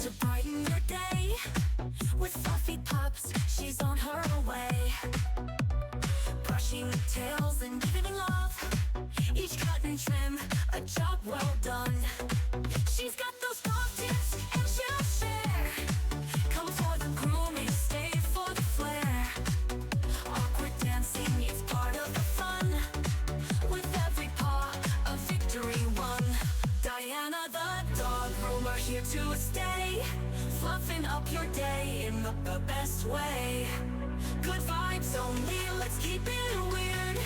to brighten your day. With fluffy pups, she's on her way. Brushing tails and giving love. Each cut and trim, a job well done. She's got those dog tips and she'll share. Come for the grooming, stay for the flair. Awkward dancing is part of the fun. With every paw, a victory won. Diana the dog groomer, here to stay. Fluffing up your day in the best way. Good vibes only, let's keep it weird.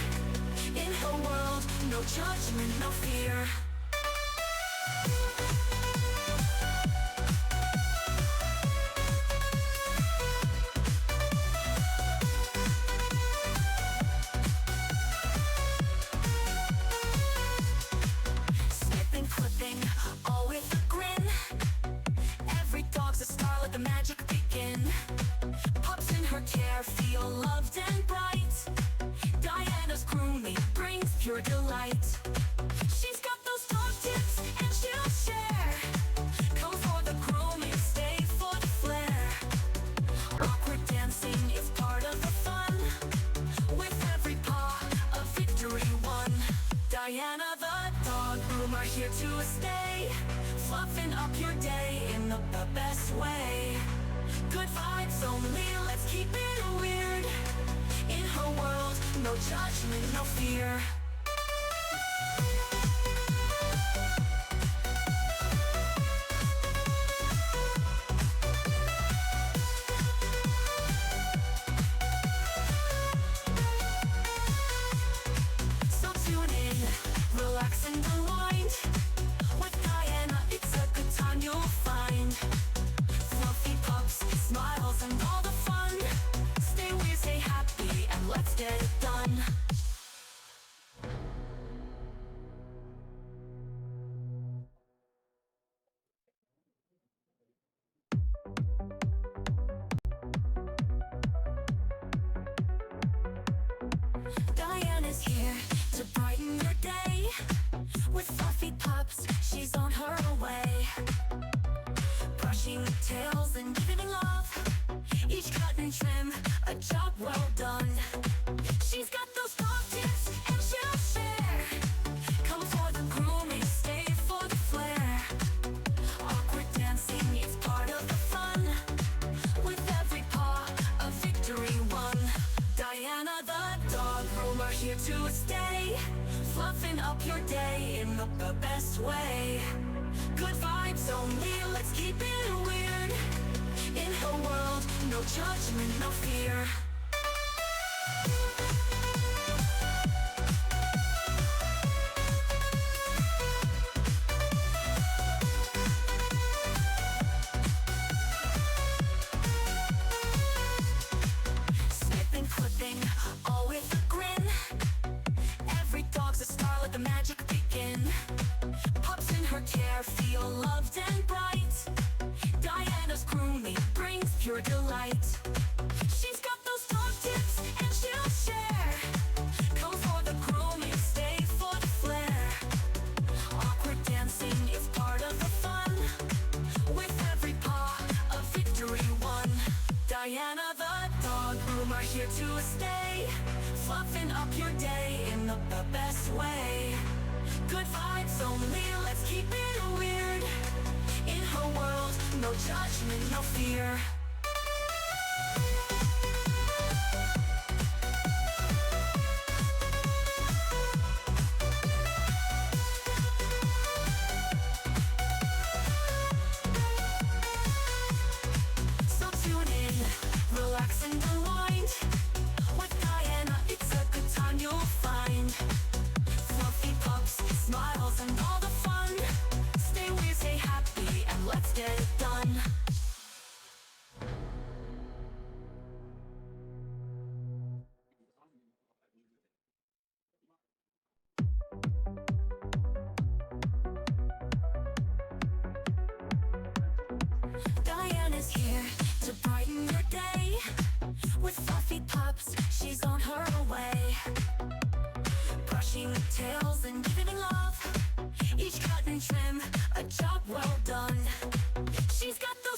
In her world, no judgment, no fear. Snipping, clipping, all with a grin. Every dog's a star, let the magic begin. Pups in her care feel loved and bright. Diana's grooming brings pure delight. She's got those dog tips and she'll share. Come for the grooming, stay for the flair. Awkward dancing is part of the fun. With every paw, a victory won. Diana the dog groomer, here to stay. Fluffing up your day in the best way. Good vibes only, let's keep it weird. In her world, no judgment, no fear. So tune in, relax and unwind. With Diana, it's a good time you'll find. Fluffy pups, smiles and all the fun. Stay weird, stay happy, and let's get it done. Diana's here to brighten your day. With fluffy pups, she's on her way. Brushing tails and giving love. Each cut and trim, a job well done. She's got those dog tips and she'll share. Come for the grooming, stay for the flair. Awkward dancing is part of the fun. With every paw, a victory won. Diana the dog groomer, here to stay. Fluffing up your day in the best way. Good vibes only, let's keep it weird. In her world, no judgment, no fear. Snipping, clipping, all with a grin. Every dog's a star, let the magic begin. Pups in her care feel loved and bright. Diana's grooming brings pure delight. She's got those dog tips and she'll share. Come for the grooming, stay for the flair. Awkward dancing is part of the fun. With every paw, a victory won. Diana the dog groomer, here to stay. Fluffing up your day in the best way. Good vibes only, let's keep it weird. In her world, no judgment, no fear. So tune in, relax and unwind. With Diana, it's a good time you'll find. Fluffy pups, smiles and all the fun. Stay weird, stay happy, and let's get it done. Diana's here to brighten your day. With fluffy pups, she's on her way. Brushing tails and giving love. Each cut and trim, a job well done. She's got the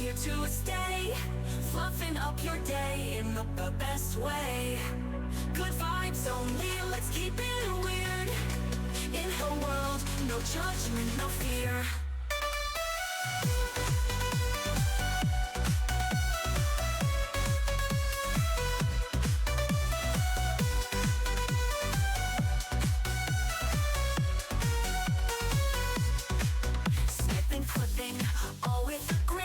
here to stay, fluffing up your day in the best way. Good vibes only, let's keep it weird. In her world, no judgment, no fear. Snipping, clipping, all with a grin.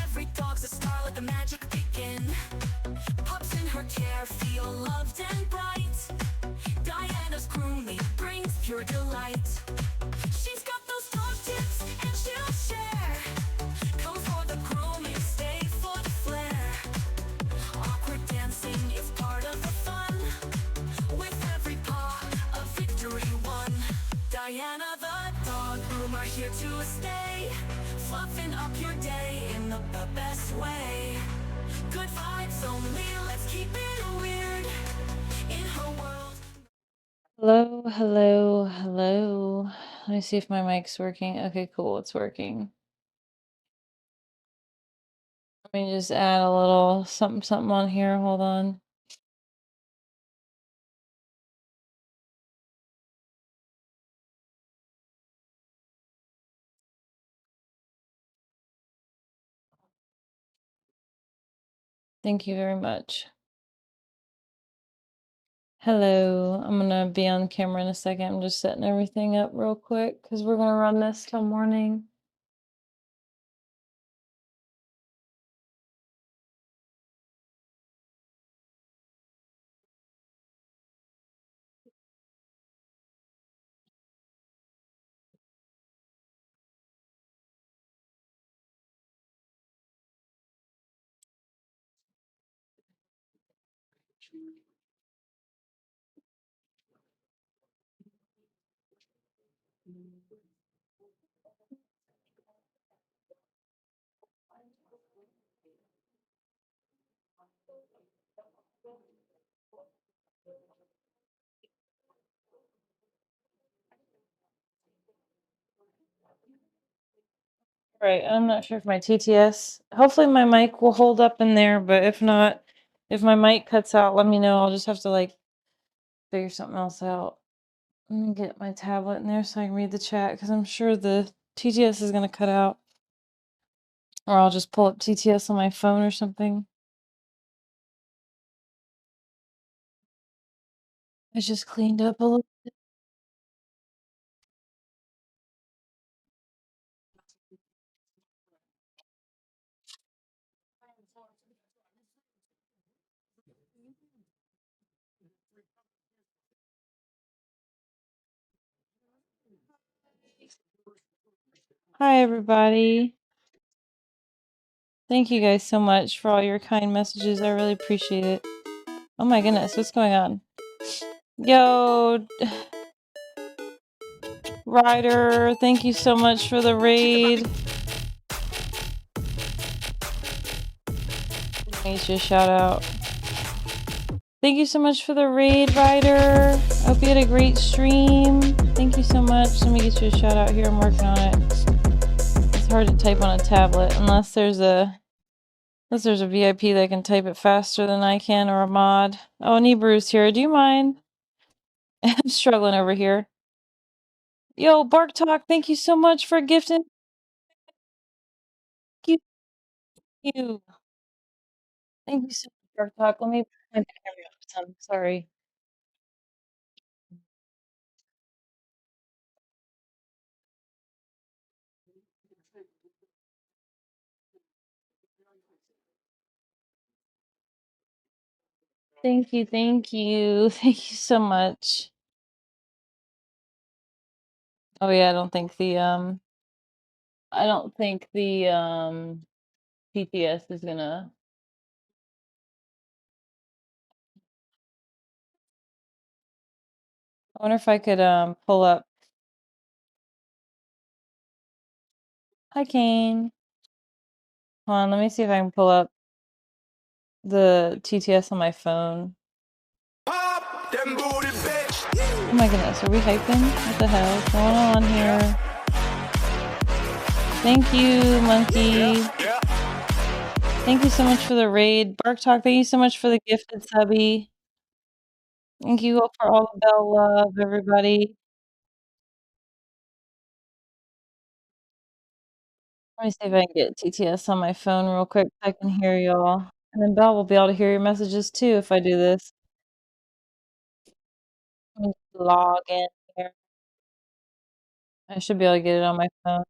Every dog's a star, let the magic begin. Pups in her care feel loved and bright. Diana's grooming brings pure delight. She's got those dog tips and she'll share. Come for the grooming, stay for the flair. Awkward dancing is part of the fun. With every paw, a victory won. Diana the dog groomer here to stay, fluffing up your day in the best way. Good vibes only, let's keep it weird. In her world. Hello, hello, hello. Let me see if my mic's working. Okay, cool, it's working. Let me just add a little something on here. Hold on. Thank you very much. Hello, I'm gonna be on camera in a second. I'm just setting everything up real quick because we're gonna run this till morning. Right, I'm not sure if my TTS, hopefully my mic will hold up in there, but if not, if my mic cuts out, let me know. I'll just have to like figure something else out. Let me get my tablet in there so I can read the chat because I'm sure the TTS is gonna cut out. Or I'll just pull up TTS on my phone or something. I just cleaned up a little. Hi, everybody. Thank you guys so much for all your kind messages. I really appreciate it. Oh my goodness, what's going on? Yo, Ryder, thank you so much for the raid. Thanks for a shout out. Thank you so much for the raid, Ryder. I hope you had a great stream. Thank you so much. Let me get you a shout out here. I'm working on it. It's hard to type on a tablet unless there's a VIP that can type it faster than I can, or a mod. Oh, Neebru's here. Do you mind? I'm struggling over here. Yo, Bark Talk, thank you so much for gifting. Thank you. Thank you so much, Bark Talk. Let me put my camera up some. Sorry. Thank you, thank you. Thank you so much. Oh yeah, I don't think the PTS is gonna. I wonder if I could pull up. Hi, Kane. Hold on, let me see if I can pull up the TTS on my phone. Pop them booty, bitch. Oh my goodness, are we hyping? What the hell is going on here? Thank you, Monkey. Yeah. Thank you so much for the raid. Bark Talk, thank you so much for the gifted subby. Thank you all for all the Bell love, everybody. Let me see if I can get TTS on my phone real quick so I can hear y'all. And then Belle will be able to hear your messages too if I do this. Let me log in here. I should be able to get it on my phone.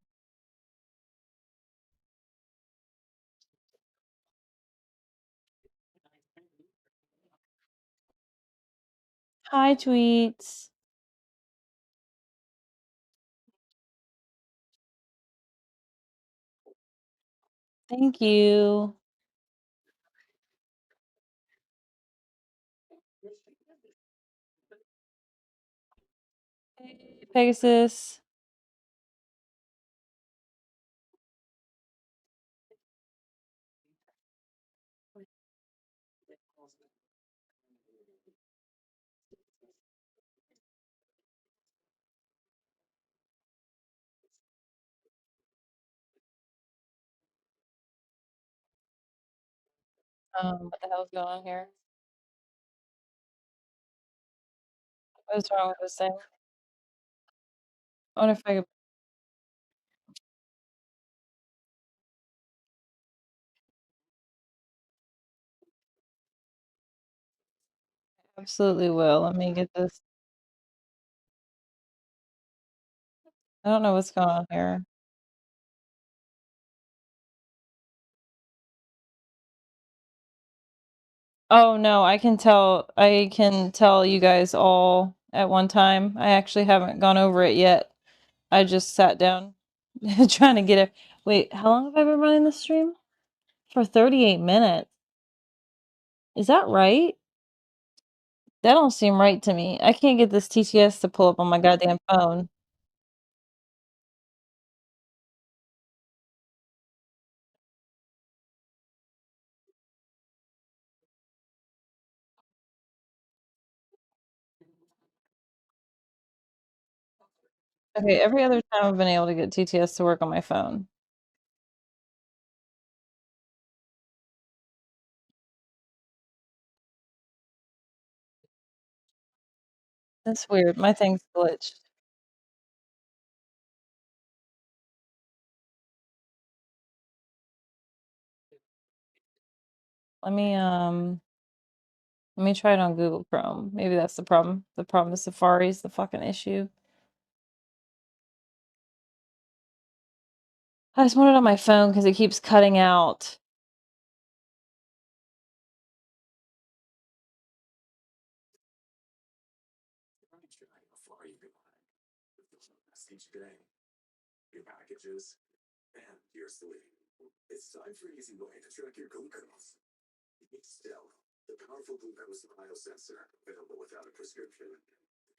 Hi, tweets. Thank you. Hey, Pegasus. What the hell's going on here? What's wrong with this thing? I wonder if I could. Absolutely will. Let me get this. I don't know what's going on here. Oh no, I can tell you guys all at one time. I actually haven't gone over it yet. I just sat down trying to get it. Wait, how long have I been running the stream? For 38 minutes. Is that right? That don't seem right to me. I can't get this TTS to pull up on my goddamn phone. Okay, every other time I've been able to get TTS to work on my phone. That's weird. My thing's glitched. Let me try it on Google Chrome. Maybe that's the problem. The problem with Safari is the fucking issue. I just want it on my phone because it keeps cutting out. Your packages, and here's the lead. It's time for an easy way to track your glucose. Still, the powerful glucose biosensor, available without a prescription,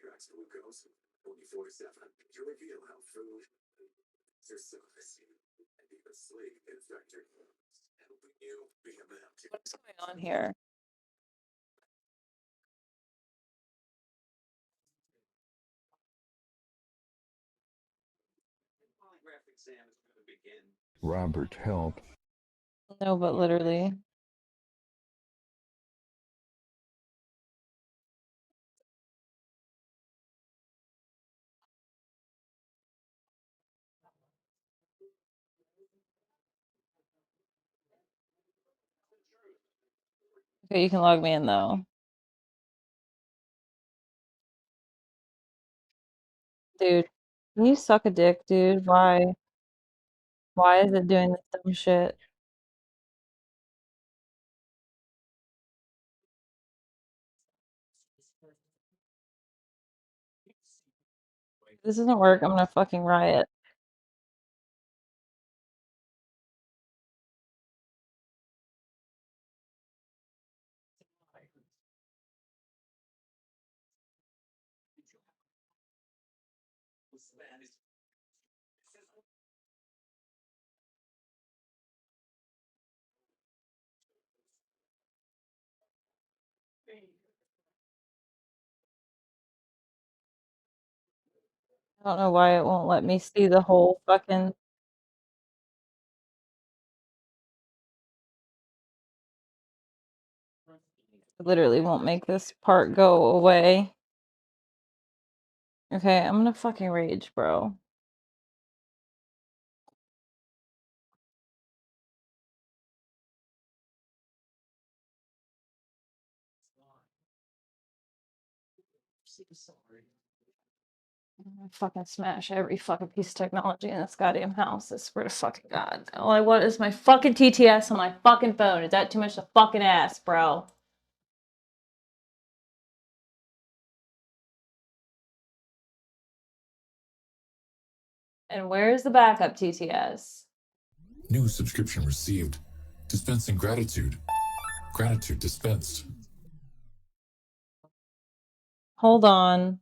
tracks glucose 24/7 to reveal how food, exercise, and even sleep affect your glucose, helping you be a man. What's going on here? Robert, help. No, but literally. Okay, you can log me in though. Dude, can you suck a dick, dude? Why? Why is it doing this dumb shit? If this doesn't work, I'm gonna fucking riot. I don't know why it won't let me see the whole fucking Literally won't make this part go away. Okay, I'm gonna fucking rage, bro. I'm gonna fucking smash every fucking piece of technology in this goddamn house. I swear to fucking God. All I want is my fucking TTS on my fucking phone. Is that too much to fucking ask, bro? And where's the backup TTS? New subscription received. Dispensing gratitude. Gratitude dispensed. Hold on.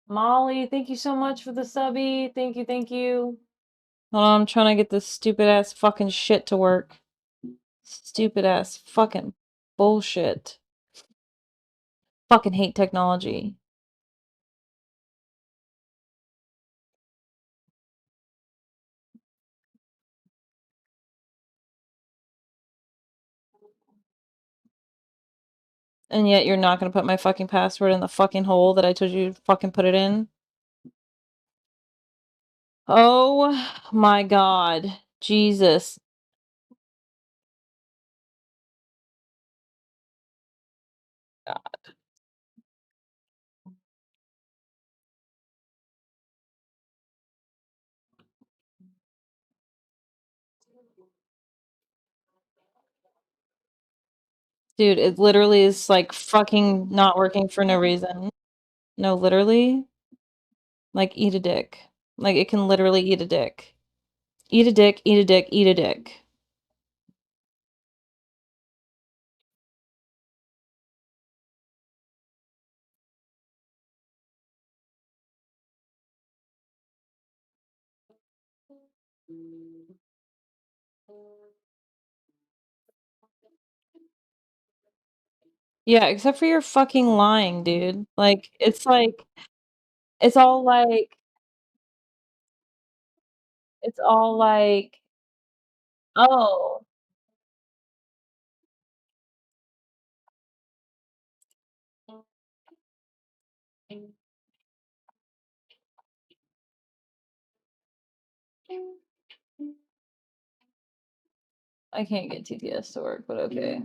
Molly, thank you so much for the subby. Thank you, thank you. Hold on, I'm trying to get this stupid ass fucking shit to work. Stupid ass fucking bullshit. Fucking hate technology. And yet you're not gonna put my fucking password in the fucking hole that I told you to fucking put it in? Oh my God. Jesus. Dude, it literally is like fucking not working for no reason. No, literally. Like, eat a dick. Like, it can literally eat a dick. Eat a dick, eat a dick, eat a dick. Yeah, except for your fucking lying, dude. It's all like, it's all like, oh, I can't get TTS to work, but okay.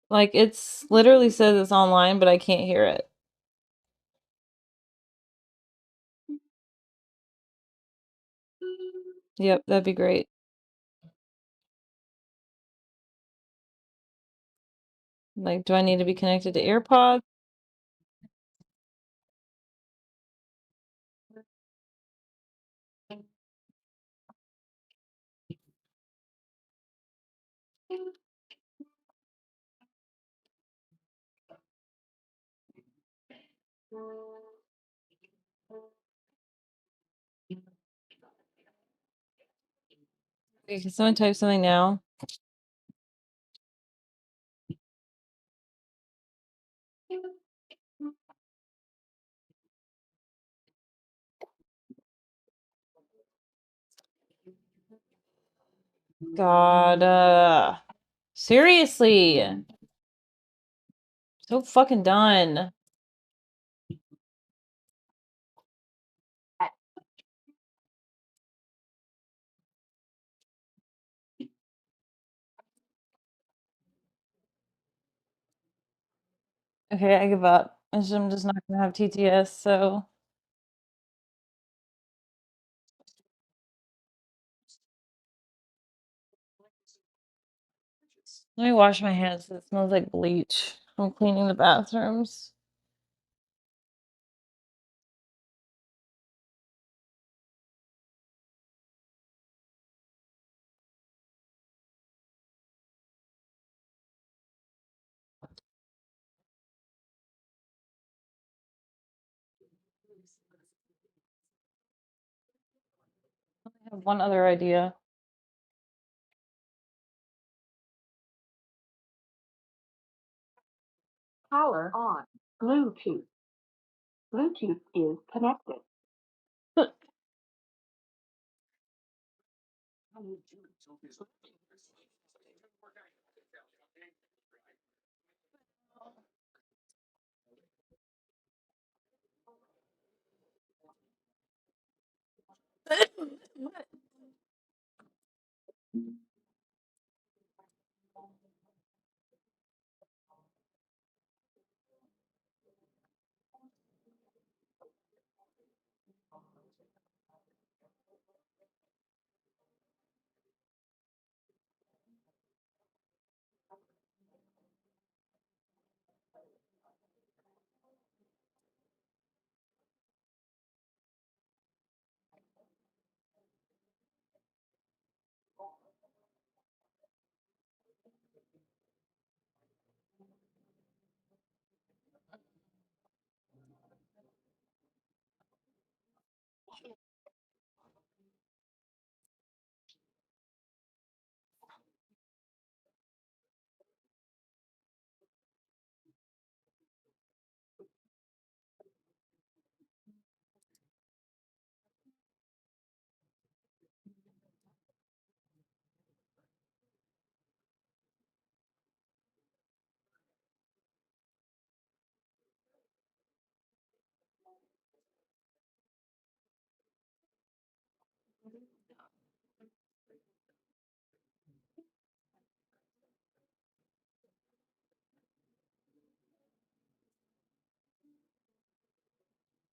Like, it's literally says it's online, but I can't hear it. Yep, that'd be great. Like, do I need to be connected to AirPods? Okay, can someone type something now? God, seriously. So fucking done. Okay, I give up. I'm just not gonna have TTS, so let me wash my hands. It smells like bleach. I'm cleaning the bathrooms. I have one other idea. Power on. Bluetooth. Bluetooth is connected.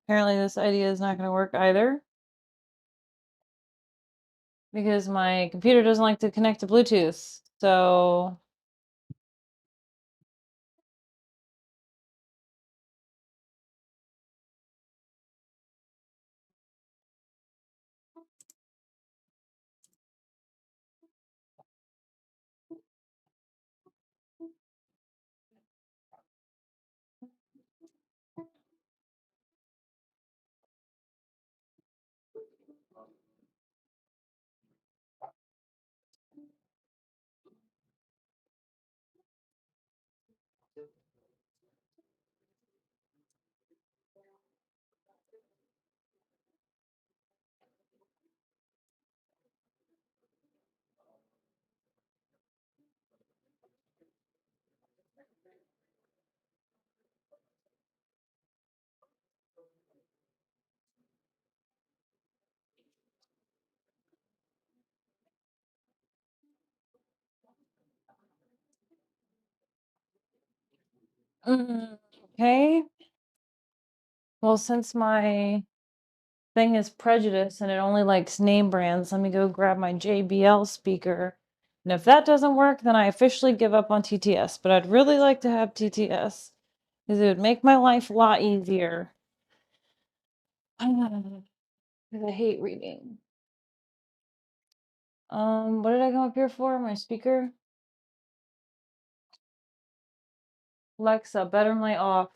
Apparently this idea is not going to work either. Because my computer doesn't like to connect to Bluetooth. So okay. Well, since my thing is prejudice and it only likes name brands, let me go grab my JBL speaker. And if that doesn't work, then I officially give up on TTS. But I'd really like to have TTS because it would make my life a lot easier. Because I hate reading. What did I come up here for? My speaker? Alexa, bedroom light off.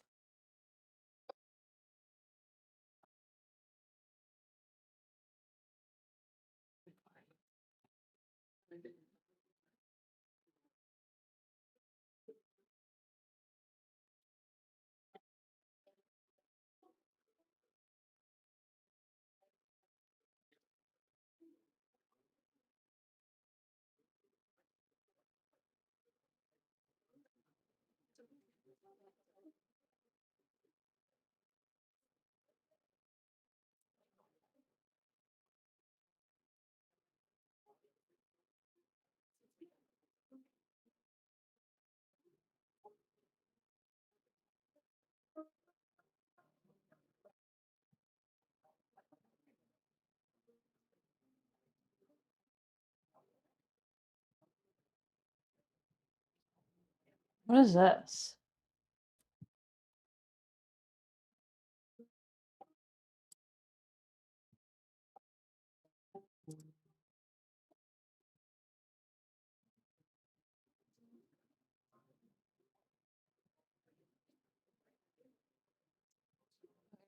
What is this?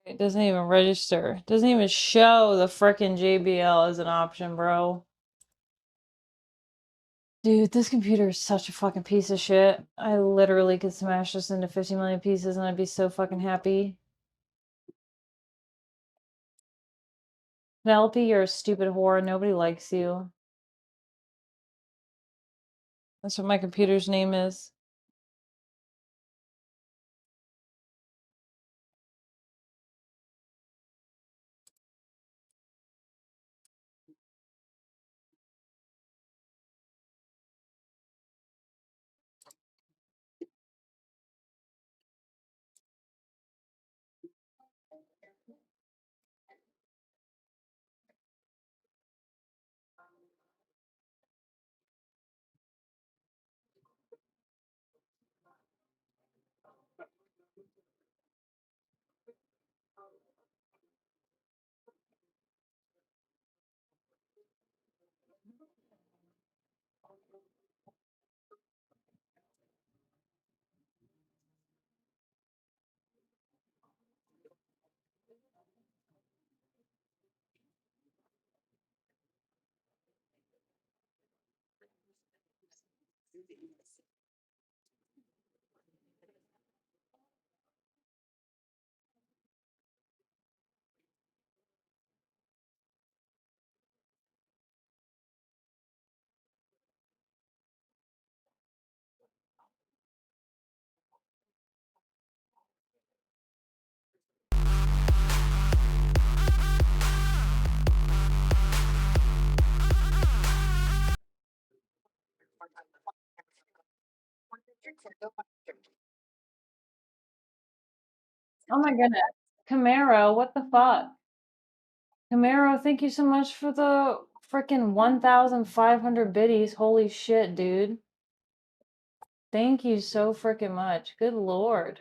It doesn't even register. It doesn't even show the frickin' JBL as an option, bro. Dude, this computer is such a fucking piece of shit. I literally could smash this into 50 million pieces and I'd be so fucking happy. Penelope, you're a stupid whore. Nobody likes you. That's what my computer's name is. Oh my goodness. Camaro, what the fuck? Camaro, thank you so much for the freaking 1,500 biddies. Holy shit, dude. Thank you so freaking much. Good lord.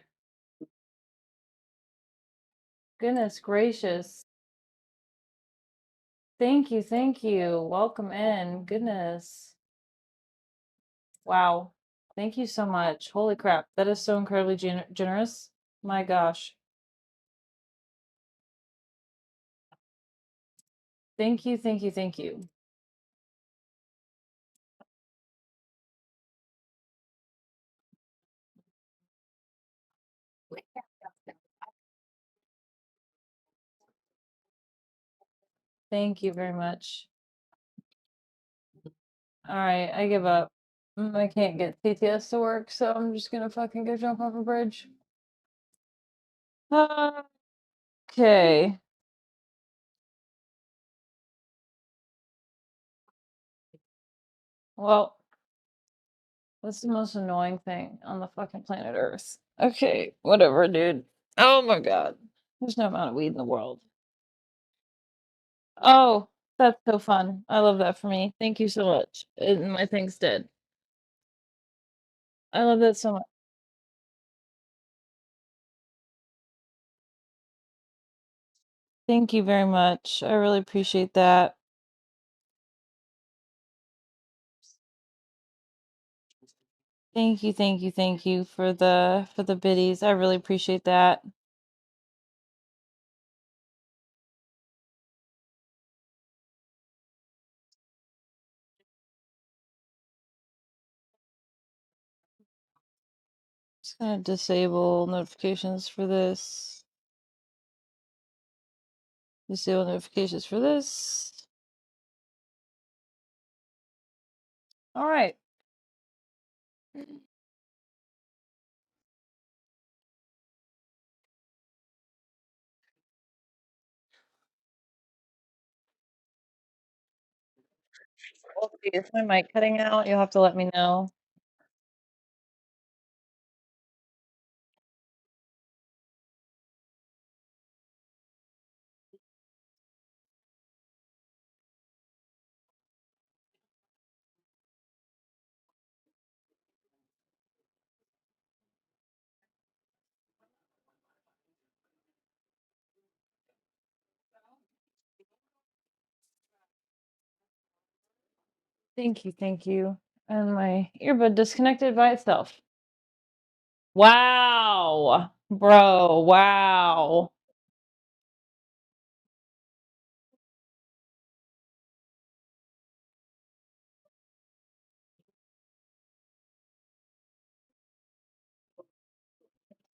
Goodness gracious. Thank you, thank you. Welcome in. Goodness. Wow. Thank you so much. Holy crap. That is so incredibly generous. My gosh. Thank you, thank you, thank you. Thank you very much. All right, I give up. I can't get TTS to work, so I'm just gonna fucking go jump off a bridge. Okay. Well, what's the most annoying thing on the fucking planet Earth? Okay, whatever, dude. Oh my god. There's no amount of weed in the world. Oh, that's so fun. I love that for me. Thank you so much. And my thing's dead. I love that so much. Thank you very much. I really appreciate that. Thank you, thank you, thank you for the biddies. I really appreciate that. Just gonna disable notifications for this. Disable notifications for this. All right. Is my mic cutting out? You'll have to let me know. Thank you, thank you. And my earbud disconnected by itself. Wow. Bro, wow.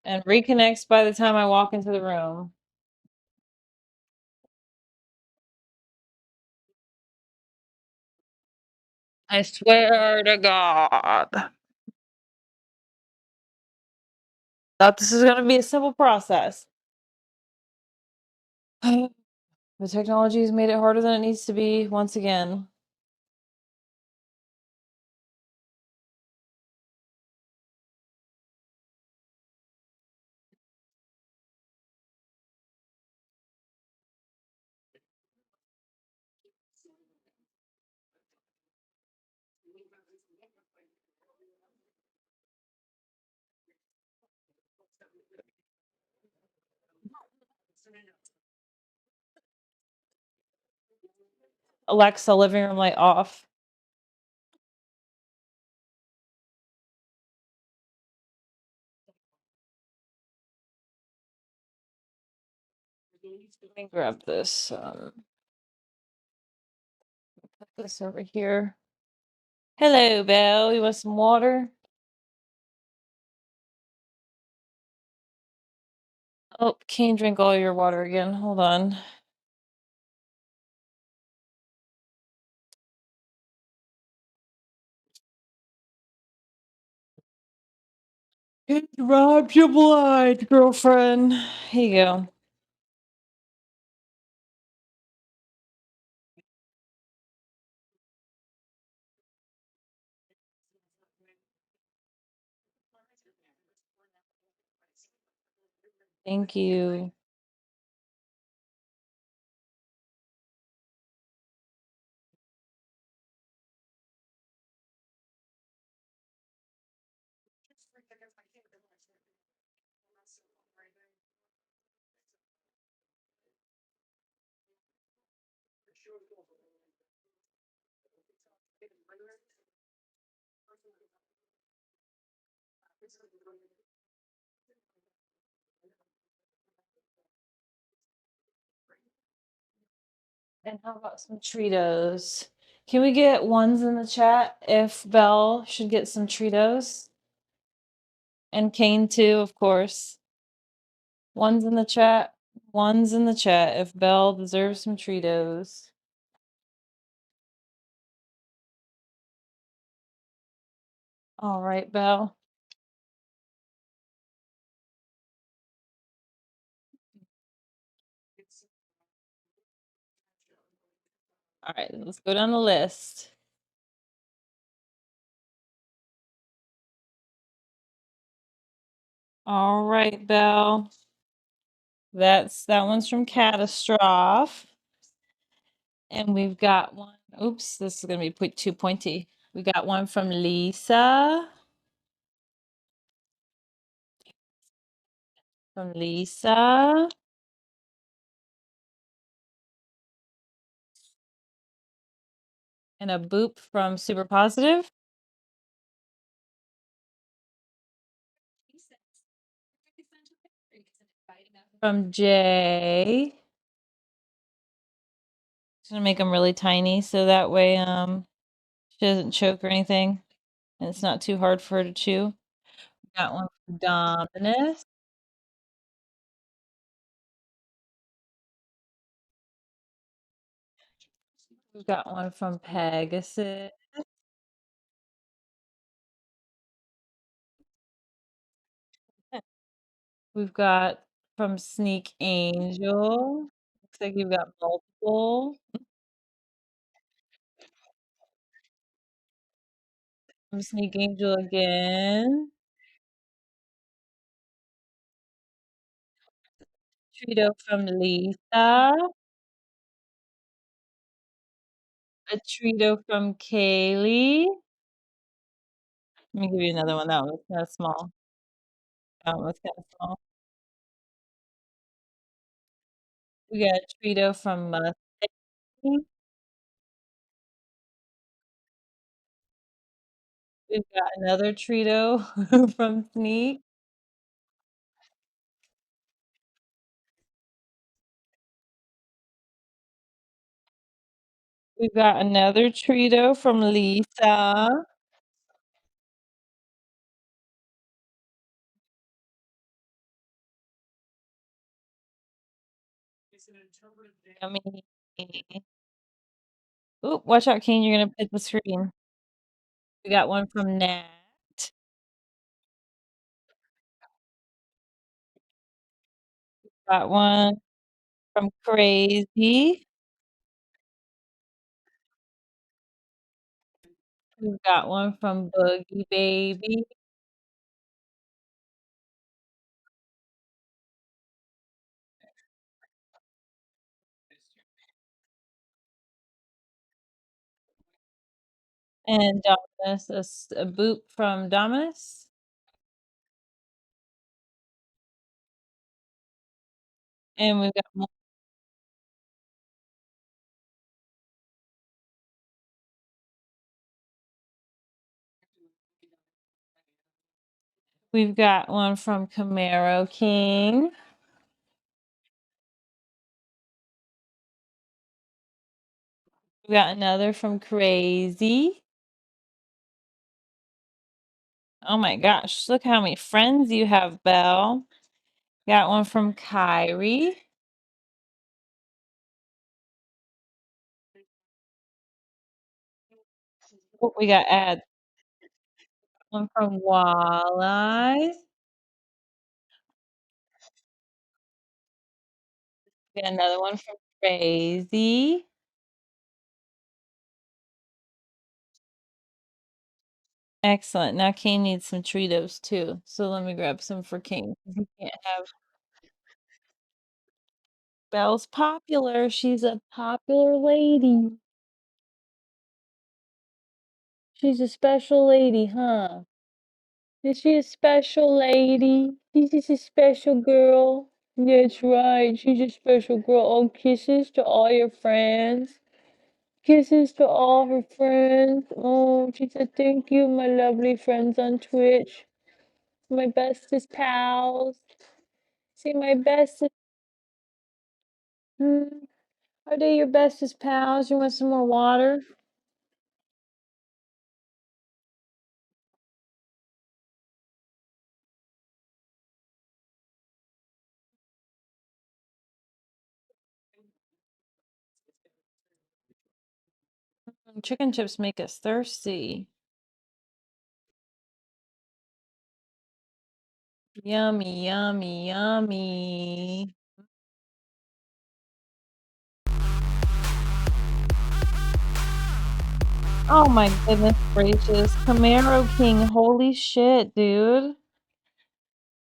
and reconnects by the time I walk into the room. I swear to God. Thought this was gonna be a simple process. The technology has made it harder than it needs to be once again. Alexa, living room light off. Let me grab this. Put this over here. Hello, Belle. You want some water? Oh, can't drink all your water again. Hold on. It robbed you blind, girlfriend. Here you go. Thank you. And how about some Cheetos? Can we get ones in the chat if Belle should get some Cheetos? And Kane too, of course. Ones in the chat. Ones in the chat if Belle deserves some Cheetos. All right, Belle. All right, let's go down the list. All right, Belle. That one's from Catastrophe. And we've got one. Oops, this is gonna be too pointy. We got one from Lisa. From Lisa. And a boop from Super Positive. From Jay. Just gonna make them really tiny so that way she doesn't choke or anything. And it's not too hard for her to chew. Got one from Dominus. We've got one from Pegasus. We've got from Sneak Angel. Looks like you've got multiple. From Sneak Angel again. Trito from Lisa. A Trito from Kaylee. Let me give you another one. That one was kind of small. That one was kind of small. We got a Trito from Mustang. We've got another Trito from Sneak. We've got another Trito from Lisa. Yummy. Oop, watch out, Kane. You're gonna hit the screen. We got one from Nat. Got one from Crazy. We've got one from Boogie Baby. And Dominus, a boop from Dominus. And we've got one from Camaro King. We got another from Crazy. Oh my gosh, look how many friends you have, Belle. Got one from Kyrie. Oh, we got add one from Walleye. We got another one from Crazy. Excellent. Now King needs some Cheetos too. So let me grab some for King. He can't have Belle's popular. She's a popular lady. She's a special lady, huh? Is she a special lady? She's just a special girl. That's right. She's a special girl. Oh, kisses to all your friends. Kisses to all her friends. Oh, she said, thank you, my lovely friends on Twitch. My bestest pals. See, my bestest. Hmm. Are they your bestest pals? You want some more water? Chicken chips make us thirsty. Yummy, yummy, yummy. Oh my goodness gracious. Camaro King, holy shit, dude.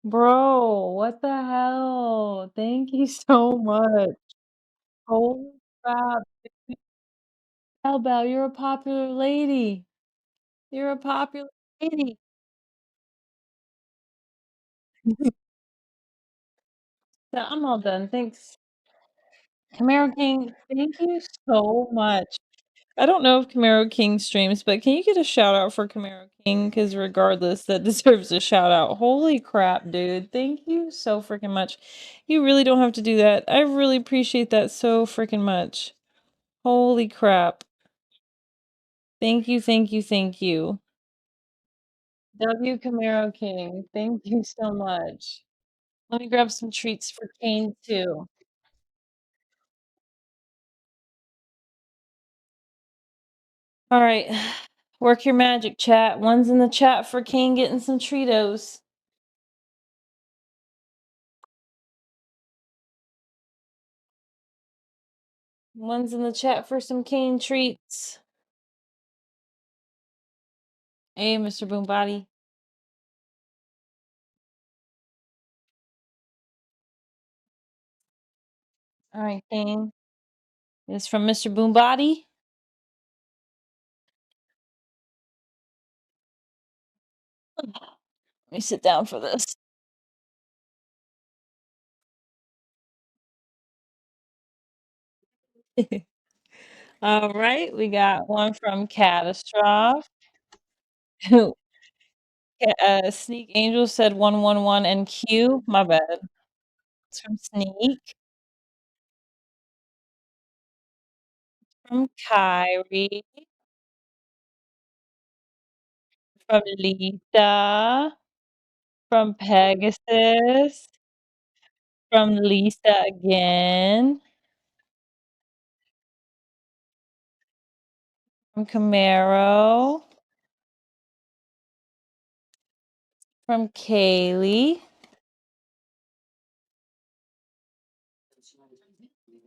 Bro, what the hell? Thank you so much. Holy crap. Belle, you're a popular lady. You're a popular lady. So I'm all done. Thanks. Camaro King, thank you so much. I don't know if Camaro King streams, but can you get a shout out for Camaro King? Because regardless, that deserves a shout out. Holy crap, dude. Thank you so freaking much. You really don't have to do that. I really appreciate that so freaking much. Holy crap. Thank you, thank you, thank you. W Camaro King, thank you so much. Let me grab some treats for Kane too. All right. Work your magic, chat. One's in the chat for Kane getting some Cheetos. One's in the chat for some Kane treats. Hey, Mr. Boombody. All right, Kane. It's from Mr. Boombody. Let me sit down for this. All right, we got one from Catastrophe. Sneak Angel said 111 and Q. My bad. It's from Sneak. From Kyrie. From Lisa. From Pegasus. From Lisa again. From Camaro. From Kaylee.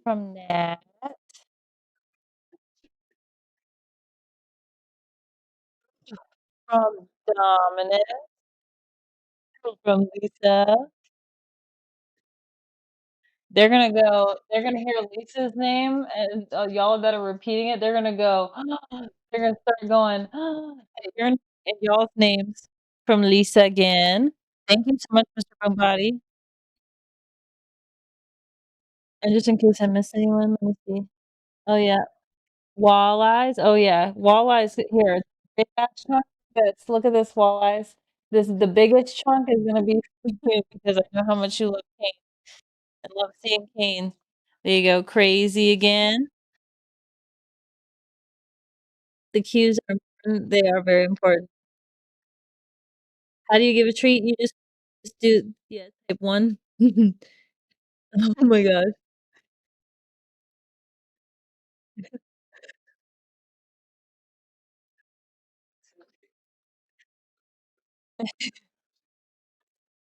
From Nat. From Dominic. From Lisa. They're gonna hear Lisa's name and y'all are better repeating it. They're gonna go, they're gonna start going, and y'all's names from Lisa again. Thank you so much, Mr. Bombati. And just in case I missed anyone, let me see. Oh yeah, walleyes. Oh yeah, walleyes here. Big ass chunk. Look at this walleyes. This the biggest chunk is gonna be for you because I know how much you love Kane. I love seeing Kane. There you go, crazy again. The cues are important. They are very important. How do you give a treat? You just do yeah, type 1. Oh my gosh.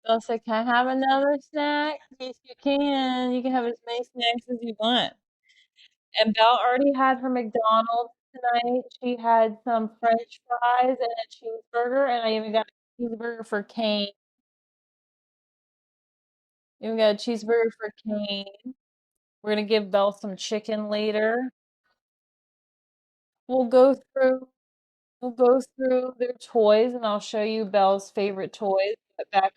I'll say, "Can I have another snack?" Yes, you can. You can have as many snacks as you want. And Belle already had her McDonald's tonight. She had some french fries and a cheeseburger, and I even got a cheeseburger for Kane. Even got a cheeseburger for Kane. We're gonna give Belle some chicken later. We'll go through We'll go through their toys, and I'll show you Belle's favorite toys, but back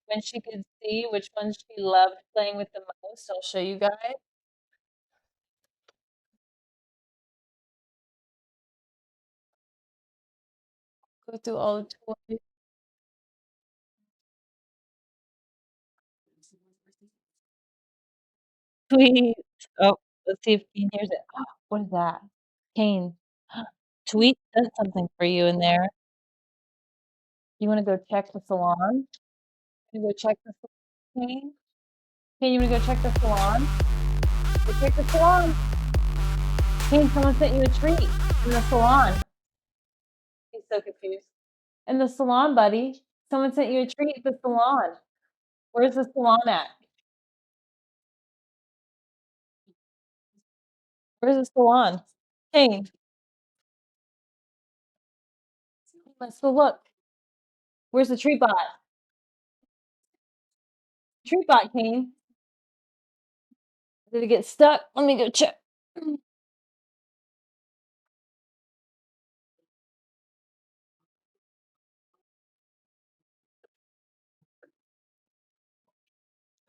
when she could see which ones she loved playing with the most. I'll show you guys. Go through all the toys. Tweet. Oh, let's see if Kane hears it. What is that? Kane. Tweet said something for you in there. You wanna go check the salon? You go check the salon, Kane? Kane, you wanna go check the salon? Go check the salon. Kane, someone sent you a treat in the salon. He's so confused. In the salon, buddy. Someone sent you a treat at the salon. Where's the salon at? Where's the salon? Kane, let's go look. Where's the treat bot? Treat bot, Kane. Did it get stuck? Let me go check.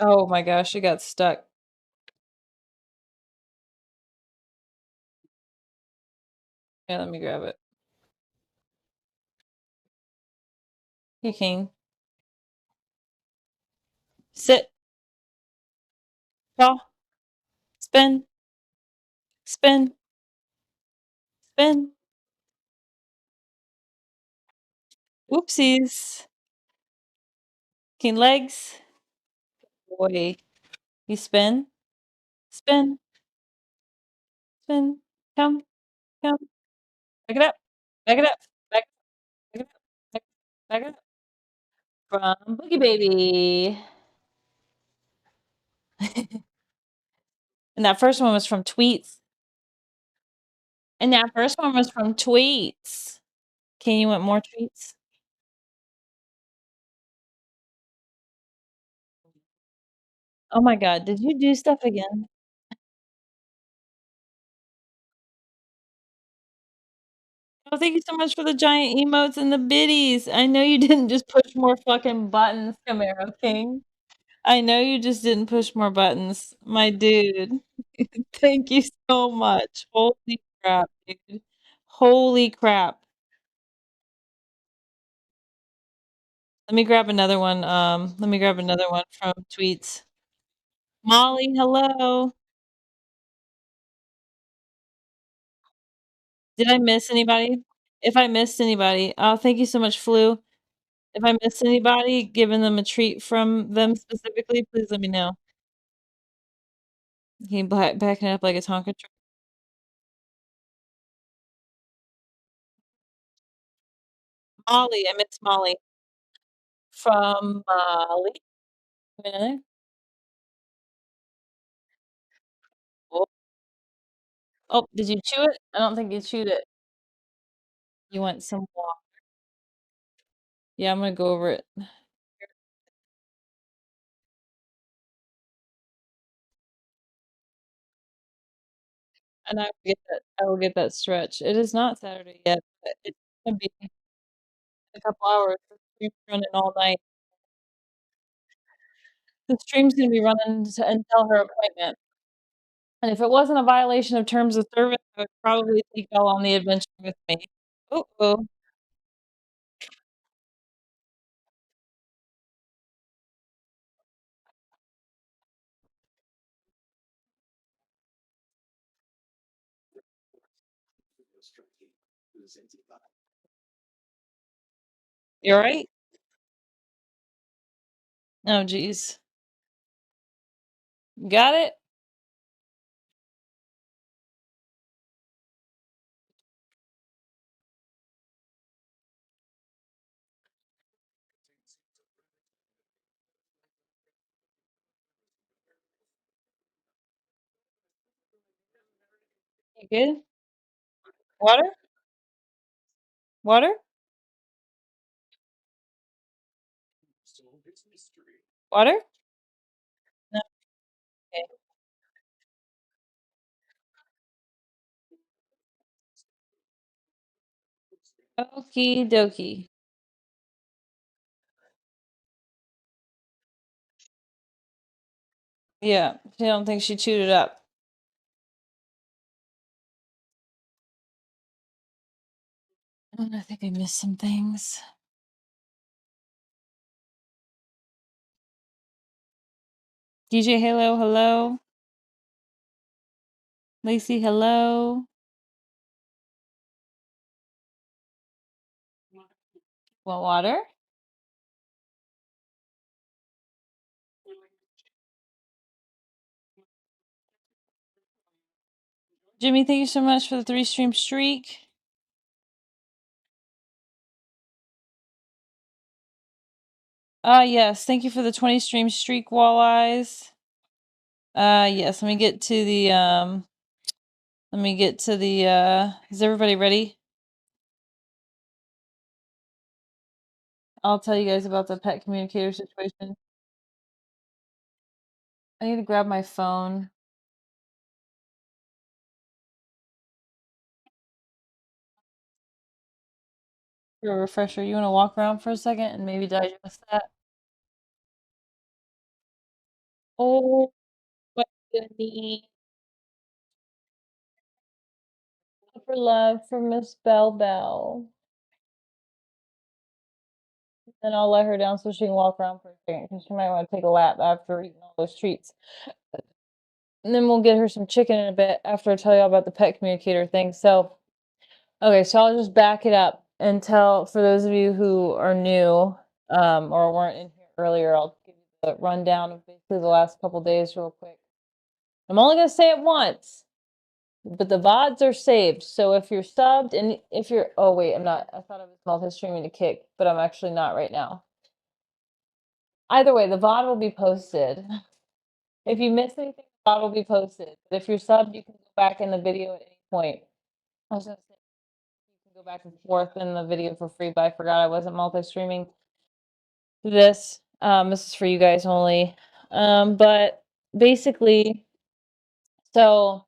Oh my gosh, it got stuck. Yeah, let me grab it. Hey, Kane. Sit. Paw. Spin. Spin. Spin. Oopsies. Kane legs. Boy. You spin. Spin. Spin. Come. Come. Back it up. Back it up. Back it up. Back it up. From Boogie Baby. And that first one was from Tweets. And that first one was from Tweets. Can you want more tweets? Oh my god, did you do stuff again? Oh, thank you so much for the giant emotes and the biddies. I know you didn't just push more fucking buttons, Camaro King. I know you just didn't push more buttons, my dude. Thank you so much. Holy crap, dude. Holy crap. Let me grab another one from tweets. Molly, hello. Did I miss anybody? If I missed anybody, oh, thank you so much, Flu. If I missed anybody, giving them a treat from them specifically, please let me know. He backing up like a Tonka truck. Molly, I miss Molly from Mali. Minute. Oh, oh, did you chew it? I don't think you chewed it. You want some water? Yeah, I'm gonna go over it. And I will get that stretch. It is not Saturday yet, but it's gonna be in a couple hours. The stream's running all night. The stream's gonna be running until her appointment. And if it wasn't a violation of terms of service, I would probably take y'all on the adventure with me. Uh-oh. You alright? Oh, geez. Got it? You good? Water? Water? Water? No. Okay. Okie dokie. Yeah, she don't think she chewed it up. I think I missed some things. DJ Halo, hello. Lacey, hello. Want water? Jimmy, thank you so much for the 3-stream streak. Yes, thank you for the 20-stream streak, Walleyes. Yes, let me get to the, is everybody ready? I'll tell you guys about the pet communicator situation. I need to grab my phone. For a refresher, you want to walk around for a second and maybe digest that? Oh, my goodness. For love for Miss Belle. And I'll let her down so she can walk around for a second because she might want to take a lap after eating all those treats. And then we'll get her some chicken in a bit after I tell you all about the pet communicator thing. So, okay, so I'll just back it up and tell for those of you who are new or weren't in here earlier, I'll give you the rundown of basically the last couple days real quick. I'm only going to say it once, but the VODs are saved. So if you're subbed and if you're, oh wait, I'm not, I thought I was multi-streaming to Kick, but I'm actually not right now. Either way, the VOD will be posted. If you miss anything, the VOD will be posted. But if you're subbed, you can go back in the video at any point. I was gonna say you can go back and forth in the video for free, but I forgot I wasn't multi-streaming this. This is for you guys only. But basically, so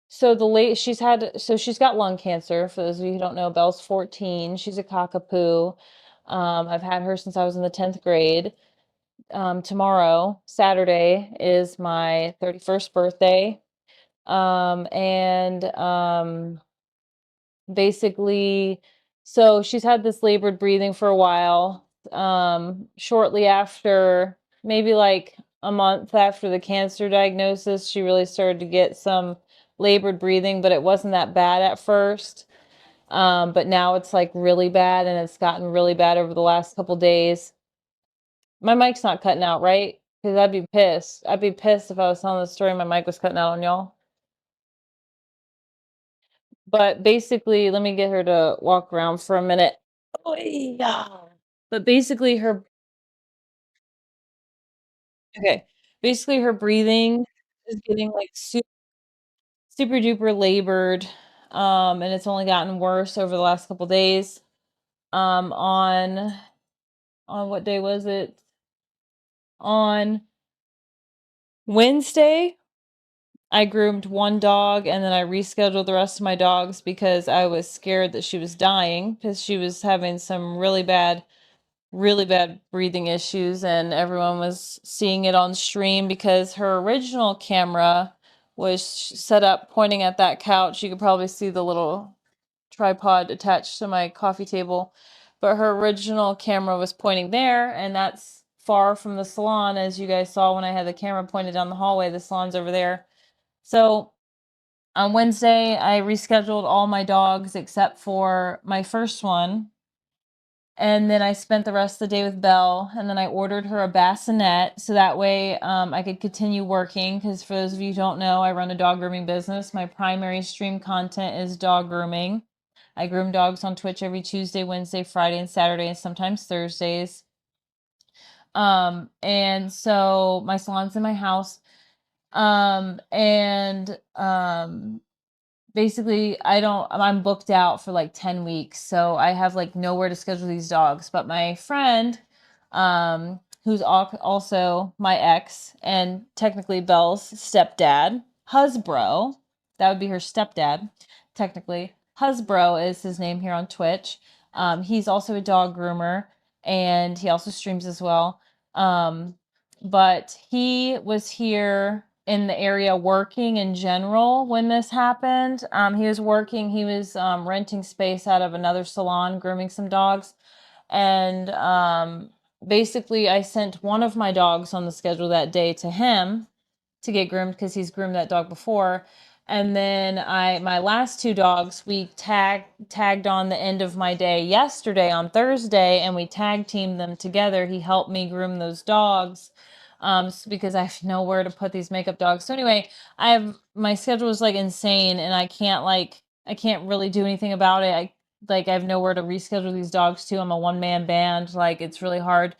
she's got lung cancer. For those of you who don't know, Belle's 14. She's a cockapoo. I've had her since I was in the 10th grade. Tomorrow, Saturday, is my 31st birthday. Basically, so she's had this labored breathing for a while. Shortly after, maybe like a month after the cancer diagnosis, she really started to get some labored breathing, but it wasn't that bad at first. But now it's like really bad, and it's gotten really bad over the last couple days. My mic's not cutting out, right? Because I'd be pissed. I'd be pissed if I was telling the story and my mic was cutting out on y'all. But basically, let me get her to walk around for a minute. Oh, yeah. But basically, okay. Basically, her breathing is getting like super duper labored. And it's only gotten worse over the last couple days. On what day was it? On Wednesday, I groomed one dog and then I rescheduled the rest of my dogs because I was scared that she was dying because she was having some really bad breathing issues, and everyone was seeing it on stream because her original camera was set up pointing at that couch. You could probably see the little tripod attached to my coffee table, but her original camera was pointing there, and that's far from the salon. As you guys saw when I had the camera pointed down the hallway, the salon's over there. So on Wednesday, I rescheduled all my dogs except for my first one. And then I spent the rest of the day with Belle, and then I ordered her a bassinet so that way I could continue working. Because for those of you who don't know, I run a dog grooming business. My primary stream content is dog grooming. I groom dogs on Twitch every Tuesday, Wednesday, Friday, and Saturday, and sometimes Thursdays. And so my salon's in my house. And basically I'm booked out for like 10 weeks, so I have like nowhere to schedule these dogs. But my friend, who's also my ex and technically Belle's stepdad, Husbro, that would be her stepdad technically. Husbro is his name here on Twitch. He's also a dog groomer and he also streams as well. But he was here in the area working in general when this happened. He was renting space out of another salon, grooming some dogs. And basically, I sent one of my dogs on the schedule that day to him to get groomed because he's groomed that dog before. And then my last two dogs, we tagged on the end of my day yesterday on Thursday, and we tag teamed them together. He helped me groom those dogs because I have nowhere to put these makeup dogs. So anyway, my schedule is like insane, and I can't really do anything about it. I have nowhere to reschedule these dogs to. I'm a one-man band. Like, it's really hard.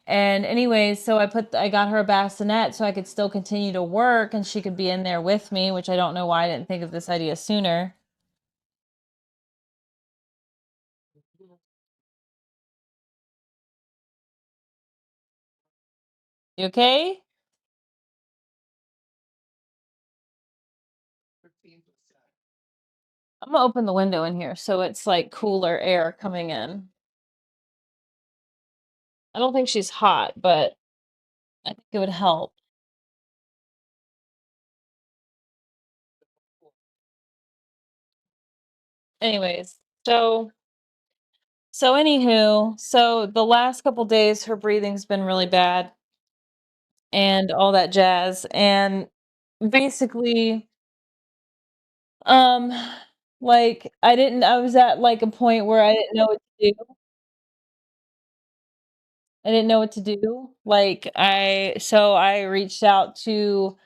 And anyways, so I got her a bassinet so I could still continue to work and she could be in there with me, which I don't know why I didn't think of this idea sooner. You okay? I'm gonna open the window in here so it's like cooler air coming in. I don't think she's hot, but I think it would help. Anyways, so anywho, so the last couple days her breathing's been really bad and all that jazz. And basically, um, like I was at like a point where I didn't know what to do. I didn't know what to do. So I reached out to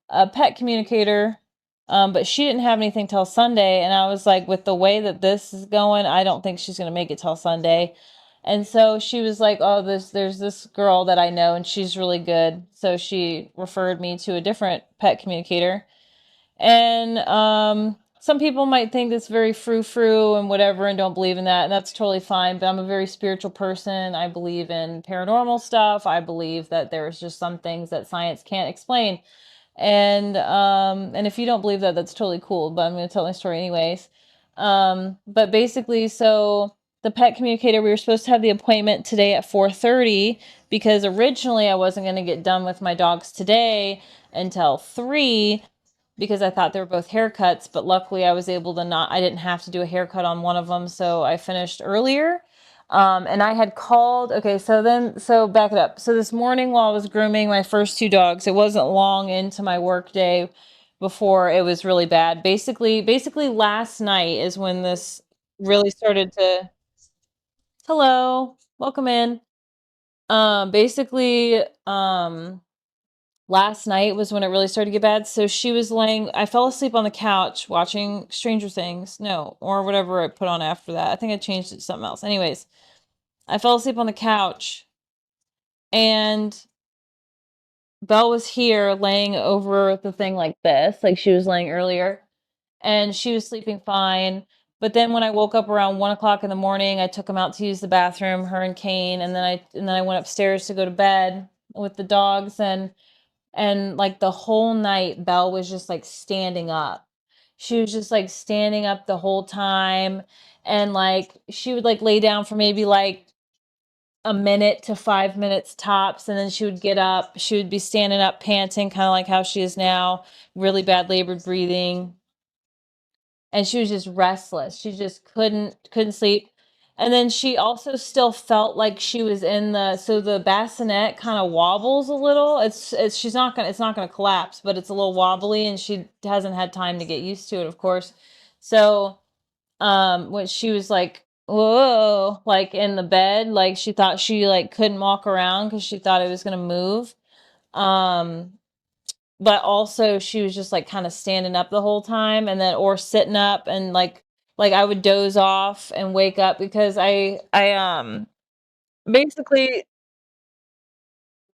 a pet communicator, but she didn't have anything till Sunday. And I was like, with the way that this is going, I don't think she's going to make it till Sunday. And so she was like, oh, there's this girl that I know and she's really good. So she referred me to a different pet communicator. And some people might think that's very frou-frou and whatever and don't believe in that, and that's totally fine. But I'm a very spiritual person. I believe in paranormal stuff. I believe that there's just some things that science can't explain. And if you don't believe that, that's totally cool. But I'm going to tell my story anyways. But basically, so the pet communicator, we were supposed to have the appointment today at 4:30 because originally I wasn't going to get done with my dogs today until 3 because I thought they were both haircuts, but luckily I didn't have to do a haircut on one of them, so I finished earlier. And I had called, okay, so back it up. So this morning while I was grooming my first two dogs, it wasn't long into my work day before it was really bad. Basically last night is when this really started to, hello, welcome in. Basically, last night was when it really started to get bad. So she was laying, I fell asleep on the couch watching Stranger Things. No, or whatever I put on after that. I think I changed it to something else. Anyways, I fell asleep on the couch and Belle was here laying over the thing like this, like she was laying earlier, and she was sleeping fine. But then when I woke up around 1 o'clock in the morning, I took him out to use the bathroom, her and Kane, and then I went upstairs to go to bed with the dogs, and like the whole night Belle was just like standing up. She was just like standing up the whole time, and like she would like lay down for maybe like a minute to 5 minutes tops, and then she would get up. She would be standing up panting, kind of like how she is now, really bad labored breathing, and she was just restless. She just couldn't sleep. And then she also still felt like she was in the bassinet kind of wobbles a little. It's she's not gonna it's not gonna collapse, but it's a little wobbly, and she hasn't had time to get used to it, of course. So when she was like, whoa, like in the bed, like she thought she like couldn't walk around because she thought it was gonna move. Um, but also she was just like kind of standing up the whole time, and then or sitting up, and like I would doze off and wake up because I basically,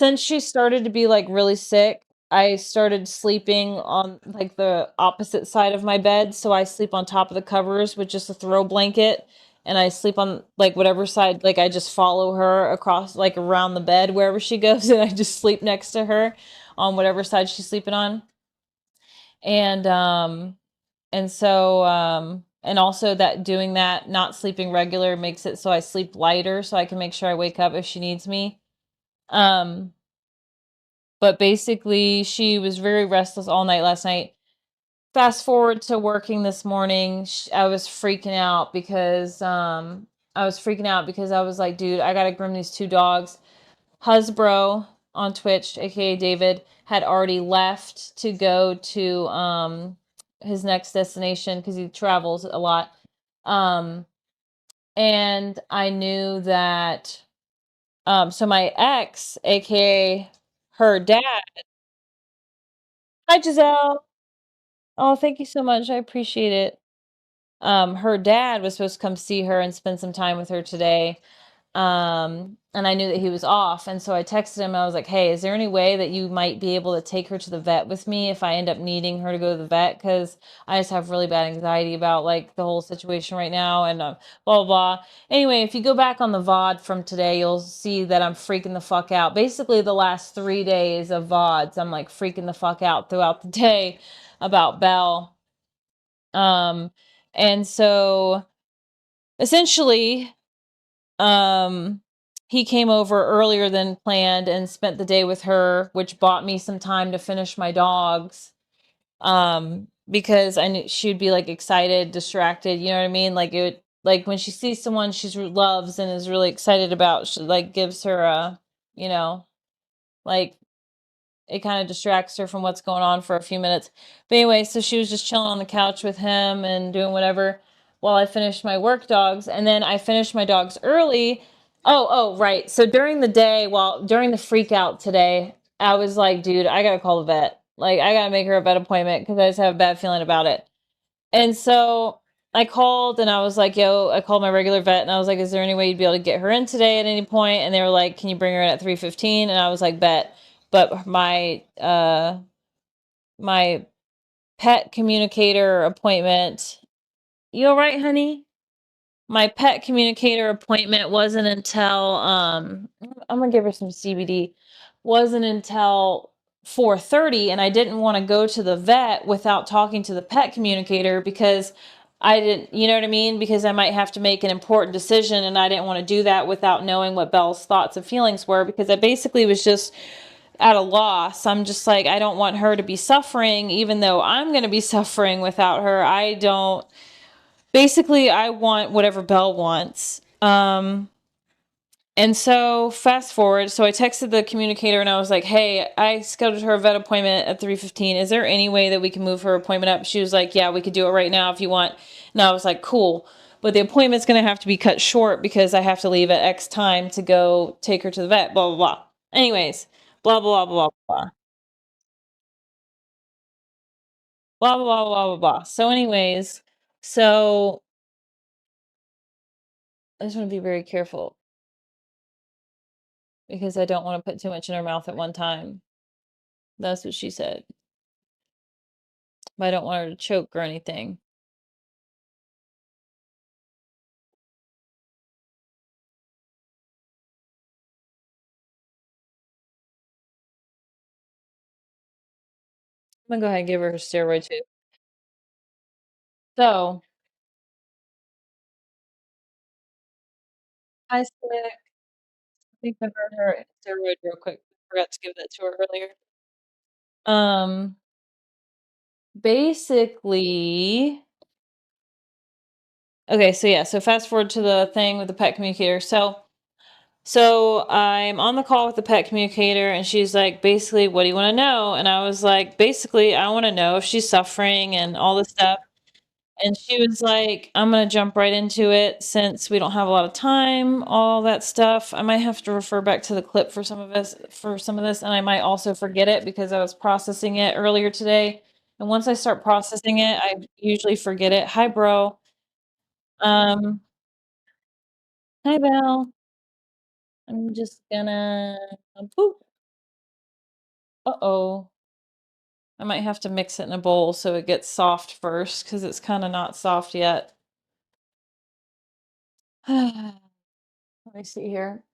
since she started to be like really sick, I started sleeping on like the opposite side of my bed. So I sleep on top of the covers with just a throw blanket, and I sleep on like whatever side, like I just follow her across like around the bed wherever she goes, and I just sleep next to her on whatever side she's sleeping on. And and also that doing that, not sleeping regular, makes it so I sleep lighter so I can make sure I wake up if she needs me. Um but basically she was very restless all night last night. Fast forward to working this morning, I was freaking out because I was like, dude, I gotta groom these two dogs. Husbro on Twitch, aka David, had already left to go to his next destination because he travels a lot. Um and I knew that so my ex, aka her dad. Hi, Giselle. Oh, thank you so much. I appreciate it. Her dad was supposed to come see her and spend some time with her today. And I knew that he was off, and so I texted him. I was like, "Hey, is there any way that you might be able to take her to the vet with me if I end up needing her to go to the vet? Because I just have really bad anxiety about like the whole situation right now, and blah blah blah." Anyway, if you go back on the VOD from today, you'll see that I'm freaking the fuck out. Basically, the last 3 days of VODs, I'm like freaking the fuck out throughout the day about Belle. Um, and so essentially, um, he came over earlier than planned and spent the day with her, which bought me some time to finish my dogs. Because I knew she'd be like excited, distracted, you know what I mean? Like it would, like when she sees someone loves and is really excited about, she like gives her a, you know, like it kind of distracts her from what's going on for a few minutes. But anyway, so she was just chilling on the couch with him and doing whatever while I finished my work dogs. And then I finished my dogs early. Oh, right. So during the day, during the freak out today, I was like, dude, I gotta call the vet. Like, I gotta make her a vet appointment because I just have a bad feeling about it. And so I called and I was like, yo, I called my regular vet and I was like, is there any way you'd be able to get her in today at any point? And they were like, can you bring her in at 3:15? And I was like, bet. But my pet communicator appointment, you all right, honey? My pet communicator appointment wasn't until I'm gonna give her some CBD. Wasn't until 4:30, and I didn't want to go to the vet without talking to the pet communicator because I didn't, you know what I mean? Because I might have to make an important decision, and I didn't want to do that without knowing what Belle's thoughts and feelings were because I basically was just at a loss. I'm just like, I don't want her to be suffering, even though I'm going to be suffering without her. I don't, basically, I want whatever Belle wants. And so fast forward, so I texted the communicator and I was like, hey, I scheduled her a vet appointment at 3:15. Is there any way that we can move her appointment up? She was like, yeah, we could do it right now if you want. And I was like, cool. But the appointment's going to have to be cut short because I have to leave at X time to go take her to the vet, blah, blah, blah. Anyways, blah, blah, blah, blah, blah. blah blah blah blah blah blah. So anyways, so I just want to be very careful because I don't want to put too much in her mouth at one time. That's what she said. But I don't want her to choke or anything. I'm gonna go ahead and give her steroid too. So, I said, I think I heard her steroid real quick. Forgot to give that to her earlier. Um, basically, okay, so yeah, so fast forward to the thing with the pet communicator. So I'm on the call with the pet communicator, and she's like, basically, what do you want to know? And I was like, basically, I want to know if she's suffering and all this stuff. And she was like, I'm gonna jump right into it since we don't have a lot of time, all that stuff. I might have to refer back to the clip for some of this, and I might also forget it because I was processing it earlier today. And once I start processing it, I usually forget it. Hi, bro. Um, hi, Belle. I'm just gonna poop. Uh-oh. I might have to mix it in a bowl so it gets soft first because it's kind of not soft yet. Let me see here.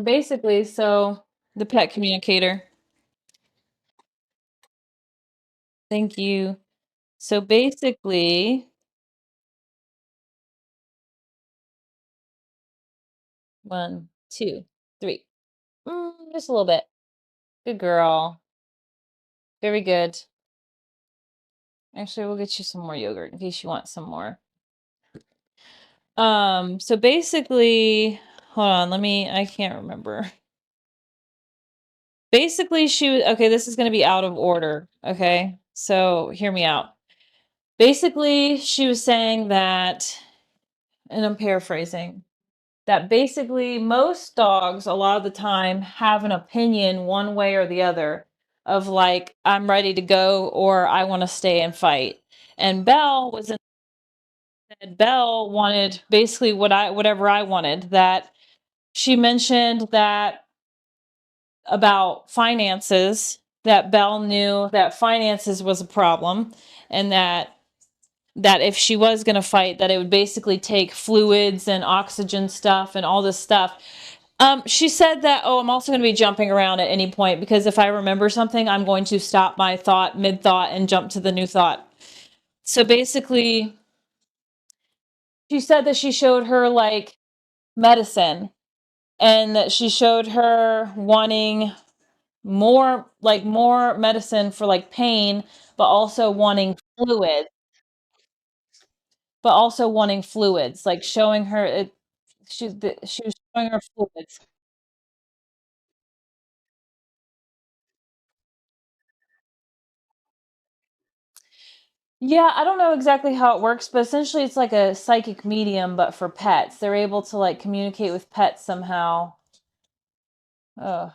Basically, so the pet communicator. Thank you. So basically, 1, 2, 3. Just a little bit. Good girl. Very good. Actually, we'll get you some more yogurt in case you want some more. So basically, hold on, I can't remember. Basically, okay, this is going to be out of order. Okay. So hear me out. Basically, she was saying that, and I'm paraphrasing, that basically most dogs, a lot of the time, have an opinion one way or the other of like, I'm ready to go or I want to stay and fight. And Belle wanted basically whatever I wanted. That she mentioned that about finances, that Belle knew that finances was a problem, and that if she was going to fight, that it would basically take fluids and oxygen stuff and all this stuff. She said that, oh, I'm also going to be jumping around at any point because if I remember something, I'm going to stop my thought mid-thought and jump to the new thought. So basically, she said that she showed her like medicine, and that she showed her wanting more medicine for like pain, but also wanting fluid, like showing her it. She was showing her fluids. Yeah, I don't know exactly how it works, but essentially it's like a psychic medium, but for pets. They're able to like communicate with pets somehow. Oh,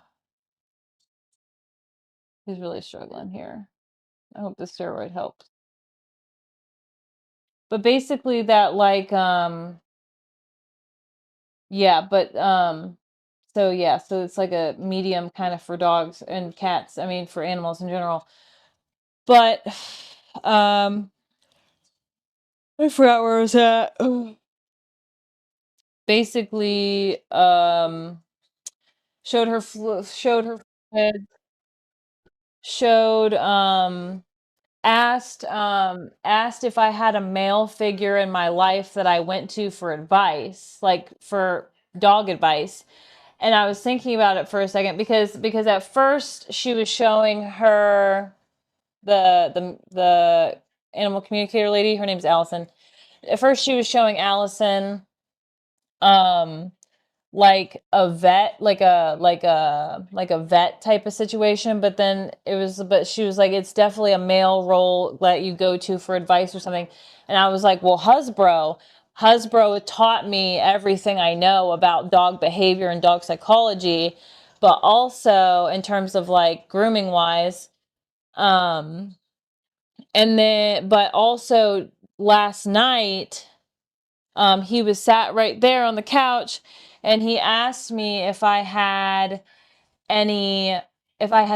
he's really struggling here. I hope the steroid helps. But basically that like yeah, but so yeah, so it's like a medium kind of for dogs and cats. I mean for animals in general. But um I forgot where I was at. Basically showed her fluid, showed asked if I had a male figure in my life that I went to for advice, like for dog advice. And I was thinking about it for a second because at first she was showing her the animal communicator lady, her name's Allison. At first she was showing Allison um like a vet, like a vet type of situation, but then but she was like, it's definitely a male role that you go to for advice or something. And I was like, well, Hasbro taught me everything I know about dog behavior and dog psychology, but also in terms of like grooming wise, um And then, but also last night, he was sat right there on the couch and he asked me if I had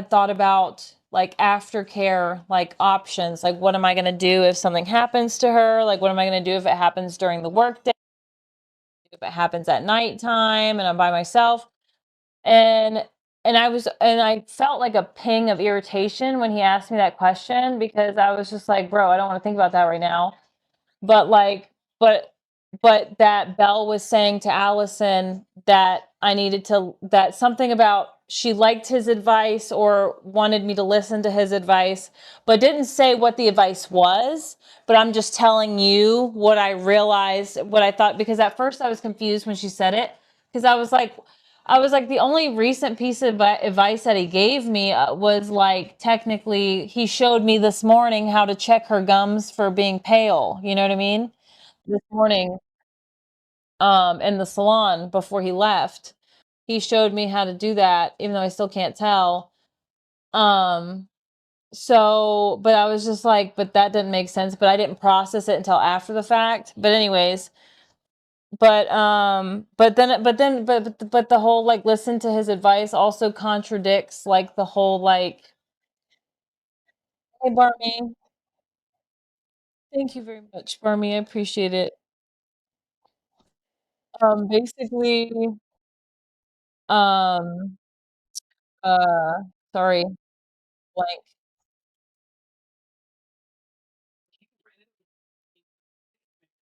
thought about like aftercare, like options, like what am I going to do if something happens to her? Like, what am I going to do if it happens during the workday? If it happens at nighttime and I'm by myself? And and I felt like a ping of irritation when he asked me that question because I was just like, bro, I don't want to think about that right now. But like, but that Belle was saying to Allison that that something about she liked his advice or wanted me to listen to his advice, but didn't say what the advice was. But I'm just telling you what I realized, what I thought, because at first I was confused when she said it, because I was like, the only recent piece of advice that he gave me was like, technically, he showed me this morning how to check her gums for being pale. You know what I mean? This morning, in the salon before he left, he showed me how to do that, even though I still can't tell. Um, so, but I was just like, but that didn't make sense, but I didn't process it until after the fact. But anyways, but the whole like listen to his advice also contradicts like the whole like, hey Barney, thank you very much, Barney, I appreciate it. Basically, um, uh, sorry, blank.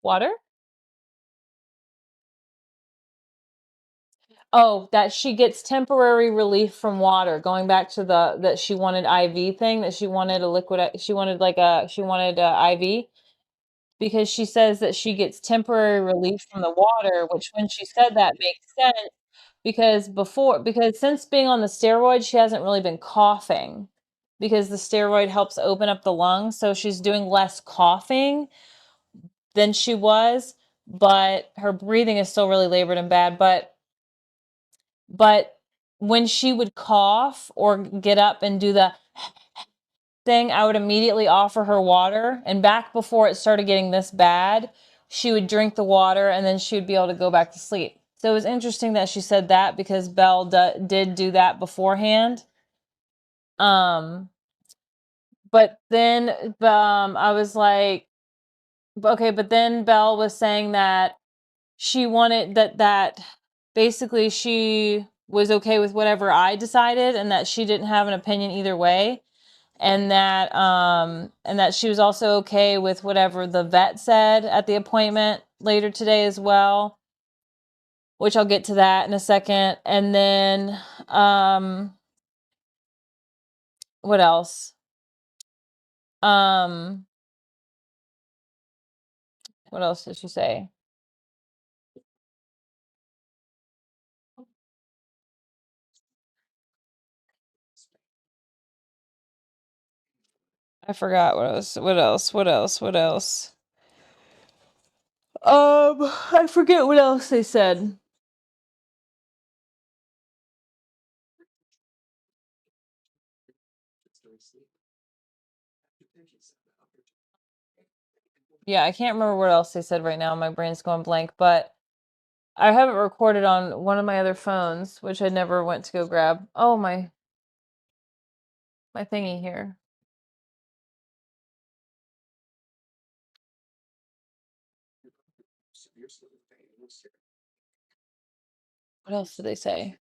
Water? Oh, that she gets temporary relief from water. Going back to the that she wanted IV thing, that she wanted a liquid, she wanted a IV because she says that she gets temporary relief from the water, which when she said that makes sense because since being on the steroid, she hasn't really been coughing because the steroid helps open up the lungs, so she's doing less coughing than she was, but her breathing is still really labored and bad, but when she would cough or get up and do the thing, I would immediately offer her water. And back before it started getting this bad, she would drink the water and then she would be able to go back to sleep. So it was interesting that she said that because Belle did do that beforehand. Um, but then I was like, okay, but then Belle was saying that she wanted that basically she was okay with whatever I decided and that she didn't have an opinion either way, and that she was also okay with whatever the vet said at the appointment later today as well, which I'll get to that in a second. And then what else? Um what else did she say? I forgot what else. I forget what else they said. Yeah, I can't remember what else they said right now. My brain's going blank, but I have it recorded on one of my other phones, which I never went to go grab. Oh, my thingy here. What else did they say?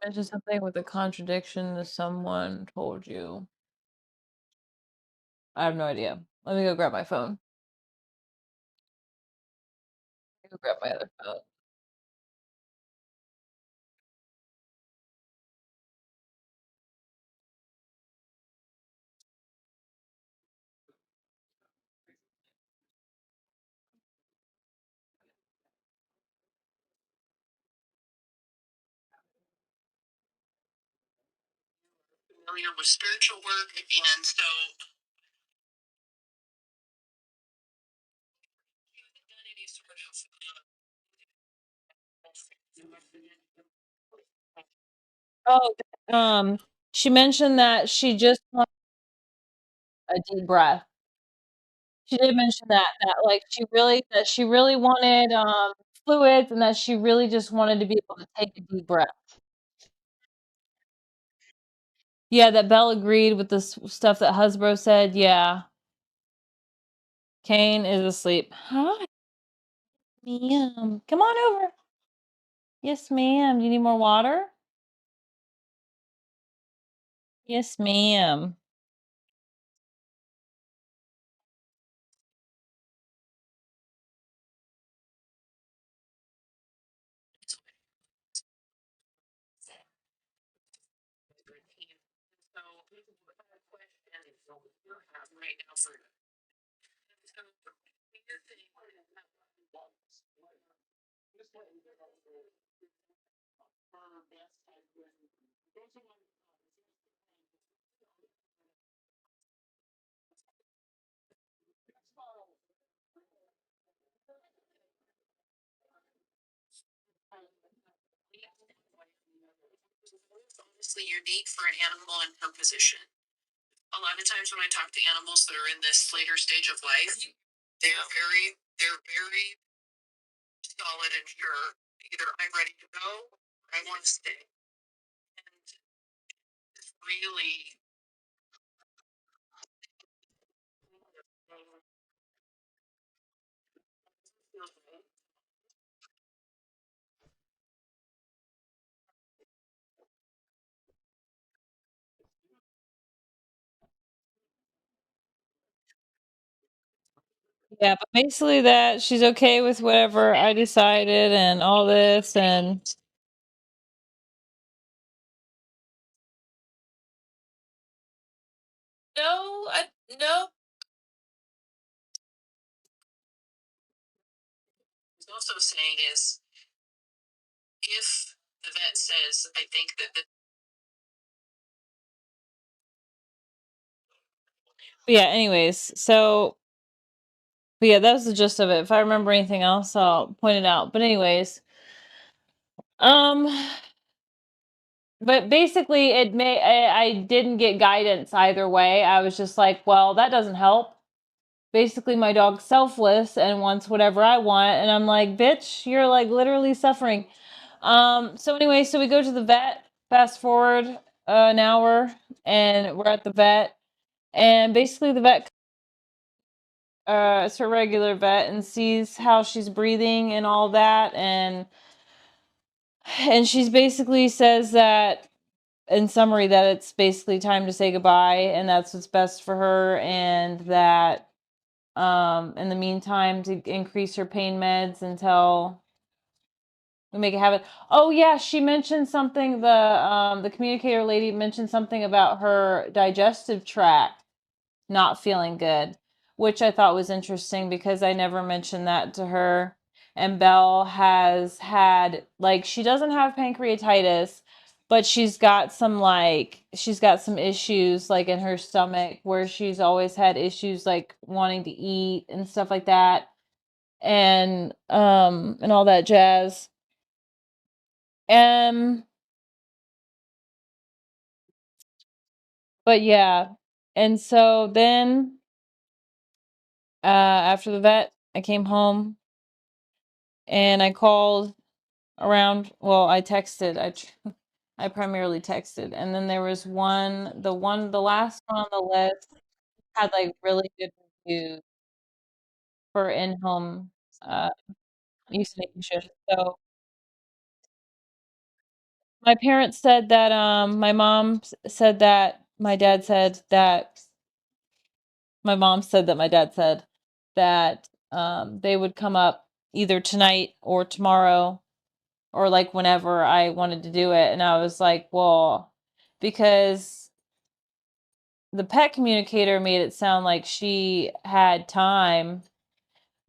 Mention something with a contradiction that someone told you. I have no idea. Let me go grab my phone. Let me go grab my other phone. Familiar with spiritual work, and so Oh, she mentioned that she just wants a deep breath. She did mention that, like, she really wanted, fluids and that she really just wanted to be able to take a deep breath. Yeah, that Belle agreed with the stuff that Husbro said, yeah. Kane is asleep. Hi, ma'am. Come on over. Yes, ma'am. You need more water? Yes, ma'am. Honestly unique for an animal in her position. A lot of times when I talk to animals that are in this later stage of life, they're very solid and sure. Either I'm ready to go or I want to stay. And it's really Yeah, but basically that she's okay with whatever I decided and all this and no, no. Also saying is if the vet says, I think that but yeah, anyways, so but yeah, that was the gist of it. If I remember anything else, I'll point it out. But anyways, um but basically I didn't get guidance either way. I was just like, well, that doesn't help. Basically my dog's selfless and wants whatever I want, and I'm like, bitch, you're like literally suffering. So anyway, so we go to the vet, fast forward an hour, and we're at the vet, and basically the vet it's her regular vet and sees how she's breathing and all that, and she's basically says that in summary that it's basically time to say goodbye and that's what's best for her, and that in the meantime to increase her pain meds until we make it happen. Oh yeah, she mentioned something, the communicator lady mentioned something about her digestive tract not feeling good, which I thought was interesting because I never mentioned that to her. And Belle has had, like, she doesn't have pancreatitis, but she's got some issues like in her stomach where she's always had issues like wanting to eat and stuff like that, and all that jazz. Um but yeah. And so then after the vet, I came home and I called around, well, I texted. I primarily texted. And then there was the last one on the list had like really good reviews for in-home uh euthanasia. So my parents said that my mom said that my dad said that my mom said that my dad said that they would come up either tonight or tomorrow or like whenever I wanted to do it. And I was like, well, because the pet communicator made it sound like she had time,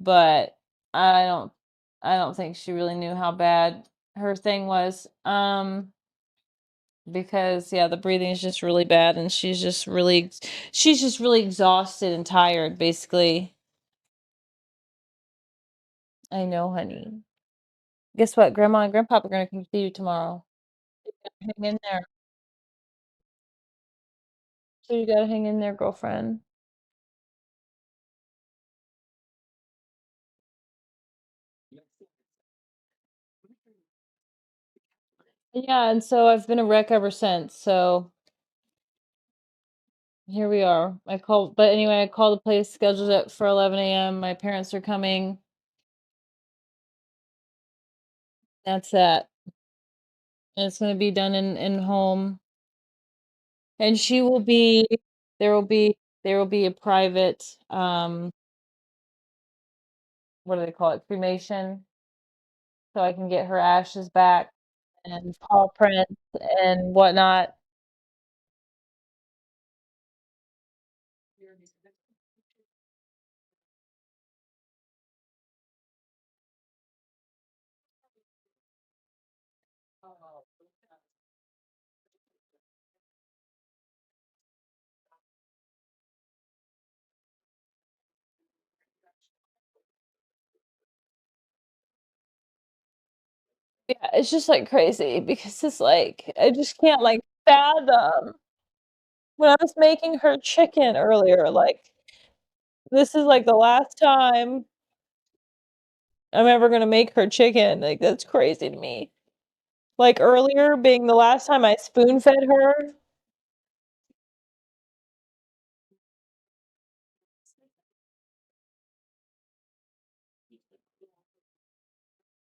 but I don't I don't think she really knew how bad her thing was. Because yeah, the breathing is just really bad and she's just really exhausted and tired basically. I know, honey. Guess what? Grandma and Grandpa are gonna come see you tomorrow. Hang in there. So you gotta hang in there, girlfriend. Yeah, and so I've been a wreck ever since. So here we are. But anyway, I called the place, scheduled it for 11 a.m. My parents are coming. That's that. And it's gonna be done in home. And she will be there will be there will be a private what do they call it? Cremation. So I can get her ashes back and paw prints and whatnot. Yeah, it's just like crazy because it's like I just can't like fathom when I was making her chicken earlier, like this is like the last time I'm ever gonna make her chicken. Like that's crazy to me. Like earlier being the last time I spoon fed her,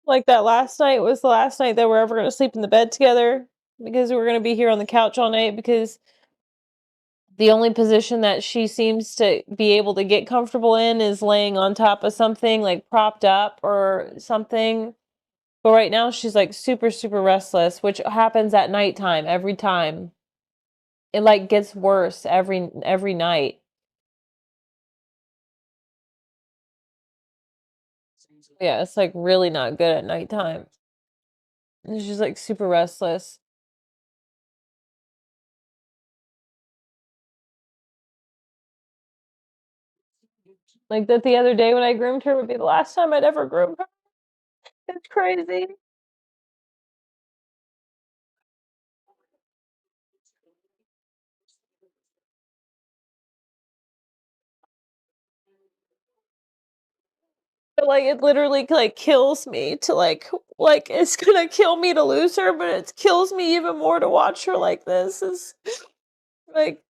like that last night was the last night that we're ever gonna sleep in the bed together because we're gonna be here on the couch all night because the only position that she seems to be able to get comfortable in is laying on top of something, like propped up or something. But right now she's like super, super restless, which happens at nighttime every time. It like gets worse every night. Yeah, it's like really not good at nighttime. And she's like super restless. Like that the other day when I groomed her would be the last time I'd ever groom her. It's crazy. But, like, it literally, like, kills me to, like, it's gonna kill me to lose her, but it kills me even more to watch her like this. Is like,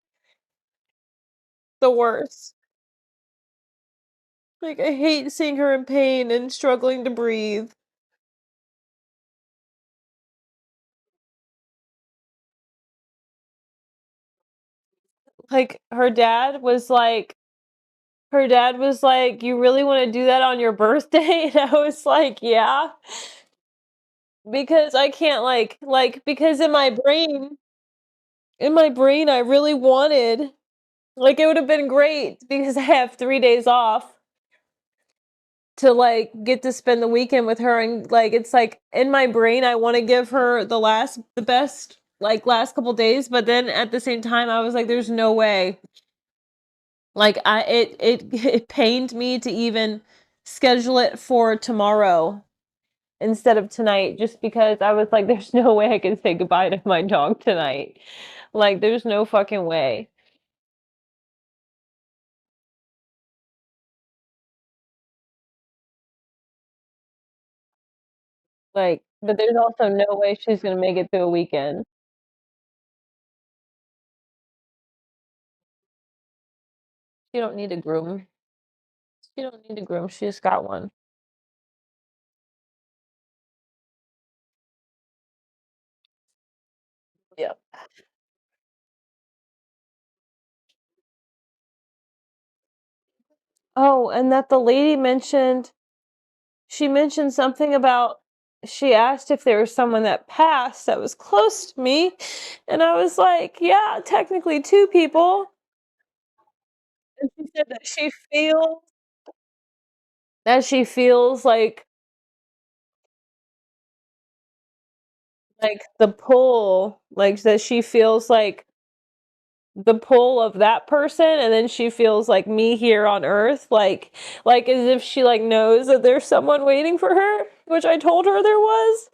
the worst. Like, I hate seeing her in pain and struggling to breathe. Like, her dad was like, "You really wanna do that on your birthday?" And I was like, "Yeah." Because I can't, because in my brain, I really wanted like, it would have been great because I have 3 days off to, like, get to spend the weekend with her, and, like, it's, like, in my brain, I wanna give her the best, like, last couple days, but then at the same time, I was like, "There's no way." Like, it pained me to even schedule it for tomorrow instead of tonight just because I was like, "There's no way I can say goodbye to my dog tonight." Like, there's no fucking way. Like, but there's also no way she's gonna make it through a weekend. She don't need a groom. She don't need a groom, she just got one. Yeah. Oh, and that the lady mentioned she mentioned something about she asked if there was someone that passed that was close to me, and I was like, "Yeah, technically 2 people." And she said that she feels like the pull, like, that she feels like the pull of that person, and then she feels like me here on earth, like as if she like knows that there's someone waiting for her, which I told her there was.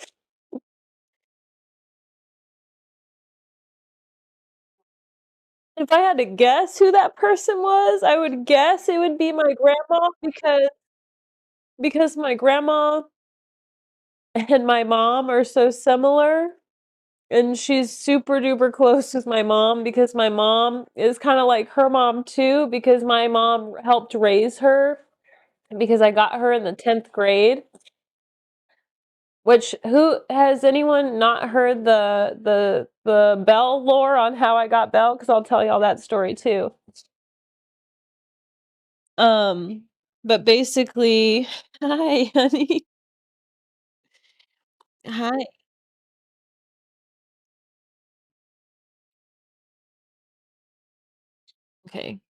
If I had to guess who that person was, I would guess it would be my grandma, because my grandma and my mom are so similar. And she's super duper close with my mom because my mom is kind of like her mom too, because my mom helped raise her because I got her in the 10th grade. Which, who has anyone not heard the Belle lore on how I got Belle? Because I'll tell y'all that story too. Um, but basically, hi, honey. Hi. Okay.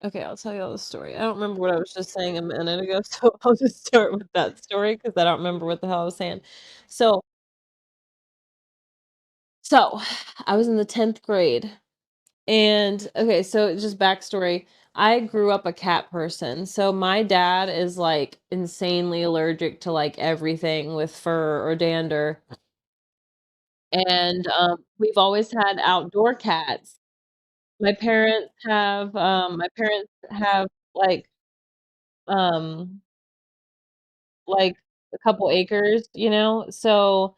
Okay, I'll tell you all the story. I don't remember what I was just saying a minute ago, so I'll just start with that story because I don't remember what the hell I was saying. So, so I was in the 10th grade, and okay, so just backstory. I grew up a cat person. So my dad is like insanely allergic to like everything with fur or dander. And we've always had outdoor cats. My parents have um like a couple acres, you know? So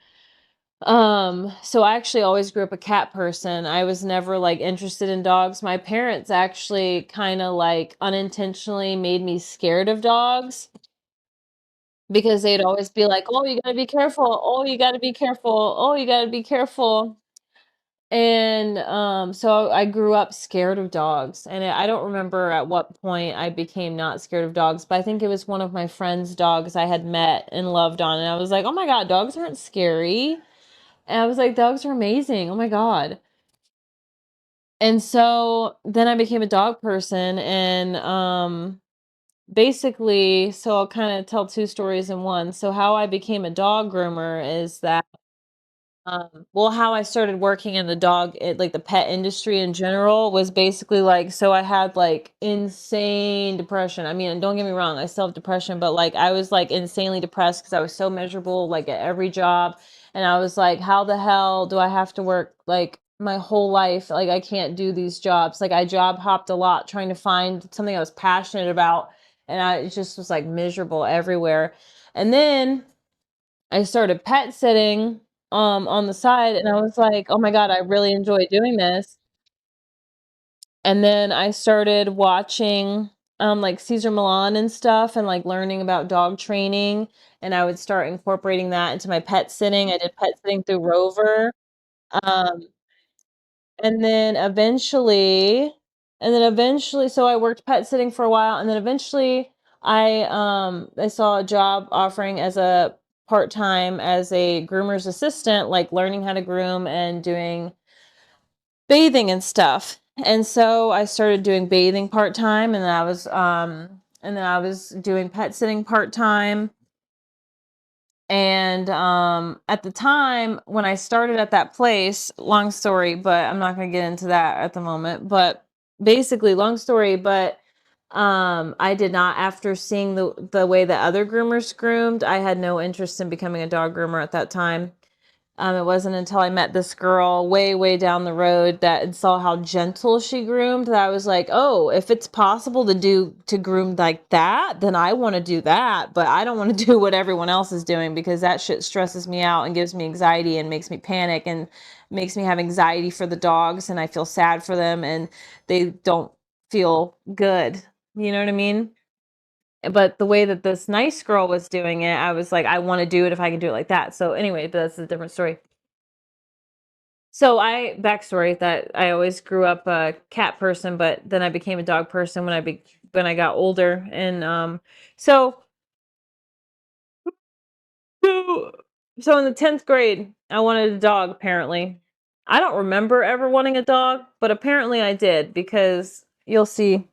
I actually always grew up a cat person. I was never like interested in dogs. My parents actually kind of like unintentionally made me scared of dogs because they'd always be like, "Oh, you gotta be careful. Oh, you gotta be careful. Oh, you gotta be careful." And so I grew up scared of dogs. And I don't remember at what point I became not scared of dogs, but I think it was one of my friend's dogs I had met and loved on. And I was like, "Oh my God, dogs aren't scary." And I was like, "Dogs are amazing. Oh my God." And so then I became a dog person, and basically, so I'll kind of tell two stories in one. So how I became a dog groomer is that well, how I started working in the like the pet industry in general was basically like, so I had like insane depression. I mean, don't get me wrong, I still have depression, but like I was like insanely depressed because I was so miserable like at every job. And I was like, how the hell do I have to work like my whole life? Like I can't do these jobs. Like I job hopped a lot trying to find something I was passionate about. And I just was like miserable everywhere. And then I started pet sitting on the side, and I was like, "Oh my God, I really enjoy doing this." And then I started watching like Caesar Milan and stuff, and like learning about dog training, and I would start incorporating that into my pet sitting. I did pet sitting through Rover. Um and then eventually so I worked pet sitting for a while, and then eventually I saw a job offering as a part-time as a groomer's assistant, like learning how to groom and doing bathing and stuff. And so I started doing bathing part-time, and then I was doing pet sitting part-time. And at the time when I started at that place, long story, but I'm not going to get into that at the moment. But basically, long story, but I did not, after seeing the way that other groomers groomed, I had no interest in becoming a dog groomer at that time. It wasn't until I met this girl way, way down the road that and saw how gentle she groomed that I was like, oh, if it's possible to groom like that, then I want to do that. But I don't want to do what everyone else is doing because that shit stresses me out and gives me anxiety and makes me panic and makes me have anxiety for the dogs, and I feel sad for them and they don't feel good. You know what I mean? But the way that this nice girl was doing it, I was like, I want to do it if I can do it like that. So anyway, but that's a different story. So I backstory that I always grew up a cat person, but then I became a dog person when I got older. And so so so in the 10th grade, I wanted a dog apparently. I don't remember ever wanting a dog, but apparently I did because you'll see.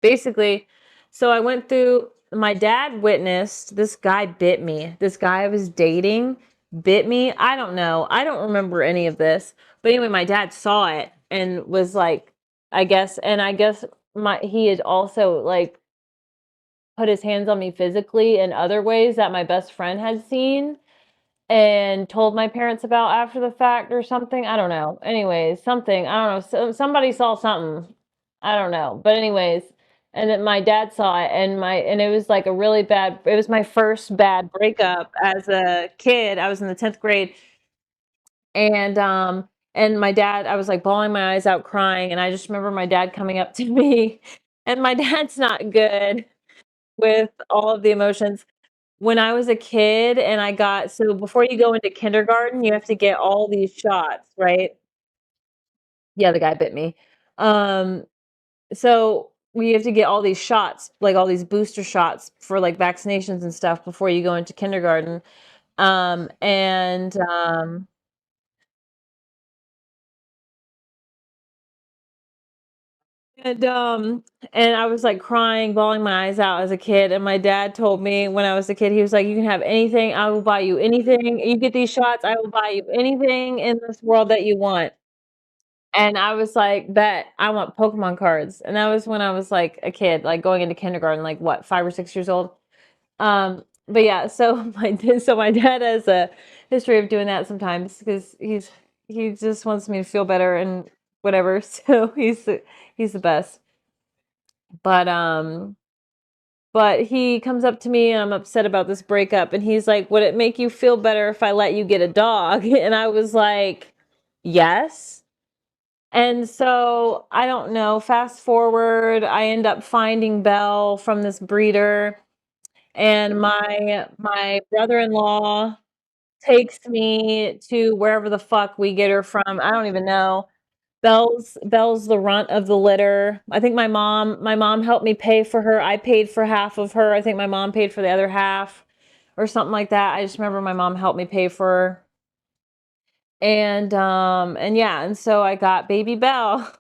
Basically, so I went through, my dad witnessed this guy bit me. This guy I was dating bit me. I don't know. I don't remember any of this. But anyway, my dad saw it and was like, I guess, and I guess he had also like put his hands on me physically in other ways that my best friend had seen and told my parents about after the fact or something. I don't know. Anyways, something. I don't know. Somebody saw something. I don't know. But anyways, and then my dad saw it and it was like a really bad, it was my first bad breakup as a kid. I was in the 10th grade and my dad, I was like bawling my eyes out crying and I just remember my dad coming up to me and my dad's not good with all of the emotions. When I was a kid and so before you go into kindergarten, you have to get all these shots, right? Yeah, the guy bit me. Um, so we have to get all these shots, like all these booster shots for like vaccinations and stuff before you go into kindergarten. Um, and um, and um, and I was like crying, bawling my eyes out as a kid. And my dad told me when I was a kid, he was like, "You can have anything. I will buy you anything. You get these shots, I will buy you anything in this world that you want." And I was like, "Bet, I want Pokemon cards." And that was when I was like a kid, like going into kindergarten, like what, 5 or 6 years old. But yeah, so my dad has a history of doing that sometimes because he just wants me to feel better and whatever. So he's the best. But but he comes up to me and I'm upset about this breakup and he's like, "Would it make you feel better if I let you get a dog?" And I was like, "Yes." And so I don't know, fast forward, I end up finding Belle from this breeder and my brother-in-law takes me to wherever the fuck we get her from. I don't even know. Belle's the runt of the litter. I think my mom helped me pay for her. I paid for half of her. I think my mom paid for the other half or something like that. I just remember my mom helped me pay for her. And yeah, and so I got baby Belle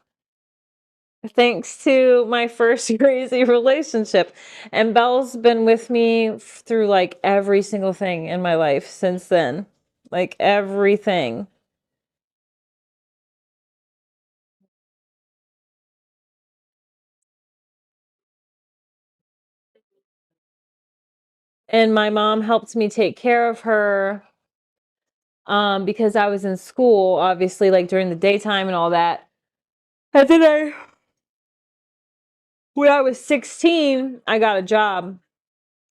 thanks to my first crazy relationship. And Belle's been with me through like every single thing in my life since then. Like everything. And my mom helped me take care of her because I was in school, obviously, like during the daytime and all that. And then when I was 16, I got a job.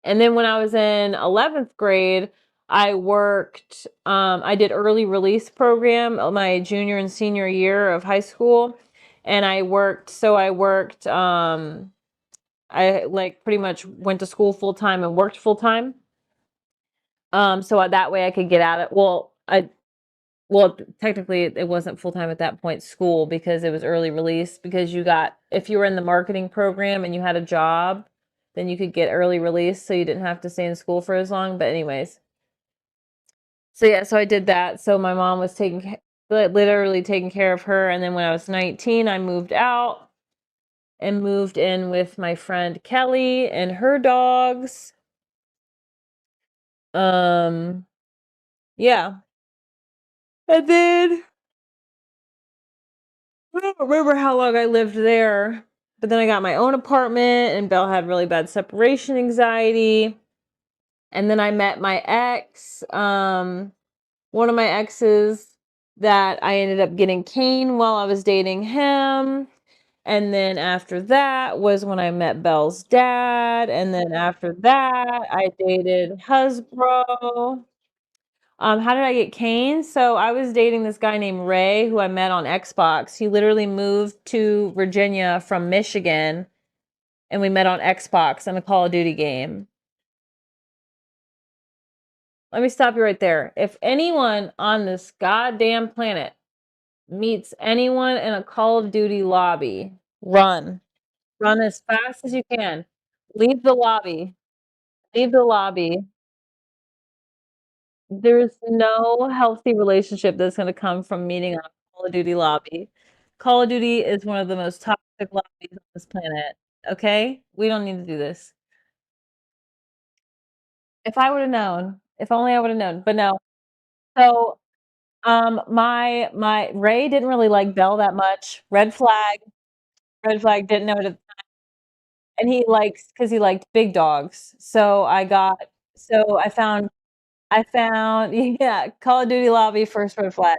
And then when I was in 11th grade, I did early release program my junior and senior year of high school. And I like pretty much went to school full time and worked full time. So that way I could get out of, well, technically it wasn't full time at that point, school, because it was early release because if you were in the marketing program and you had a job, then you could get early release so you didn't have to stay in school for as long. But anyways, so yeah, so I did that. So my mom was literally taking care of her. And then when I was 19, I moved out and moved in with my friend Kelly and her dogs. Um, yeah. And then I don't remember how long I lived there, but then I got my own apartment and Belle had really bad separation anxiety. And then I met my ex, one of my exes that I ended up getting cane while I was dating him. And then after that was when I met Belle's dad. And then after that, I dated Husbro. How did I get cane? So I was dating this guy named Ray who I met on Xbox. He literally moved to Virginia from Michigan and we met on Xbox in a Call of Duty game. Let me stop you right there. If anyone on this goddamn planet meets anyone in a Call of Duty lobby, run. Run as fast as you can. Leave the lobby. Leave the lobby. There's no healthy relationship that's going to come from meeting on a Call of Duty lobby. Call of Duty is one of the most toxic lobbies on this planet. Okay? We don't need to do this. If I would have known, if only I would have known, but no. So, my Ray didn't really like Belle that much. Red flag, didn't know it, and he likes because he liked big dogs. So I found yeah, Call of Duty lobby, first red flag.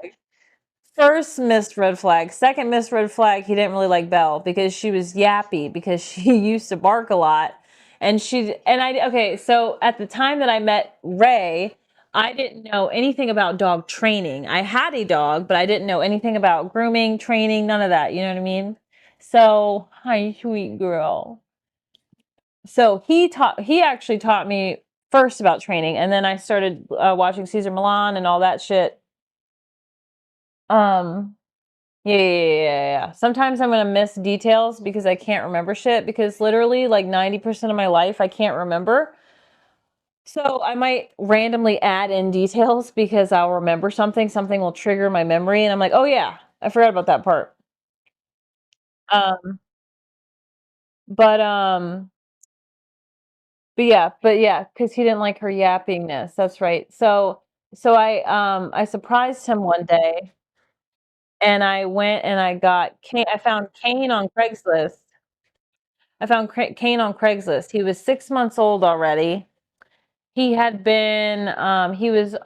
First missed red flag. Second missed red flag, he didn't really like Belle because she was yappy because she used to bark a lot. Okay, so at the time that I met Ray, I didn't know anything about dog training. I had a dog, but I didn't know anything about grooming, training, none of that. You know what I mean? So, hi, sweet girl. So he actually taught me first about training, and then I started watching Caesar Milan and all that shit. Um, yeah. Sometimes I'm gonna miss details because I can't remember shit because literally like 90% of my life I can't remember. So I might randomly add in details because I'll remember something will trigger my memory, and I'm like, oh yeah, I forgot about that part. Um, but um, but yeah, because he didn't like her yappiness. That's right. So I surprised him one day, and I went and I got Kane. I found Kane on Craigslist. Kane on Craigslist. He was 6 months old already. He was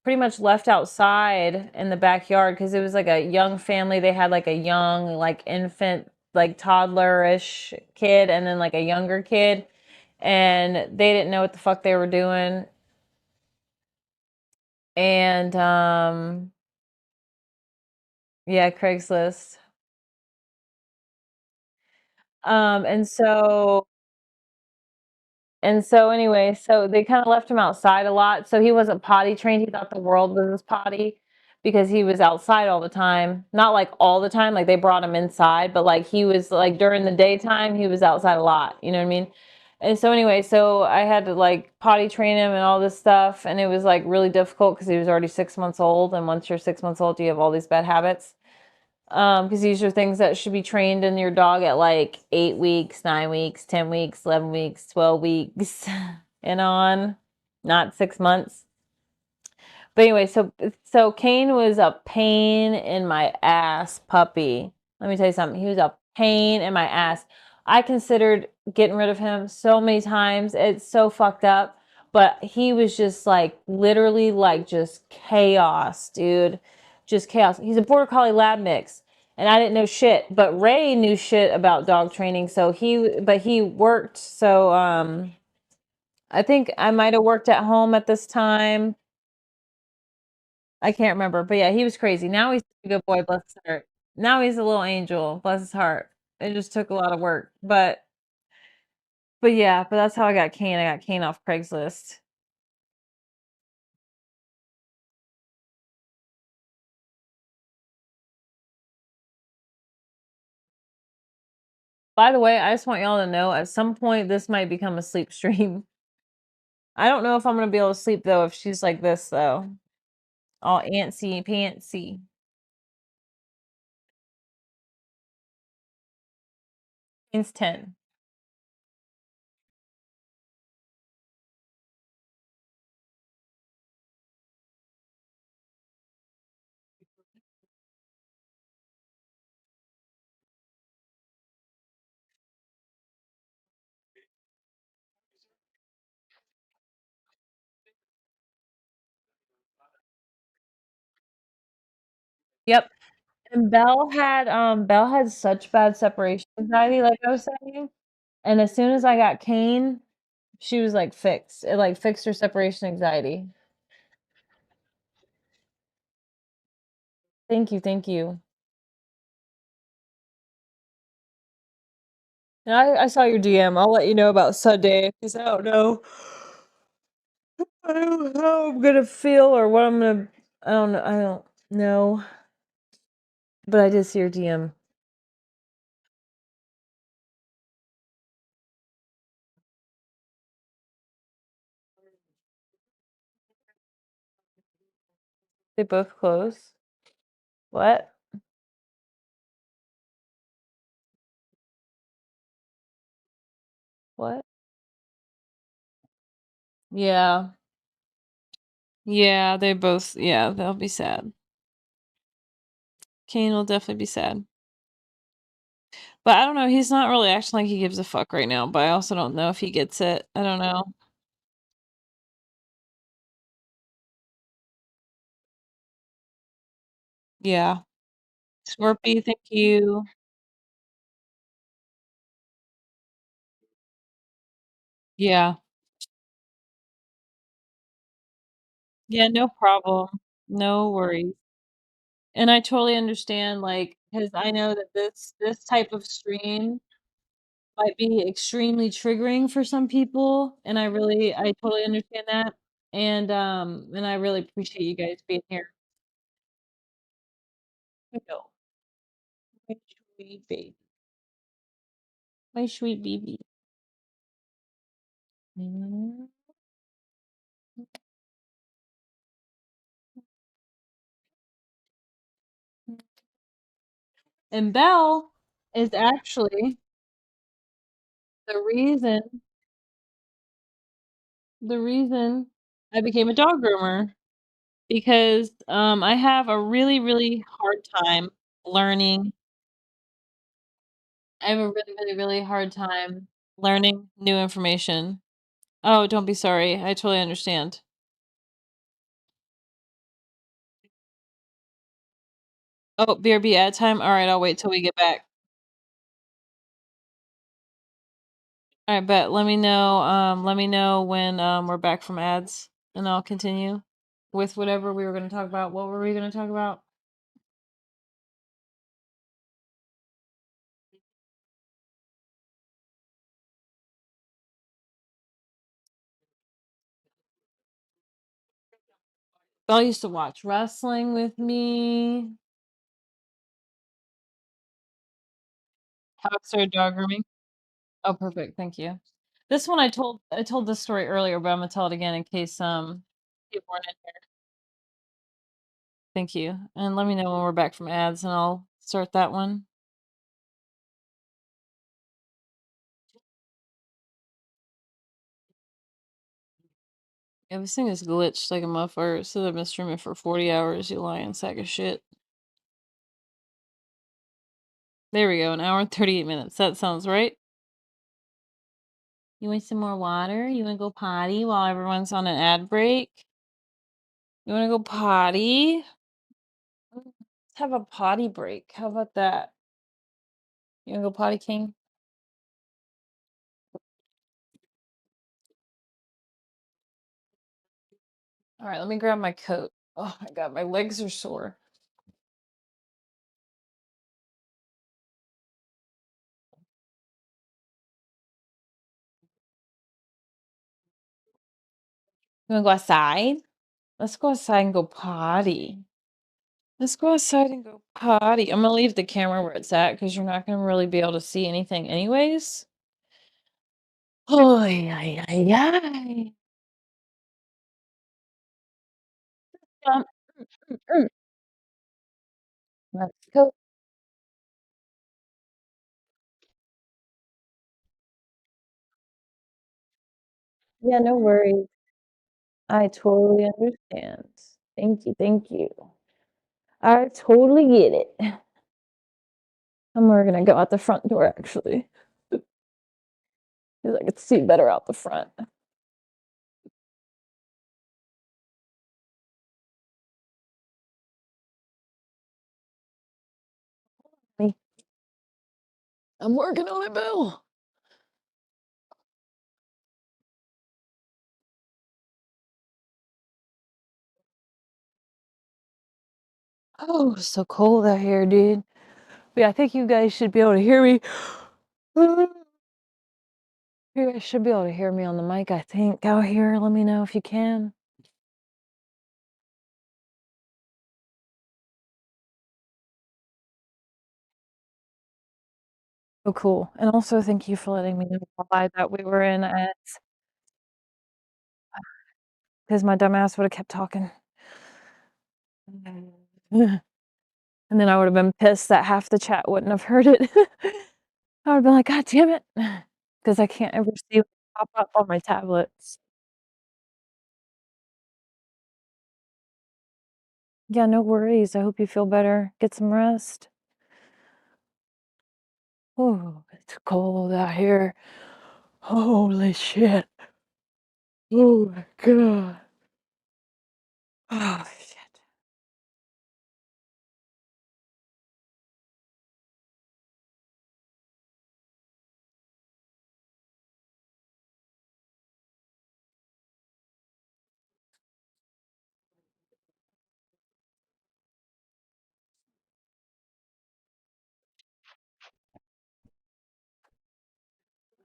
pretty much left outside in the backyard because it was like a young family. They had like a young, like infant, like toddlerish kid, and then like a younger kid, and they didn't know what the fuck they were doing. And yeah, Craigslist. Um, and so And so anyway, so they kind of left him outside a lot. So he wasn't potty trained. He thought the world was his potty because he was outside all the time. Not like all the time, like they brought him inside, but like he was like during the daytime, he was outside a lot. You know what I mean? And so anyway, so I had to like potty train him and all this stuff, and it was like really difficult because he was already 6 months old. And once you're 6 months old, you have all these bad habits. Because these are things that should be trained in your dog at like 8 weeks, 9 weeks, 10 weeks, 11 weeks, 12 weeks, and on, not 6 months. But anyway, so Kane was a pain in my ass puppy. Let me tell you something. He was a pain in my ass. I considered getting rid of him so many times. It's so fucked up. But he was just like literally like just chaos, dude. Just chaos. He's a border collie lab mix. And I didn't know shit. But Ray knew shit about dog training. But he worked. I think I might have worked at home at this time. I can't remember, but yeah, he was crazy. Now he's a good boy, bless his heart. Now he's a little angel, bless his heart. It just took a lot of work, but yeah, but that's how I got Kane. I got Kane off Craigslist. By the way, I just want y'all to know at some point this might become a sleep stream. I don't know if I'm gonna be able to sleep though if she's like this though. All antsy pantsy. Kane's 10. Yep. And Belle had such bad separation anxiety, like I was saying. And as soon as I got Kane, she was like fixed. It like fixed her separation anxiety. Thank you, thank you. And I saw your DM. I'll let you know about Sunday because I don't know. I don't know how I'm gonna feel or what I'm gonna. I don't know. I don't know. But I did see your DM. They both close. What? What? Yeah. Yeah, they both, yeah, they'll be sad. Kane will definitely be sad. But I don't know, he's not really acting like he gives a fuck right now, but I also don't know if he gets it. I don't know. Yeah. Slurpee, thank you. Yeah. Yeah, no problem. No worries. And I totally understand, like, because I know that this type of stream might be extremely triggering for some people, and I totally understand that, and I really appreciate you guys being here. You know, my sweet baby. My sweet baby. Mm. And Belle is actually the reason the reason I became a dog groomer because, I have a really, really hard time learning I have a really, really, really hard time learning new information. Oh, don't be sorry. I totally understand. Oh, BRB ad time? Alright, I'll wait till we get back. Alright, bet. Let me know when, we're back from ads, and I'll continue with whatever we were gonna talk about. What were we gonna talk about? Belle used to watch wrestling with me. How I started dog grooming. Oh, perfect, thank you. This one I told this story earlier, but Imma tell it again in case, people weren't in here. Thank you, and let me know when we're back from ads, and I'll start that one. Yeah, this thing is glitched like a motherfucker. It said I've been streaming for 40 hours, you lying sack of shit. There we go, an hour and 38 minutes. That sounds right. You want some more water? You wanna go potty while everyone's on an ad break? You wanna go potty? Let's have a potty break. How about that? You wanna go potty, King? Alright, let me grab my coat. Oh my god, my legs are sore. You wanna go outside? Let's go outside and go potty. Let's go outside and go potty. I'm gonna leave the camera where it's at because you're not gonna really be able to see anything anyways. Oh, ay, ay, ay. Um, mm. Let's go. Yeah, no worries. I totally understand. Thank you, thank you. I totally get it. And we're gonna go out the front door actually, because I could see better out the front. Me. I'm working on it, Bill. Oh, it's so cold out here, dude. But yeah, I think you guys should be able to hear me. You guys should be able to hear me on the mic, I think, out here. Let me know if you can. Oh, cool. And also thank you for letting me know why that we were in ads, because my dumbass would have kept talking. And then I would have been pissed that half the chat wouldn't have heard it. I would have been like, God damn it. Because I can't ever see it pop up on my tablets. Yeah, no worries. I hope you feel better. Get some rest. Oh, it's cold out here. Holy shit. Oh my god. Oh shit.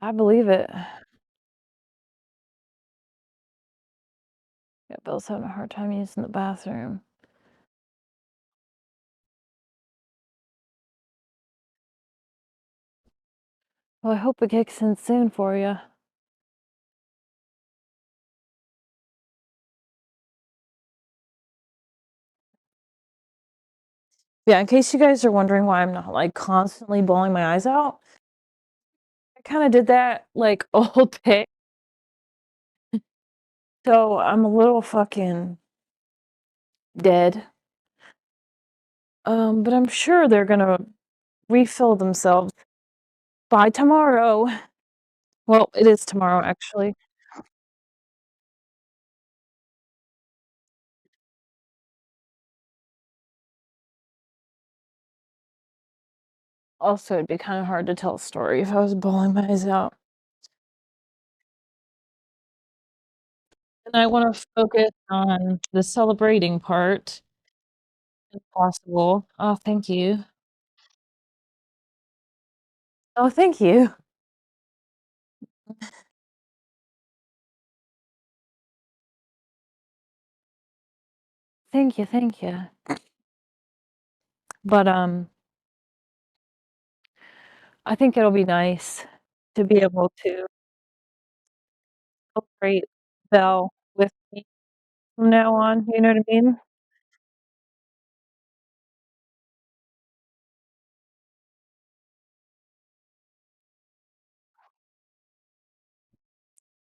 I believe it. Yeah, Bill's having a hard time using the bathroom. Well, I hope it kicks in soon for you. Yeah, in case you guys are wondering why I'm not like constantly bawling my eyes out, I kind of did that like all day. So I'm a little fucking dead. But I'm sure they're gonna refill themselves by tomorrow. Well, it is tomorrow actually. Also, it'd be kind of hard to tell a story if I was bawling my eyes out. And I want to focus on the celebrating part if possible. Oh, thank you. Oh, thank you. Thank you, thank you. But I think it'll be nice to be able to celebrate Belle with me from now on, you know what I mean?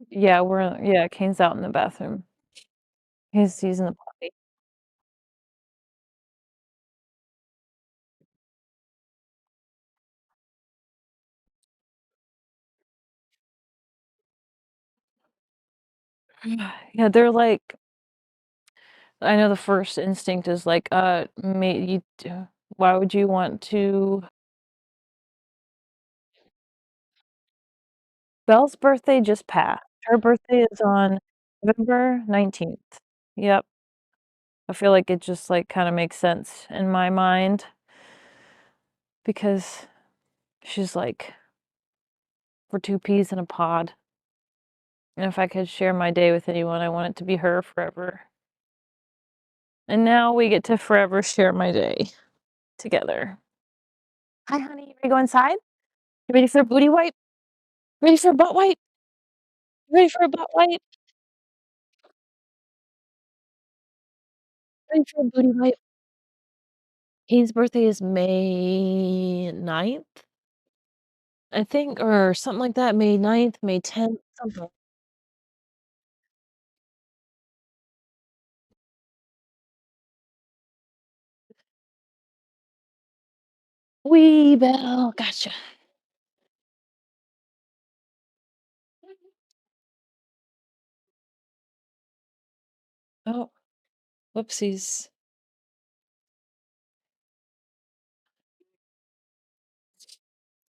Yeah, Kane's out in the bathroom. He's using the potty. Yeah, they're like I know the first instinct is like, may you d why would you want to Belle's birthday just passed. Her birthday is on November 19th. Yep. I feel like it just, like, kinda makes sense in my mind because she's, like, we're 2 peas in a pod, and if I could share my day with anyone, I want it to be her forever. And now we get to forever share my day together. "Hi, honey. You ready to go inside? You ready for a booty wipe? Ready for a butt wipe? Ready for a butt wipe? Ready for a booty wipe?" Kane's birthday is May 9th, I think, or something like that, May 9th, May 10th, something. Wee Belle, gotcha. Oh, whoopsies.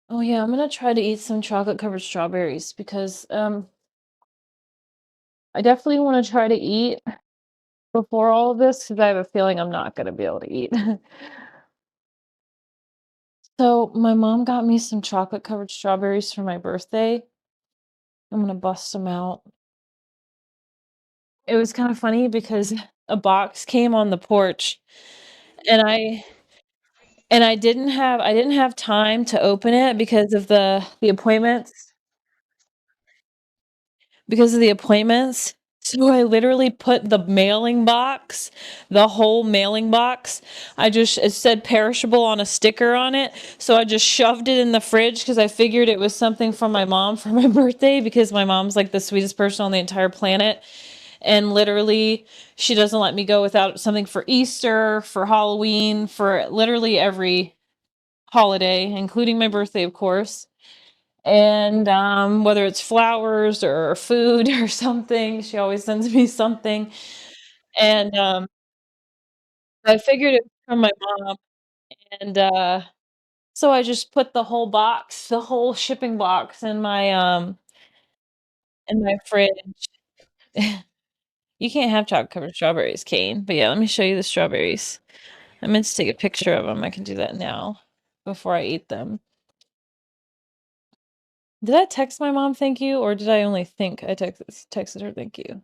Oh, yeah, I'm gonna try to eat some chocolate-covered strawberries because, I definitely wanna try to eat before all of this because I have a feeling I'm not gonna be able to eat. So, my mom got me some chocolate-covered strawberries for my birthday. I'm gonna bust them out. It was kinda funny because a box came on the porch, and I didn't have time to open it because of the appointments. So I literally put the whole mailing box, it said perishable on a sticker on it. So I just shoved it in the fridge because I figured it was something from my mom for my birthday because my mom's like the sweetest person on the entire planet. And literally, she doesn't let me go without something for Easter, for Halloween, for literally every holiday, including my birthday, of course. And whether it's flowers or food or something, she always sends me something. And I figured it was from my mom. And so I just put the whole box, the whole shipping box in my fridge. You can't have chocolate covered strawberries, Kane. But yeah, let me show you the strawberries. I meant to take a picture of them. I can do that now before I eat them. Did I text my mom thank you, or did I only think I texted her thank you?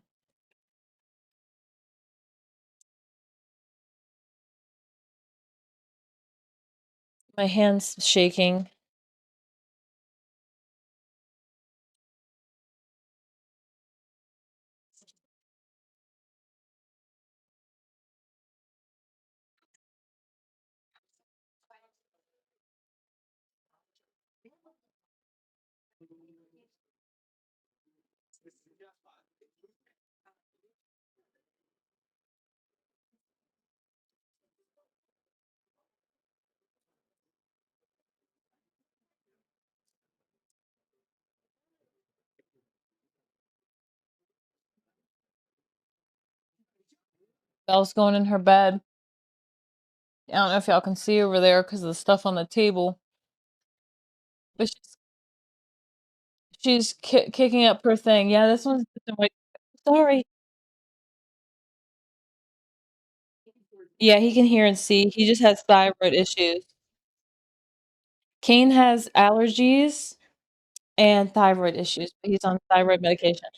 My hand's shaking. Belle's going in her bed. I don't know if y'all can see over there because of the stuff on the table, but she's kicking up her thing. Yeah, this one's white. Sorry. Yeah, he can hear and see. He just has thyroid issues. Kane has allergies and thyroid issues, but he's on thyroid medication.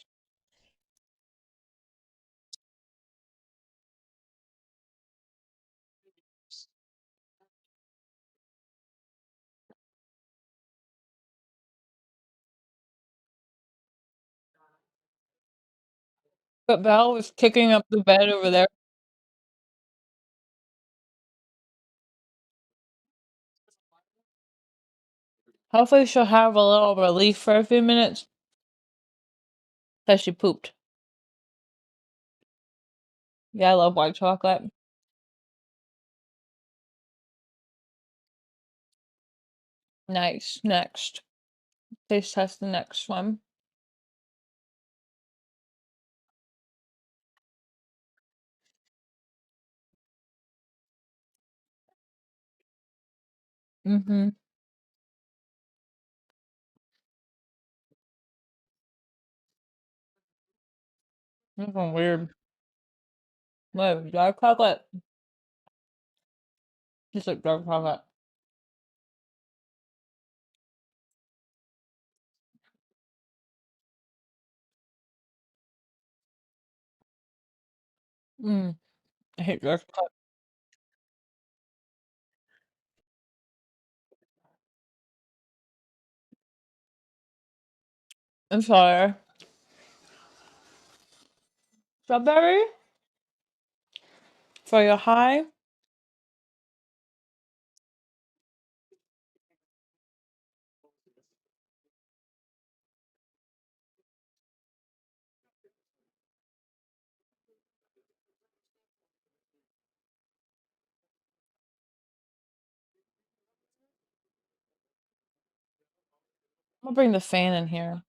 But Belle was kicking up the bed over there. Hopefully she'll have a little relief for a few minutes because she pooped. Yeah, I love white chocolate. Nice. Next. Taste test the next one. Mm-hmm. This one weird. What, dark chocolate? Just like dark chocolate. Mm. I hate dark chocolate. I'm sorry. Strawberry? For your high? I'm gonna bring the fan in here.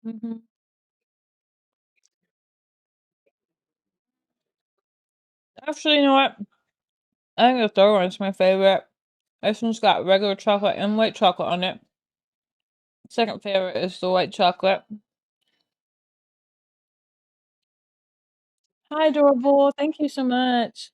Mm-hmm. Actually, you know what? I think the third one's my favorite. This one's got regular chocolate and white chocolate on it. Second favorite is the white chocolate. Hi, adorable. Thank you so much.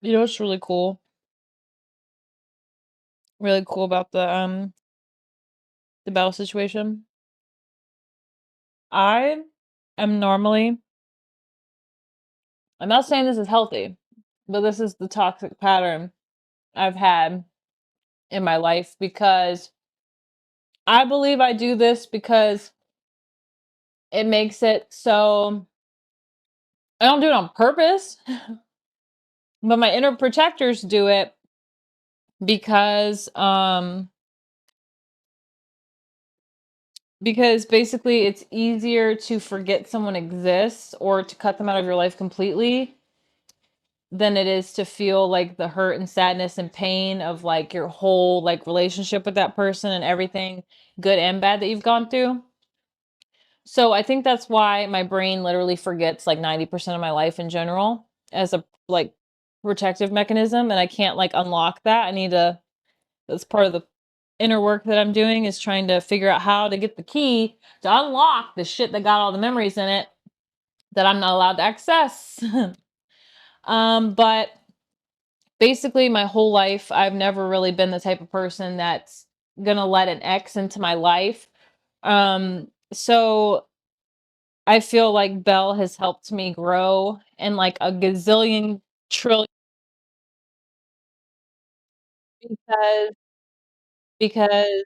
You know what's really cool? Really cool about the Belle situation? I am normally I'm not saying this is healthy, but this is the toxic pattern I've had in my life because I believe I do this because it makes it so I don't do it on purpose, but my inner protectors do it because because basically it's easier to forget someone exists or to cut them out of your life completely than it is to feel like the hurt and sadness and pain of like your whole like relationship with that person and everything good and bad that you've gone through. So I think that's why my brain literally forgets like 90% of my life in general as a like protective mechanism, and I can't like unlock that. I need to That's part of the inner work that I'm doing, is trying to figure out how to get the key to unlock the shit that got all the memories in it that I'm not allowed to access. But basically my whole life I've never really been the type of person that's gonna let an ex into my life. So I feel like Belle has helped me grow in like a gazillion trillion because because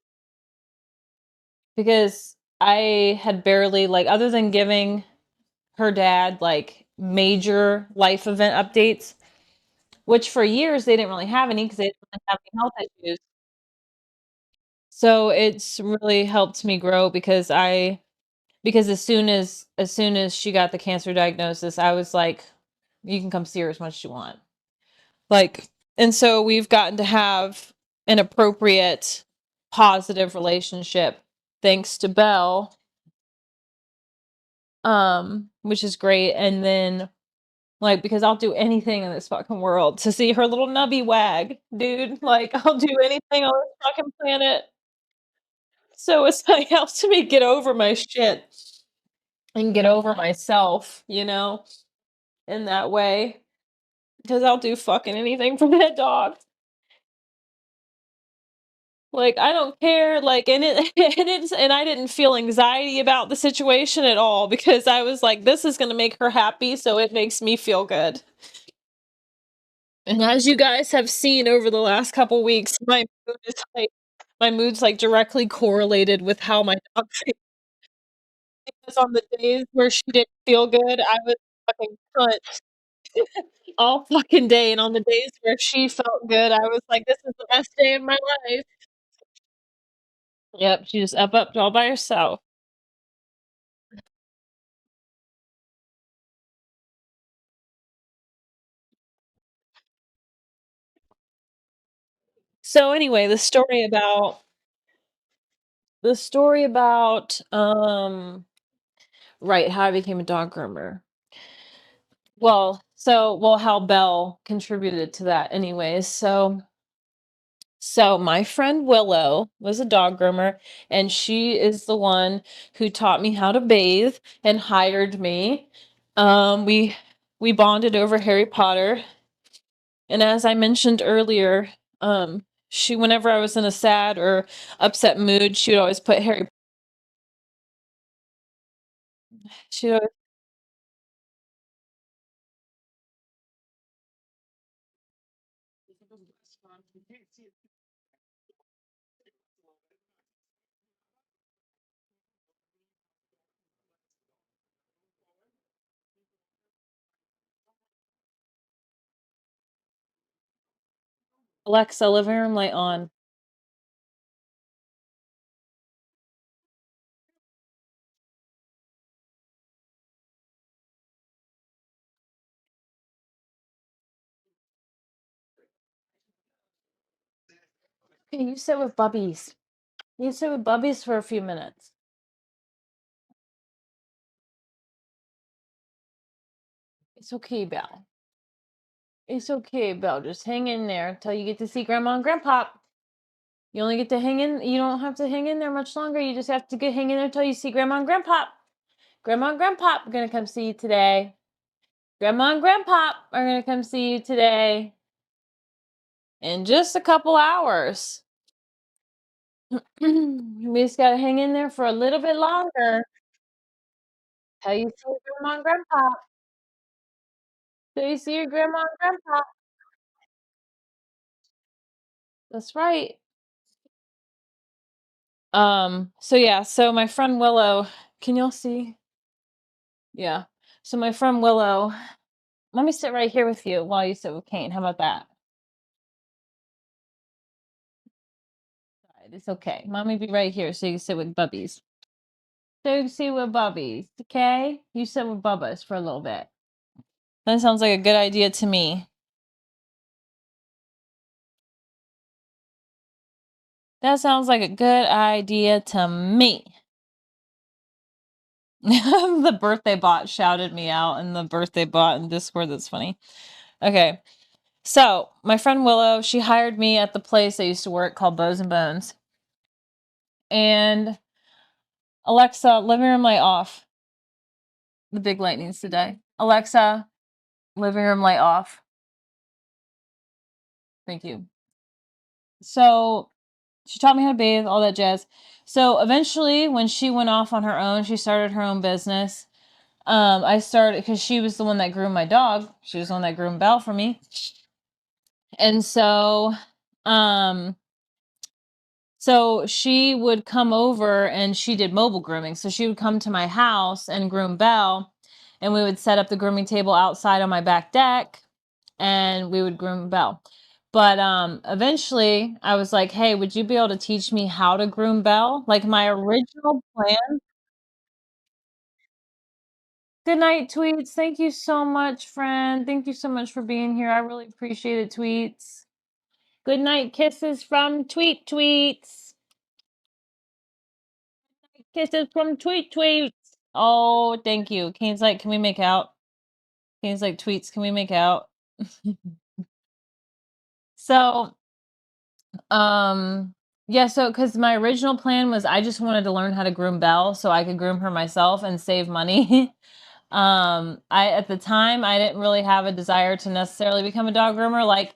because I had barely like, other than giving her dad like major life event updates, which for years they didn't really have any because they didn't really have any health issues. So it's really helped me grow because as soon as she got the cancer diagnosis, I was like, you can come see her as much as you want. Like, and so we've gotten to have an appropriate positive relationship thanks to Belle, which is great. And then like, because I'll do anything in this fucking world to see her little nubby wag, dude. Like, I'll do anything on this fucking planet. So it's like helps me get over my shit and get over myself, in that way. Because I'll do fucking anything for that dog. Like, I don't care, like, and it and I didn't feel anxiety about the situation at all because I was like, "This is gonna make her happy, so it makes me feel good." And as you guys have seen over the last couple weeks, my mood's, like, directly correlated with how my dog feels. Because on the days where she didn't feel good, I was fucking cunt all fucking day, and on the days where she felt good, I was like, "This is the best day of my life." Yep, she just up all by herself. So anyway, the story about right, how I became a dog groomer. Well, how Belle contributed to that anyways. So my friend Willow was a dog groomer, and she is the one who taught me how to bathe and hired me. We bonded over Harry Potter, and as I mentioned earlier, she whenever I was in a sad or upset mood, she would always put Harry. She would Alexa, living room light on. Okay, you sit with Bubbies. You sit with Bubbies for a few minutes. It's okay, Belle. It's okay, Belle. Just hang in there until you get to see Grandma and Grandpa. You only get to hang in. You don't have to hang in there much longer. You just have to get hang in there until you see Grandma and Grandpa. Grandma and Grandpa are gonna come see you today. Grandma and Grandpa are gonna come see you today. in just a couple hours. We just gotta hang in there for a little bit longer. Till you see your grandma and grandpa. Till you see your grandma and grandpa. That's right. So yeah, so my friend Willow, can y'all see? Yeah. So my friend Willow, let me sit right here with you while you sit with Kane. How about that? It's okay. Mommy be right here so you can sit with Bubbies. So you can sit with Bubbies, okay? You sit with Bubba's for a little bit. That sounds like a good idea to me. That sounds like a good idea to me. The birthday bot shouted me out in the birthday bot in Discord. That's funny. Okay. So, my friend Willow, she hired me at the place I used to work called Bows and Bones. And Alexa, living room light off. The big light needs to die. Alexa, living room light off. Thank you. So, she taught me how to bathe, all that jazz. So, eventually, when she went off on her own, she started her own business. I started because she was the one that groomed my dog. She was the one that groomed Belle for me. And so she would come over and she did mobile grooming. So she would come to my house and groom Belle, and we would set up the grooming table outside on my back deck and we would groom Belle. But eventually I was like, "Hey, would you be able to teach me how to groom Belle?" Like my original plan. Good night, Tweets. Thank you so much, friend. Thank you so much for being here. I really appreciate it, Tweets. Good night kisses from Tweets. Kisses from Tweets. Oh, thank you. Kane's like, can we make out? Kane's like, Tweets, can we make out? So, yeah, so because my original plan was I just wanted to learn how to groom Belle so I could groom her myself and save money. I at the time I didn't really have a desire to necessarily become a dog groomer. Like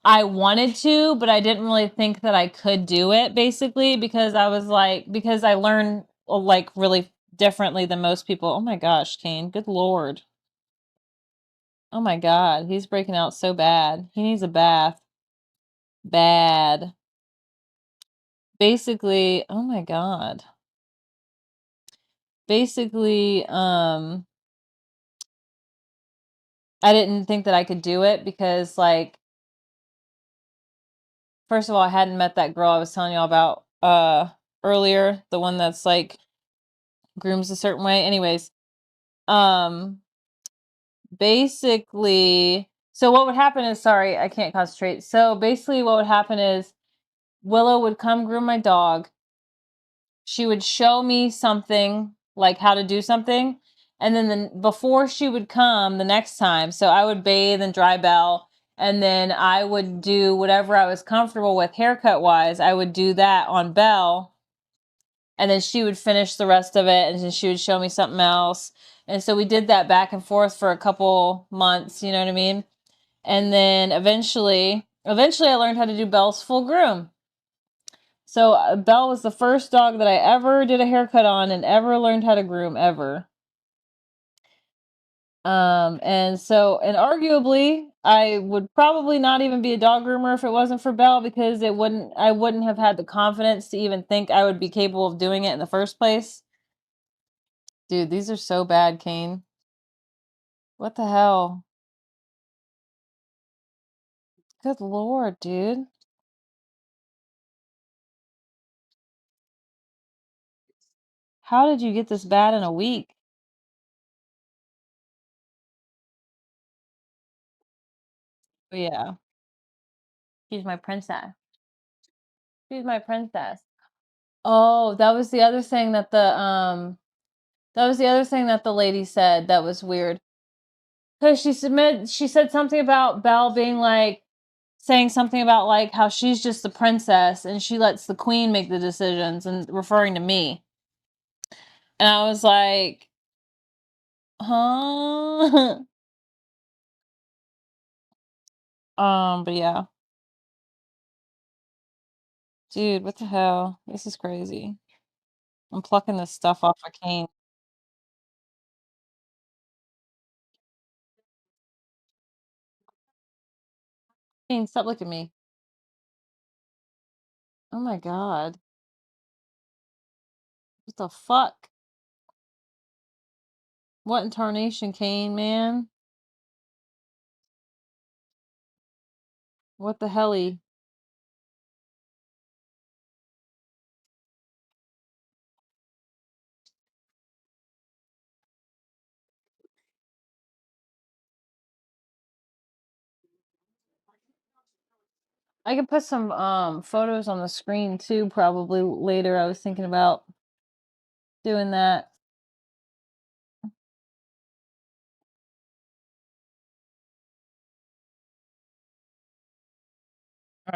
I wanted to, but I didn't really think that I could do it basically because I was like because I learned like really differently than most people. Oh my gosh, Kane. Good Lord. Oh my God. He's breaking out so bad. He needs a bath. Bad. Basically, oh my God. Basically, I didn't think that I could do it because like first of all, I hadn't met that girl I was telling y'all about earlier, the one that's like grooms a certain way. Anyways, um basically, so what would happen is sorry, I can't concentrate. So basically what would happen is Willow would come groom my dog. She would show me something, like how to do something, and then before she would come the next time, so I would bathe and dry Belle, and then I would do whatever I was comfortable with haircut wise. I would do that on Belle, and then she would finish the rest of it, and then she would show me something else. And so we did that back and forth for a couple months, you know what I mean? And then eventually I learned how to do Belle's full groom. So Belle was the first dog that I ever did a haircut on and ever learned how to groom ever. And arguably I would probably not even be a dog groomer if it wasn't for Belle because I wouldn't have had the confidence to even think I would be capable of doing it in the first place. Dude, these are so bad, Kane. What the hell? Good Lord, dude. How did you get this bad in a week? But yeah, she's my princess. She's my princess. Oh, that was the other thing that the lady said that was weird. Because she said something about Belle being like saying something about like how she's just the princess and she lets the queen make the decisions and referring to me. And I was like, huh? But yeah. Dude, what the hell? This is crazy. I'm plucking this stuff off of Kane. Kane, stop looking at me. Oh my god. What the fuck? What in tarnation, Kane, man? What the helly? I could put some photos on the screen too, probably later. I was thinking about doing that. All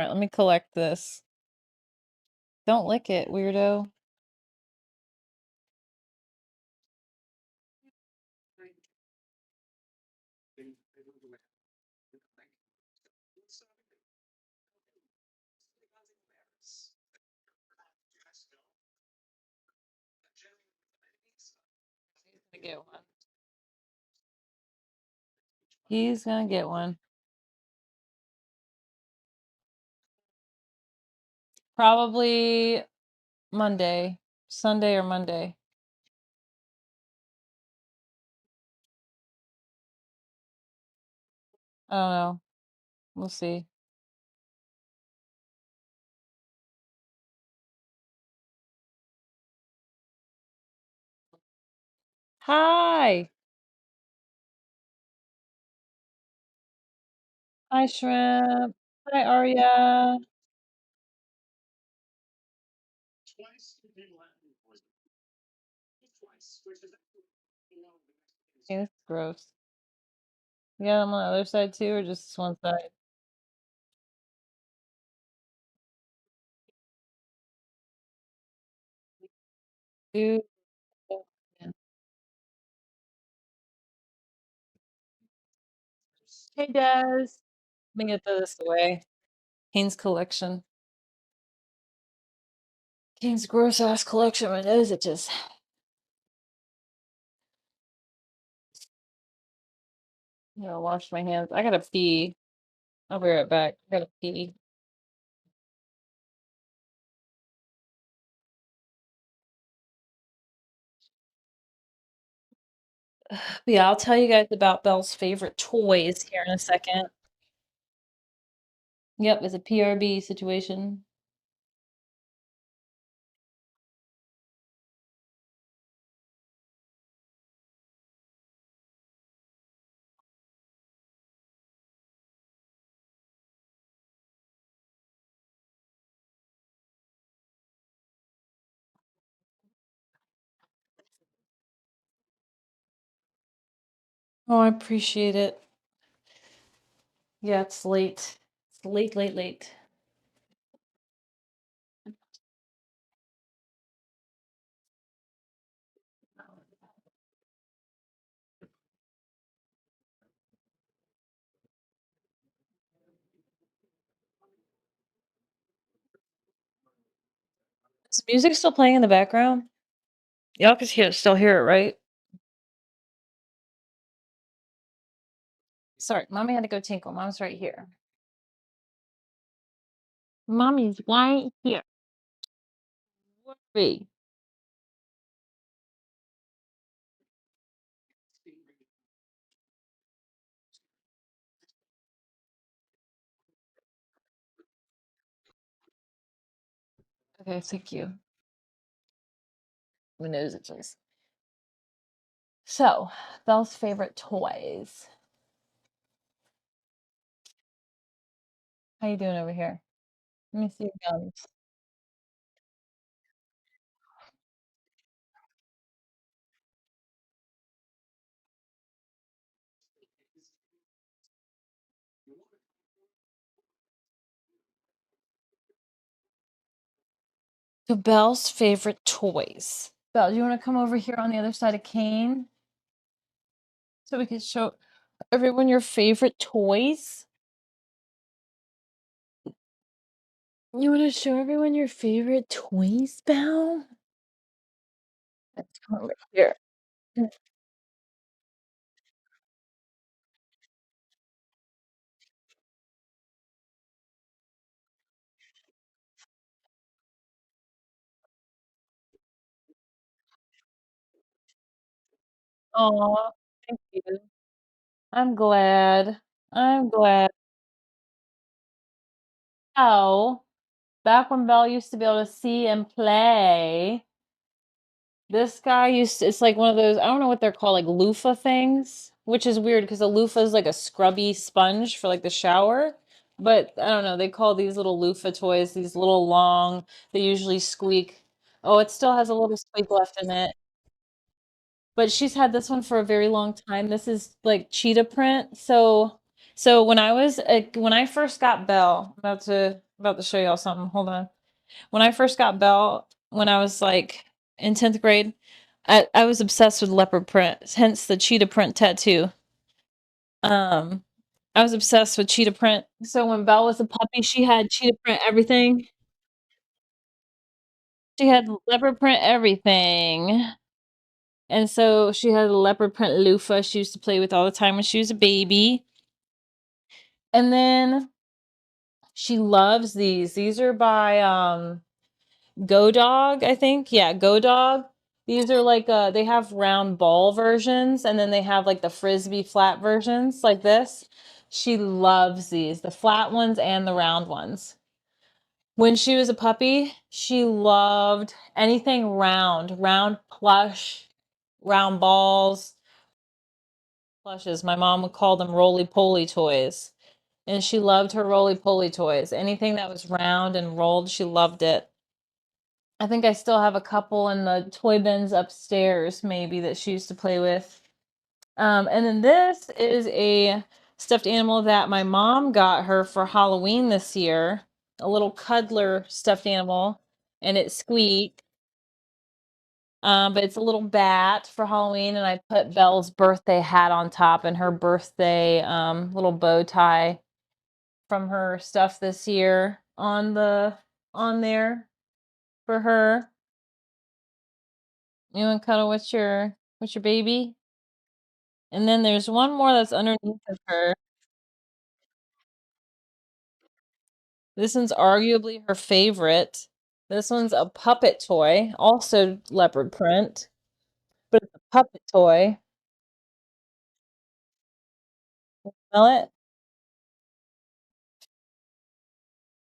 right, let me collect this. Don't lick it, weirdo. He's gonna get one. He's gonna get one. Probably Monday, Sunday or Monday. I don't know. We'll see. Hi. Hi, Shrimp. Hi, Arya. Okay, this is gross. You got them on the other side too, or just this one side? Dude. Yeah. Hey, Des. Let me get this away. Kane's collection. Kane's gross ass collection. My nose itches. I'm gonna wash my hands. I gotta pee. I'll be right back. I gotta pee. But yeah, I'll tell you guys about Belle's favorite toys here in a second. Yep, it's a PRB situation. Oh, I appreciate it. Yeah, it's late. It's late, late, late. Is music still playing in the background? Y'all can still hear it, right? Sorry, mommy had to go tinkle. Mom's right here. Mommy's right here. Worry. Okay, thank you. My nose itches. So, Belle's favorite toys. How you doing over here? Let me see your gums. So Belle's favorite toys. Belle, do you want to come over here on the other side of Kane so we can show everyone your favorite toys? You want to show everyone your favorite toys, Belle? Let's come over here. Oh, thank you. I'm glad. I'm glad. Oh, back when Belle used to be able to see and play, this guy used to, it's like one of those, I don't know what they're called, like loofah things, which is weird because a loofah is like a scrubby sponge for like the shower. But I don't know, they call these little loofah toys, these little long, they usually squeak. Oh, it still has a little squeak left in it. But she's had this one for a very long time. This is like cheetah print. So when I first got Belle, about to show y'all something. Hold on. When I first got Belle, when I was like in 10th grade, I was obsessed with leopard print, hence the cheetah print tattoo. Um, I was obsessed with cheetah print. So when Belle was a puppy, she had cheetah print everything. She had leopard print everything. And so she had a leopard print loofah she used to play with all the time when she was a baby. And then she loves these. These are by Go Dog, I think. Yeah, Go Dog. These are like they have round ball versions and then they have like the frisbee flat versions like this. She loves these, the flat ones and the round ones. When she was a puppy, she loved anything round, round plush, round balls, plushes. My mom would call them roly-poly toys. And she loved her roly-poly toys. Anything that was round and rolled, she loved it. I think I still have a couple in the toy bins upstairs, maybe, that she used to play with. And then this is a stuffed animal that my mom got her for Halloween this year. A little cuddler stuffed animal, and it squeaked. But it's a little bat for Halloween, and I put Belle's birthday hat on top and her birthday little bow tie from her stuff this year on there for her. You want to cuddle with your baby? And then there's one more that's underneath of her. This one's arguably her favorite. This one's a puppet toy, also leopard print, but it's a puppet toy. Smell it?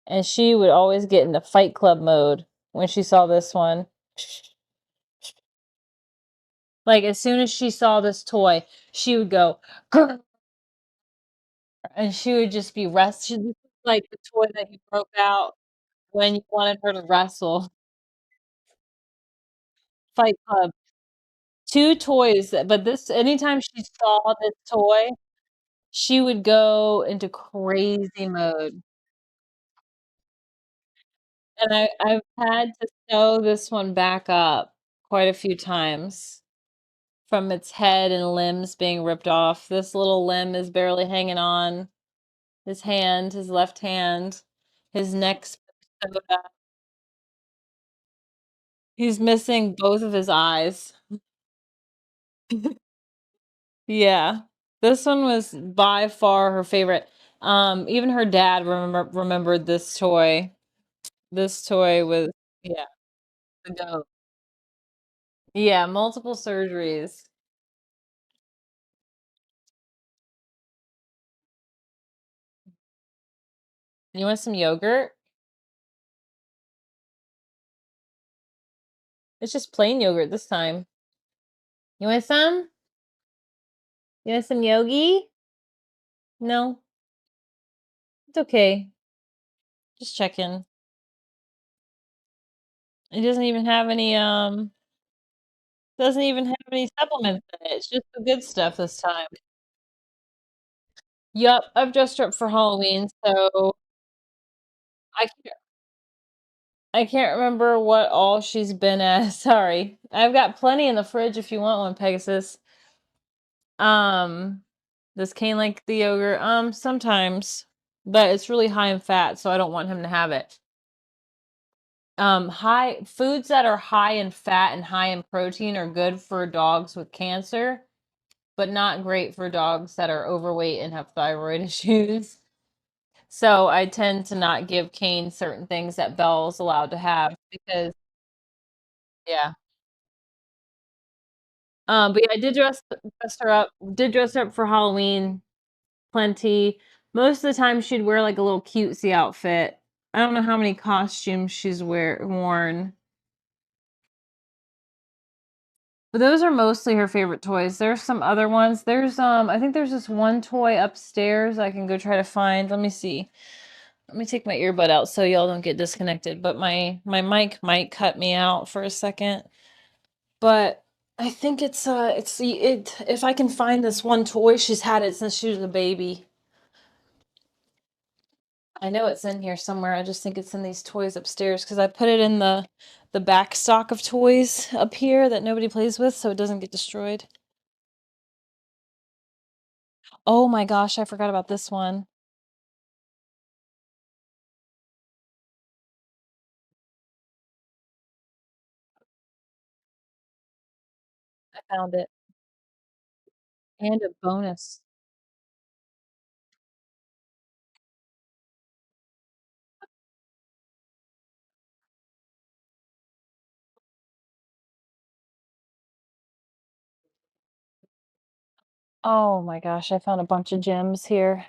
And she would always get into Fight Club mode when she saw this one. Like as soon as she saw this toy, she would go, "Grr," and she would just be This is like the toy that you broke out when you wanted her to wrestle. Fight Club. 2 toys, but this anytime she saw this toy, she would go into crazy mode. And I've had to sew this one back up quite a few times from its head and limbs being ripped off. This little limb is barely hanging on. His hand, his left hand, his neck's sewed up. He's missing both of his eyes. Yeah. This one was by far her favorite. Even her dad remembered this toy. This toy was, yeah, the goat. Yeah, multiple surgeries. You want some yogurt? It's just plain yogurt this time. You want some? You want some yogi? No, it's okay. Just checking. It doesn't even have any supplements in it. It's just the good stuff this time. Yup, I've dressed her up for Halloween, so I can't I can't remember what all she's been as. Sorry. I've got plenty in the fridge if you want one, Pegasus. Um, does Kane like the yogurt? Sometimes, but it's really high in fat, so I don't want him to have it. High foods that are high in fat and high in protein are good for dogs with cancer, but not great for dogs that are overweight and have thyroid issues. So I tend to not give Kane certain things that Belle's allowed to have because yeah. But yeah, I did dress her up. Did dress her up for Halloween plenty. Most of the time she'd wear like a little cutesy outfit. I don't know how many costumes she's worn. But those are mostly her favorite toys. There's some other ones. There's I think there's this one toy upstairs I can go try to find. Let me see. Let me take my earbud out so y'all don't get disconnected. But my mic might cut me out for a second. But I think it's if I can find this one toy, she's had it since she was a baby. I know it's in here somewhere. I just think it's in these toys upstairs because I put it in the back stock of toys up here that nobody plays with so it doesn't get destroyed. Oh my gosh, I forgot about this one. I found it. And a bonus. Oh my gosh, I found a bunch of gems here.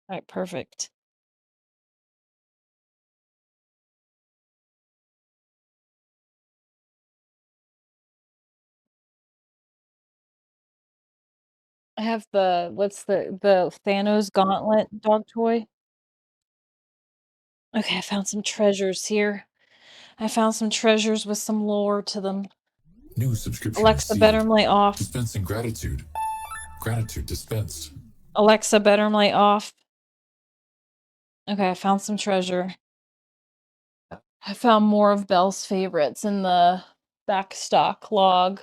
All right, perfect. I have what's the Thanos gauntlet dog toy. Okay, I found some treasures here. I found some treasures with some lore to them. New subscription Alexa, received. better light off. Dispensing gratitude. Gratitude dispensed. Alexa, better light off. Okay, I found some treasure. I found more of Belle's favorites in the back stock log.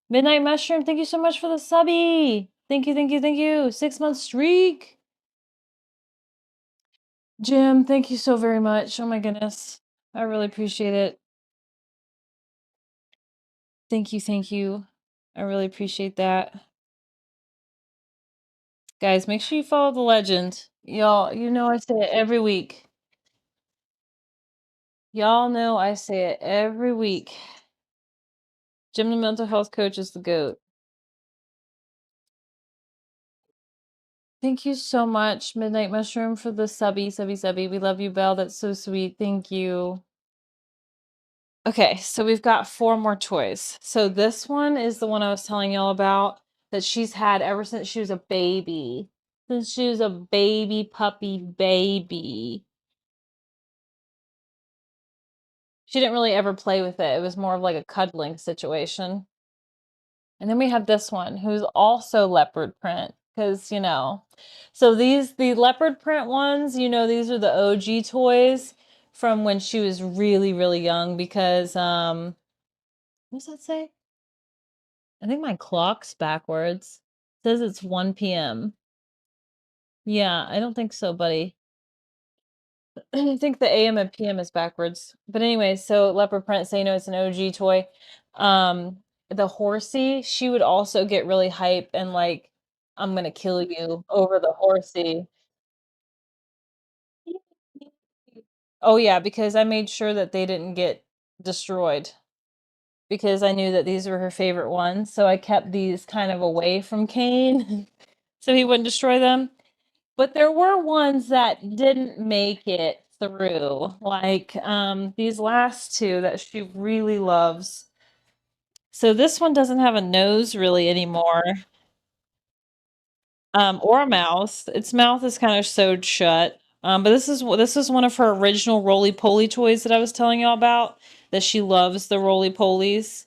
Midnight Mushroom, thank you so much for the subby. Thank you, thank you, thank you. 6-month streak. Jim, thank you so very much. Oh my goodness. I really appreciate it. Thank you, thank you. I really appreciate that. Guys, make sure you follow the legend. Y'all, you know I say it every week. Y'all know I say it every week. Jim the mental health coach is the GOAT. Thank you so much, Midnight Mushroom, for the subby. We love you, Belle. That's so sweet. Thank you. Okay, so we've got 4 more toys. So this one is the one I was telling y'all about that she's had ever since she was a baby. Since she was a baby puppy baby. She didn't really ever play with it. It was more of like a cuddling situation. And then we have this one who's also leopard print because, so the leopard print ones, these are the OG toys from when she was really, really young because, what does that say? I think my clock's backwards. It says it's 1 p.m. Yeah, I don't think so, buddy. I think the AM and PM is backwards. But anyway, so leopard print, so it's an OG toy. The horsey, she would also get really hype and like, I'm gonna kill you over the horsey. Oh yeah, because I made sure that they didn't get destroyed because I knew that these were her favorite ones. So I kept these kind of away from Kane so he wouldn't destroy them. But there were ones that didn't make it through, like these last 2 that she really loves. So this one doesn't have a nose really anymore, or a mouth. Its mouth is kind of sewed shut. But this is one of her original roly poly toys that I was telling y'all about. That she loves the roly polies.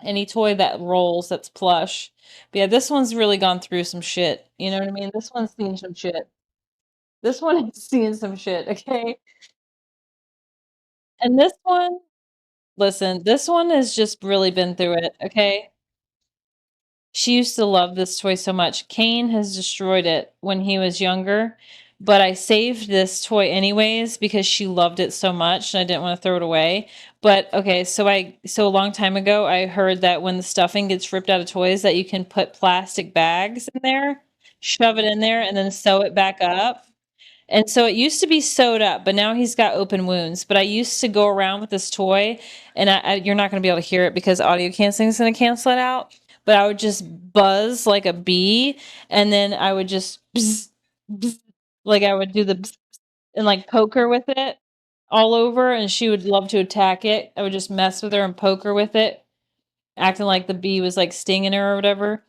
Any toy that rolls that's plush. But yeah, this one's really gone through some shit. You know what I mean? This one's seen some shit. This one is seeing some shit, okay? And this one, listen, this one has just really been through it, okay? She used to love this toy so much. Kane has destroyed it when he was younger, but I saved this toy anyways because she loved it so much and I didn't want to throw it away. But okay, so a long time ago I heard that when the stuffing gets ripped out of toys that you can put plastic bags in there, shove it in there and then sew it back up. And so it used to be sewed up, but now he's got open wounds. But I used to go around with this toy, and you're not going to be able to hear it because audio canceling is going to cancel it out. But I would just buzz like a bee, and then I would just bzz, bzz, like I would do the bzz, and like poke her with it all over, and she would love to attack it. I would just mess with her and poke her with it, acting like the bee was like stinging her or whatever.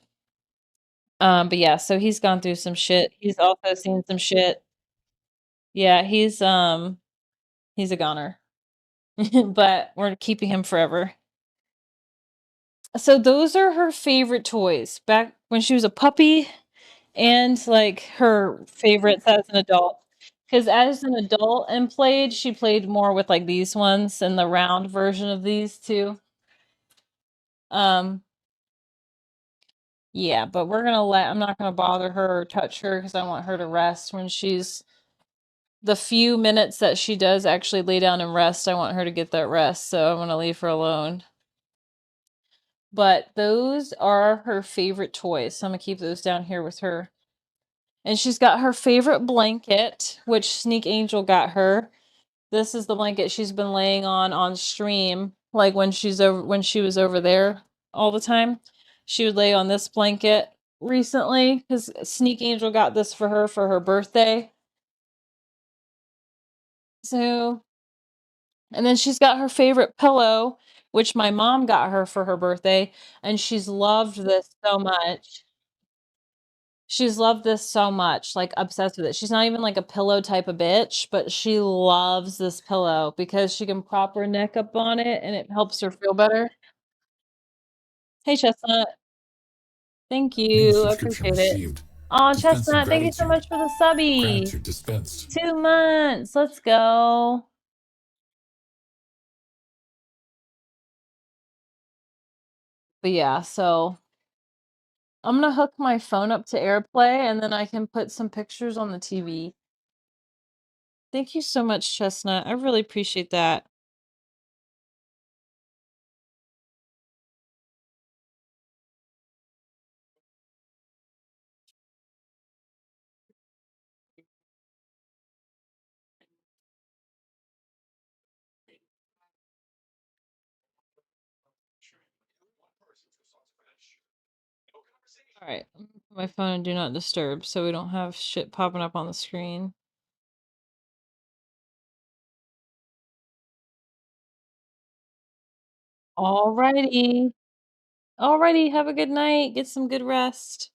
But yeah, so he's gone through some shit. He's also seen some shit. Yeah, he's a goner. But we're keeping him forever. So those are her favorite toys back when she was a puppy and like her favorites as an adult. Because as an adult and played, she played more with like these ones and the round version of these two. Um, yeah, but I'm not gonna bother her or touch her because I want her to rest when she's the few minutes that she does actually lay down and rest. I want her to get that rest, so I'm gonna leave her alone. But those are her favorite toys. So I'm gonna keep those down here with her. And she's got her favorite blanket, which Sneak Angel got her. This is the blanket she's been laying on stream, like when she was over there all the time. She would lay on this blanket recently because Sneak Angel got this for her birthday. So, and then she's got her favorite pillow, which my mom got her for her birthday, and she's loved this so much. She's loved this so much, like obsessed with it. She's not even like a pillow type of bitch, but she loves this pillow because she can prop her neck up on it and it helps her feel better. Hey, Chestnut. Thank New you. I subscription appreciate it. received. Oh, Dispensing Chestnut, thank you so gratitude. much for the subby. Gratitude dispensed. 2 months. Let's go. But yeah, so I'm gonna hook my phone up to AirPlay and then I can put some pictures on the TV. Thank you so much, Chestnut. I really appreciate that. All right, I'm gonna put my phone in do not disturb so we don't have shit popping up on the screen. Alrighty. Alrighty, have a good night. Get some good rest.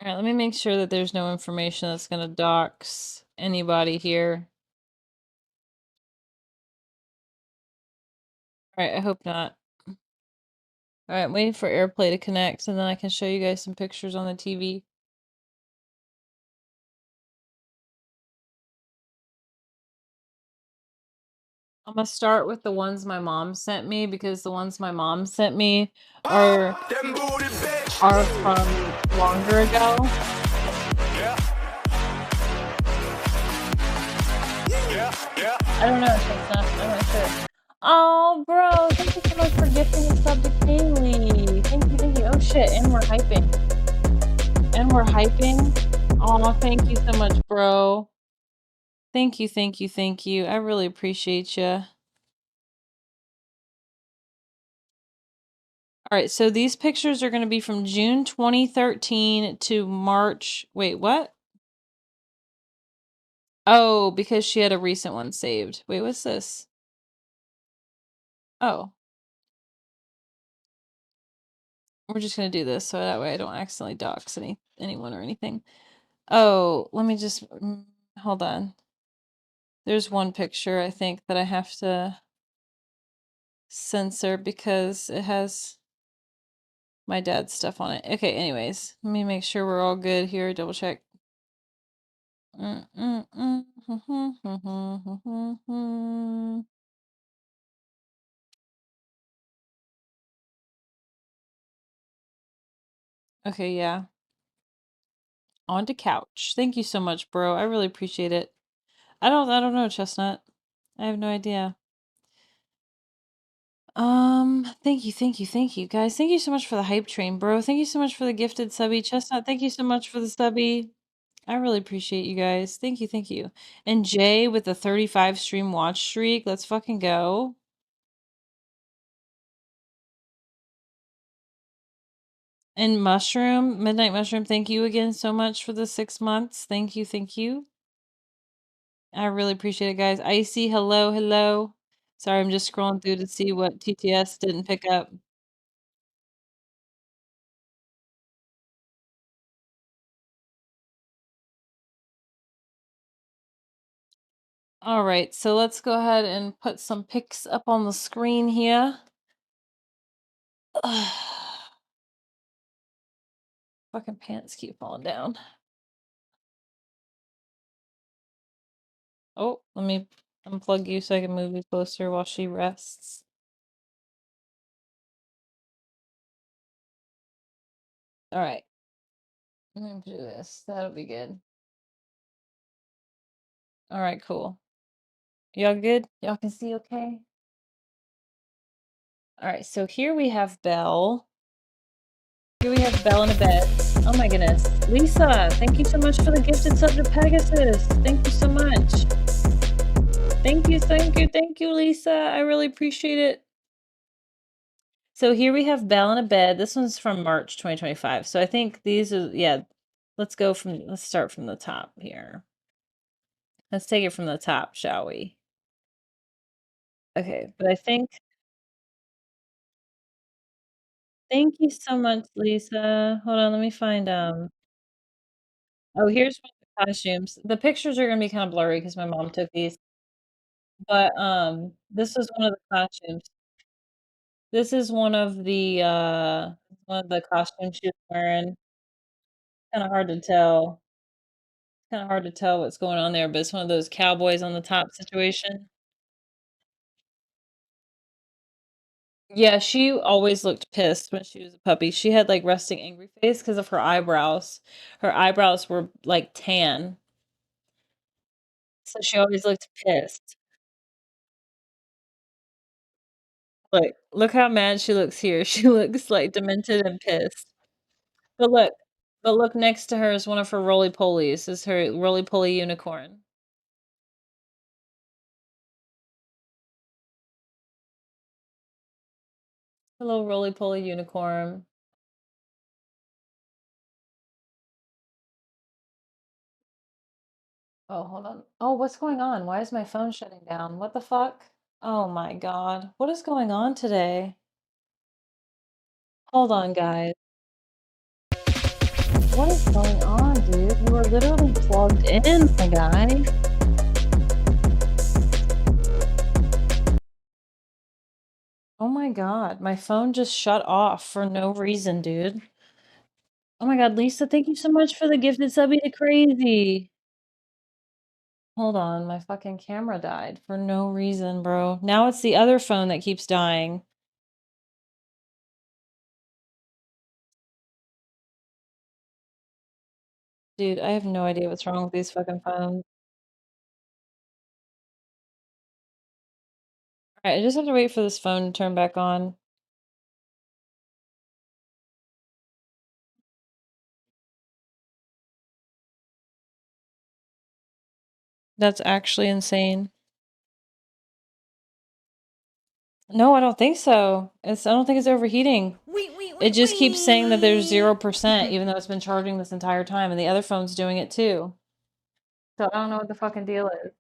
All right, let me make sure that there's no information that's gonna dox anybody here. All right, I hope not. All right, I'm waiting for AirPlay to connect and then I can show you guys some pictures on the TV. I'm gonna start with the ones my mom sent me because the ones my mom sent me are from longer ago. I don't know, Chestnut. I'm not sure. Oh, bro, thank you so much for gifting a sub to Kaylee. Thank you, thank you. Oh shit, and we're hyping. And we're hyping. Oh, thank you so much, bro. Thank you, thank you, thank you. I really appreciate you. All right, so these pictures are going to be from June 2013 to March. Wait, what? Oh, because she had a recent one saved. Wait, what's this? Oh. We're just going to do this so that way I don't accidentally dox anyone or anything. Oh, let me just hold on. There's one picture I think that I have to censor because it has my dad's stuff on it. Okay, anyways, let me make sure we're all good here. Double check. Okay, yeah. On to couch. Thank you so much, bro. I really appreciate it. I don't know, Chestnut. I have no idea. Thank you, guys. Thank you so much for the hype train, bro. Thank you so much for the gifted subby, Chestnut. Thank you so much for the subby. I really appreciate you guys. Thank you. And Jay with the 35 stream watch streak. Let's fucking go. And Mushroom, Midnight Mushroom, thank you again so much for the 6 months. Thank you. I really appreciate it, guys. Icy, hello. Sorry, I'm just scrolling through to see what TTS didn't pick up. All right, so let's go ahead and put some pics up on the screen here. Ugh. Fucking pants keep falling down. Oh, let me unplug you so I can move you closer while she rests. All right. I'm gonna do this. That'll be good. All right, cool. Y'all good? Y'all can see okay? All right, so here we have Belle. Here we have Belle in a bed. Oh my goodness. Lisa, thank you so much for the gifted sub to Pegasus. Thank you so much. Thank you, Lisa. I really appreciate it. So here we have Belle in a bed. This one's from March 2025. So I think these are, yeah, let's start from the top here. Let's take it from the top, shall we? Okay, but I think, thank you so much, Lisa. Hold on, let me find, oh, here's one of the costumes. The pictures are gonna be kind of blurry because my mom took these, but, this is one of the costumes. This is one of the costumes she was wearing. Kinda hard to tell. Kinda hard to tell what's going on there, but it's one of those cowboys on the top situation. Yeah, she always looked pissed when she was a puppy. She had, like, resting angry face because of her eyebrows. Her eyebrows were, like, tan, so she always looked pissed. Look how mad she looks here. She looks, like, demented and pissed. But look next to her is one of her roly-polies, is her roly-poly unicorn. Hello, roly-poly unicorn. Oh, hold on. Oh, what's going on? Why is my phone shutting down? What the fuck? Oh my god. What is going on today? Hold on, guys. What is going on, dude? You are literally plugged in, my guy. Oh my god. My phone just shut off for no reason, dude. Oh my god, Lisa, thank you so much for the gifted subby to Crazy. Hold on, my fucking camera died for no reason, bro. Now it's the other phone that keeps dying. Dude, I have no idea what's wrong with these fucking phones. Alright, I just have to wait for this phone to turn back on. That's actually insane. No, I don't think so. I don't think it's overheating. It just keeps saying that there's 0%, even though it's been charging this entire time, and the other phone's doing it too. So I don't know what the fucking deal is.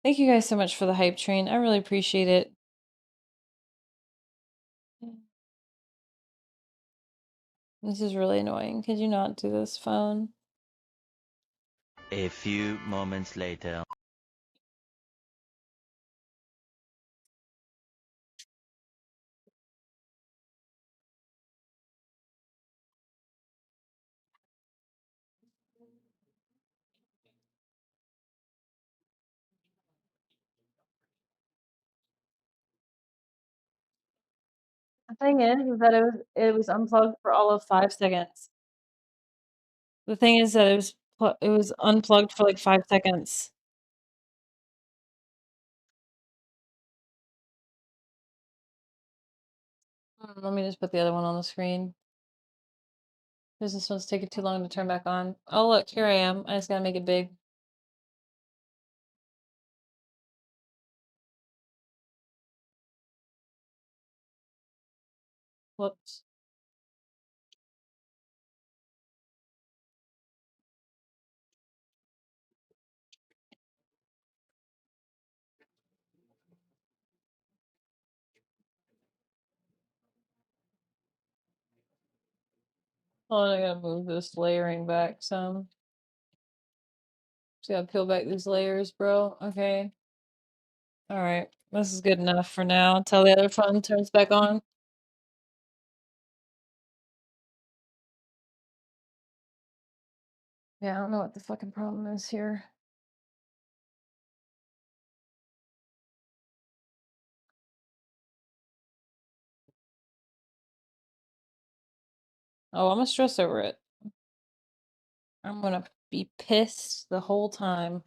Thank you guys so much for the hype train. I really appreciate it. This is really annoying. Could you not do this phone? A few moments later. thing is that it was unplugged for all of 5 seconds. The thing is that it was unplugged for like 5 seconds. Let me just put the other one on the screen. Because this one's taking too long to turn back on. Oh look, here I am. I just gotta make it big. Whoops. Oh, and I gotta move this layering back some. Just gotta peel back these layers, bro. Okay. Alright. This is good enough for now until the other phone turns back on. Yeah, I don't know what the fucking problem is here. Oh, I'm gonna stress over it. I'm gonna be pissed the whole time.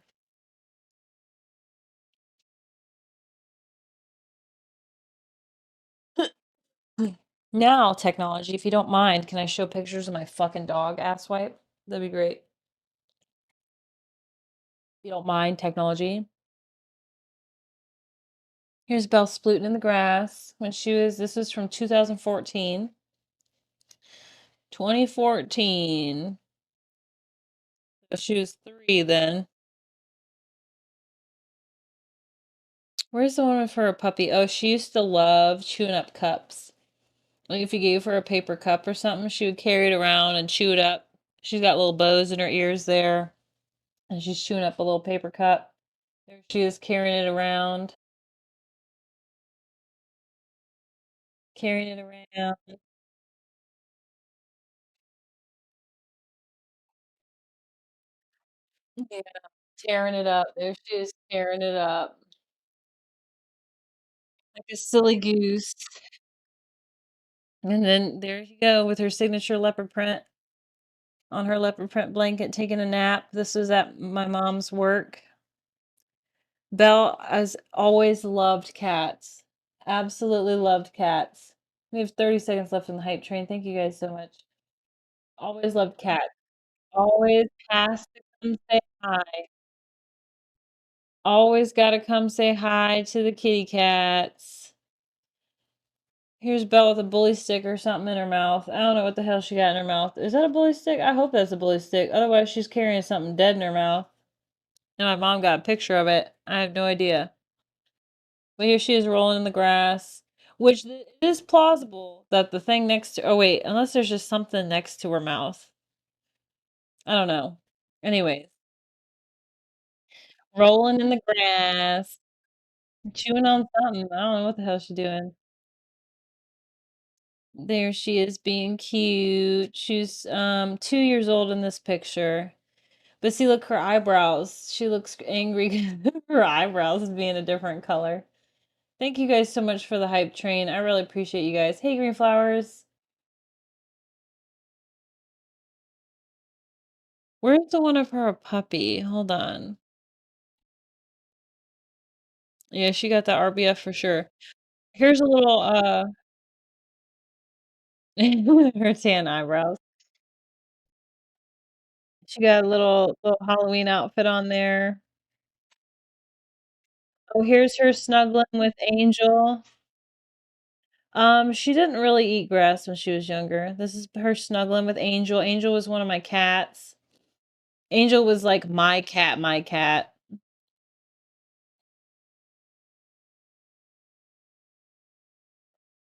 Now, technology, if you don't mind, can I show pictures of my fucking dog asswipe? That'd be great. If you don't mind, technology. Here's Belle splooting in the grass when this was from 2014. 2014. So she was 3 then. Where's the one with her puppy? Oh, she used to love chewing up cups. Like if you gave her a paper cup or something, she would carry it around and chew it up. She's got little bows in her ears there, and she's chewing up a little paper cup. There she is carrying it around, carrying it around. Yeah, tearing it up. There she is tearing it up like a silly goose. And then there you go with her signature leopard print on her leopard print blanket taking a nap. This was at my mom's work. Belle has always loved cats. Absolutely loved cats. We have 30 seconds left in the hype train. Thank you guys so much. Always loved cats. Always has to come say hi. Always gotta come say hi to the kitty cats. Here's Belle with a bully stick or something in her mouth. I don't know what the hell she got in her mouth. Is that a bully stick? I hope that's a bully stick. Otherwise, she's carrying something dead in her mouth. And my mom got a picture of it. I have no idea. But here she is rolling in the grass, which it is plausible that the thing next to, oh wait, unless there's just something next to her mouth. I don't know. Anyways, rolling in the grass, chewing on something. I don't know what the hell she's doing. There she is being cute. She's 2 years old in this picture. But see, look, her eyebrows. She looks angry 'cause her eyebrows is being a different color. Thank you guys so much for the hype train. I really appreciate you guys. Hey, Green Flowers. Where's the one of her a puppy? Hold on. Yeah, she got that RBF for sure. Here's a little her tan eyebrows. She got a little Halloween outfit on there. Oh, here's her snuggling with Angel. She didn't really eat grass when she was younger. This is her snuggling with Angel. Angel was one of my cats. Angel was like my cat, my cat.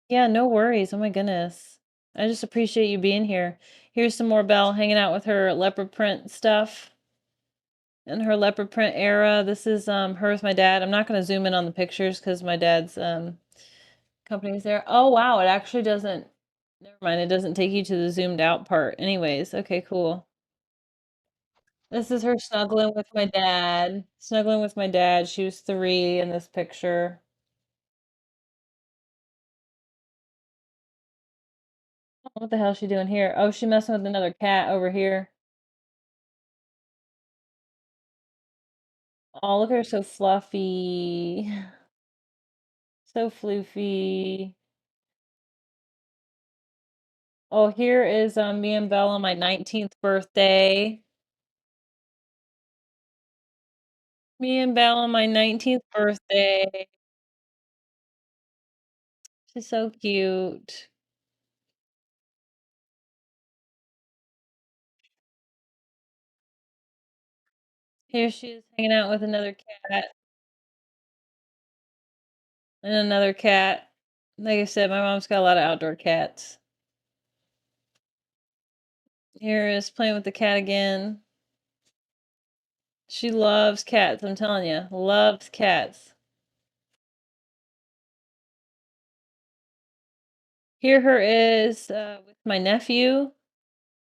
Yeah, no worries. Oh my goodness. I just appreciate you being here. Here's some more Belle hanging out with her leopard print stuff in her leopard print era. This is her with my dad. I'm not going to zoom in on the pictures because my dad's company's there. Oh wow, it actually doesn't. Never mind, it doesn't take you to the zoomed out part. Anyways, okay, cool. This is her snuggling with my dad. Snuggling with my dad. She was 3 in this picture. What the hell is she doing here? Oh, she messing with another cat over here. Oh, look at her so fluffy. So floofy. Oh, here is me and Belle on my 19th birthday. Me and Belle on my 19th birthday. She's so cute. Here she is hanging out with another cat and another cat. Like I said, my mom's got a lot of outdoor cats. Here is playing with the cat again. She loves cats, I'm telling you. Loves cats. Here her is with my nephew.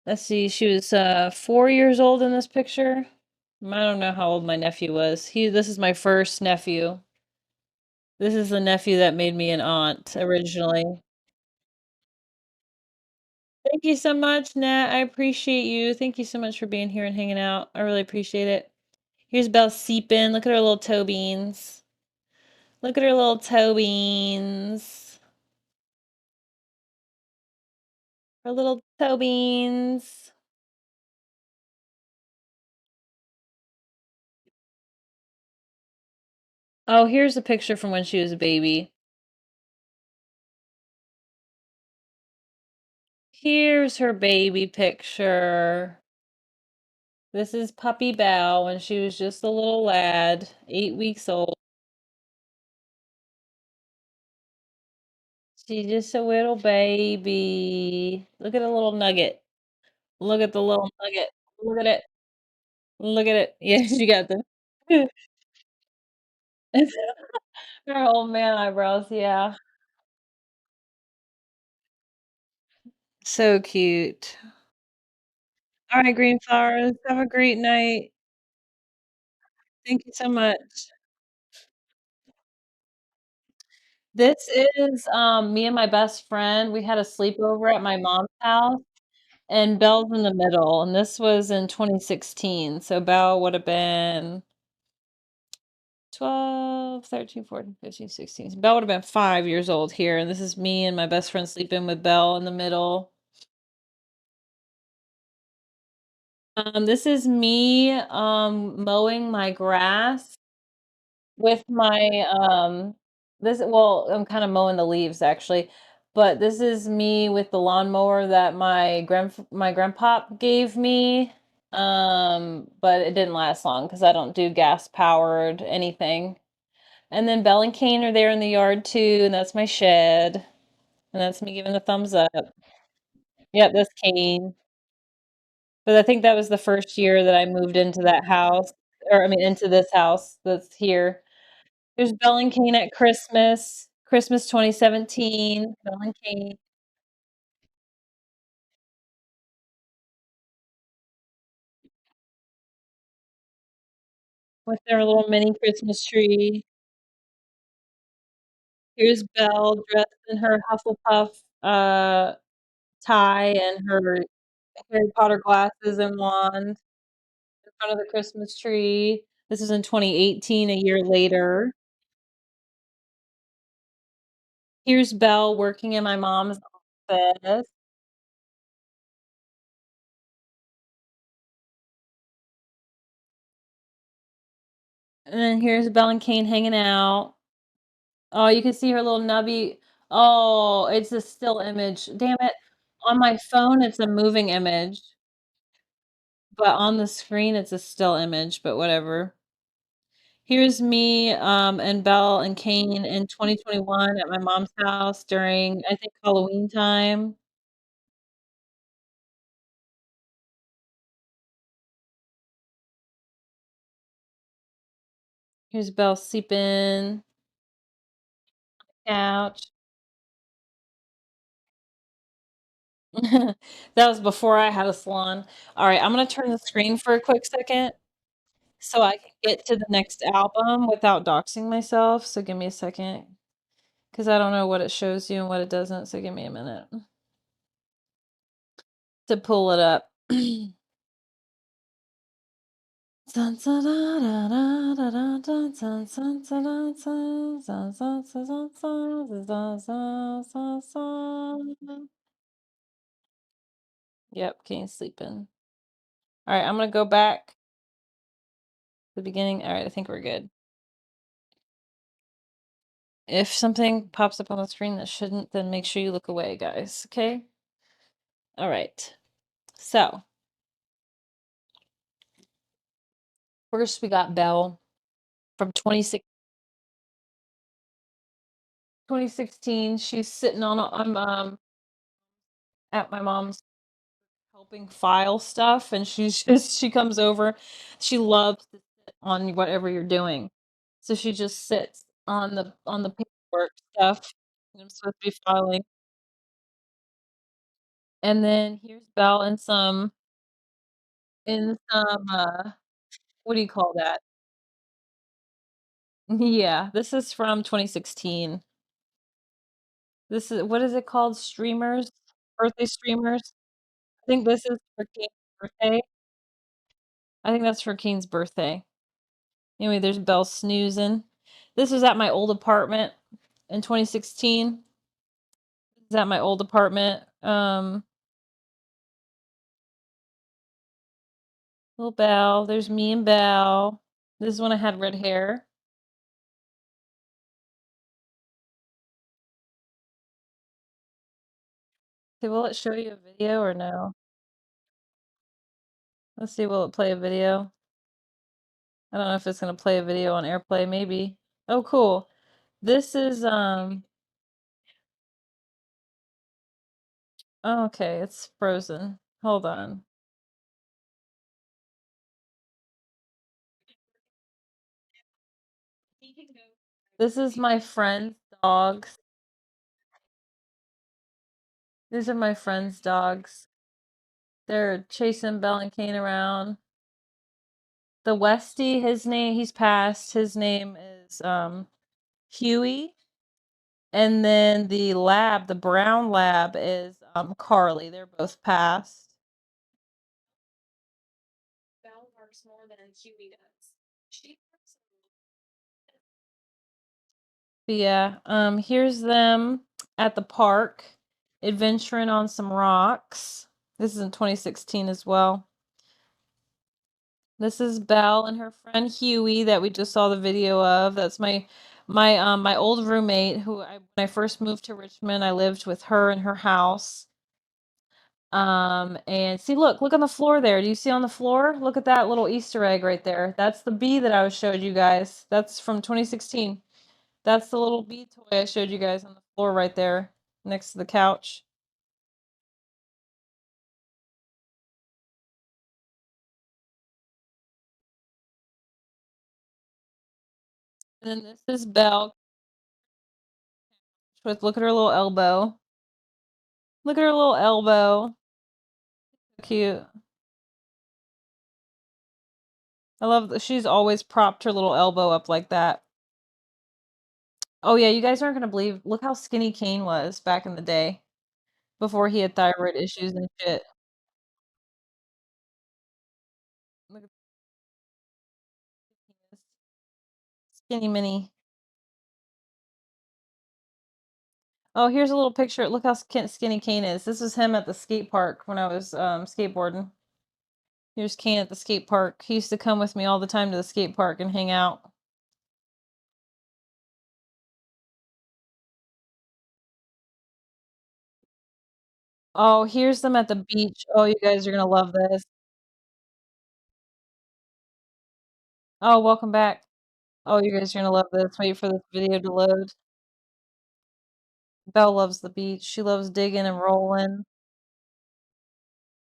Let's see, she was 4 years old in this picture. I don't know how old my nephew was. This is my first nephew. This is the nephew that made me an aunt originally. Thank you so much, Nat. I appreciate you. Thank you so much for being here and hanging out. I really appreciate it. Here's Belle Seepin. Look at her little toe beans. Look at her little toe beans. Her little toe beans. Oh, here's a picture from when she was a baby. Here's her baby picture. This is Puppy Belle when she was just a little lad, 8 weeks old. She's just a little baby. Look at a little nugget. Look at the little nugget. Look at it. Look at it. Yes, you got the her old man eyebrows, yeah. So cute. All right, green flowers. Have a great night. Thank you so much. This is me and my best friend. We had a sleepover at my mom's house, and Belle's in the middle, and this was in 2016. So Belle would have been 12, 13, 14, 15, 16. Belle would have been 5 years old here, and this is me and my best friend sleeping with Belle in the middle. This is me mowing my grass with my I'm kind of mowing the leaves actually, but this is me with the lawnmower that my grandpa gave me. But it didn't last long because I don't do gas powered anything. And then Belle and Kane are there in the yard too, and that's my shed. And that's me giving the thumbs up. Yep, that's Kane. But I think that was the first year that I moved into that house, or I mean, into this house that's here. There's Belle and Kane at Christmas, Christmas 2017, Belle and Kane with their little mini Christmas tree. Here's Belle dressed in her Hufflepuff tie and her Harry Potter glasses and wand in front of the Christmas tree. This is in 2018, a year later. Here's Belle working in my mom's office. And then here's Belle and Kane hanging out. Oh, you can see her little nubby. Oh, it's a still image. Damn it. On my phone, it's a moving image, but on the screen, it's a still image, but whatever. Here's me, and Belle and Kane in 2021 at my mom's house during, I think, Halloween time. Here's Belle sleeping couch. That was before I had a salon. All right, I'm gonna turn the screen for a quick second so I can get to the next album without doxing myself. So give me a second because I don't know what it shows you and what it doesn't. So give me a minute. to pull it up. Yep, Kane's sleeping. All right, I'm gonna go back to the beginning. All right, I think we're good. If something pops up on the screen that shouldn't, then make sure you look away, guys. Okay? All right. So, first we got Belle from 2016. She's sitting on at my mom's helping file stuff, and she comes over. She loves to sit on whatever you're doing. So she just sits on the paperwork stuff. And I'm supposed to be filing. And then here's Belle in some what do you call that? Yeah, this is from 2016. This is what is it called? Streamers? Birthday streamers? I think this is for Kane's birthday. I think that's for Kane's birthday. Anyway, there's Belle snoozing. This was at my old apartment in 2016. This is at my old apartment. Little Belle. There's me and Belle. This is when I had red hair. Okay, will it show you a video or no? Let's see, will it play a video? I don't know if it's gonna play a video on AirPlay, maybe. Oh, cool. This is oh, okay, it's frozen. Hold on. This is my friend's dogs. These are my friend's dogs. They're chasing Belle and Kane around. The Westie, he's passed. His name is Huey. And then the brown lab is Carly. They're both passed. Belle works more than Huey does. She works But yeah, here's them at the park, adventuring on some rocks. This is in 2016 as well. This is Belle and her friend Huey that we just saw the video of. That's my old roommate when I first moved to Richmond, I lived with her in her house. And see, look on the floor there. Do you see on the floor? Look at that little Easter egg right there. That's the bee that I showed you guys. That's from 2016. That's the little bee toy I showed you guys on the floor right there next to the couch. And then this is Belle. Look at her little elbow. Look at her little elbow. Cute. I love that she's always propped her little elbow up like that. Oh yeah, you guys aren't gonna believe. Look how skinny Kane was back in the day, before he had thyroid issues and shit. Look at skinny mini. Oh, here's a little picture. Look how skinny Kane is. This was him at the skate park when I was skateboarding. Here's Kane at the skate park. He used to come with me all the time to the skate park and hang out. Oh, here's them at the beach. Oh, you guys are gonna love this. Oh, welcome back. Oh, you guys are gonna love this. Wait for this video to load. Belle loves the beach. She loves digging and rolling.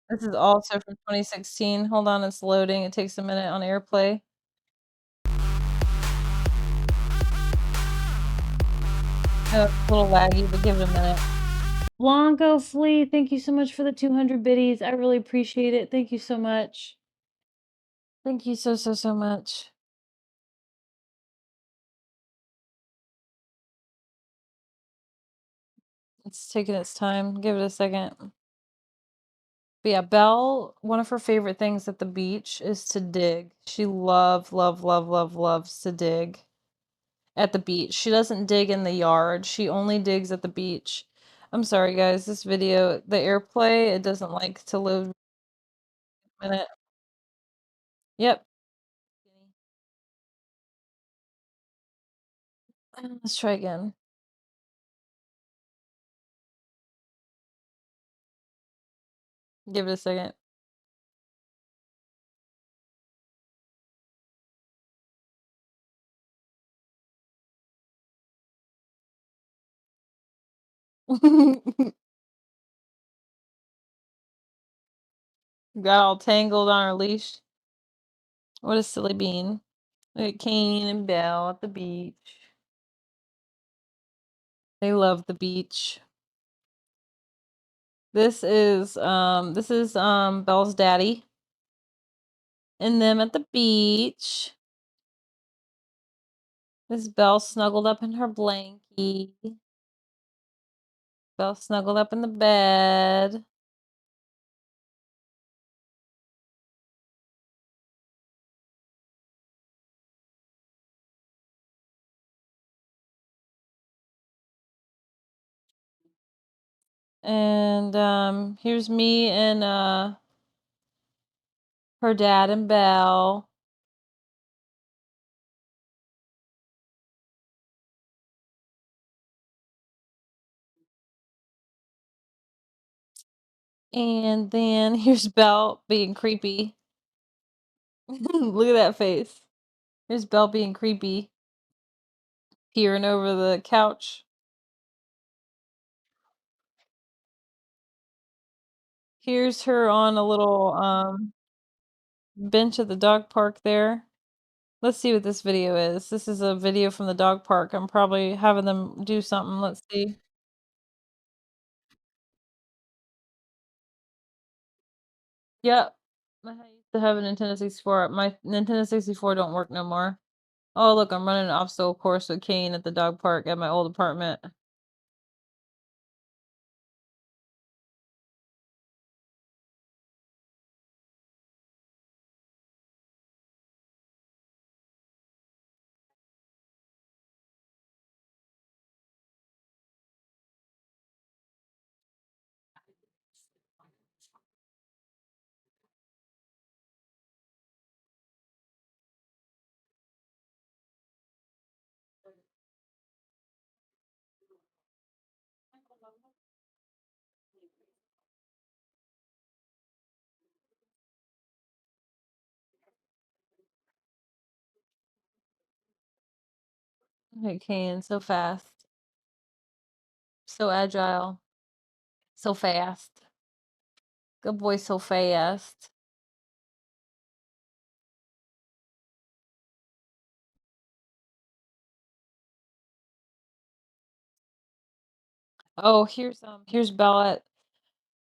This is also from 2016. Hold on, it's loading. It takes a minute on AirPlay. Oh, it's a little laggy, but give it a minute. Blanco Flea, thank you so much for the 200 biddies. I really appreciate it. Thank you so much. Thank you so much. It's taking its time. Give it a second. But yeah, Belle, one of her favorite things at the beach is to dig. She loves to dig at the beach. She doesn't dig in the yard. She only digs at the beach. I'm sorry, guys. This video, the AirPlay, it doesn't like to load a minute. Yep. Let's try again. Give it a second. Got all tangled on her leash. What a silly bean. Look at Kane and Belle at the beach. They love the beach. This is Belle's daddy and them at the beach. This is Belle snuggled up in her blankie. Belle snuggled up in the bed. And here's me and her dad and Belle. And then here's Belle being creepy. Look at that face. Here's Belle being creepy. Peering over the couch. Here's her on a little bench at the dog park there. Let's see what this video is. This is a video from the dog park. I'm probably having them do something. Let's see. Yep. I used to have a Nintendo 64. My Nintendo 64 don't work no more. Oh, look, I'm running an obstacle course with Kane at the dog park at my old apartment. Okay, Kane, so fast. So agile. So fast. Good boy, so fast. Oh, here's Belle at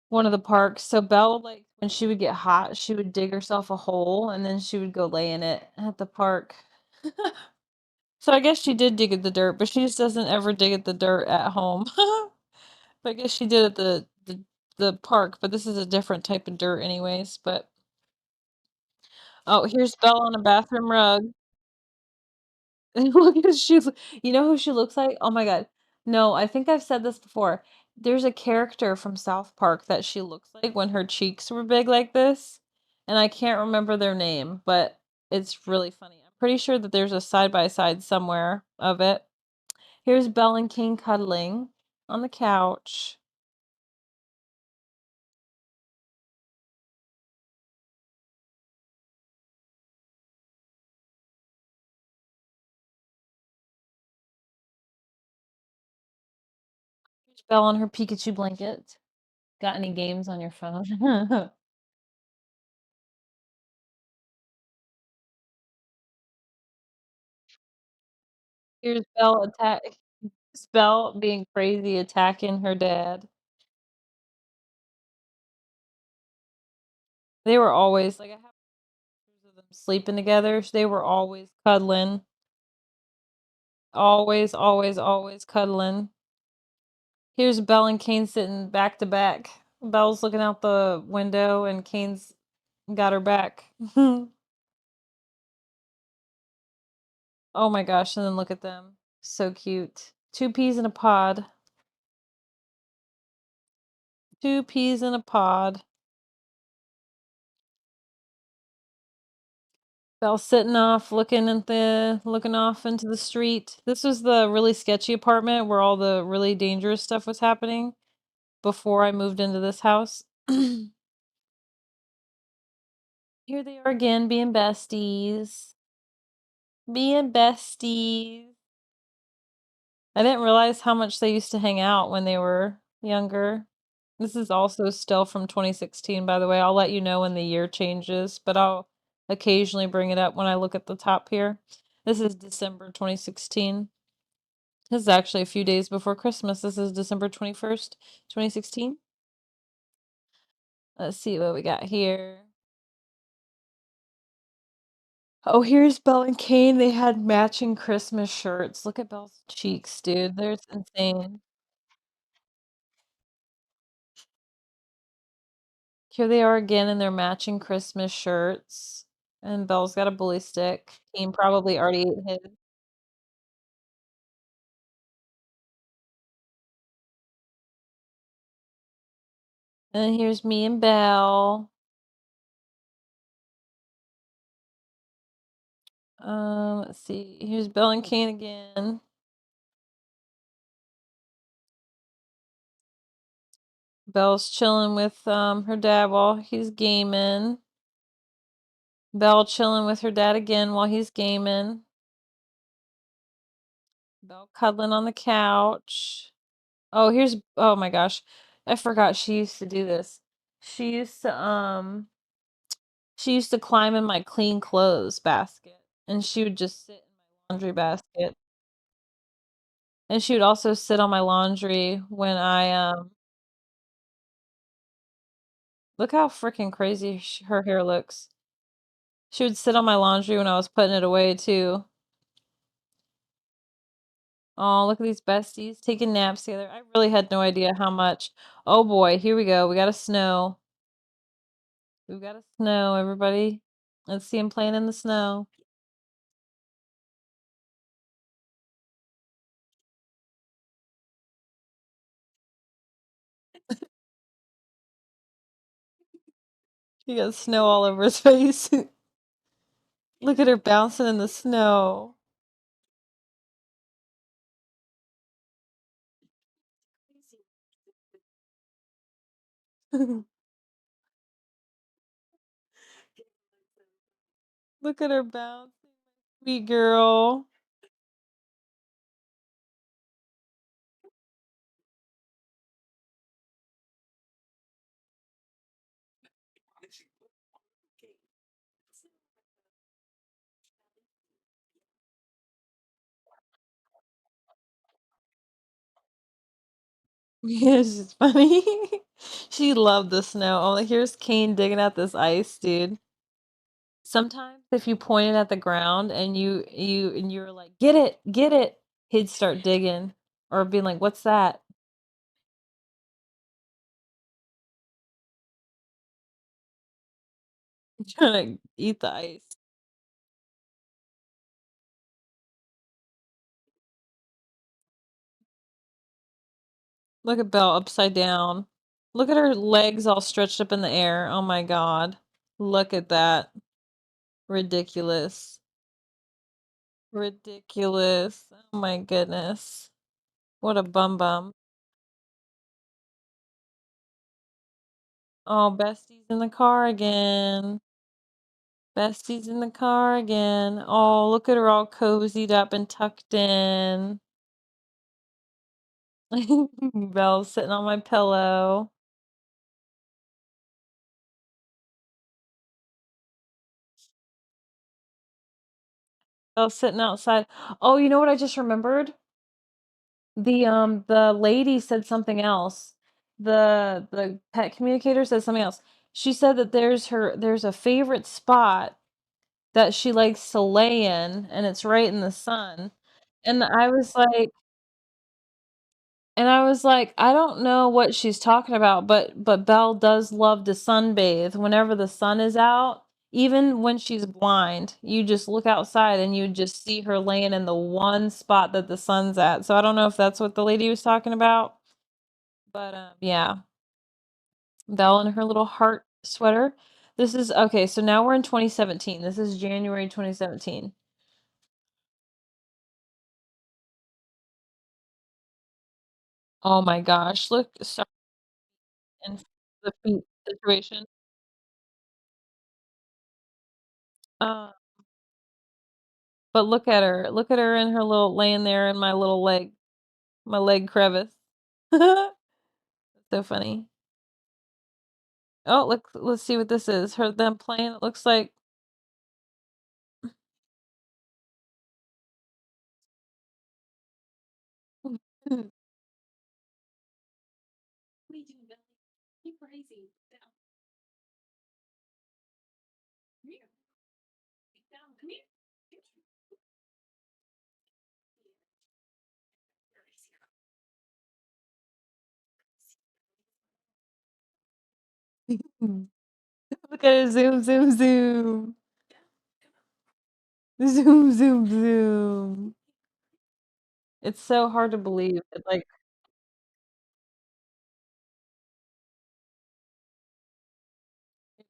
one of the parks. So Belle, like, when she would get hot, she would dig herself a hole and then she would go lay in it at the park. So I guess she did dig at the dirt, but she just doesn't ever dig at the dirt at home. But I guess she did at the park, but this is a different type of dirt anyways, but oh, here's Belle on a bathroom rug. Look at you know who she looks like? Oh my God. No, I think I've said this before. There's a character from South Park that she looks like when her cheeks were big like this, and I can't remember their name, but it's really funny. I'm pretty sure that there's a side by side somewhere of it. Here's Belle and King cuddling on the couch. Here's Belle on her Pikachu blanket. Got any games on your phone? Here's Belle being crazy attacking her dad. They were always like I have pictures of them sleeping together. They were always cuddling. Always cuddling. Here's Belle and Kane sitting back to back. Belle's looking out the window and Kane's got her back. Oh my gosh, and then look at them. So cute. Two peas in a pod. Two peas in a pod. Belle sitting off, looking off into the street. This was the really sketchy apartment where all the really dangerous stuff was happening before I moved into this house. Here they are again, being besties. Being besties. I didn't realize how much they used to hang out when they were younger. This is also still from 2016, by the way. I'll let you know when the year changes, but I'll occasionally bring it up when I look at the top here. This is December 2016. This is actually a few days before Christmas. This is December 21st, 2016. Let's see what we got here. Oh, here's Belle and Kane. They had matching Christmas shirts. Look at Belle's cheeks, dude. They're insane. Here they are again in their matching Christmas shirts. And Belle's got a bully stick. Kane probably already ate his. And here's me and Belle. Let's see. Here's Belle and Kane again. Belle's chilling with her dad while he's gaming. Belle chilling with her dad again while he's gaming. Belle cuddling on the couch. Oh, oh my gosh. I forgot she used to do this. She used to she used to climb in my clean clothes basket and she would just sit in my laundry basket. And she would also sit on my laundry when look how freaking crazy her hair looks. She would sit on my laundry when I was putting it away too. Oh, look at these besties taking naps together. I really had no idea how much. Oh boy, here we go. We got a snow. We've got a snow, everybody. Let's see him playing in the snow. He got snow all over his face. Look at her bouncing in the snow. Look at her bouncing. Sweet girl. Yeah, she's funny. She loved the snow. Oh, here's Kane digging at this ice, dude. Sometimes if you pointed at the ground and you're like, get it, he'd start digging or being like, what's that? Trying to eat the ice. Look at Belle upside down. Look at her legs all stretched up in the air. Oh my god. Look at that. Ridiculous. Ridiculous. Oh my goodness. What a bum bum. Oh, Bestie's in the car again. Bestie's in the car again. Oh, look at her all cozied up and tucked in. Belle's sitting on my pillow. Belle's sitting outside. Oh, you know what I just remembered? The lady said something else. The pet communicator said something else. She said that there's a favorite spot that she likes to lay in, and it's right in the sun. And I was like, And I was like, I don't know what she's talking about, but Belle does love to sunbathe whenever the sun is out. Even when she's blind, you just look outside and you just see her laying in the one spot that the sun's at. So I don't know if that's what the lady was talking about, but yeah, Belle in her little heart sweater. This is okay. So now we're in 2017. This is January 2017. Oh my gosh! Look, sorry, and the feet situation. Uh, But look at her. Look at her in her little laying there in my leg crevice. So funny. Oh, look, let's see what this is. Her them playing. It looks like what are you doing, Billy? You crazy. Down. Come here. Down. Come here. Look at it. Zoom, zoom, zoom. Zoom, zoom, zoom. It's so hard to believe. It like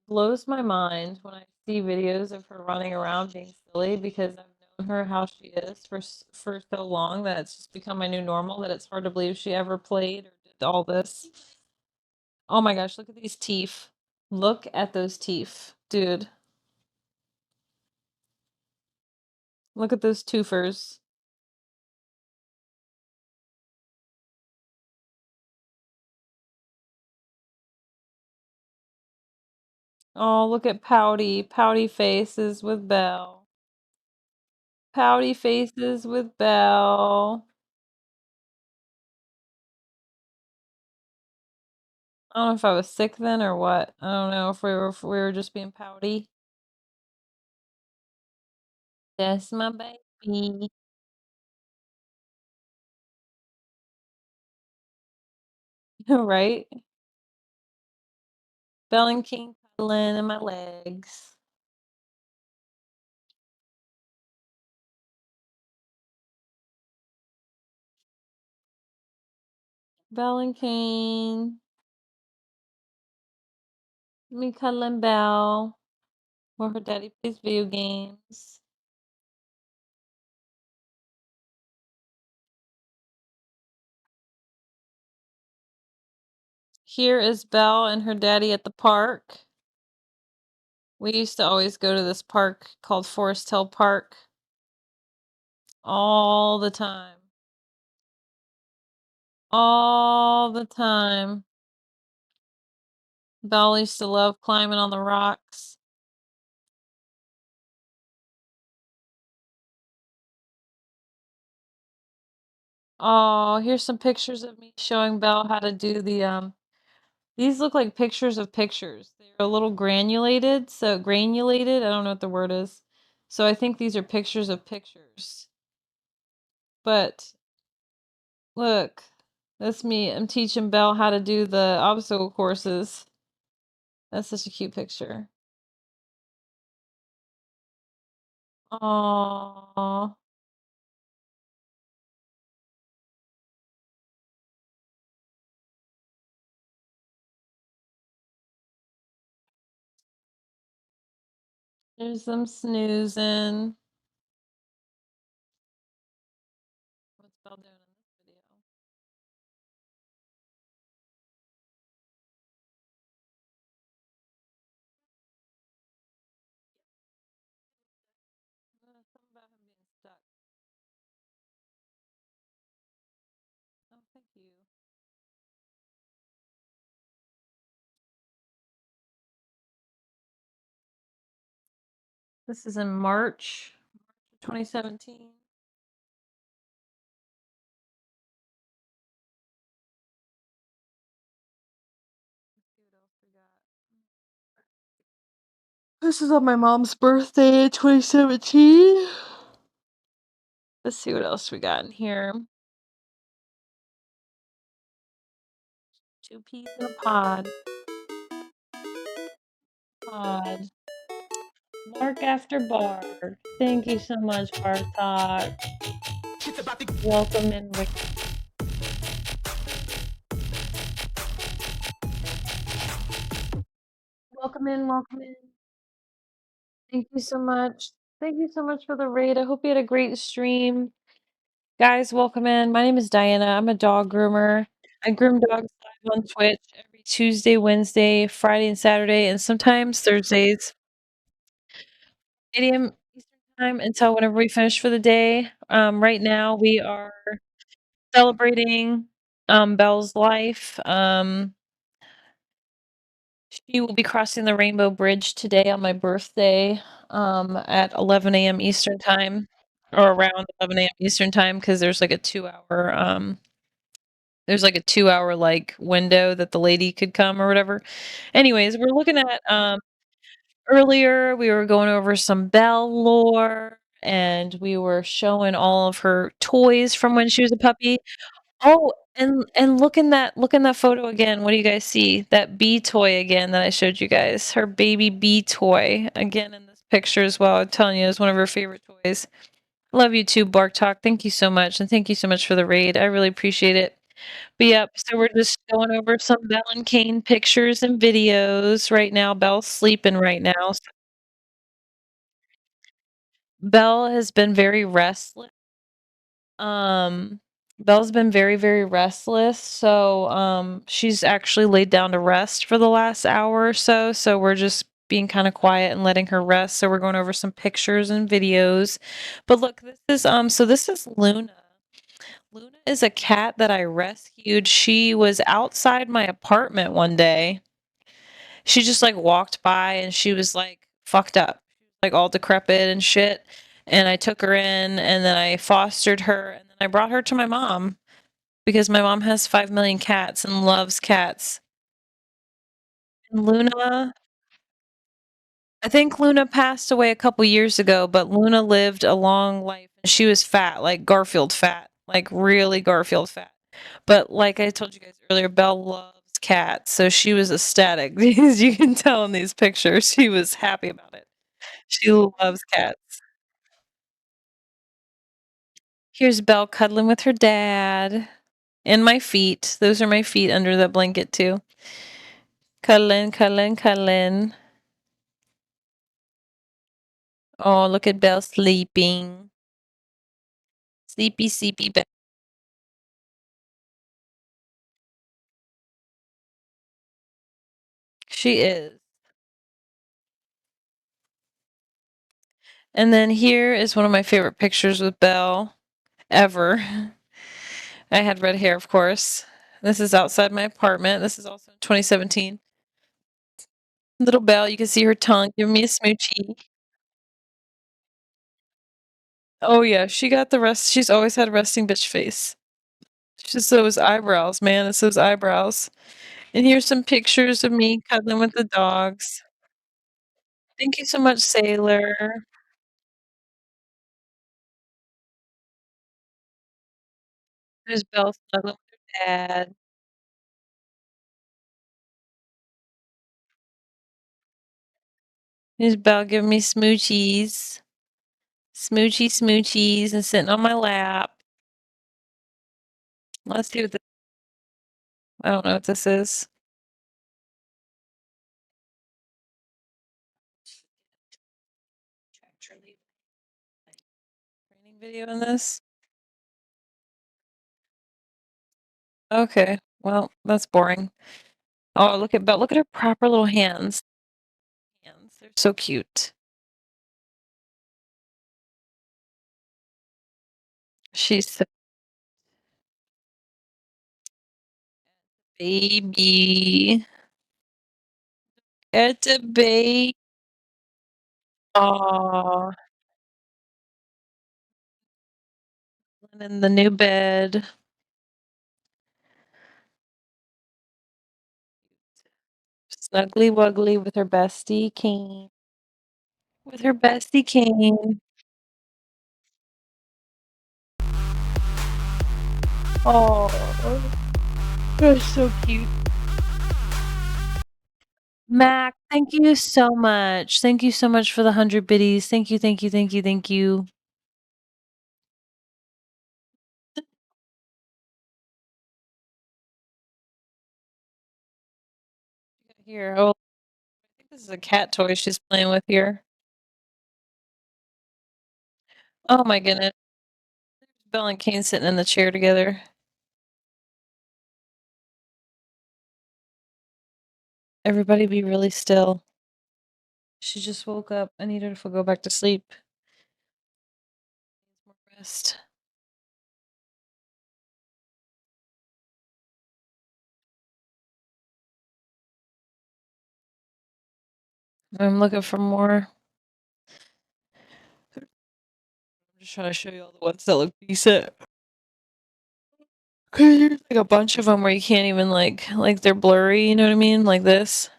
blows my mind when I see videos of her running around being silly because I've known her how she is for so long that it's just become my new normal that it's hard to believe she ever played or did all this. Oh my gosh, look at these teeth. Look at those teeth, dude. Look at those twofers. Oh, look at pouty faces with Belle. Pouty faces with Belle. I don't know if I was sick then or what. I don't know if we were just being pouty. That's my baby. Right? Belle and King cuddling in my legs. Belle and King. Me cuddling Belle. While her daddy plays video games. Here is Belle and her daddy at the park. We used to always go to this park called Forest Hill Park all the time. All the time. Belle used to love climbing on the rocks. Oh, here's some pictures of me showing Belle how to do these look like pictures of pictures. They're a little granulated, so granulated, I don't know what the word is. So I think these are pictures of pictures. But look, that's me. I'm teaching Belle how to do the obstacle courses. That's such a cute picture. Aww. There's them snoozing. What's Belle doing in this video? Something about him being stuck. Oh, thank you. This is in March 2017. Let's see what else we got. This is on my mom's birthday in 2017. Let's see what else we got in here. Two peas in a pod. Pod. Mark after bar. Thank you so much, Bartok. Welcome in, Rick. Welcome in, welcome in. Thank you so much. Thank you so much for the raid. I hope you had a great stream. Guys, welcome in. My name is Diana. I'm a dog groomer. I groom dogs live on Twitch every Tuesday, Wednesday, Friday, and Saturday, and sometimes Thursdays, 8 a.m. Eastern Time until whenever we finish for the day. Right now, we are celebrating Belle's life. She will be crossing the Rainbow Bridge today on my birthday at 11 a.m. Eastern Time, or around 11 a.m. Eastern Time, because there's like a 2 hour like window that the lady could come or whatever. Anyways, we're looking at earlier we were going over some Belle lore, and we were showing all of her toys from when she was a puppy. Oh, and look in that photo again. What do you guys see? That bee toy again that I showed you guys. Her baby bee toy again in this picture as well. I'm telling you, it's one of her favorite toys. Love you too, Bark Talk. Thank you so much, and thank you so much for the raid. I really appreciate it. But yep, so we're just going over some Belle and Kane pictures and videos right now. Belle's sleeping right now. Belle has been very restless. Um, Belle's been very, very restless, so, she's actually laid down to rest for the last hour or so, so we're just being kinda quiet and letting her rest, so we're going over some pictures and videos. But look, this is Luna. Luna is a cat that I rescued. She was outside my apartment one day. She just, like, walked by and she was, like, fucked up, like, all decrepit and shit, and I took her in, and then I fostered her, and then I brought her to my mom because my mom has 5 million cats and loves cats. And Luna I think Luna passed away a couple years ago, but Luna lived a long life, and she was fat, like Garfield fat, like really Garfield fat. But like I told you guys earlier, Belle loves cats, so she was ecstatic because you can tell in these pictures she was happy about it. She loves cats. Here's Belle cuddling with her dad. And my feet. Those are my feet under the blanket too. Cuddling, cuddling, cuddling. Oh, look at Belle sleeping. Sleepy, sleepy Belle. She is. And then here is one of my favorite pictures with Belle ever. I had red hair, of course. This is outside my apartment. This is also 2017. Little Belle, you can see her tongue giving me a smoochie. Oh yeah, she got the rest. She's always had a resting bitch face. It's just those eyebrows, man. It's those eyebrows. And here's some pictures of me cuddling with the dogs. Thank you so much, Sailor. There's Belle snuggling with her dad. There's Belle giving me smoochies. Smoochies and sitting on my lap. Let's see what this I don't know what this is. Training video in this? Okay, well, that's boring. Oh, look at Belle. Look at her proper little hands. They're so cute. She's so baby. It's a baby. Aw. In the new bed. Snuggly wuggly with her bestie Kane. With her bestie Kane. Oh, they're so cute. Mac, thank you so much. Thank you so much for the 100 biddies. Thank you, thank you, thank you, thank you. Here, oh, I think this is a cat toy she's playing with here. Oh my goodness. Belle and Kane sitting in the chair together. Everybody be really still. She just woke up. I need her to go back to sleep. More rest. I'm looking for more. I'm just trying to show you all the ones that look decent. Cause there's like a bunch of them where you can't even like they're blurry. You know what I mean? Like this.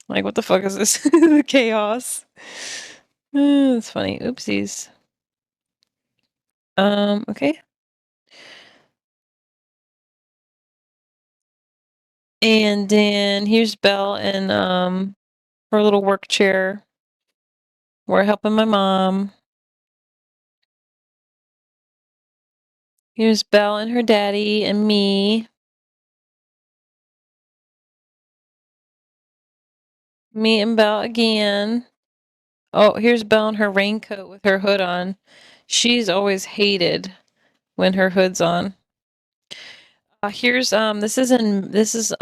Like what the fuck is this? The chaos. It's funny. Oopsies. Okay. And then here's Belle and her little work chair. We're helping my mom. Here's Belle and her daddy and me. Me and Belle again. Oh, here's Belle in her raincoat with her hood on. She's always hated when her hood's on. Here's this is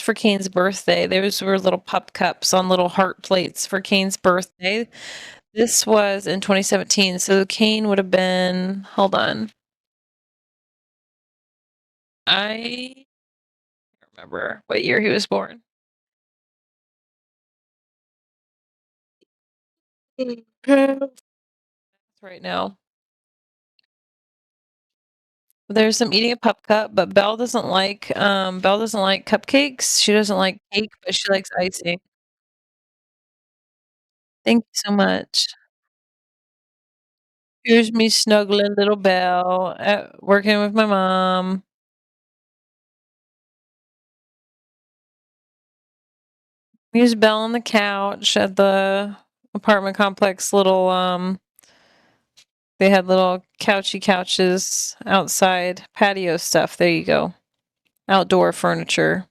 for Kane's birthday. Those were little pup cups on little heart plates for Kane's birthday. This was in 2017, so Kane would have been, hold on. I can't remember what year he was born. Right now. There's some eating a pup cup, but Belle doesn't like cupcakes. She doesn't like cake, but she likes icing. Thank you so much. Here's me snuggling little Belle, working with my mom. Here's Belle on the couch at the apartment complex. They had little couches outside, patio stuff. There you go. Outdoor furniture.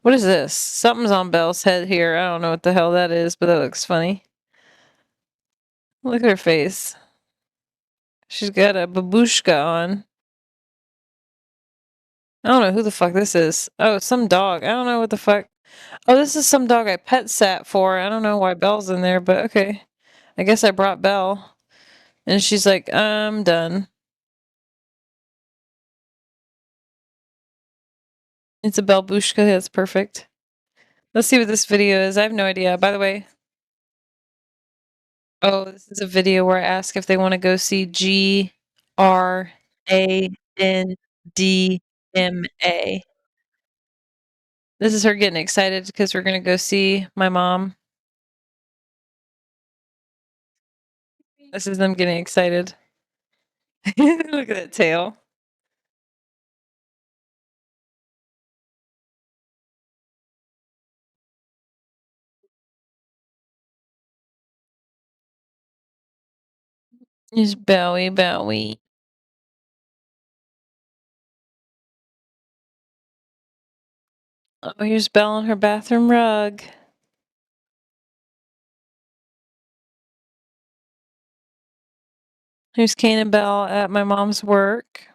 What is this? Something's on Belle's head here. I don't know what the hell that is, but that looks funny. Look at her face. She's got a babushka on. I don't know who the fuck this is. Oh, some dog. I don't know what the fuck. Oh, this is some dog I pet sat for. I don't know why Belle's in there, but okay. I guess I brought Belle. And she's like, I'm done. It's a Belbushka. That's perfect. Let's see what this video is. I have no idea. By the way. Oh, this is a video where I ask if they want to go see GRANDMA. This is her getting excited because we're going to go see my mom. This is them getting excited. Look at that tail. Here's Bowie. Oh, here's Belle on her bathroom rug. Here's Kane and Belle at my mom's work.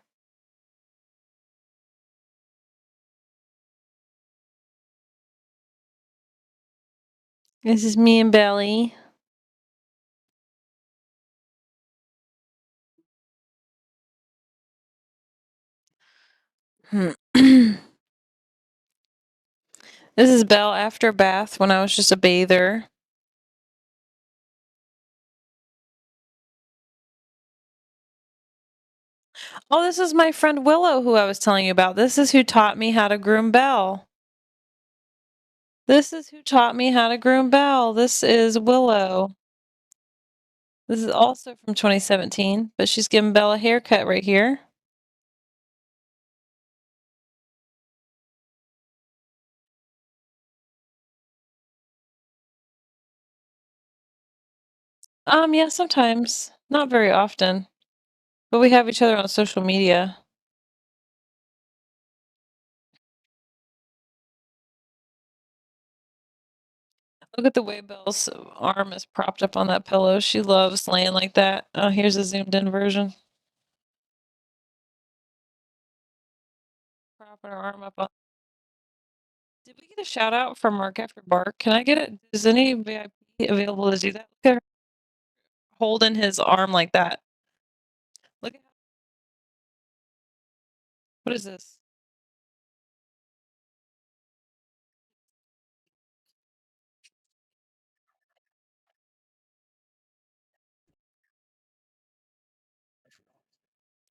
This is me and Belly. This is Belle after bath when I was just a bather. Oh, this is my friend Willow who I was telling you about. This is who taught me how to groom Belle. This is who taught me how to groom Belle. This is Willow. This is also from 2017, but she's giving Belle a haircut right here. Yeah, sometimes. Not very often. But we have each other on social media. Look at the way Belle's arm is propped up on that pillow. She loves laying like that. Oh, here's a zoomed in version. Propping her arm up on. Did we get a shout out from Mark After Bark? Can I get it? Is any VIP available to do that? Look at her holding his arm like that. Look at what is this?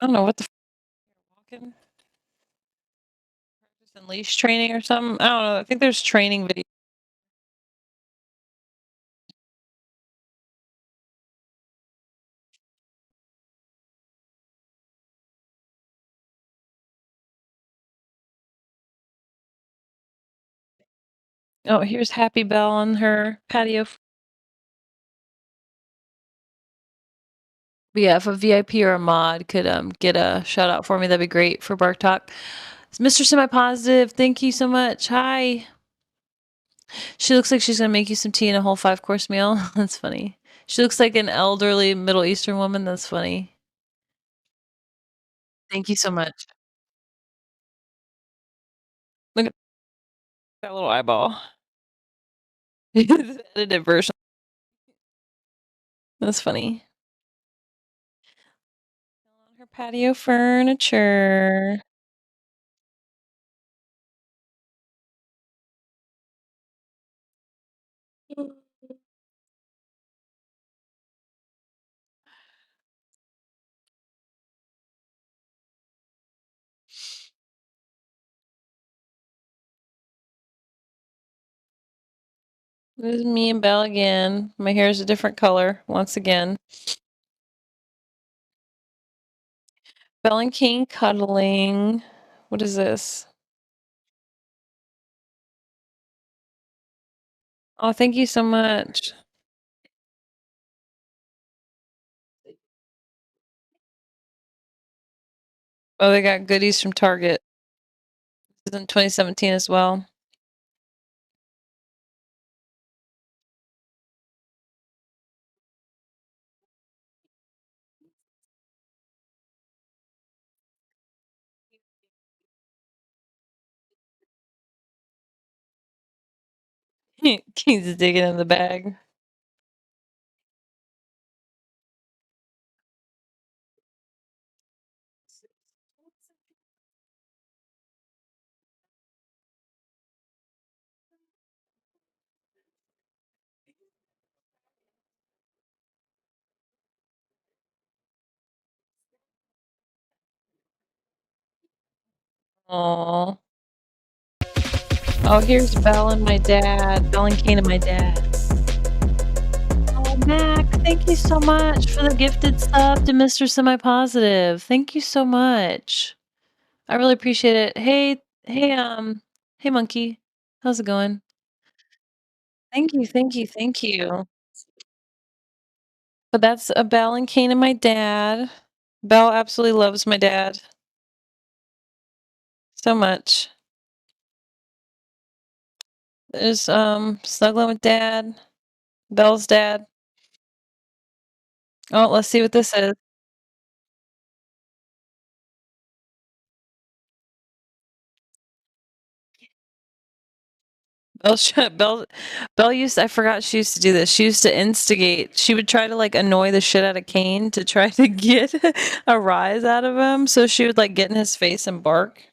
I don't know what the walking practice and leash training or something. I don't know. I think there's training video. Oh, here's Happy Belle on her patio. But yeah, if a VIP or a mod could get a shout out for me, that'd be great for Bark Talk. Mr. Semi Positive, thank you so much. Hi. She looks like she's gonna make you some tea and a whole 5-course meal. That's funny. She looks like an elderly Middle Eastern woman. That's funny. Thank you so much. Look at that little eyeball. The edited version. That's funny. On her patio furniture. This is me and Belle again. My hair is a different color once again. Belle and King cuddling. What is this? Oh, thank you so much. Oh, they got goodies from Target. This is in 2017 as well. King's digging in the bag. Aw. Oh, here's Belle and my dad. Belle and Kane and my dad. Oh, Mac, thank you so much for the gifted stuff to Mr. Semi Positive. Thank you so much. I really appreciate it. Hey, Monkey. How's it going? Thank you, thank you, thank you. But that's a Belle and Kane and my dad. Belle absolutely loves my dad so much. There's snuggling with dad, Belle's dad. Oh, let's see what this is. Belle Belle used I forgot she used to do this. She used to instigate. She would try to like annoy the shit out of Kane to try to get a rise out of him. So she would like get in his face and bark.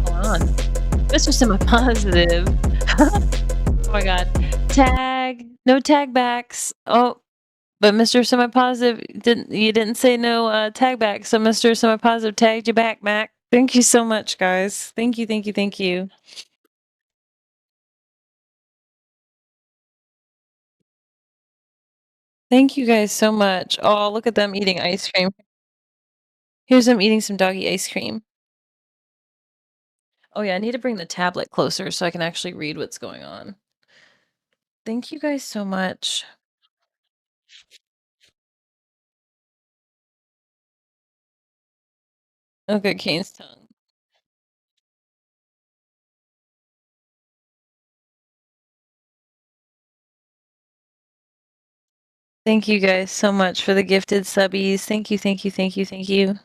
Hold on. Mr. Semi Positive. Oh my god. Tag. No tag backs. Oh, but Mr. Semi Positive didn't say no tag back. So Mr. Semi Positive tagged you back, Mac. Thank you so much, guys. Thank you, thank you, thank you. Thank you guys so much. Oh, look at them eating ice cream. Here's them eating some doggy ice cream. Oh yeah, I need to bring the tablet closer so I can actually read what's going on. Thank you guys so much. Okay, Kane's tongue. Thank you guys so much for the gifted subbies. Thank you, thank you, thank you, thank you.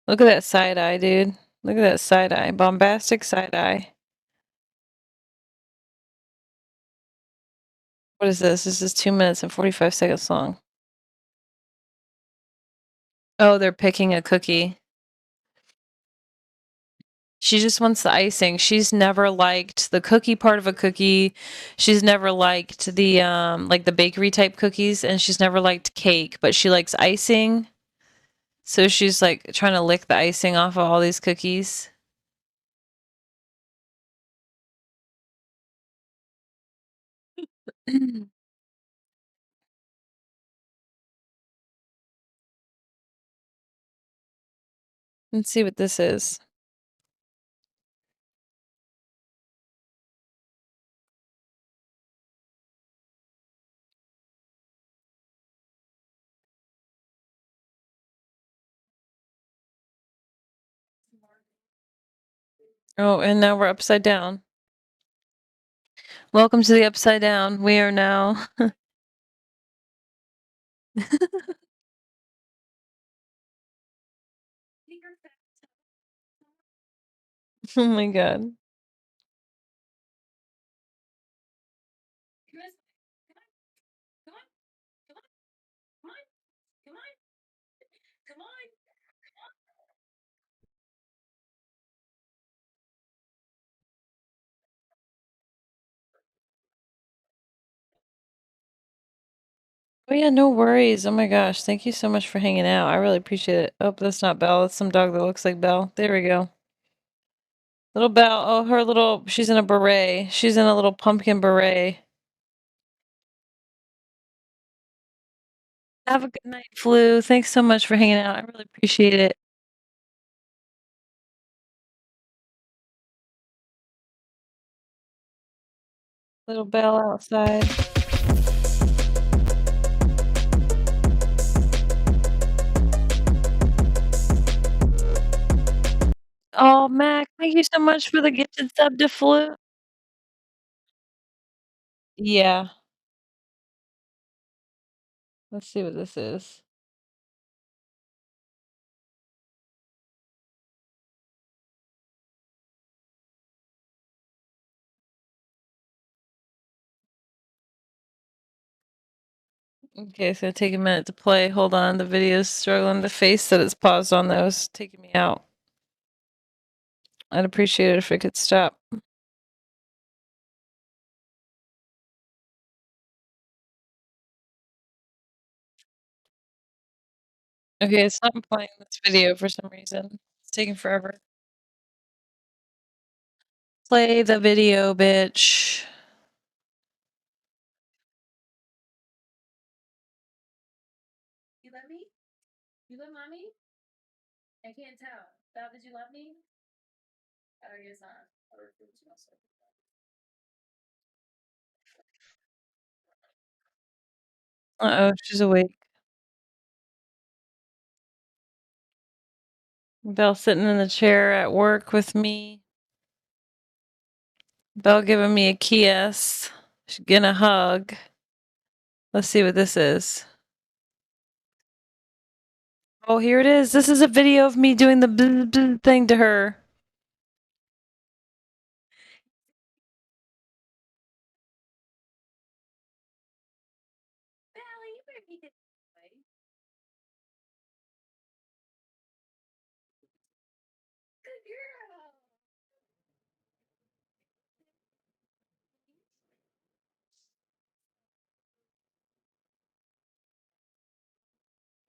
Look at that side eye, dude. Look at that side eye. Bombastic side eye. What is this? This is 2 minutes and 45 seconds long. Oh, they're picking a cookie. She just wants the icing. She's never liked the cookie part of a cookie. She's never liked the like the bakery type cookies, and she's never liked cake, but she likes icing. So she's like trying to lick the icing off of all these cookies. Let's see what this is. Oh, and now we're upside down. Welcome to the upside down. We are now. Oh my god. Oh yeah, no worries. Oh my gosh, thank you so much for hanging out. I really appreciate it. Oh, that's not Belle. That's some dog that looks like Belle. There we go. Little Belle. Oh, her little. She's in a beret. She's in a little pumpkin beret. Have a good night, Flu. Thanks so much for hanging out. I really appreciate it. Little Belle outside. Oh, Mac, thank you so much for the gifted sub to Flu. Yeah. Let's see what this is. Okay, it's gonna take a minute to play. Hold on, the video's struggling. The face that it's paused on though is taking me out. I'd appreciate it if it could stop. Okay, it's not playing this video for some reason. It's taking forever. Play the video, bitch. You love me? You love mommy? I can't tell. Belle, did you love me? Oh, I guess not. Uh-oh, she's awake. Belle sitting in the chair at work with me. Belle giving me a kiss. She's getting a hug. Let's see what this is. Oh, here it is. This is a video of me doing the bzz, bzz thing to her.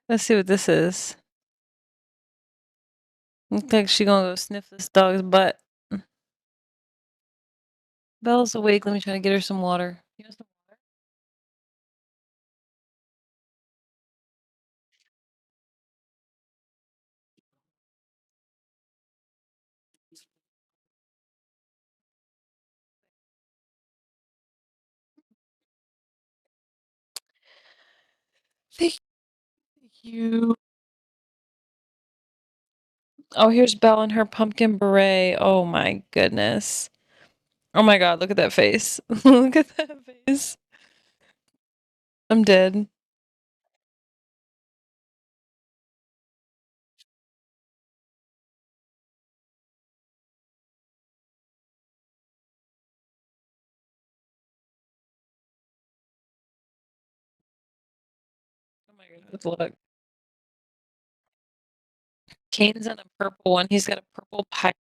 Let's see what this is. Looks like she gonna go sniff this dog's butt. Belle's awake. Let me try to get her some water. You want some water? Thank you. Oh, here's Belle in her pumpkin beret. Oh my goodness. Oh my god, look at that face. Look at that face. I'm dead. Oh my god, look. Kane's in a purple one. He's got a purple pipe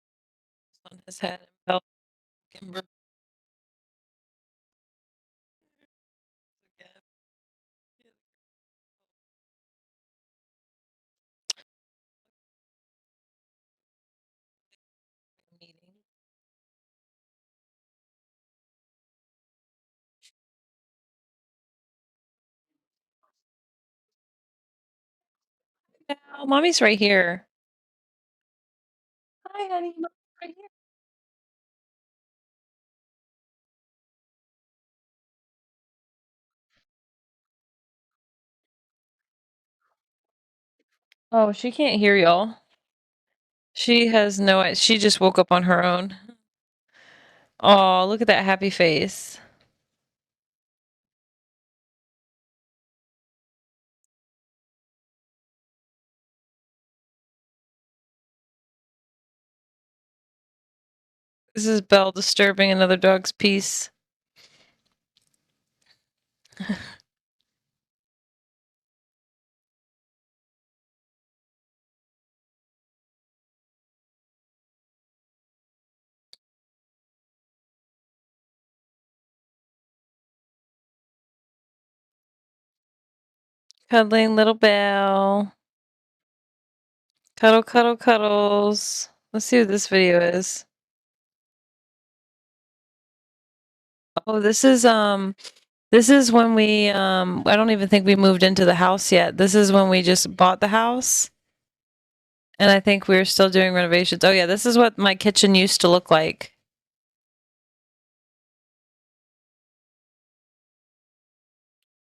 on his head. And Belle Kimber again. Meeting. Belle, mommy's right here. Hi, honey. Mommy's right here. Oh, she can't hear y'all. She has no. She just woke up on her own. Oh, look at that happy face. This is Belle disturbing another dog's peace. Cuddling little Belle. Cuddle, cuddle, cuddles. Let's see what this video is. Oh, this is when we I don't even think we moved into the house yet. This is when we just bought the house. And I think we're still doing renovations. Oh yeah, this is what my kitchen used to look like.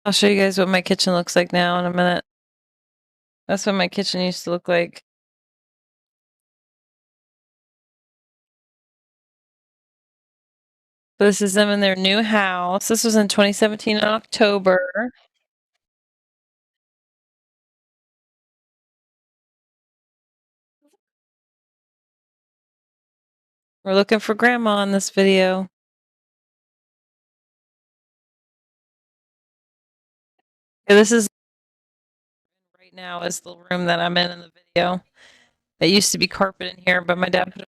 I'll show you guys what my kitchen looks like now in a minute. That's what my kitchen used to look like. This is them in their new house. This was in 2017 in October. We're looking for grandma in this video. Yeah, this is right now is the room that I'm in the video. It used to be carpet in here, but my dad put a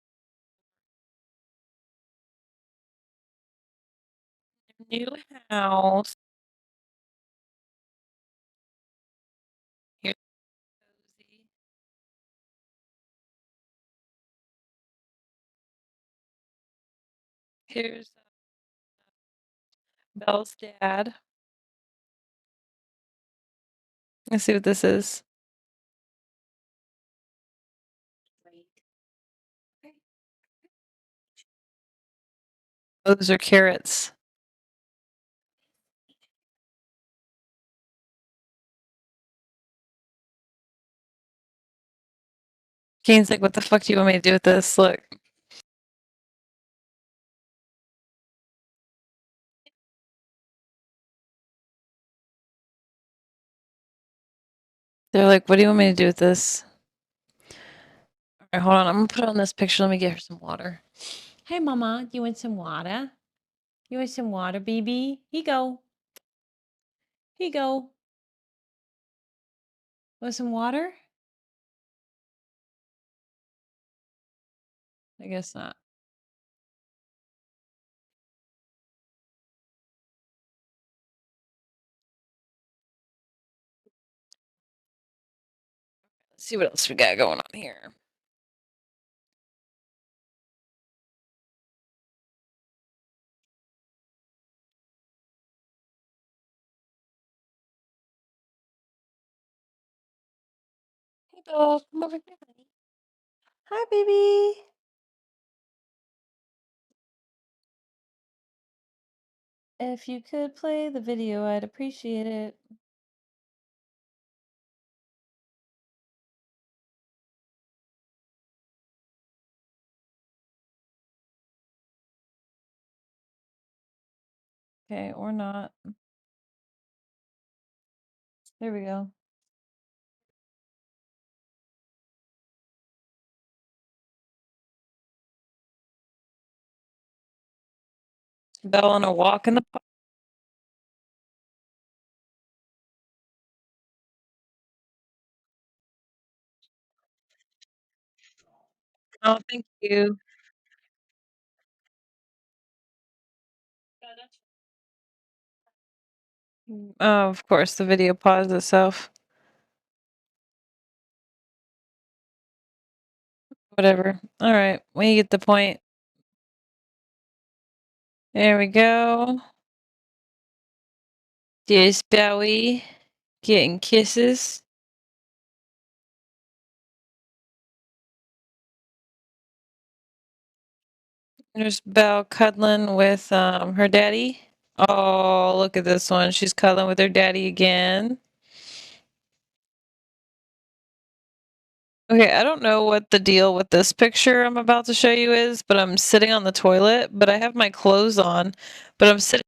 new house. Here's cozy. Here's Belle's dad. Let's see what this is. Oh, those are carrots. Kane's like, what the fuck do you want me to do with this? Look. They're like, what do you want me to do with this? All right, hold on. I'm gonna put on this picture. Let me get her some water. Hey, Mama, you want some water? You want some water, baby? Here you go. Here you go. Want some water? I guess not. Let's see what else we got going on here. Hey, Belle, come over here, honey. Hi, baby. If you could play the video, I'd appreciate it. Okay, or not. There we go. Belle on a walk in the park. Oh, thank you. Oh, of course, the video paused itself. Whatever. All right, we get the point. There we go. There's Bowie getting kisses. There's Belle cuddling with her daddy. Oh, look at this one. She's cuddling with her daddy again. Okay, I don't know what the deal with this picture I'm about to show you is, but I'm sitting on the toilet, but I have my clothes on, but I'm sitting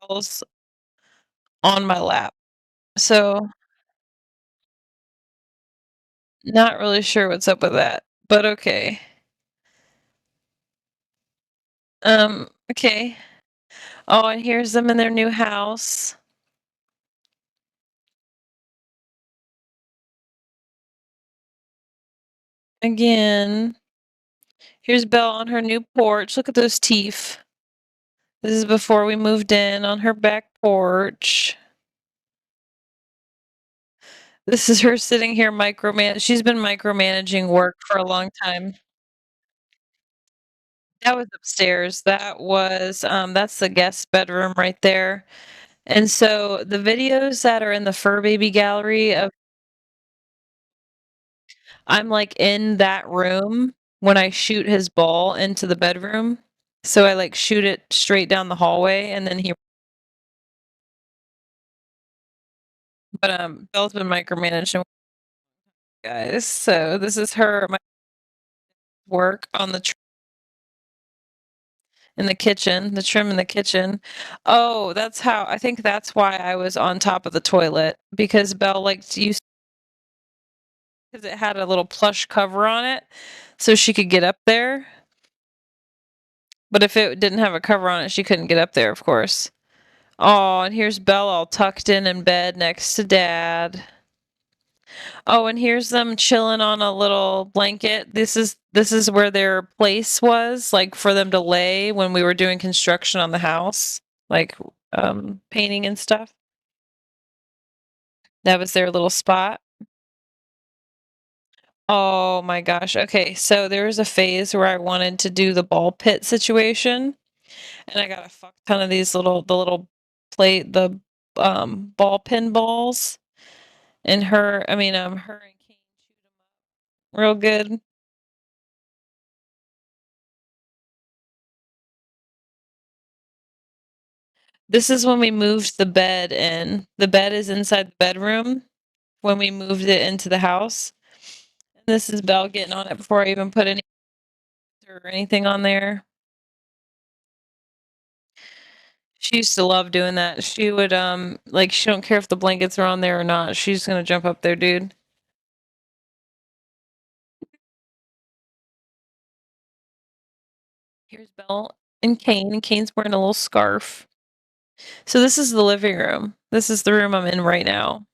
Belle's on my lap. So, not really sure what's up with that, but okay. Okay. Oh, and here's them in their new house. Again. Here's Belle on her new porch. Look at those teeth. This is before we moved in on her back porch. This is her sitting here she's been micromanaging work for a long time. That was upstairs. That was, that's the guest bedroom right there. And so the videos that are in the Fur Baby gallery of I'm like in that room when I shoot his ball into the bedroom. So I like shoot it straight down the hallway and then but Belle's been micromanaging guys. So this is her my work on the in the kitchen, the trim in the kitchen. Oh, that's how I think that's why I was on top of the toilet because Belle liked to use because it had a little plush cover on it so she could get up there. But if it didn't have a cover on it, she couldn't get up there, of course. Oh, and here's Belle all tucked in bed next to Dad. Oh, and here's them chilling on a little blanket. This is where their place was, like for them to lay when we were doing construction on the house, like painting and stuff. That was their little spot. Oh my gosh. Okay, so there was a phase where I wanted to do the ball pit situation, and I got a fuck ton of these little plate the ball pin balls, and her and Kane shoot 'em up real good. This is when we moved the bed in. The bed is inside the bedroom when we moved it into the house. And this is Belle getting on it before I even put any or anything on there. She used to love doing that. She would like she don't care if the blankets are on there or not. She's gonna jump up there, dude. Here's Belle and Kane, and Kane's wearing a little scarf. So this is the living room. This is the room I'm in right now.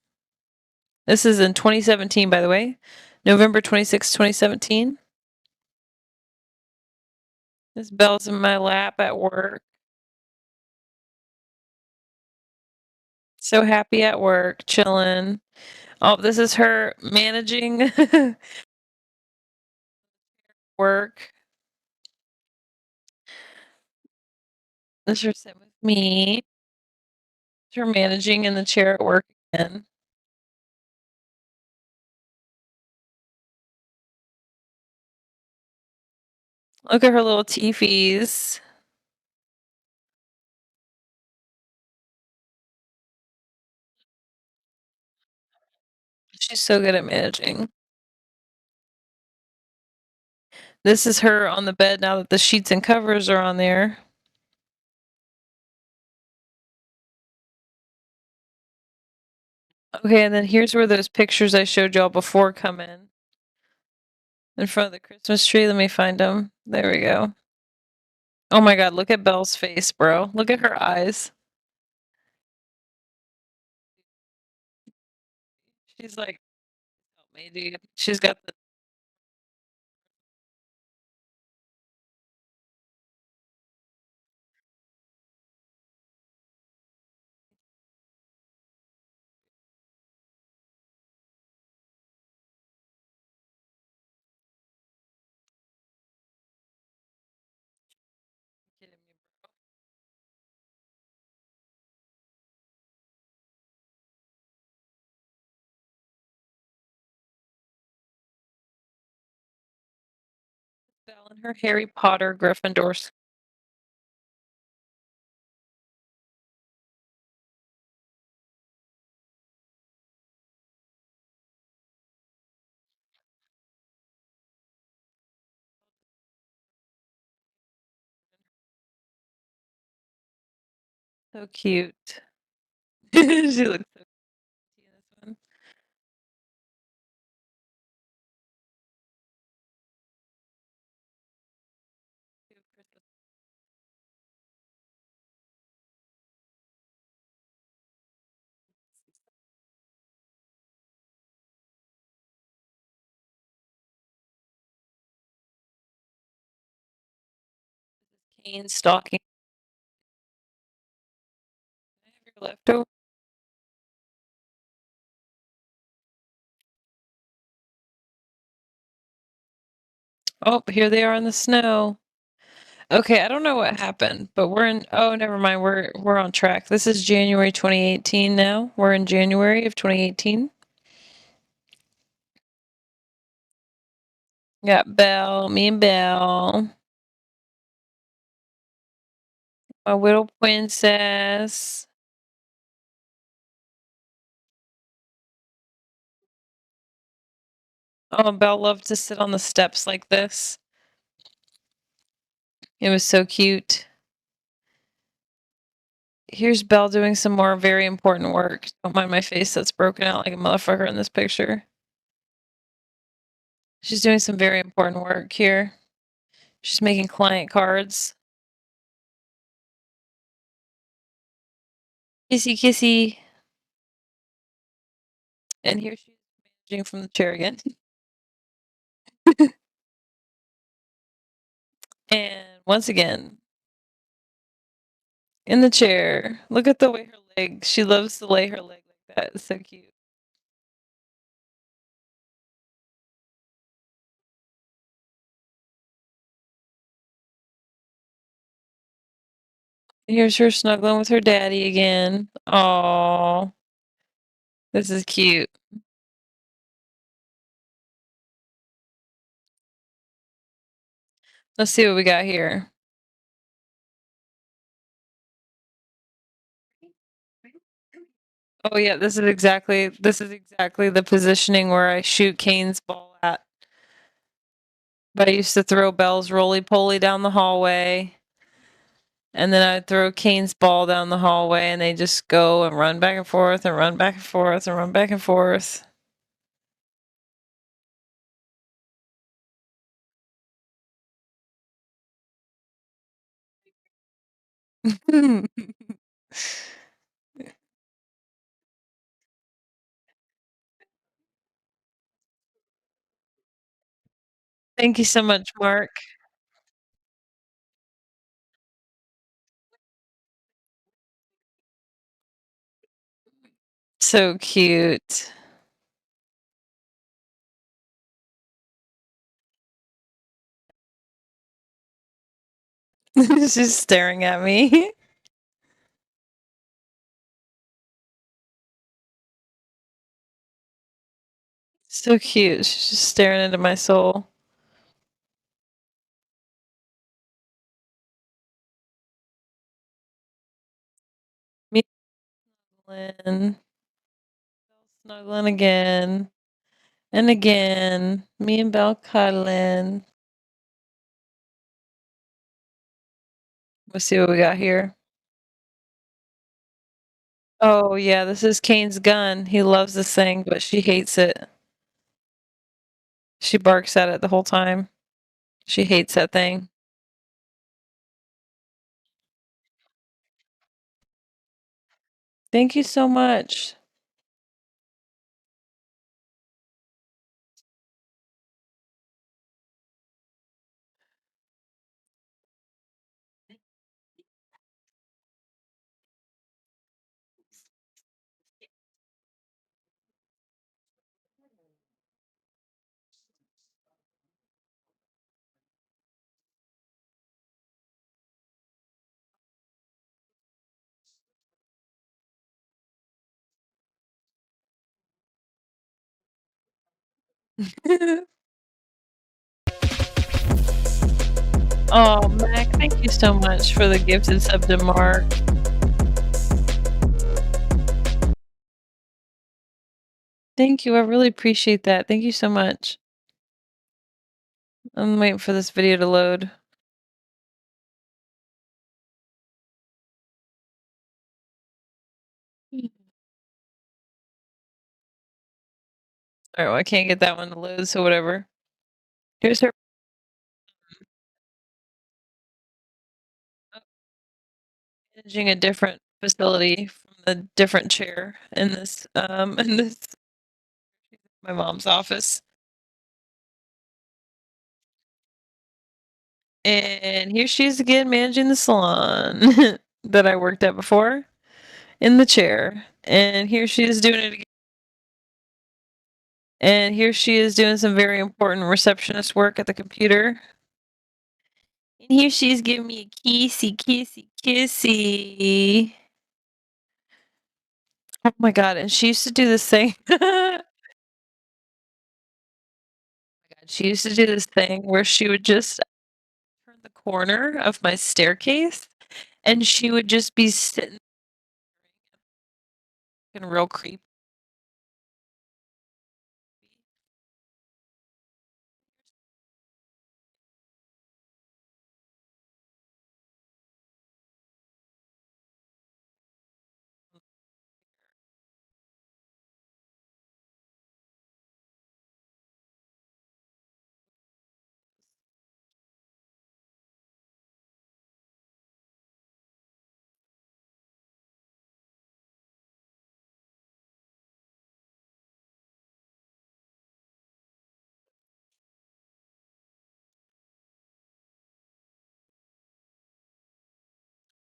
This is in 2017, by the way. November 26, 2017. This Belle's in my lap at work. So happy at work, chilling. Oh, this is her managing work. This is her sitting with me. Her managing in the chair at work again. Look at her little teefies. She's so good at managing. This is her on the bed now that the sheets and covers are on there. Okay, and then here's where those pictures I showed y'all before come in front of the Christmas tree. Let me find them. There we go. Oh my god, look at Belle's face, bro. Look at her eyes. She's like, help me, dude. She's got the kidding me, bro. Belle in her Harry Potter Gryffindor. So cute. She looks so cute in this one. Kane stalking. Can I have your leftover? Oh, here they are in the snow. Okay, I don't know what happened, but we're in. Oh, never mind. We're on track. This is January 2018 now. We're in January of 2018. Got Belle, me and Belle, my little princess. Oh, Belle loved to sit on the steps like this. It was so cute. Here's Belle doing some more very important work. Don't mind my face that's broken out like a motherfucker in this picture. She's doing some very important work here. She's making client cards. Kissy, kissy. And here she's managing from the chair again. And once again, in the chair. Look at the way her leg, she loves to lay her leg like that. It's so cute. Here's her snuggling with her daddy again. Oh, this is cute. Let's see what we got here. Oh yeah, this is exactly the positioning where I shoot Kane's ball at. But I used to throw Belle's roly poly down the hallway. And then I'd throw Kane's ball down the hallway and they just go and run back and forth and run back and forth and run back and forth. Thank you so much, Mark. So cute. She's staring at me. So cute. She's just staring into my soul. Me snuggling. Snuggling again. And again. Me and Belle cuddling. Let's see what we got here. Oh, yeah, this is Kane's gun. He loves this thing, but she hates it. She barks at it the whole time. She hates that thing. Thank you so much. Oh, Mac, thank you so much for the gifted sub to Mark. Thank you, I really appreciate that. Thank you so much. I'm waiting for this video to load. Alright, well, I can't get that one to load, so whatever. Here's her managing a different facility from a different chair in this, in this my mom's office. And here she is again managing the salon that I worked at before in the chair. And here she is doing it again. And here she is doing some very important receptionist work at the computer. And here she is giving me a kissy, kissy, kissy. Oh my god, and she used to do this thing. She used to do this thing where she would just turn the corner of my staircase and she would just be sitting and real creepy.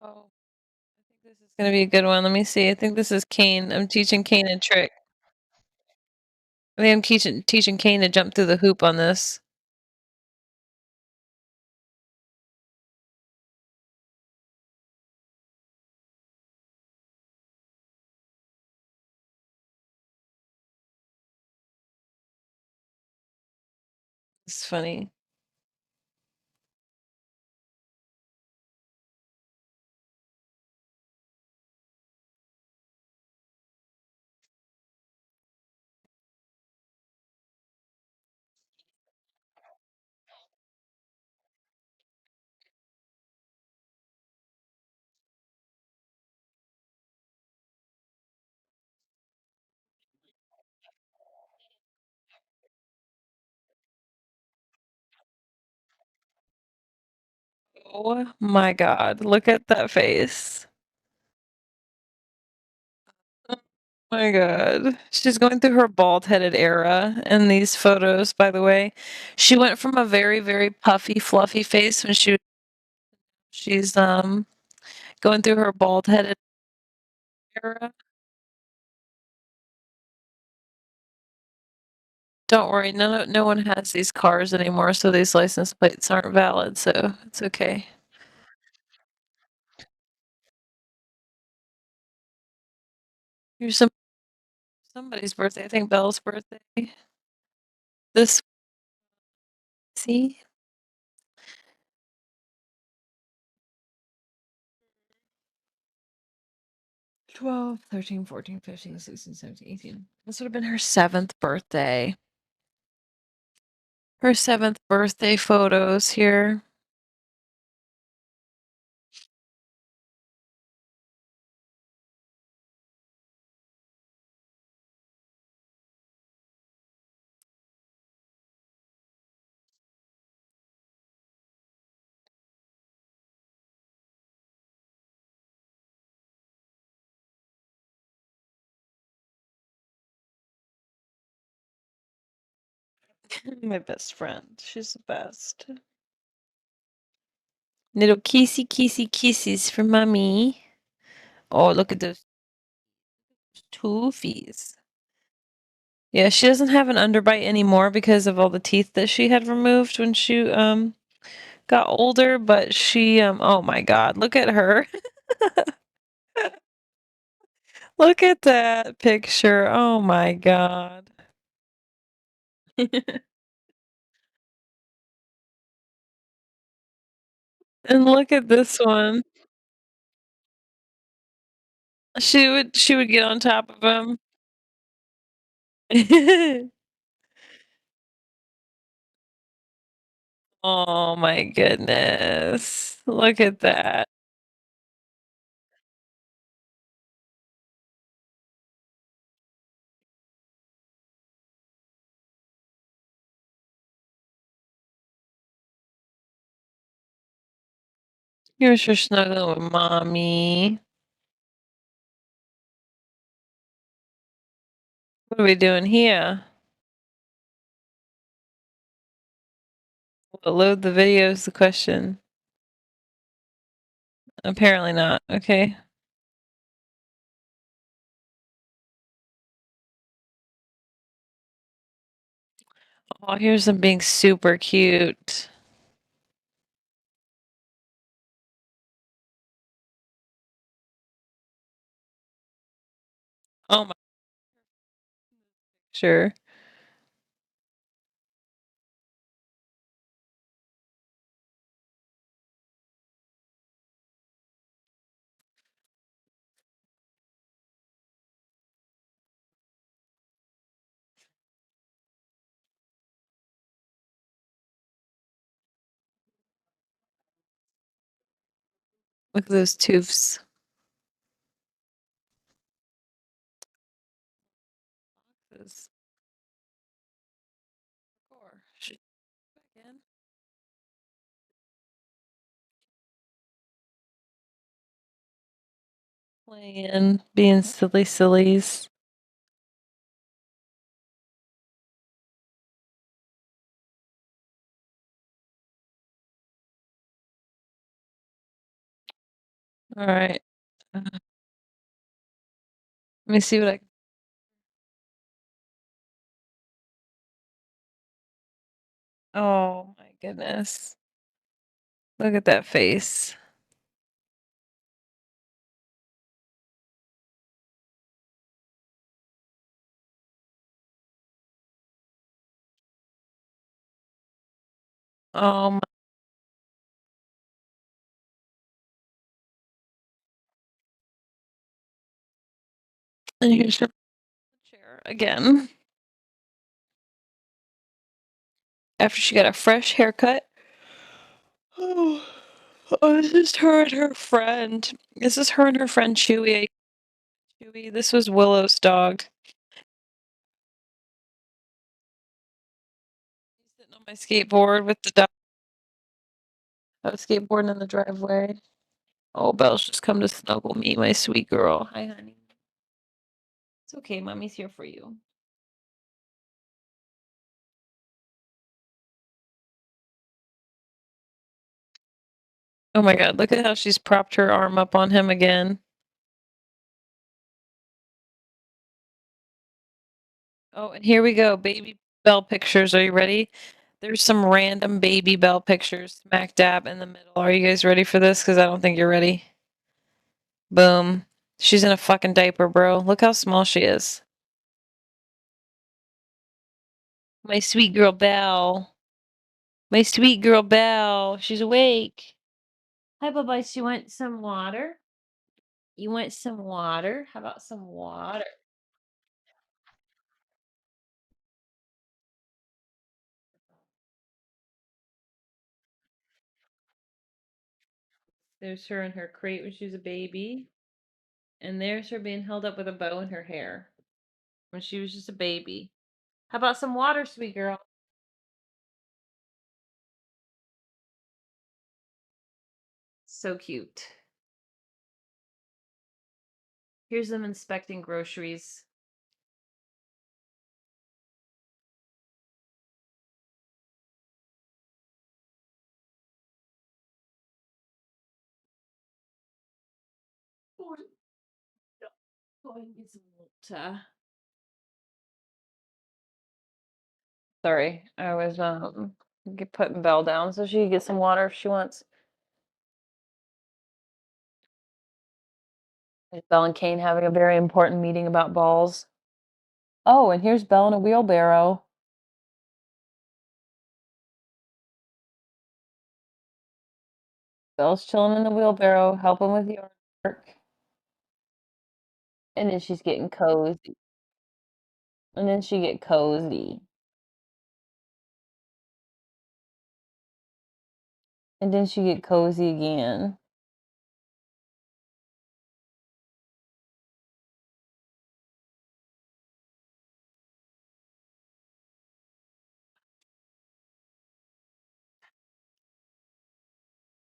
Oh, I think this is gonna be a good one. Let me see. I think this is Kane. I'm teaching Kane a trick. I think I'm teaching Kane to jump through the hoop on this. It's funny. Oh my god, look at that face. Oh my god. She's going through her bald-headed era in these photos, by the way. She went from a very, very puffy, fluffy face when she's going through her bald-headed era. Don't worry, no one has these cars anymore, so these license plates aren't valid, so it's okay. Here's somebody's birthday, I think Belle's birthday. This see? 12, 13, 14, 15, 16, 17, 18. This would have been her 7th birthday. Her 7th birthday photos here. My best friend. She's the best. Little kissy kisses for mommy. Oh, look at those toofies. Yeah, she doesn't have an underbite anymore because of all the teeth that she had removed when she got older, but she oh my god, look at her. Look at that picture. Oh my god. And look at this one. She would get on top of him. Oh my goodness. Look at that. Here's her snuggling with mommy. What are we doing here? Will it load the video is the question. Apparently not. Okay. Oh, here's them being super cute. Oh my sure. Look at those toofs. This- Should- again. Playing, being silly sillies. All right. Let me see what I. Oh my goodness. Look at that face. Oh my. And here's her chair again. After she got a fresh haircut. Oh, this is her and her friend. This is her and her friend Chewy. Chewy. This was Willow's dog. He's sitting on my skateboard with the dog. I was skateboarding in the driveway. Oh, Belle's just come to snuggle me, my sweet girl. Hi, honey. It's okay, mommy's here for you. Oh my god, look at how she's propped her arm up on him again. Oh, and here we go. Baby Belle pictures. Are you ready? There's some random baby Belle pictures smack dab in the middle. Are you guys ready for this? Because I don't think you're ready. Boom. She's in a fucking diaper, bro. Look how small she is. My sweet girl Belle. My sweet girl Belle. She's awake. Hi, Bubba. You want some water? You want some water? How about some water? There's her in her crate when she was a baby. And there's her being held up with a bow in her hair when she was just a baby. How about some water, sweet girl? So cute. Here's them inspecting groceries. go and get some water. Sorry, I was putting Belle down so she can get some water if she wants. Is Belle and Kane having a very important meeting about balls? Oh, and here's Belle in a wheelbarrow. Belle's chilling in the wheelbarrow, helping with the artwork. And then she's getting cozy. And then she get cozy. And then she get cozy again.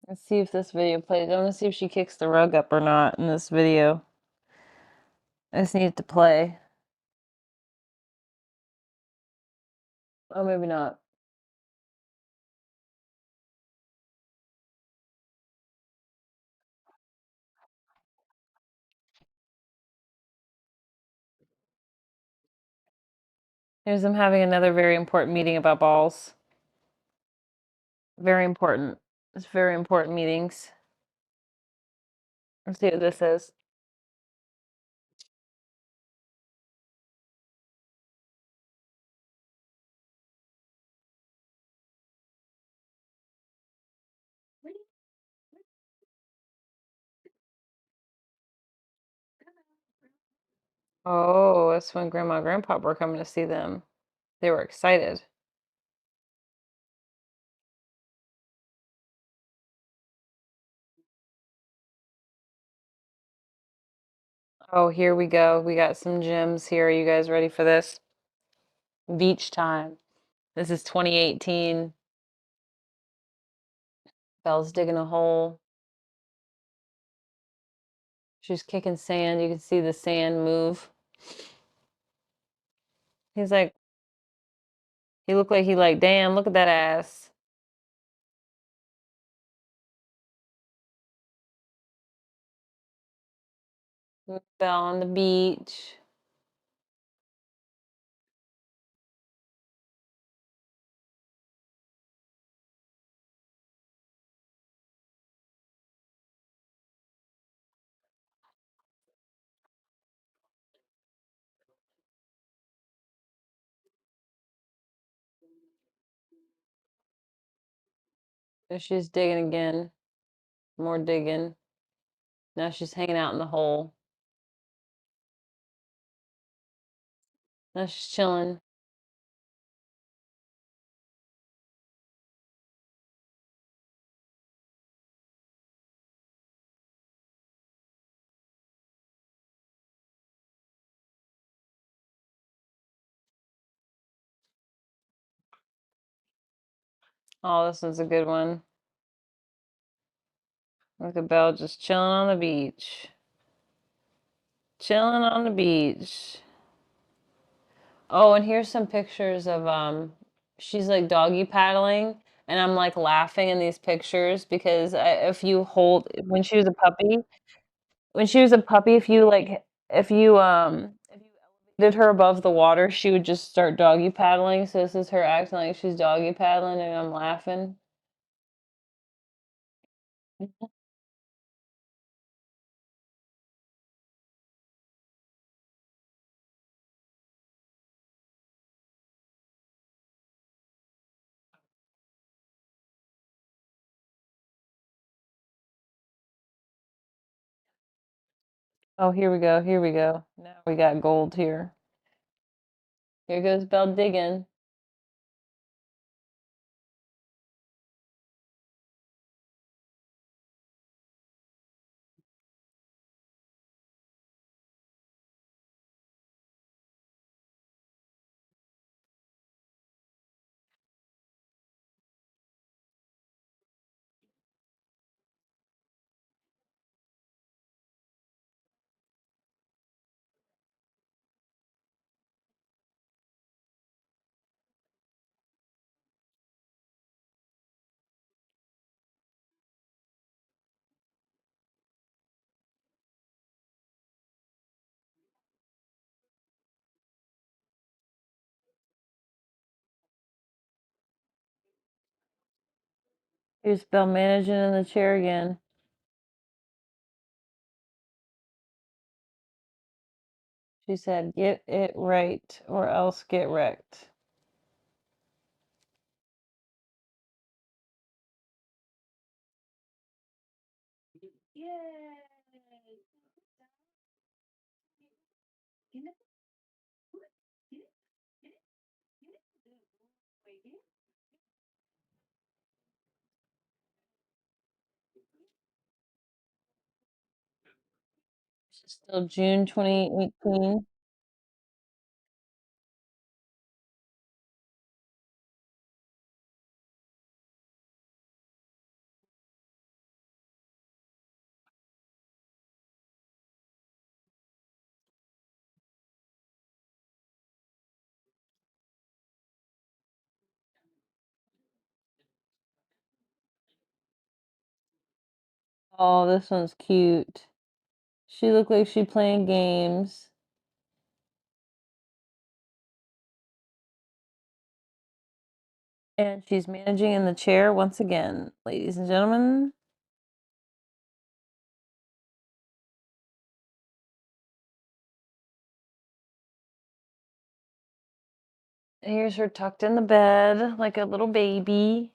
Let's see if this video plays. I want to see if she kicks the rug up or not in this video. I just need it to play. Oh, maybe not. Here's them having another very important meeting about balls. Very important. It's very important meetings. Let's see what this is. Oh, that's when Grandma and Grandpa were coming to see them. They were excited. Oh, here we go. We got some gems here. Are you guys ready for this? Beach time. This is 2018. Belle's digging a hole. She's kicking sand. You can see the sand move. He's like, he looked like he like, damn, look at that ass. Belle on the beach. And she's digging again. More digging. Now she's hanging out in the hole. Now she's chilling. Oh, this is a good one. Look at Belle just chilling on the beach. Chilling on the beach. Oh, and here's some pictures of she's like doggy paddling, and I'm like laughing in these pictures because if you hold when she was a puppy, if you like if you elevated her above the water, she would just start doggy paddling. So this is her acting like she's doggy paddling, and I'm laughing. Oh, here we go. Here we go. Now we got gold here. Here goes Belle digging. Here's Belle managing in the chair again. She said, "Get it right or else get wrecked." Still June 2018. Oh, this one's cute. She looked like she playing games. And she's managing in the chair once again, ladies and gentlemen. Here's her tucked in the bed like a little baby.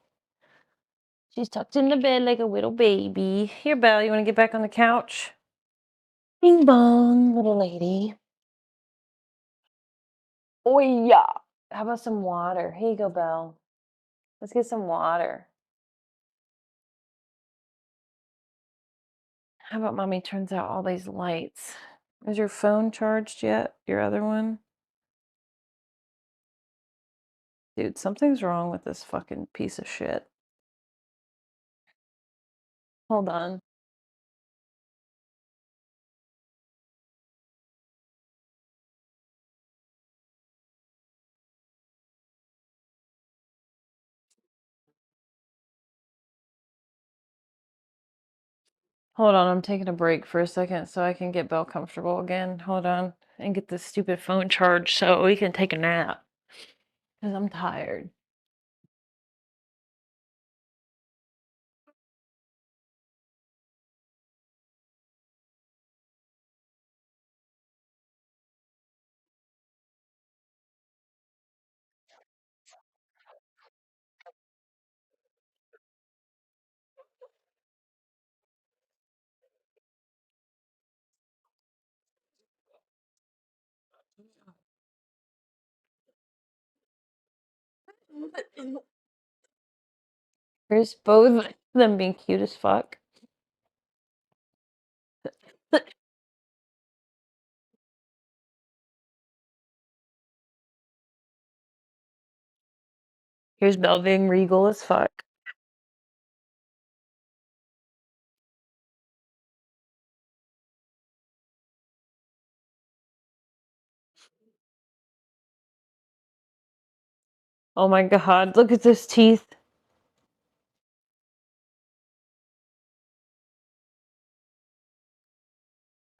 She's tucked in the bed like a little baby. Here, Belle, you want to get back on the couch? Bing bong, little lady. Oh, yeah. How about some water? Here you go, Belle. Let's get some water. How about mommy turns out all these lights? Is your phone charged yet? Your other one? Dude, something's wrong with this fucking piece of shit. Hold on. Hold on, I'm taking a break for a second so I can get Belle comfortable again. Hold on. And get this stupid phone charged so we can take a nap. Because I'm tired. Here's both of them being cute as fuck. Here's Belle being regal as fuck. Oh my god, look at those teeth.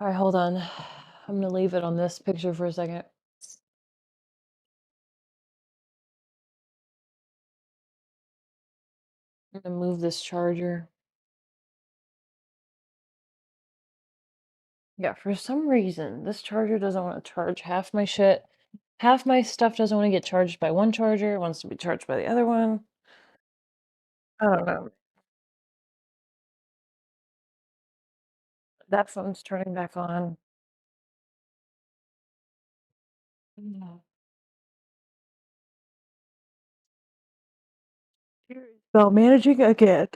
Alright, hold on. I'm gonna leave it on this picture for a second. I'm gonna move this charger. Yeah, for some reason, this charger doesn't want to charge half my shit. Half my stuff doesn't want to get charged by one charger, it wants to be charged by the other one. I don't know. That phone's turning back on. Bell managing again.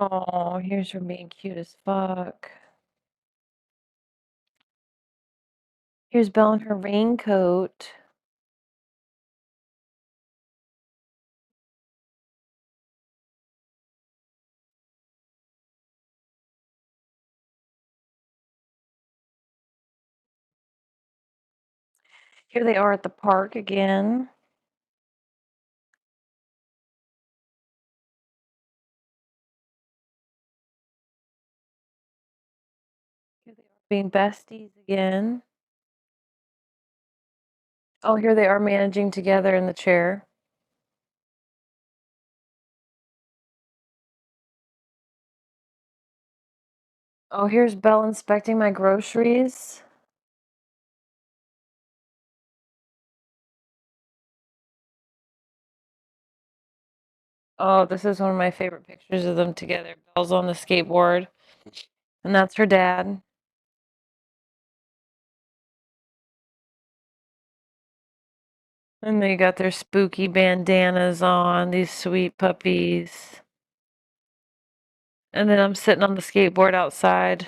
Oh, here's her being cute as fuck. Here's Belle in her raincoat. Here they are at the park again. Here they are being besties again. Oh, here they are managing together in the chair. Oh, here's Belle inspecting my groceries. Oh, this is one of my favorite pictures of them together. Belle's on the skateboard, and that's her dad. And they got their spooky bandanas on, these sweet puppies. And then I'm sitting on the skateboard outside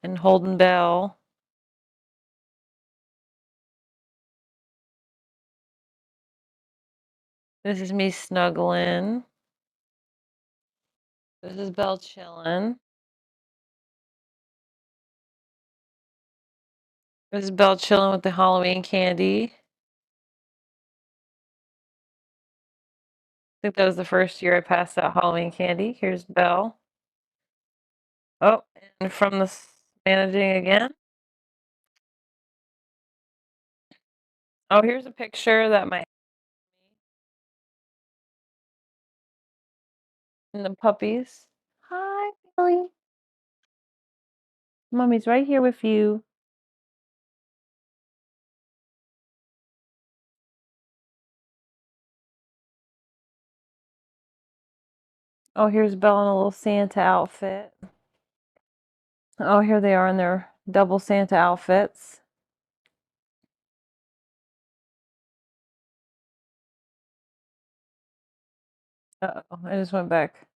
and holding Belle. This is me snuggling. This is Belle chilling. This is Belle chilling with the Halloween candy. I think that was the first year I passed out Halloween candy. Here's Belle. Oh, and from the managing again. Oh, here's a picture that my and the puppies. Hi, Billy. Mommy's right here with you. Oh, here's Belle in a little Santa outfit. Oh, here they are in their double Santa outfits. Uh-oh, I just went back.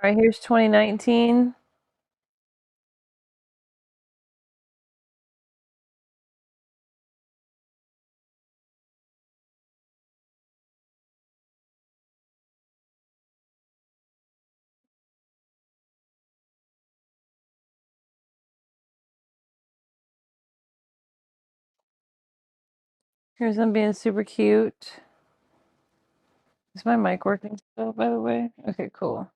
All right, here's 2019. Here's them being super cute. Is my mic working still, by the way? Okay, cool.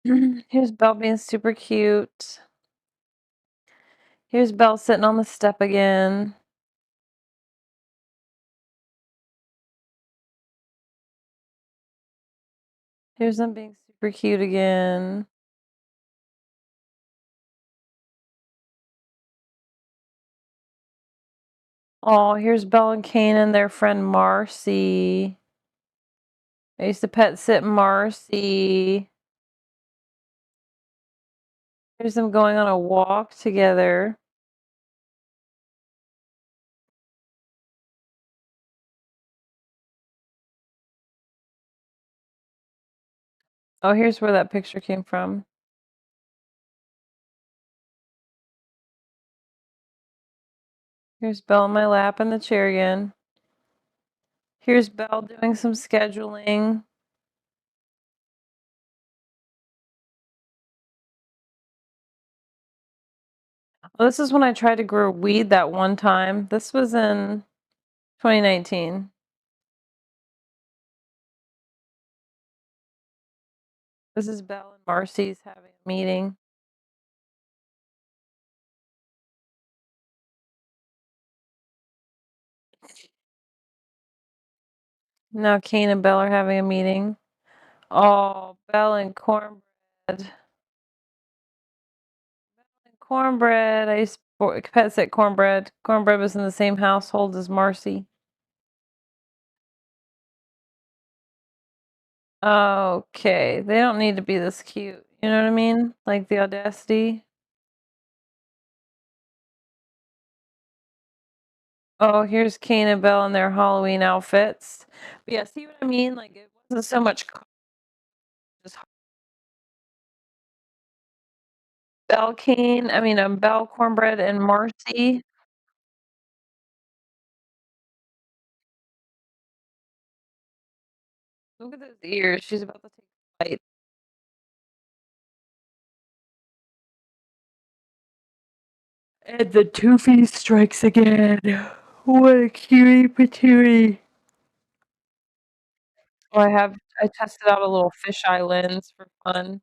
Here's Belle being super cute. Here's Belle sitting on the step again. Here's them being super cute again. Oh, here's Belle and Kane and their friend Marcy. I used to pet sit Marcy. Here's them going on a walk together. Oh, here's where that picture came from. Here's Belle in my lap in the chair again. Here's Belle doing some scheduling. Well, this is when I tried to grow weed that one time. This was in 2019. This is Belle and Marcy's having a meeting. Now Kane and Belle are having a meeting. Oh, Belle and Cornbread. Cornbread. I used to pet sit Cornbread. Cornbread was in the same household as Marcy. Okay, they don't need to be this cute. You know what I mean? Like the audacity. Oh, here's Kane and Belle in their Halloween outfits. But yeah, see what I mean? Like it wasn't so much just Belle Kane. I mean, Belle Cornbread and Marcy. Look at those ears. She's about to take a bite. And the Toothy strikes again. What a cutie patootie. Oh, I tested out a little fisheye lens for fun.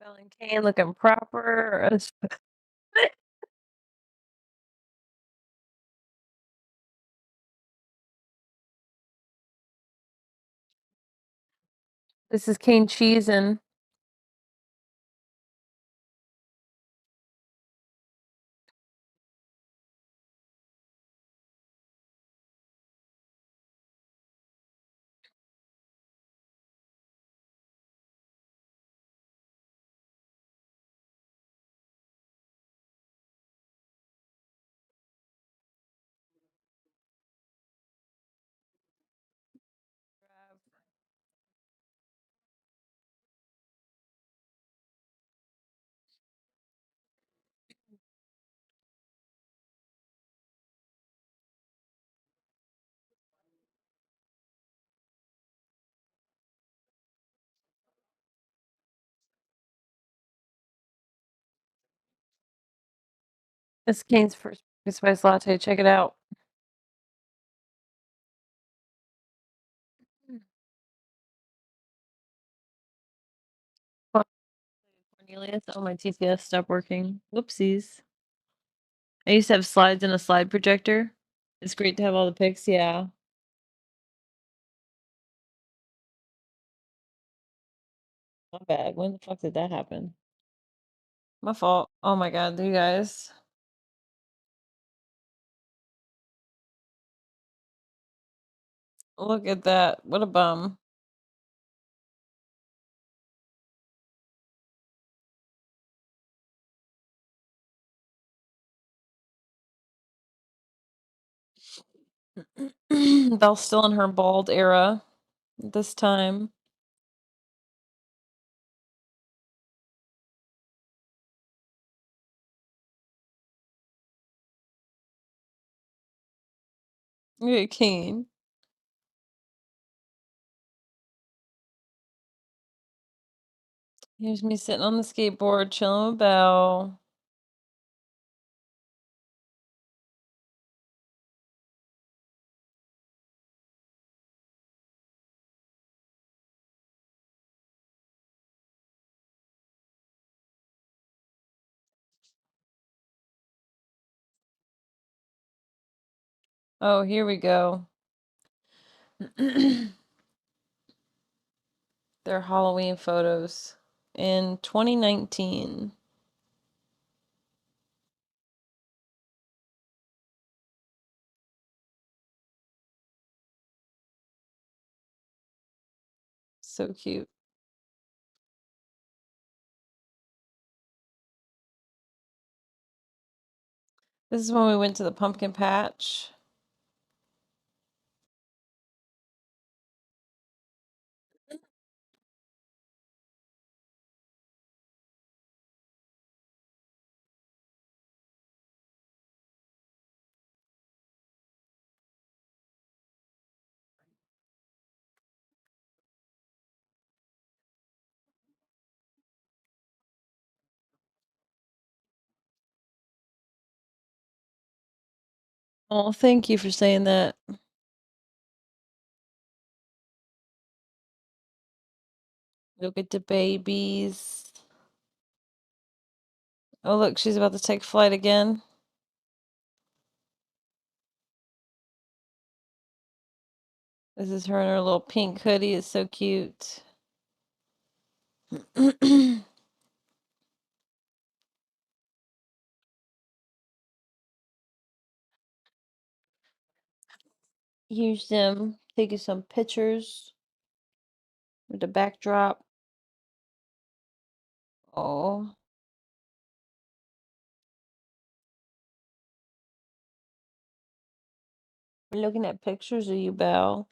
Belle and Kane looking proper. This is Kane cheese and this is Kane's first pumpkin spice latte. Check it out. Cornelius. Oh, my TPS stopped working. Whoopsies. I used to have slides and a slide projector. It's great to have all the pics. Yeah. My bad. When the fuck did that happen? My fault. Oh my god, you guys. Look at that. What a bum. Belle's still in her bald era this time. Look at Kane. Here's me sitting on the skateboard, chilling with Belle. Oh, here we go. Their Halloween photos in 2019. So cute. This is when we went to the pumpkin patch. Oh, thank you for saying that. Look at the babies. Oh, look, she's about to take flight again. This is her in her little pink hoodie. It's so cute. Here's them taking some pictures with the backdrop. Oh. We're looking at pictures of you, Belle.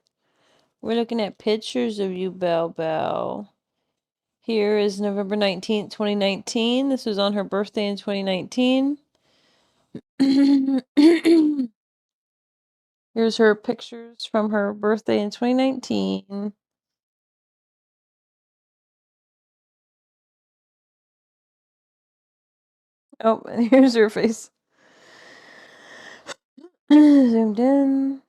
We're looking at pictures of you, Belle. Here is November 19th, 2019. This was on her birthday in 2019. Here's her pictures from her birthday in 2019. Oh, and here's her face. Zoomed in.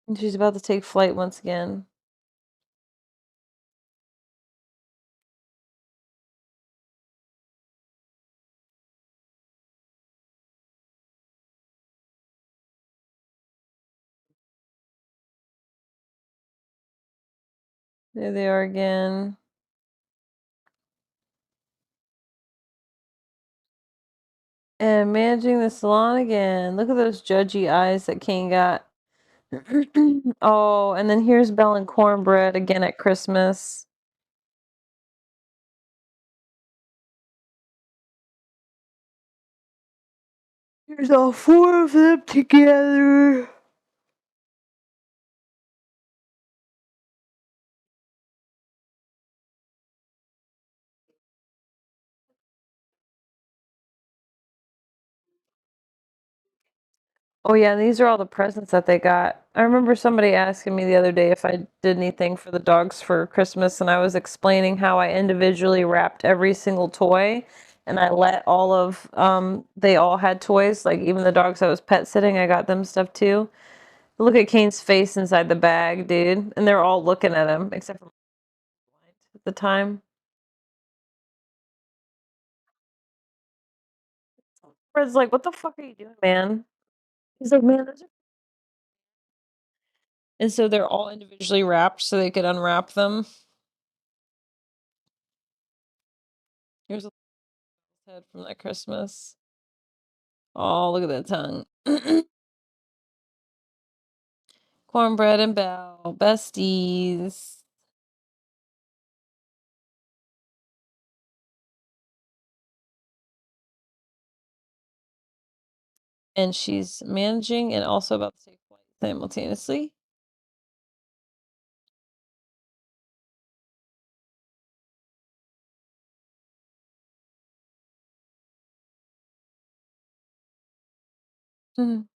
And she's about to take flight once again. There they are again. And managing the salon again. Look at those judgy eyes that Kane got. Oh, and then here's Belle and Cornbread again at Christmas. Here's all four of them together. Oh yeah, and these are all the presents that they got. I remember somebody asking me the other day if I did anything for the dogs for Christmas, and I was explaining how I individually wrapped every single toy, and I let all of they all had toys, like even the dogs I was pet sitting, I got them stuff too. Look at Kane's face inside the bag, dude, and they're all looking at him except for at the time. Fred's like, "What the fuck are you doing, man?" He's like, "Man, those are..." And so they're all individually wrapped so they could unwrap them. Here's a head from that Christmas. Oh, look at that tongue. Cornbread and Belle, besties. And she's managing and also about to take flight simultaneously. Mhm.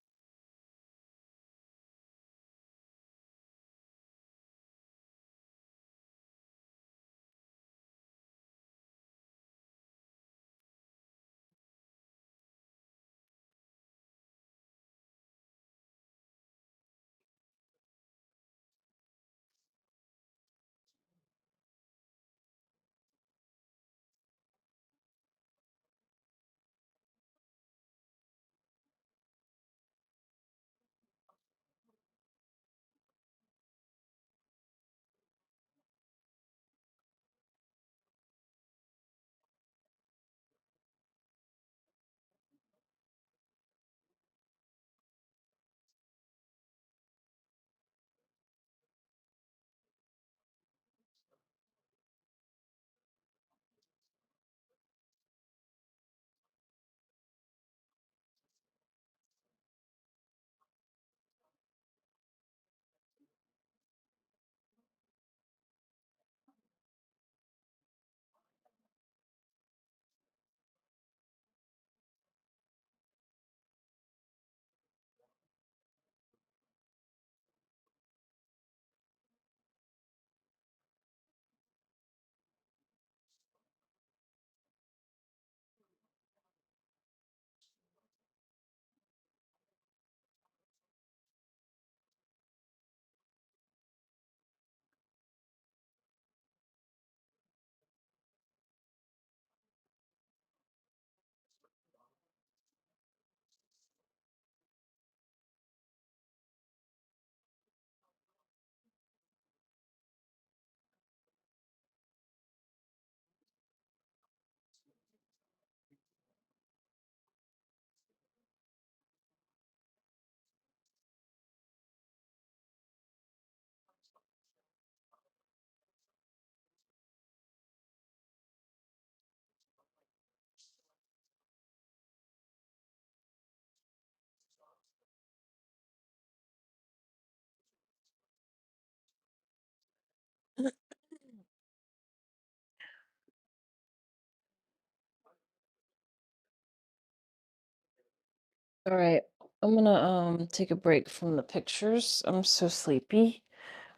All right, I'm gonna take a break from the pictures. I'm so sleepy.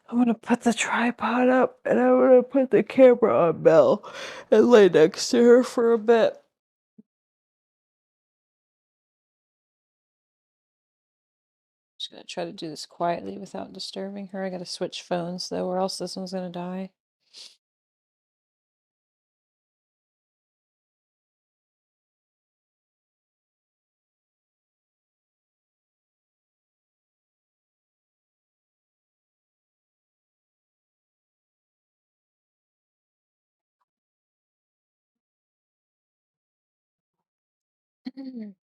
I'm gonna put the tripod up and I'm gonna put the camera on Belle and lay next to her for a bit. Just gonna try to do this quietly without disturbing her. I gotta switch phones though, or else this one's gonna die. And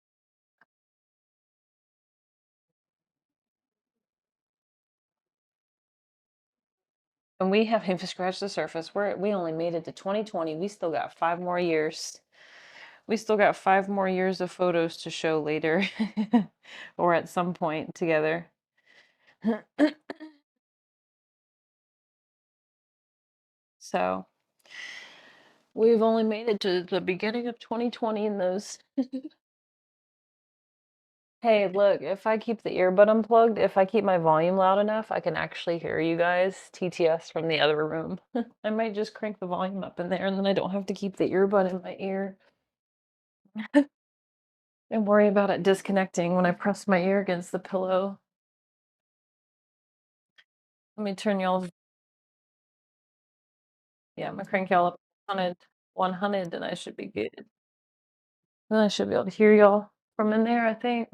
we haven't even scratched the surface. We only made it to 2020. We still got 5 more years. We still got 5 more years of photos to show later or at some point together. So we've only made it to the beginning of 2020 in those. Hey, look, if I keep the earbud unplugged, if I keep my volume loud enough, I can actually hear you guys TTS from the other room. I might just crank the volume up in there and then I don't have to keep the earbud in my ear and worry about it disconnecting when I press my ear against the pillow. Let me turn y'all. Yeah, I'm gonna crank y'all up 100, and I should be good. Then I should be able to hear y'all from in there, I think.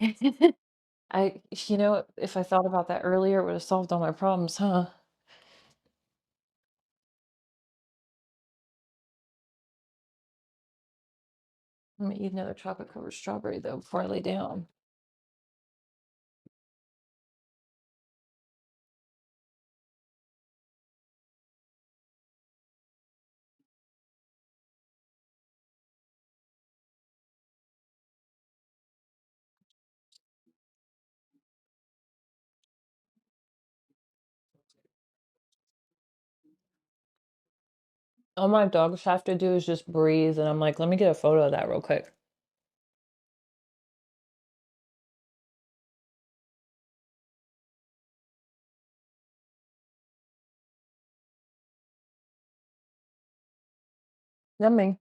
If I thought about that earlier, it would have solved all my problems, huh? I'm gonna eat another chocolate covered strawberry though before I lay down. All my dogs have to do is just breathe, and I'm like, let me get a photo of that real quick. Yummy.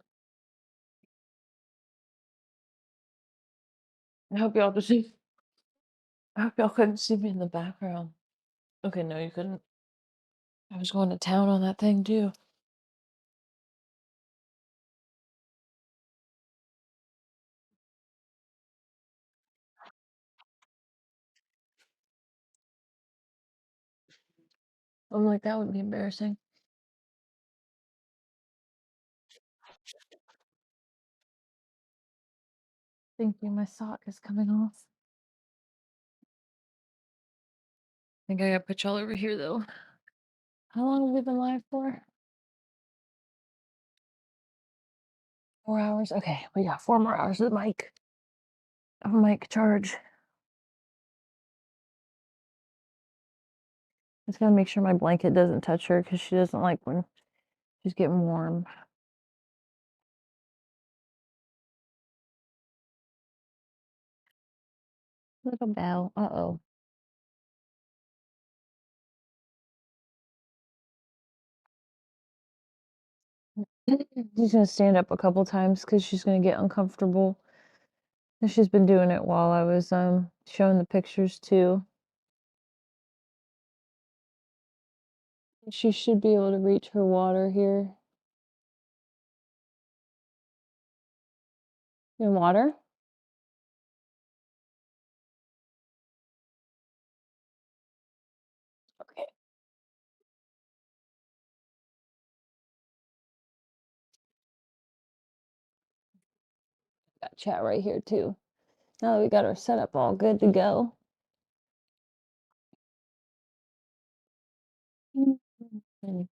I hope y'all could see. I hope y'all couldn't see me in the background. Okay, no, you couldn't. I was going to town on that thing too. I'm like, that would be embarrassing. Thank you. My sock is coming off. I think I gotta put y'all over here though. How long have we been live for? 4 hours. Okay, we got 4 more hours of mic charge. Just gotta make sure my blanket doesn't touch her because she doesn't like when she's getting warm. Little Belle. Uh-oh. She's gonna stand up a couple times because she's gonna get uncomfortable. And she's been doing it while I was showing the pictures too. She should be able to reach her water here. In water? Okay. Got chat right here too. Now that we got our setup all good to go. Mm.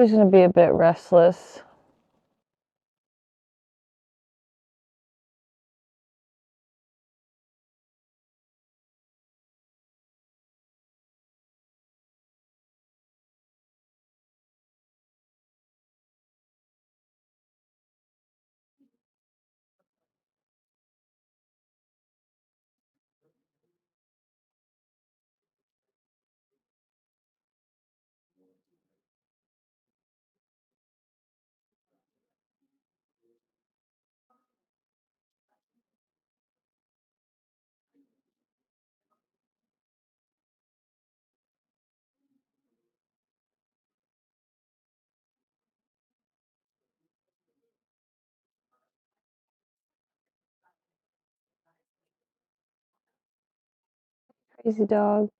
She's gonna be a bit restless. Crazy dog.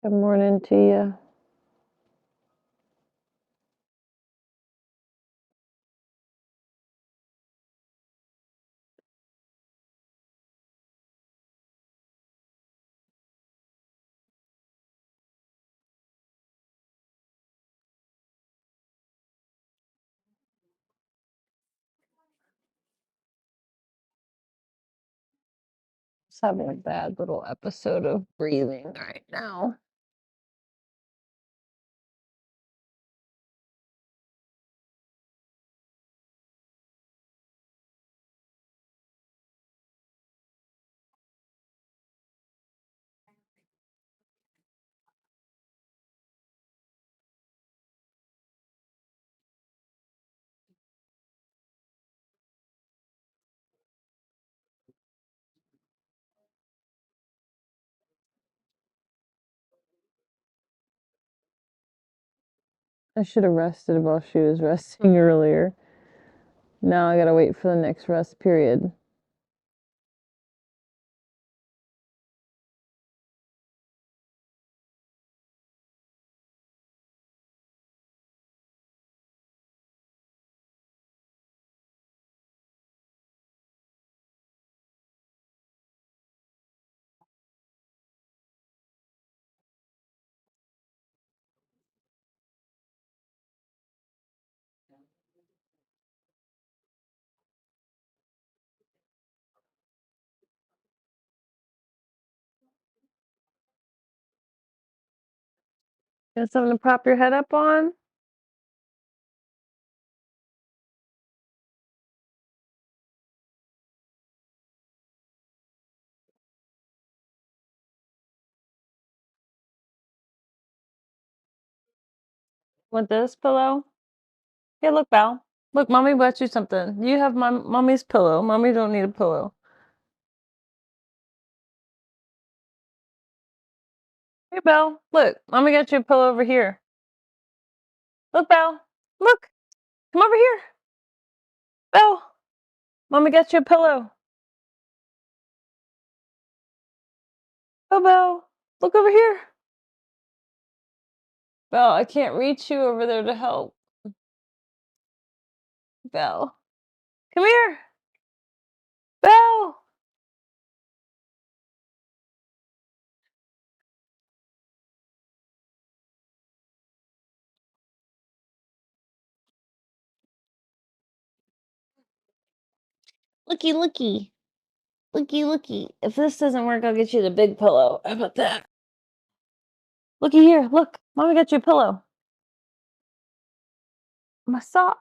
Good morning to you. Just having a bad little episode of breathing right now. I should have rested while she was resting earlier. Now I gotta wait for the next rest period. Got something to prop your head up on? Want this pillow? Here, look, Belle. Look, mommy bought you something. You have my mommy's pillow. Mommy don't need a pillow. Here, Belle. Look, mommy got you a pillow over here. Look, Belle. Look. Come over here. Belle. Mommy got you a pillow. Oh, Belle. Look over here. Belle, I can't reach you over there to help. Belle. Come here. Belle. Looky, looky. Looky, looky. If this doesn't work, I'll get you the big pillow. How about that? Looky here. Look. Mommy got you a pillow. My sock.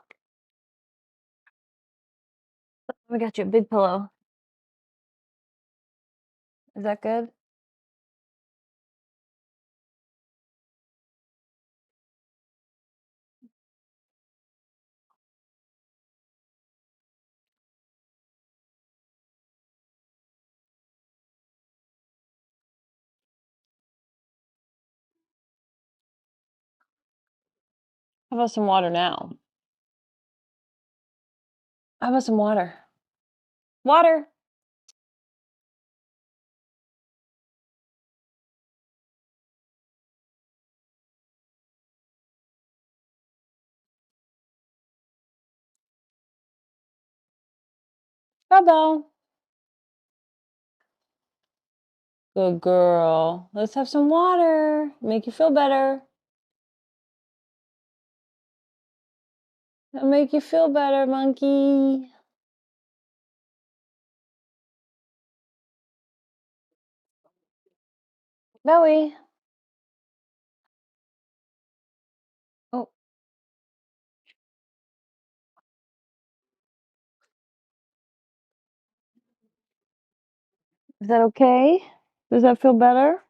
Mommy got you a big pillow. Is that good? How about some water now? How about some water? Water. Belle. Good girl. Let's have some water. Make you feel better. It'll make you feel better, monkey. Belly. Oh, is that okay? Does that feel better?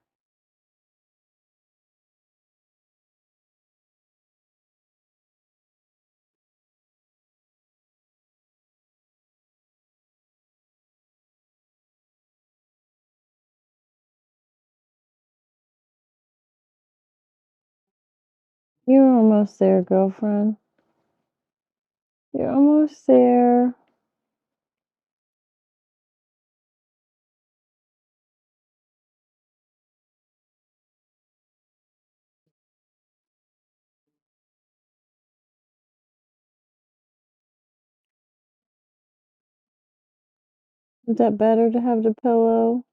You're almost there, girlfriend. You're almost there. Is that better to have the pillow?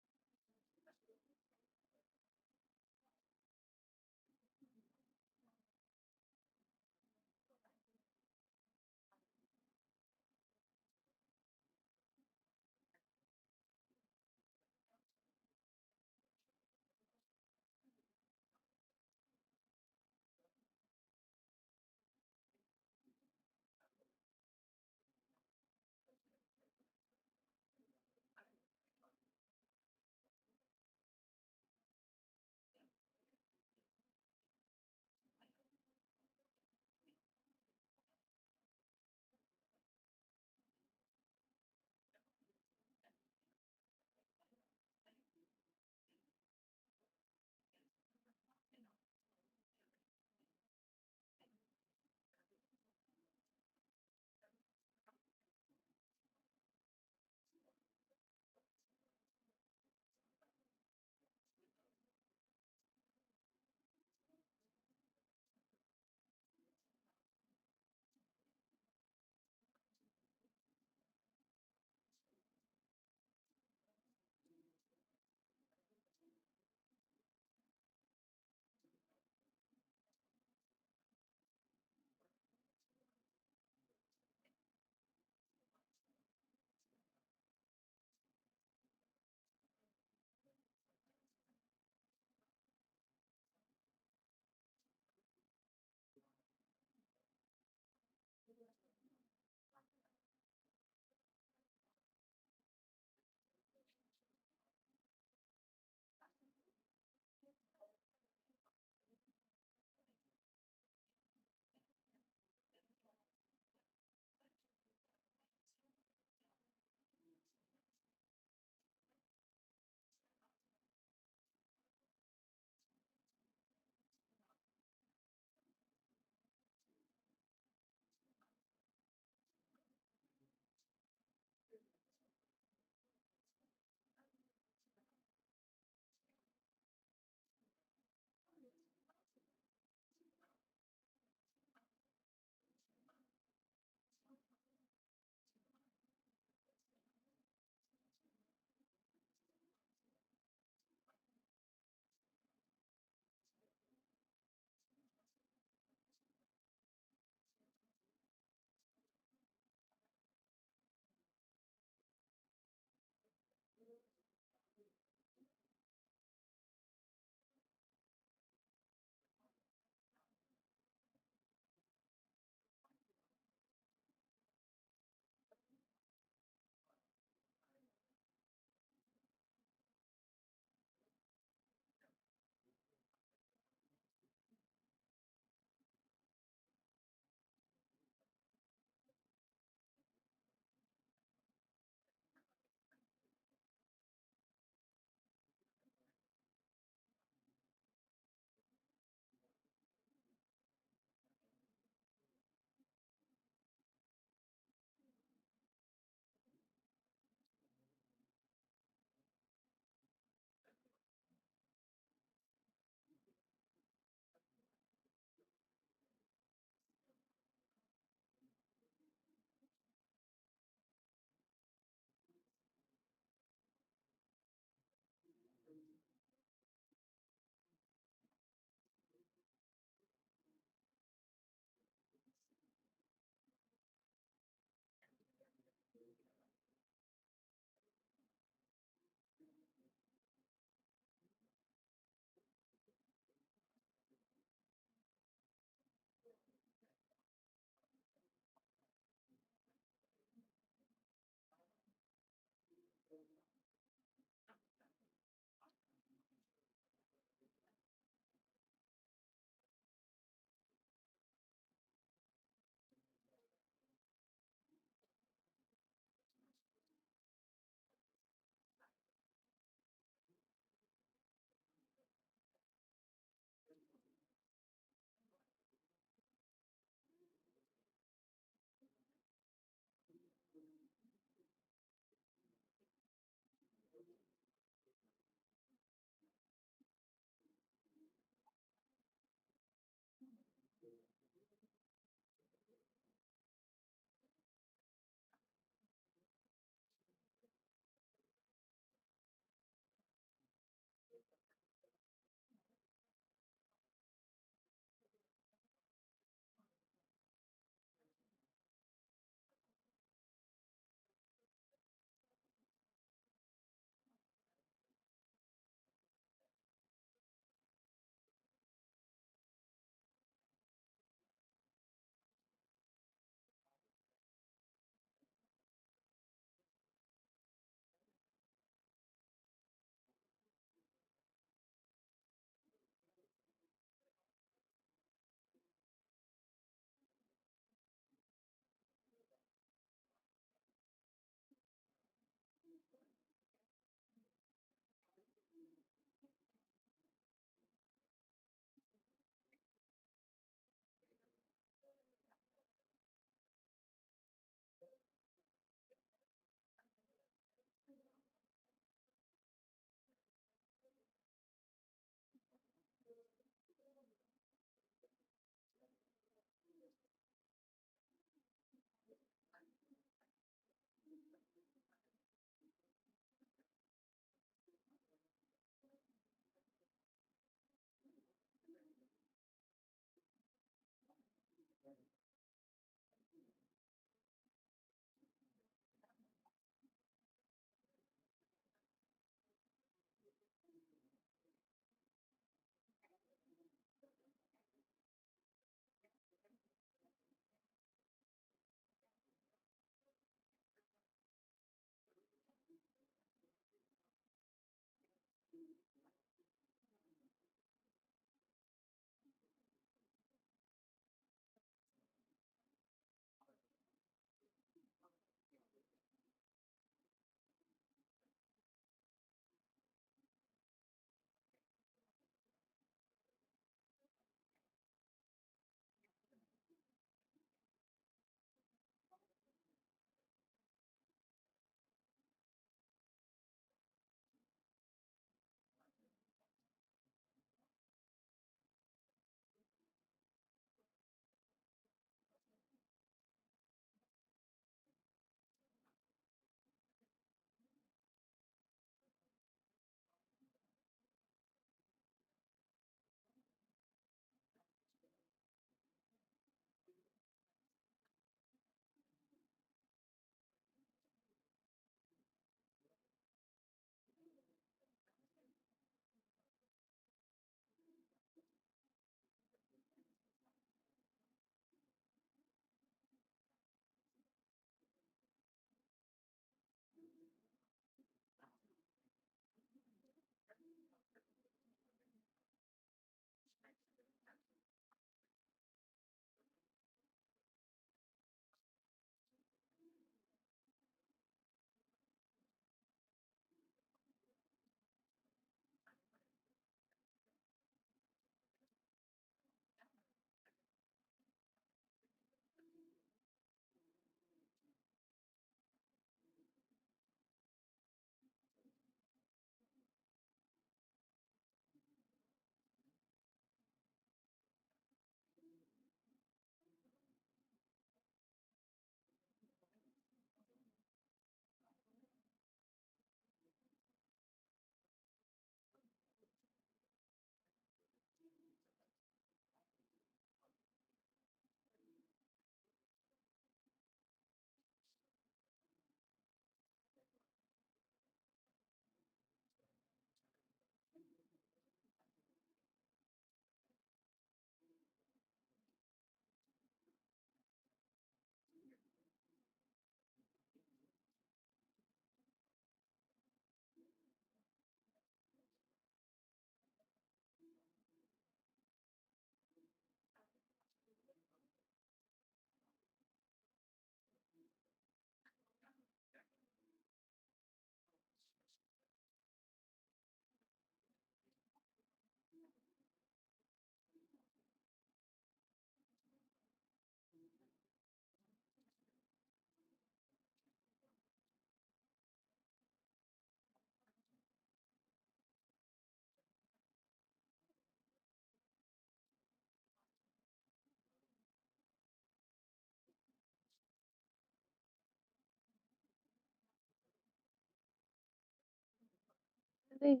Wait.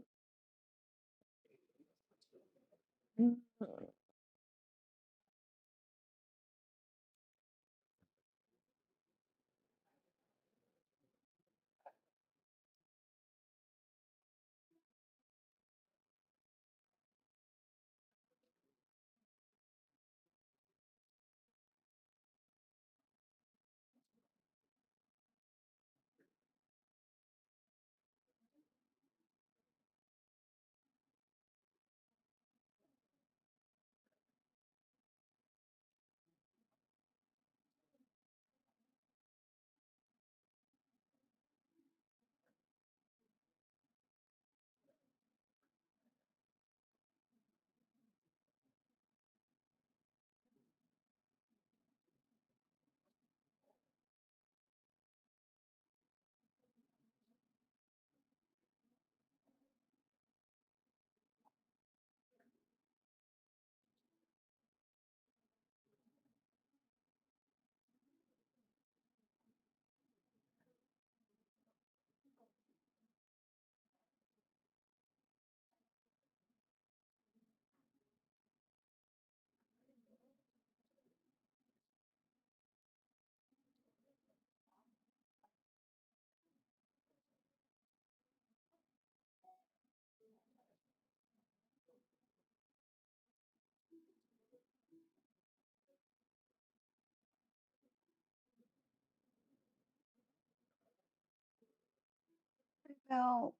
Belle.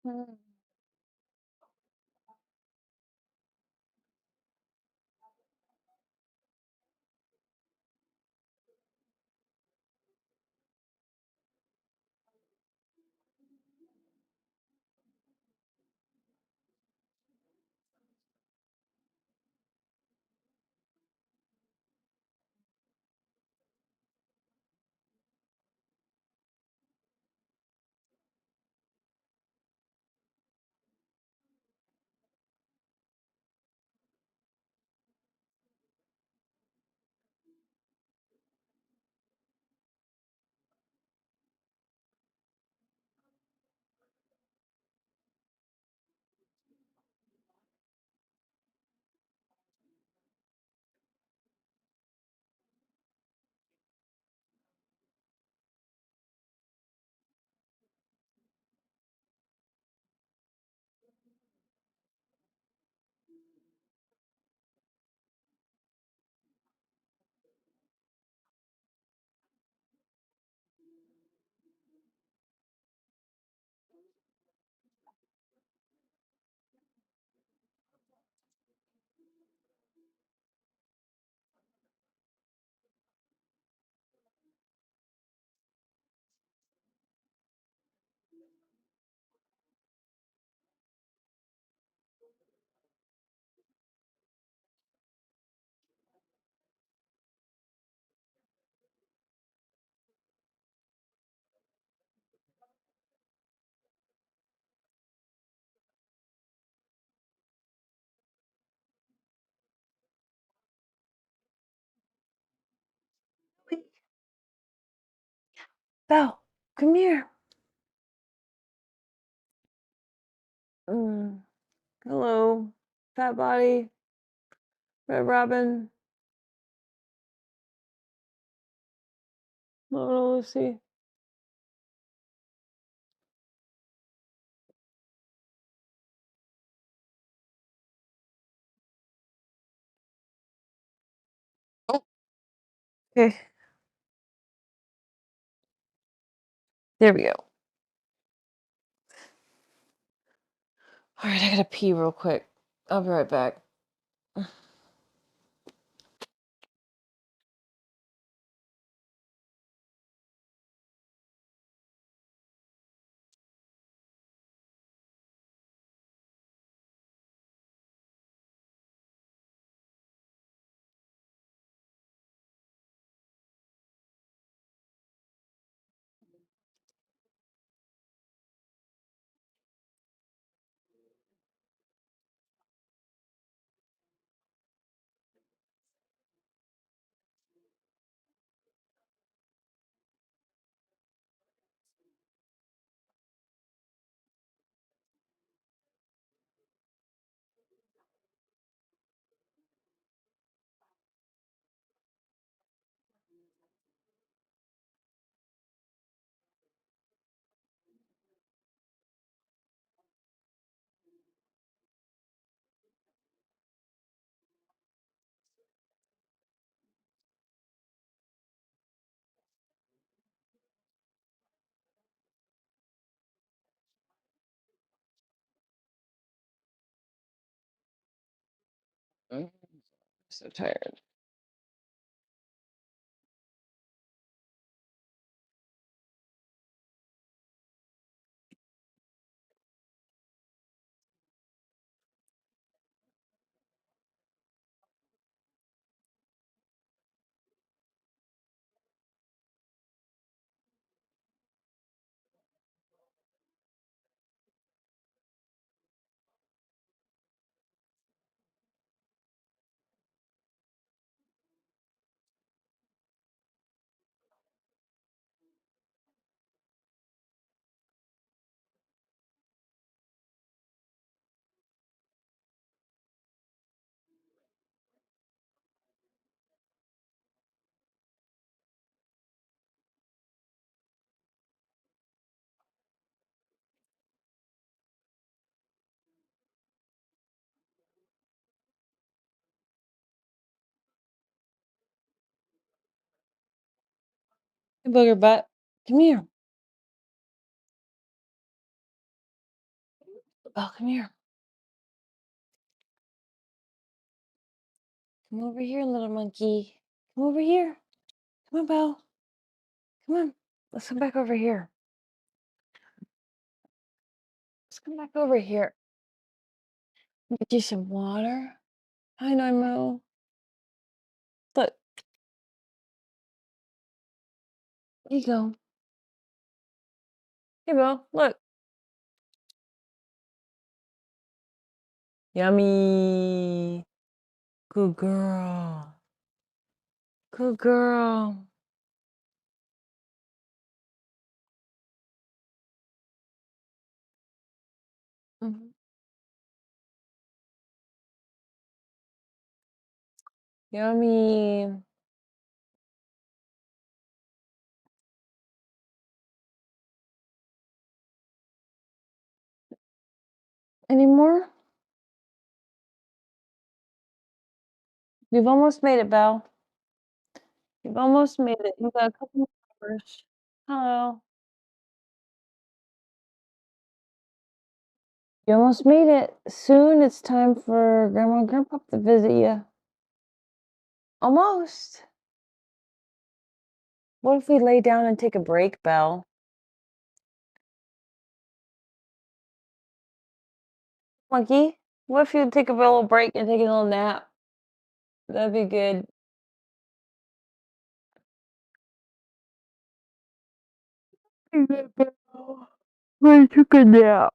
Hmm. Belle, come here. Hello, fat body, Red Robin, little Lucy. Okay, there we go. All right, I gotta pee real quick. I'll be right back. So tired. Hey, booger butt. Come here. Oh, come here. Come over here, little monkey. Come over here. Come on, Belle. Come on. Let's come back over here. Let's come back over here. Get you some water. Hi, Noimo. Look. Here you go. Here, Belle. Look. Yummy. Good girl. Good girl. Mhm. Yummy. Any more? You've almost made it, Belle. You've almost made it. You've got a couple more hours. Hello. You almost made it. Soon it's time for Grandma and Grandpa to visit you. Almost. What if we lay down and take a break, Belle? Monkey, what if you take a little break and take a little nap? That'd be good. I took a nap.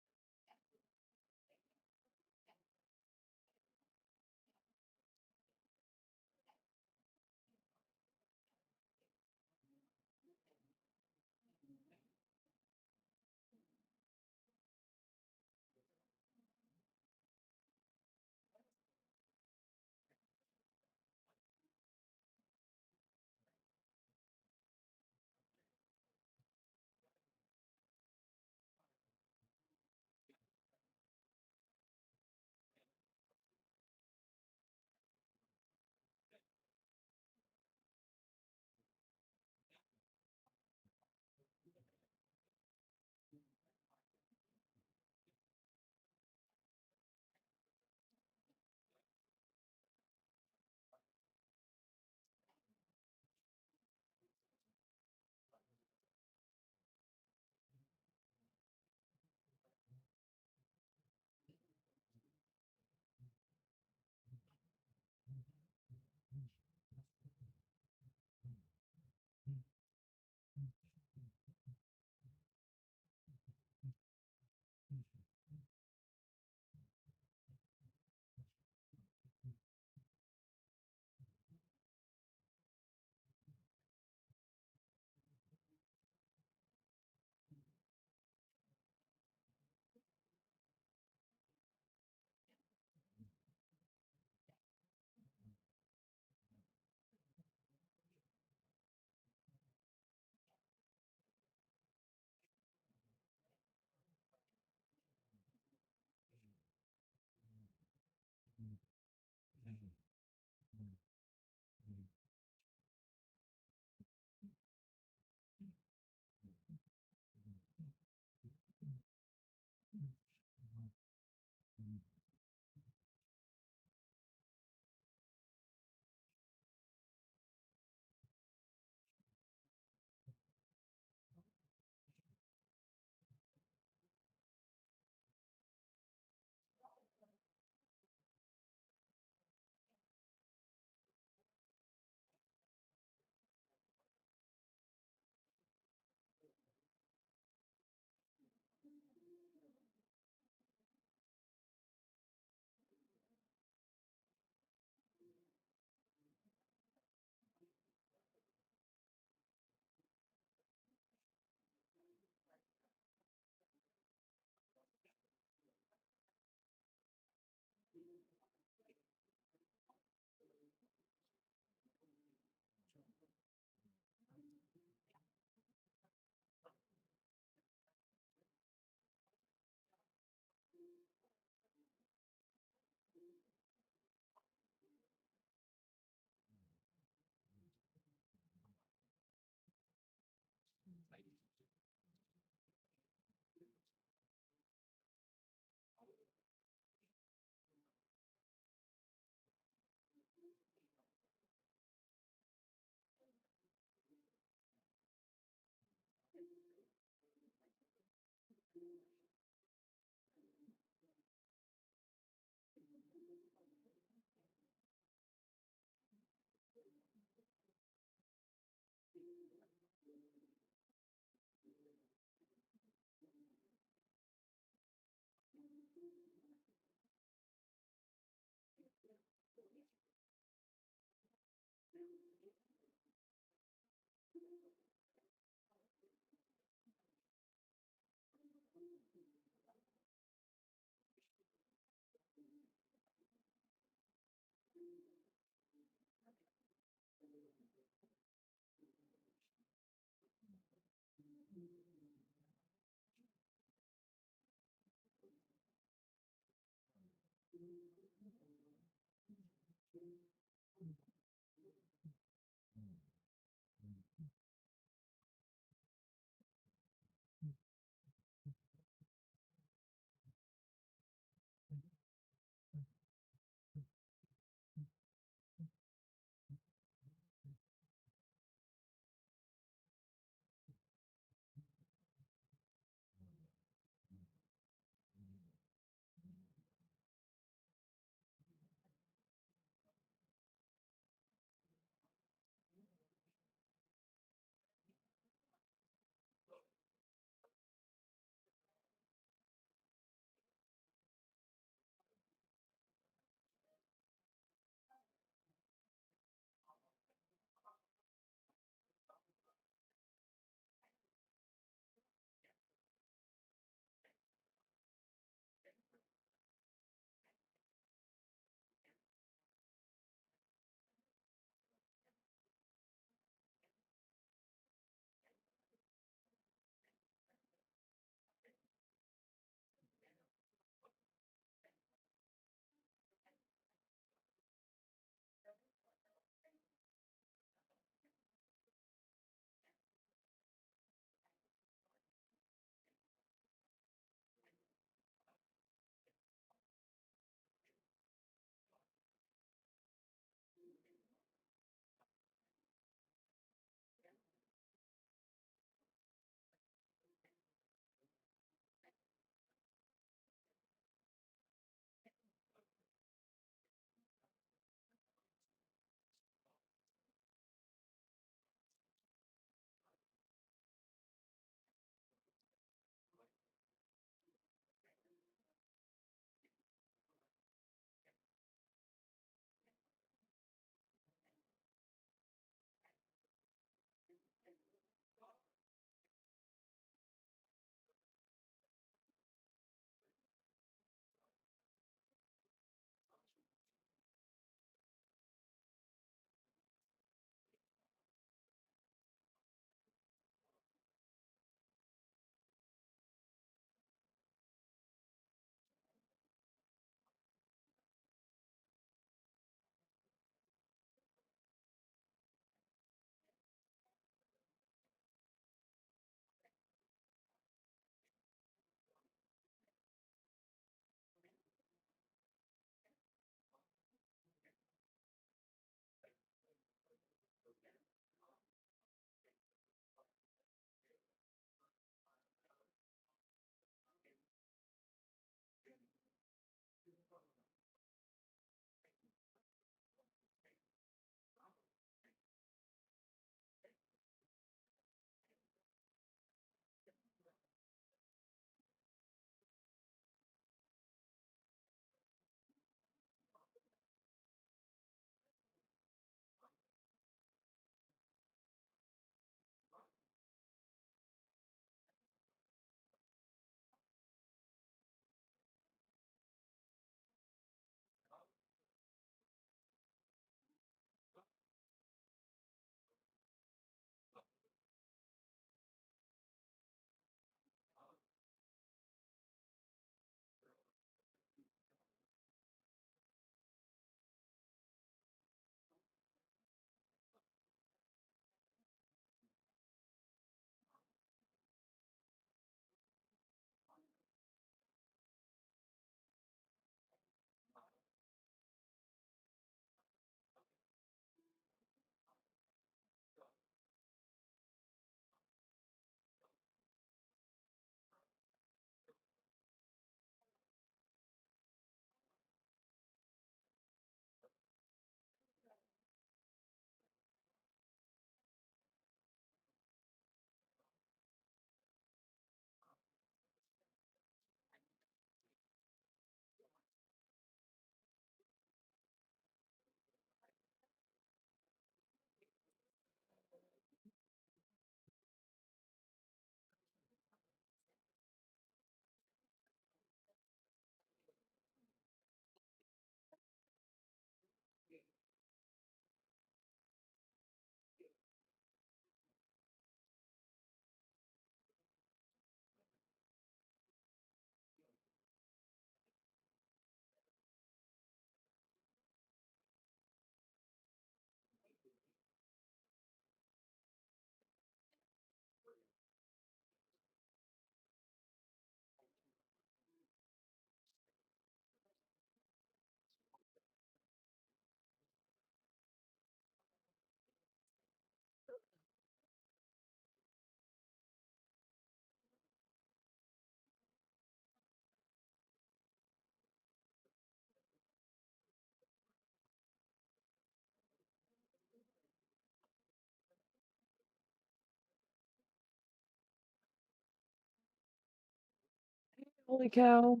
Holy cow.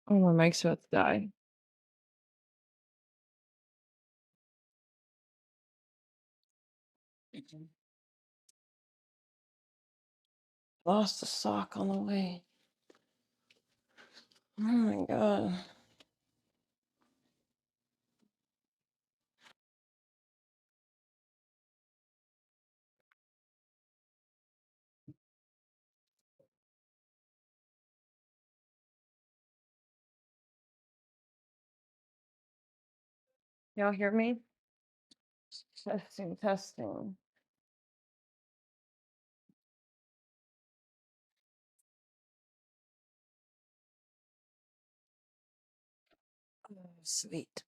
Oh, my mic's about to die. Lost a sock on the way. Oh my god. Y'all hear me? Testing, testing. Oh, sweet.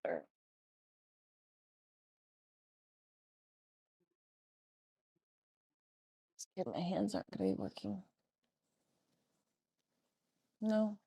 better. Scared my hands aren't going to be working. No.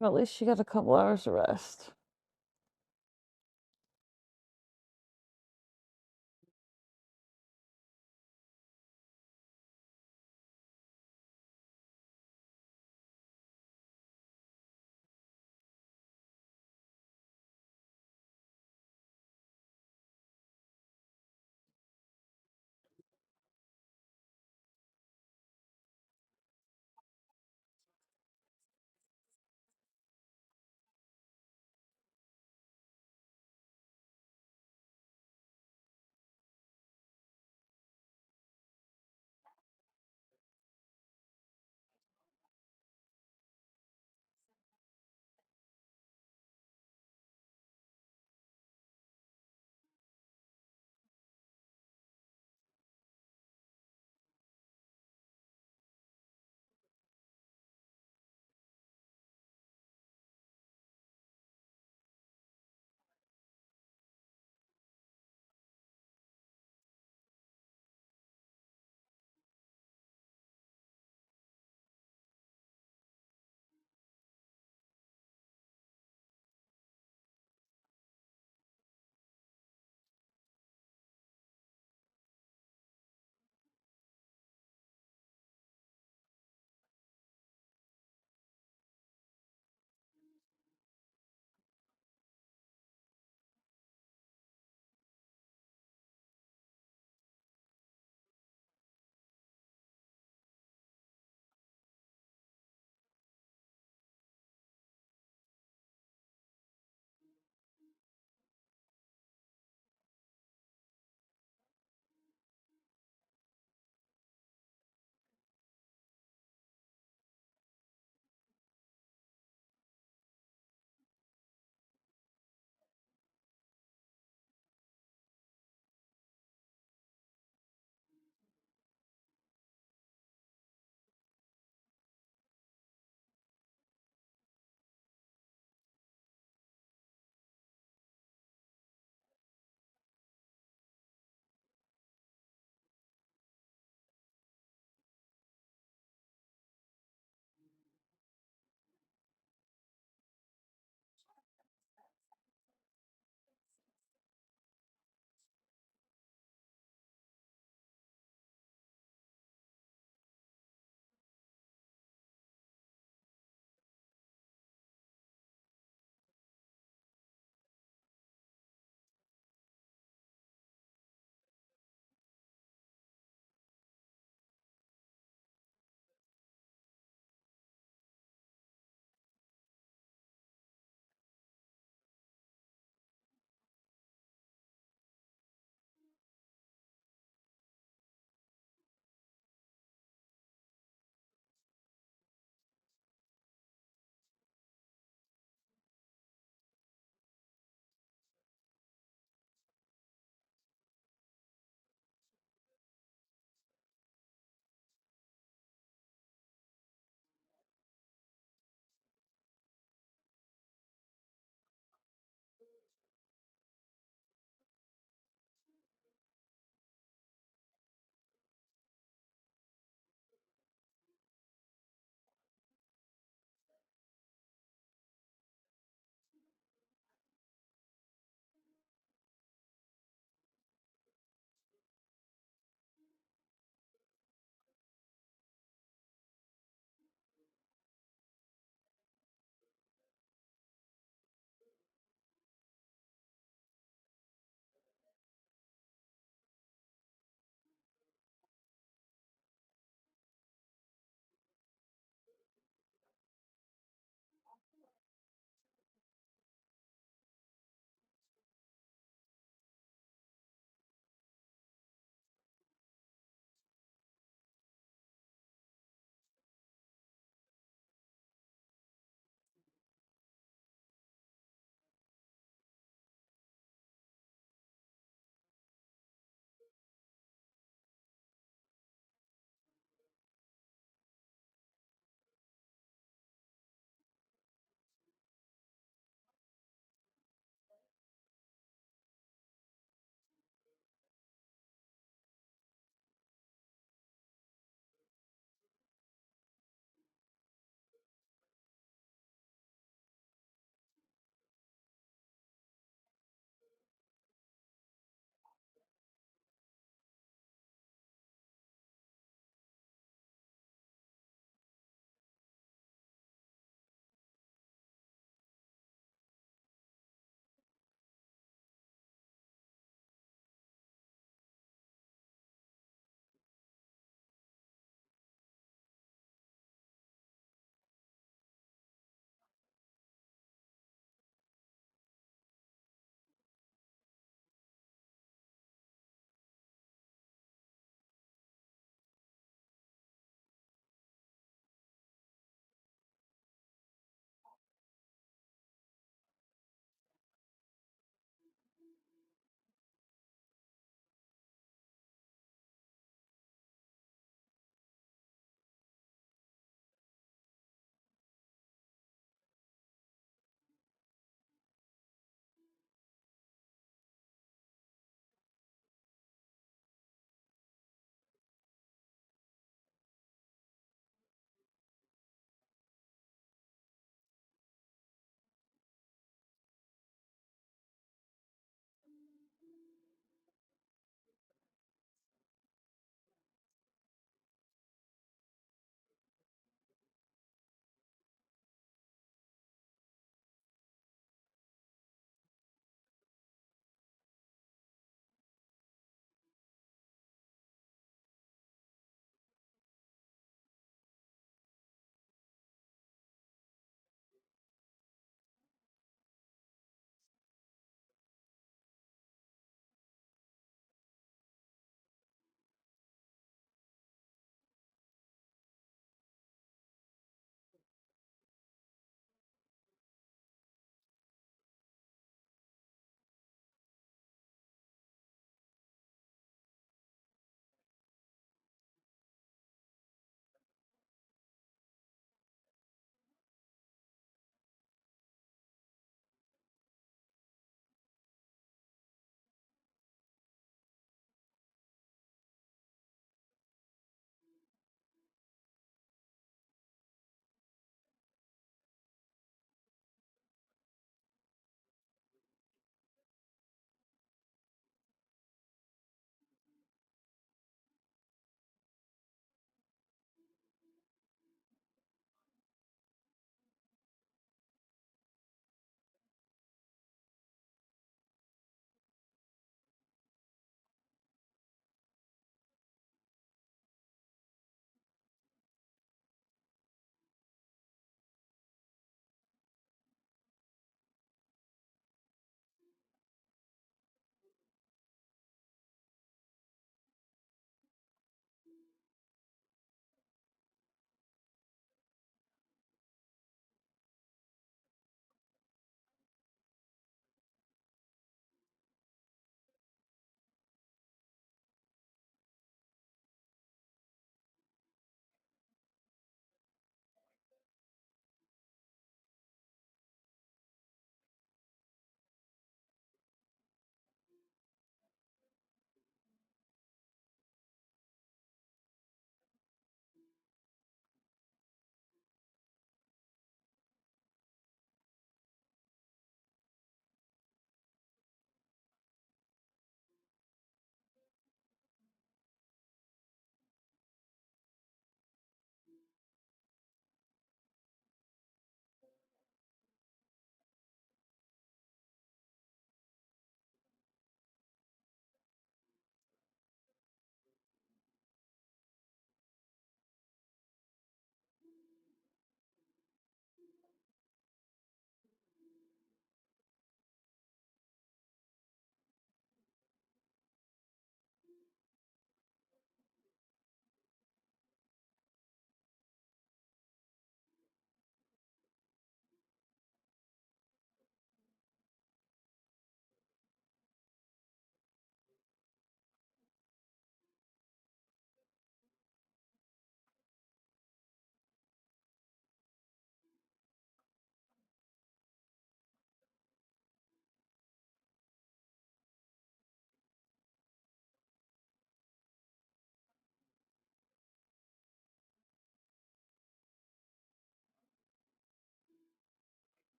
Well, at least she got a couple hours of rest.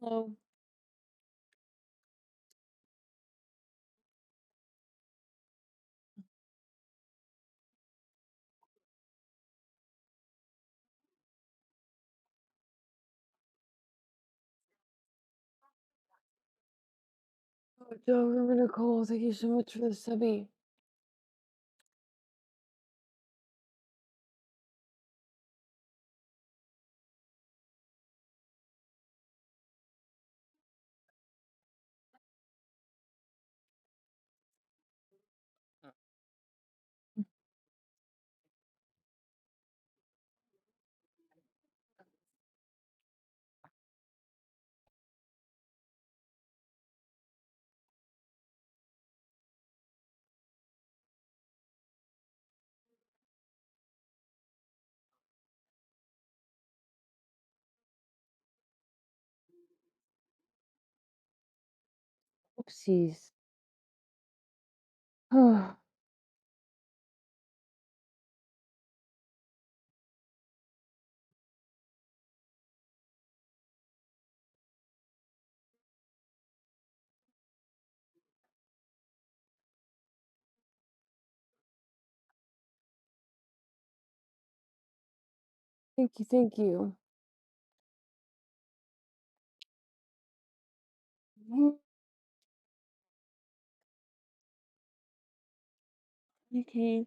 Hello. Oh, Joe, remember Nicole. Thank you so much for the subby. Oopsies. Thank you, thank you. Okay.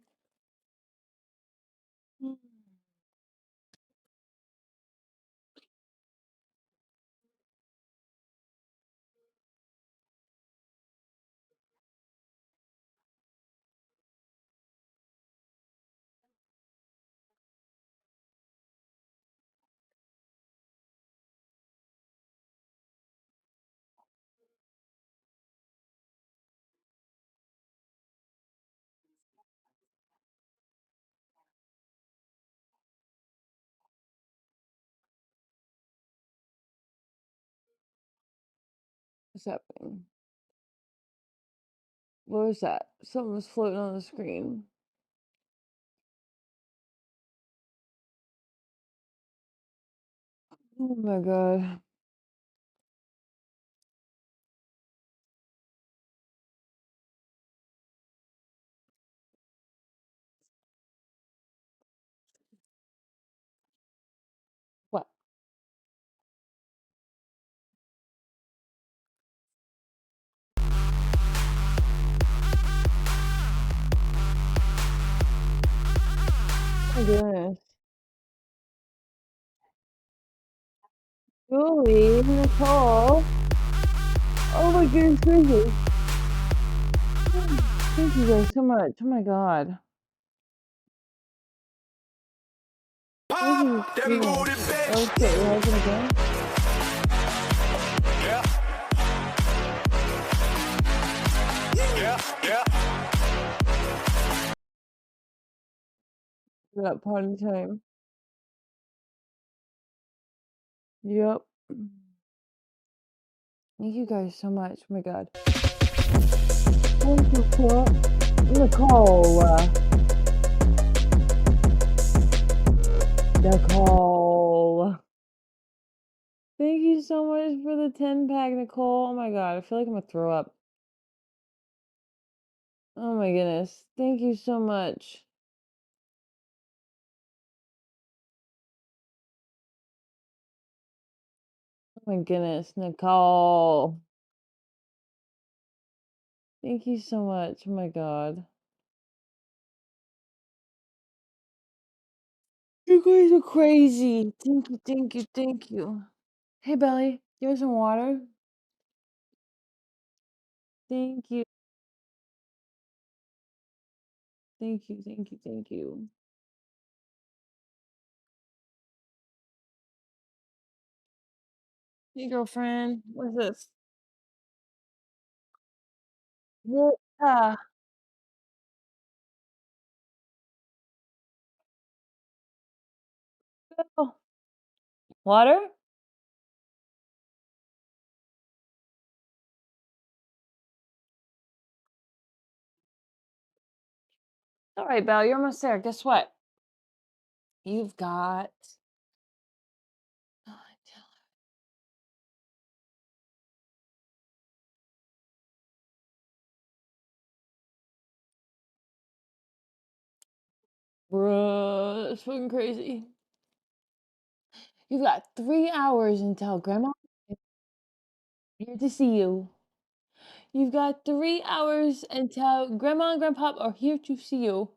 What's happening? What was that? Something was floating on the screen. Oh my god. What? Oh my goodness. Julie, Nicole. Oh my goodness gracious. Thank you guys so much. Oh my god. Thank you. Oh shit, it hasn't again? We got party time. Yep. Thank you guys so much. Oh my god. Thank you, Nicole. Nicole. Thank you so much for the 10-pack, Nicole. Oh my god, I feel like I'm gonna throw up. Oh my goodness. Thank you so much. Oh my goodness, Nicole. Thank you so much. Oh my god. You guys are crazy. Thank you, thank you, thank you. Hey, Belly, you want some water? Thank you. Thank you, thank you, thank you. Hey, girlfriend. What's this? Yeah. Oh, water? All right, Belle, you're almost there. Guess what? You've got Bruh, it's fucking crazy. You've got 3 hours until Grandma is here to see you. You've got 3 hours until Grandma and Grandpa are here to see you.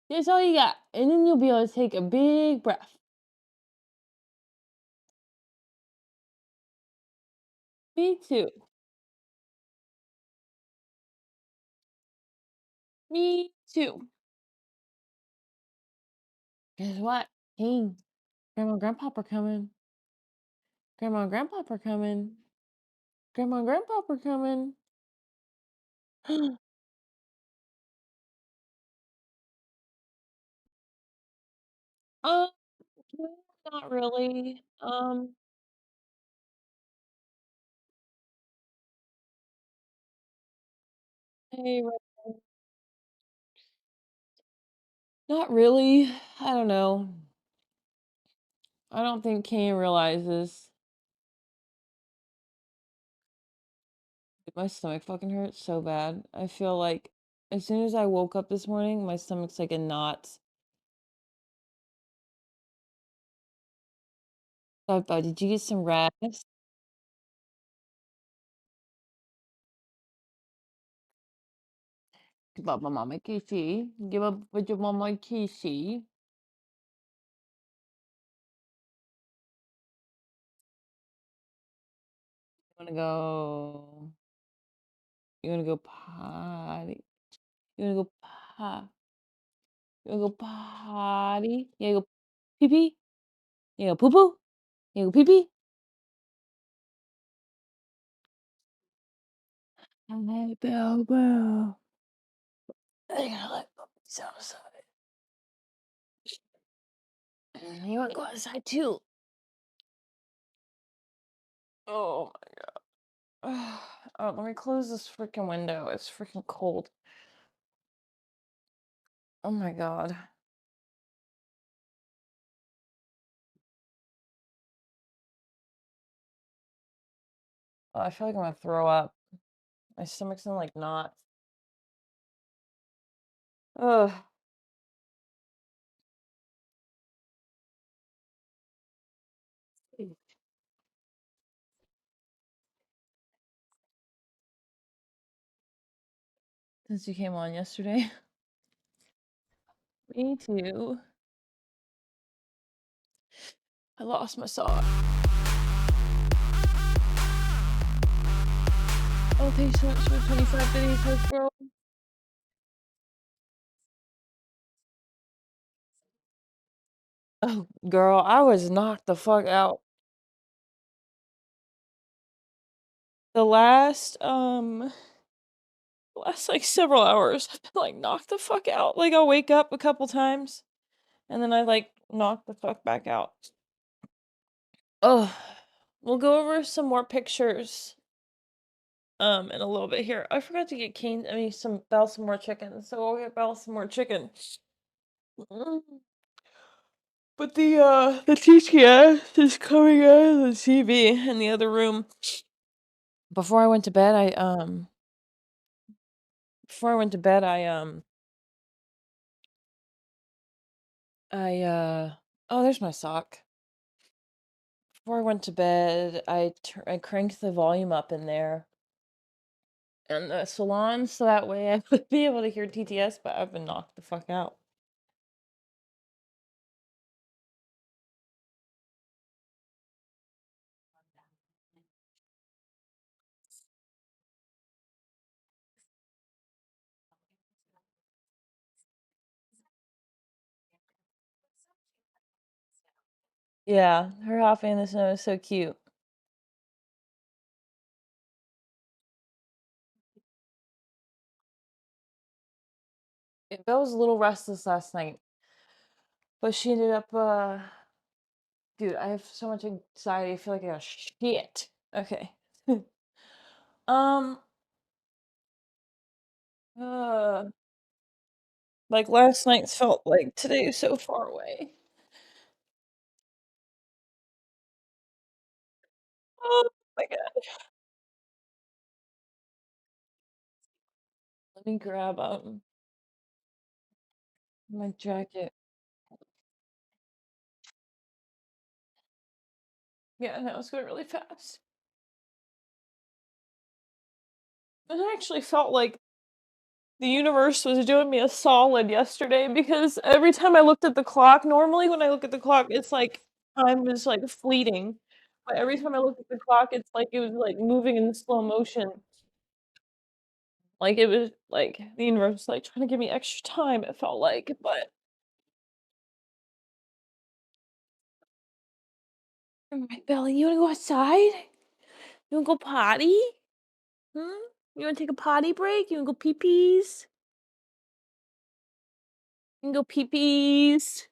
That's all you got. And then you'll be able to take a big breath. Me too. Me too. Guess what? Hey, Grandma and Grandpa are coming. Grandma and Grandpa are coming. Grandma and Grandpa are coming. um, no, not really. Hey, not really. I don't know. I don't think Kane realizes. My stomach fucking hurts so bad. I feel like as soon as I woke up this morning, my stomach's like a knot. Did you get some rest? Give up my mama Casey. Give up with your mama Casey. You wanna go? You wanna go potty? You wanna go pot? You wanna go potty? You wanna go pee pee? You wanna go poo poo? You wanna go pee pee? Hey, Belle, Belle. I gotta let puppies outside. You wanna go outside too? Oh oh, let me close this freaking window. It's freaking cold. Oh my god. Oh, I feel like I'm gonna throw up. My stomach's in like knots. Ugh. Since you came on yesterday. Me too. I lost my sock. Oh, thanks so much for 25 biddies, bro. Oh, girl, I was knocked the fuck out. The last like several hours, I've been like knocked the fuck out. Like I'll wake up a couple times and then I like knock the fuck back out. Oh, we'll go over some more pictures in a little bit here. I forgot to get Belle some more chicken, so we'll get Belle some more chicken. Mm. But the TTS is coming out of the TV in the other room. Before I went to bed, oh, there's my sock. Before I went to bed, I cranked the volume up in there and the salon so that way I would be able to hear TTS, but I've been knocked the fuck out. Yeah, her hopping in the snow is so cute. Belle was a little restless last night, but she ended up, dude, I have so much anxiety. I feel like I got shit. Okay. um, uh, like last night's felt like today is so far away. Oh my god. Let me grab my jacket. Yeah, no, it's going really fast. And I actually felt like the universe was doing me a solid yesterday because every time I looked at the clock, normally when I look at the clock, it's like time is like fleeting. But every time I look at the clock, it's like it was like moving in slow motion. Like it was like the universe was like trying to give me extra time, it felt like. But alright, Belly, you wanna go outside? You wanna go potty? Hmm? You wanna take a potty break? You wanna go pee pees? You can go pee pees.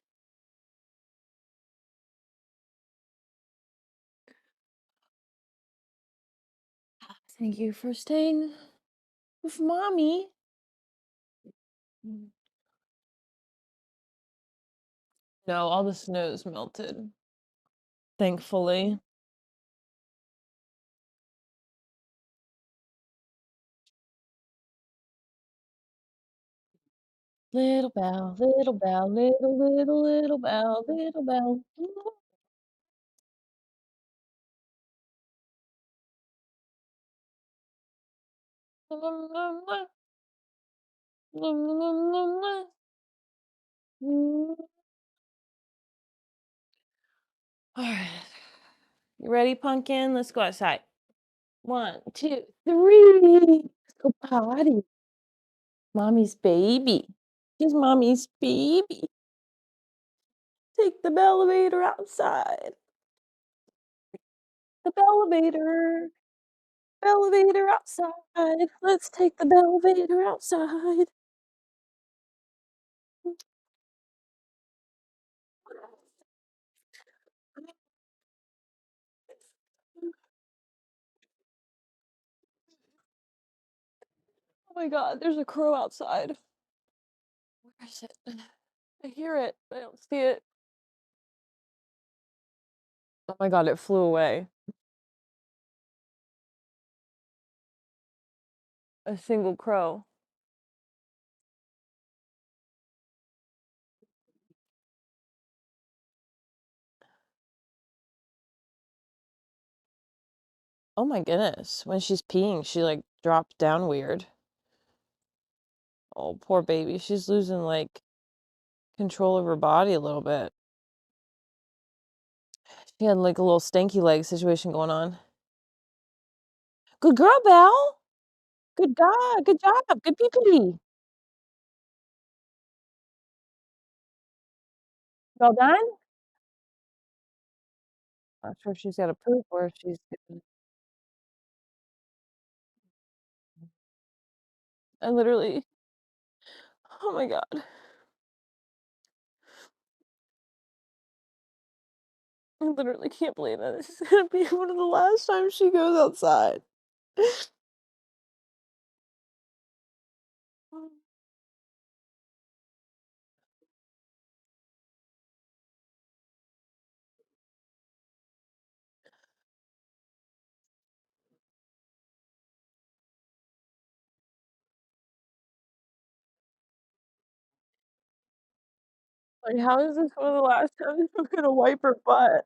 Thank you for staying with mommy. No, all the snow's melted. Thankfully. Little Belle, little Belle, little Belle, little Belle. Alright. You ready, pumpkin? Let's go outside. 1, 2, 3. Let's go potty. Mommy's baby. She's mommy's baby. Take the elevator outside. The elevator. Elevator outside. Let's take the elevator outside. Oh my god, there's a crow outside. Where is it? I hear it, but I don't see it. Oh my god, it flew away. A single crow. Oh my goodness. When she's peeing, she like dropped down weird. Oh, poor baby. She's losing like control of her body a little bit. She had like a little stanky leg situation going on. Good girl, Belle. Good God. Good job. Good pee pee. Well done? Not sure if she's got to poop or if she's getting. I literally, oh my god. I literally can't believe that this is gonna be one of the last times she goes outside. Like, how is this one of the last times I'm gonna wipe her butt?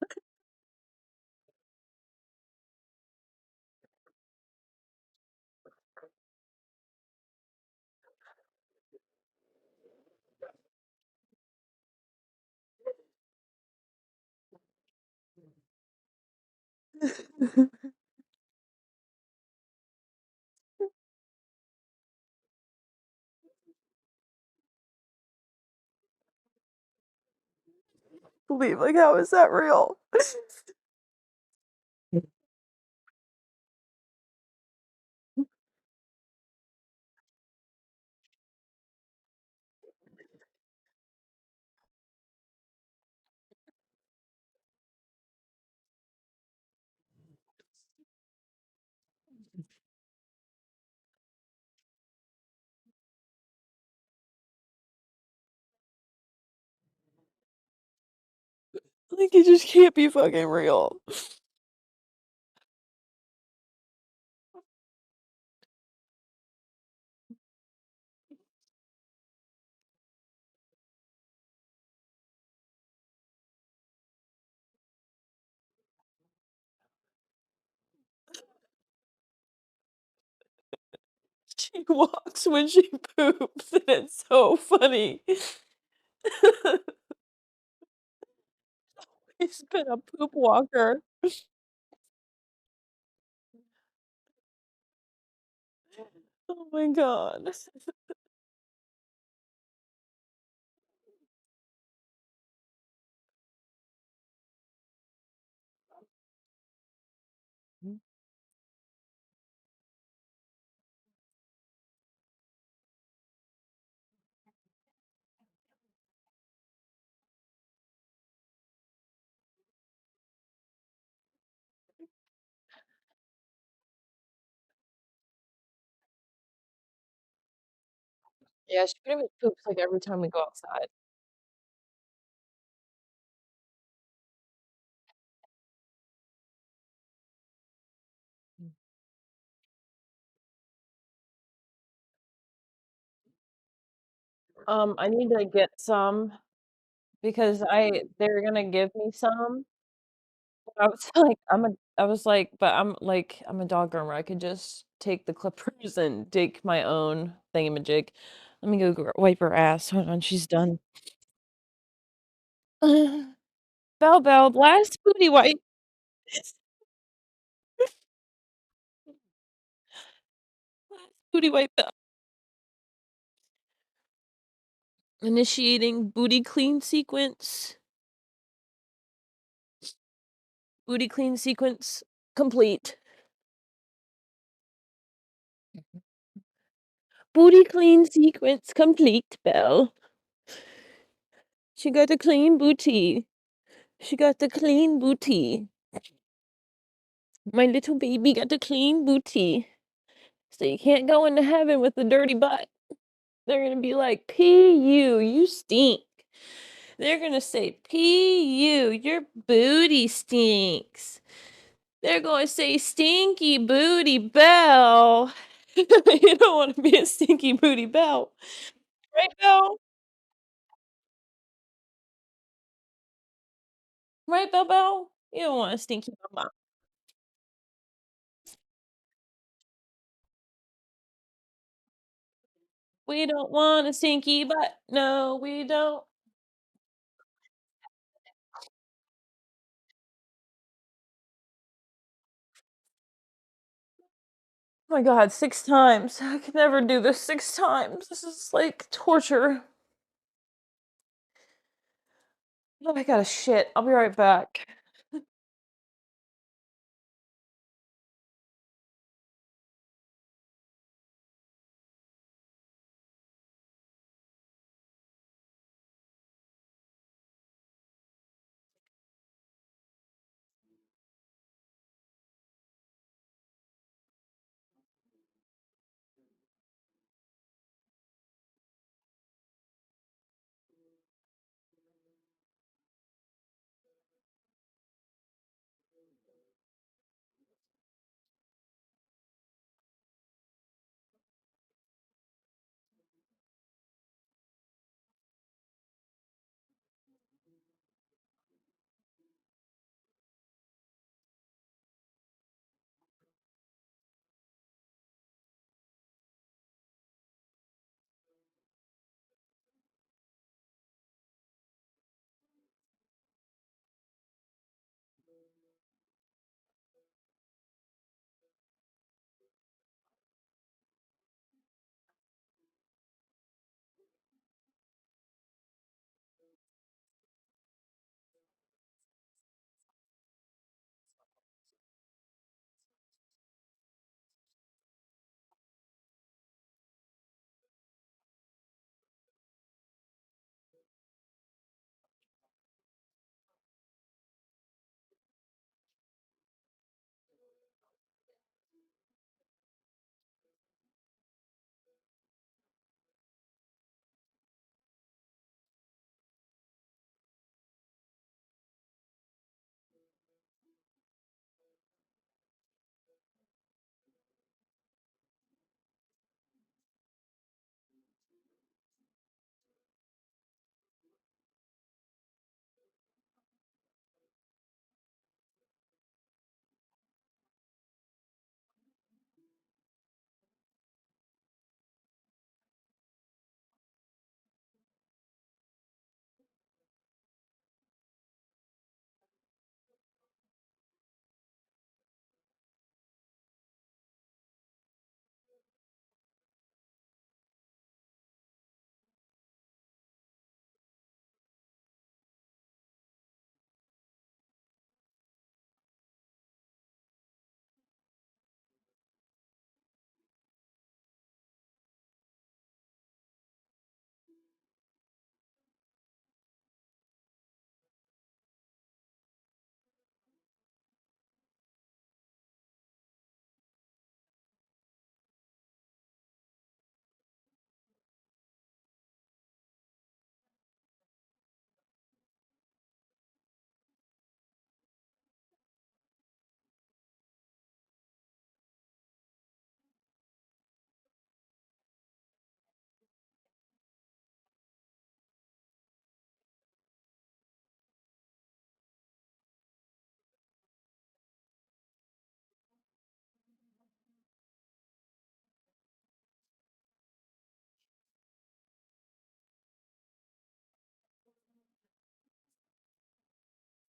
Believe, like, how is that real? Like, it just can't be fucking real. She walks when she poops, and it's so funny. He's been a poop walker. Oh my god. Yeah, she pretty much poops, like, every time we go outside. I need to get some because they're gonna give me some. I was like, I was like, but I'm a dog groomer. I could just take the clippers and take my own thingamajig. Let me go wipe her ass. Hold on, she's done. Belle, Belle, last booty wipe. Last booty wipe, Belle. Initiating booty clean sequence. Booty clean sequence complete. Booty clean sequence complete, Belle. She got a clean booty. She got the clean booty. My little baby got a clean booty. So you can't go into heaven with a dirty butt. They're gonna be like, "P.U., you stink." They're gonna say, "P.U., your booty stinks." They're gonna say, "Stinky booty Belle." You don't wanna be a stinky booty Belle. Right, Belle? Right, Belle Belle? You don't want a stinky mama. We don't want a stinky butt. No, we don't. Oh my god, 6 times. I can never do this 6 times. This is like torture. Oh, I gotta shit. I'll be right back.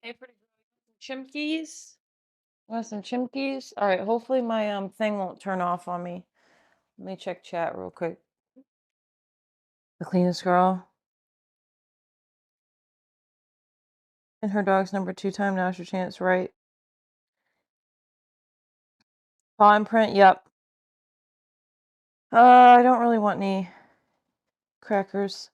Hey, pretty girl. Chimkies? Want some chimkies? All right, hopefully my thing won't turn off on me. Let me check chat real quick. The cleanest girl. And her dog's number 2 time. Now's your chance, right? Paw imprint, yep. I don't really want any crackers.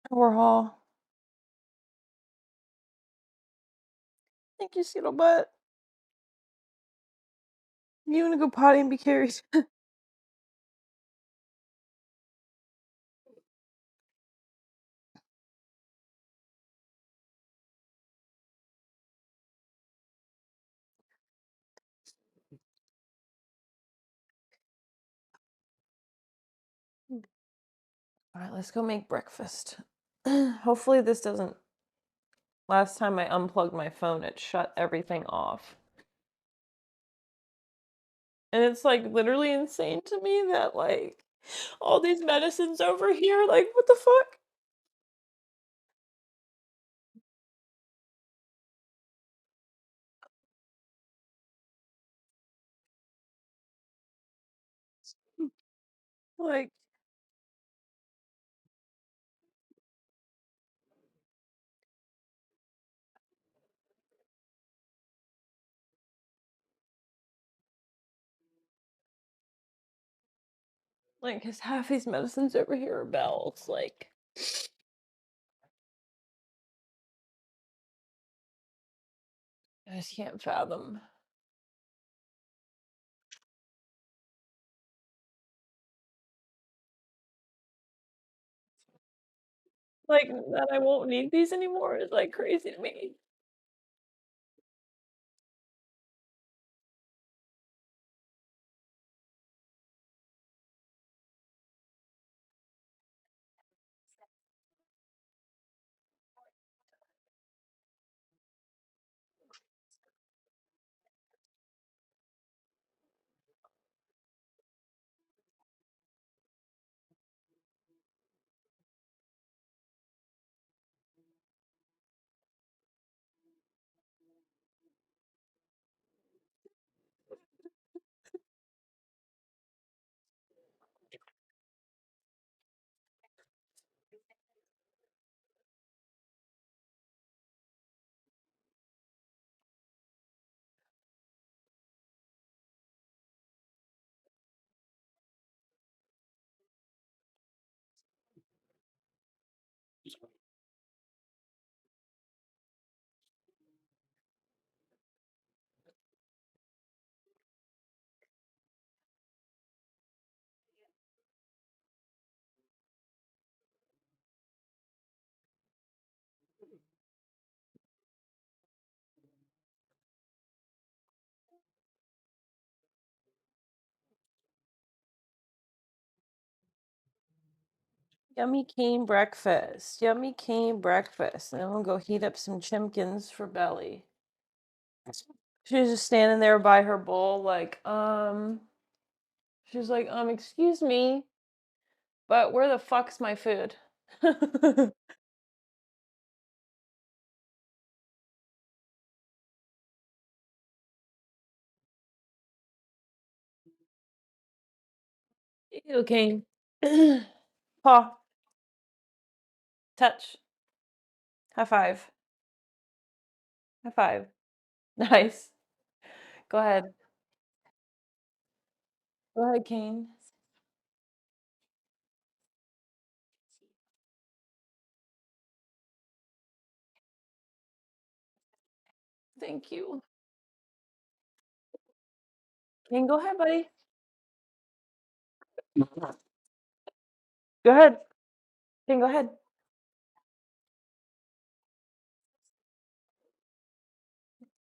Warhol. Thank you, Cedo Butt. You wanna go potty and be carried? Alright, let's go make breakfast. Hopefully this doesn't... Last time I unplugged my phone, it shut everything off. And it's, like, literally insane to me that, like, all these medicines over here, like, what the fuck? Like, cause half these medicines over here are Belle's, like... I just can't fathom. Like, that I won't need these anymore is, like, crazy to me. Yummy cane breakfast. Yummy cane breakfast. And I'm gonna go heat up some chimkins for Belly. She's just standing there by her bowl, like, she's like, excuse me, but where the fuck's my food? Ew, cane. Paw. Touch. High five. High five. Nice. Go ahead. Go ahead, Cane. Thank you. Cane, go ahead, buddy. Go ahead. Cane, go ahead.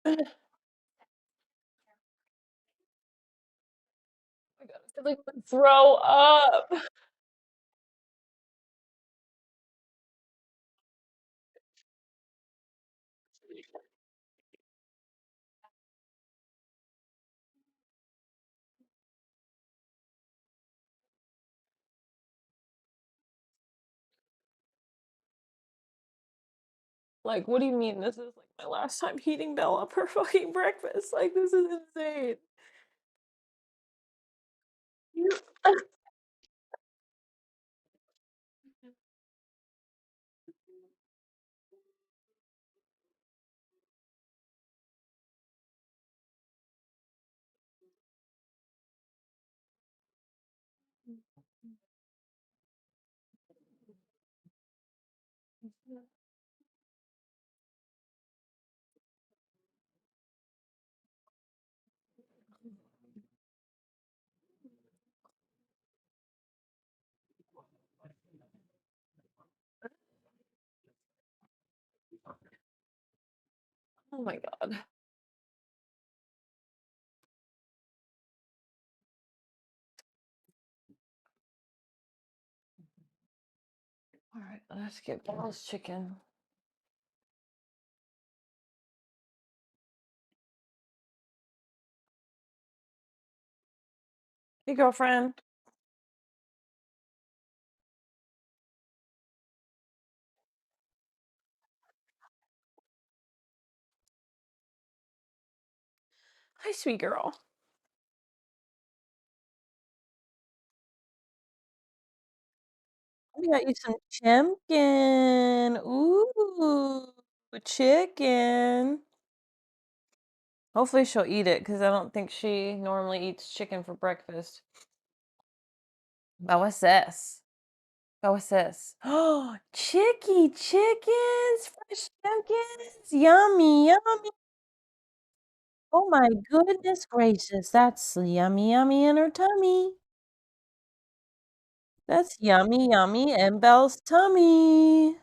Oh my God, I feel like I'm gonna throw up. Like, what do you mean this is like my last time heating Belle up her fucking breakfast? Like, this is insane. You Oh my god. Alright, let's get Belle's chicken. Hey, girlfriend. Hi, sweet girl. We got you some chicken. Ooh, chicken. Hopefully she'll eat it because I don't think she normally eats chicken for breakfast. But what's this? Oh, what's this? Oh, chicky chickens, fresh chickens. Yummy, yummy. Oh my goodness gracious, that's yummy, yummy in her tummy. That's yummy, yummy in Belle's tummy.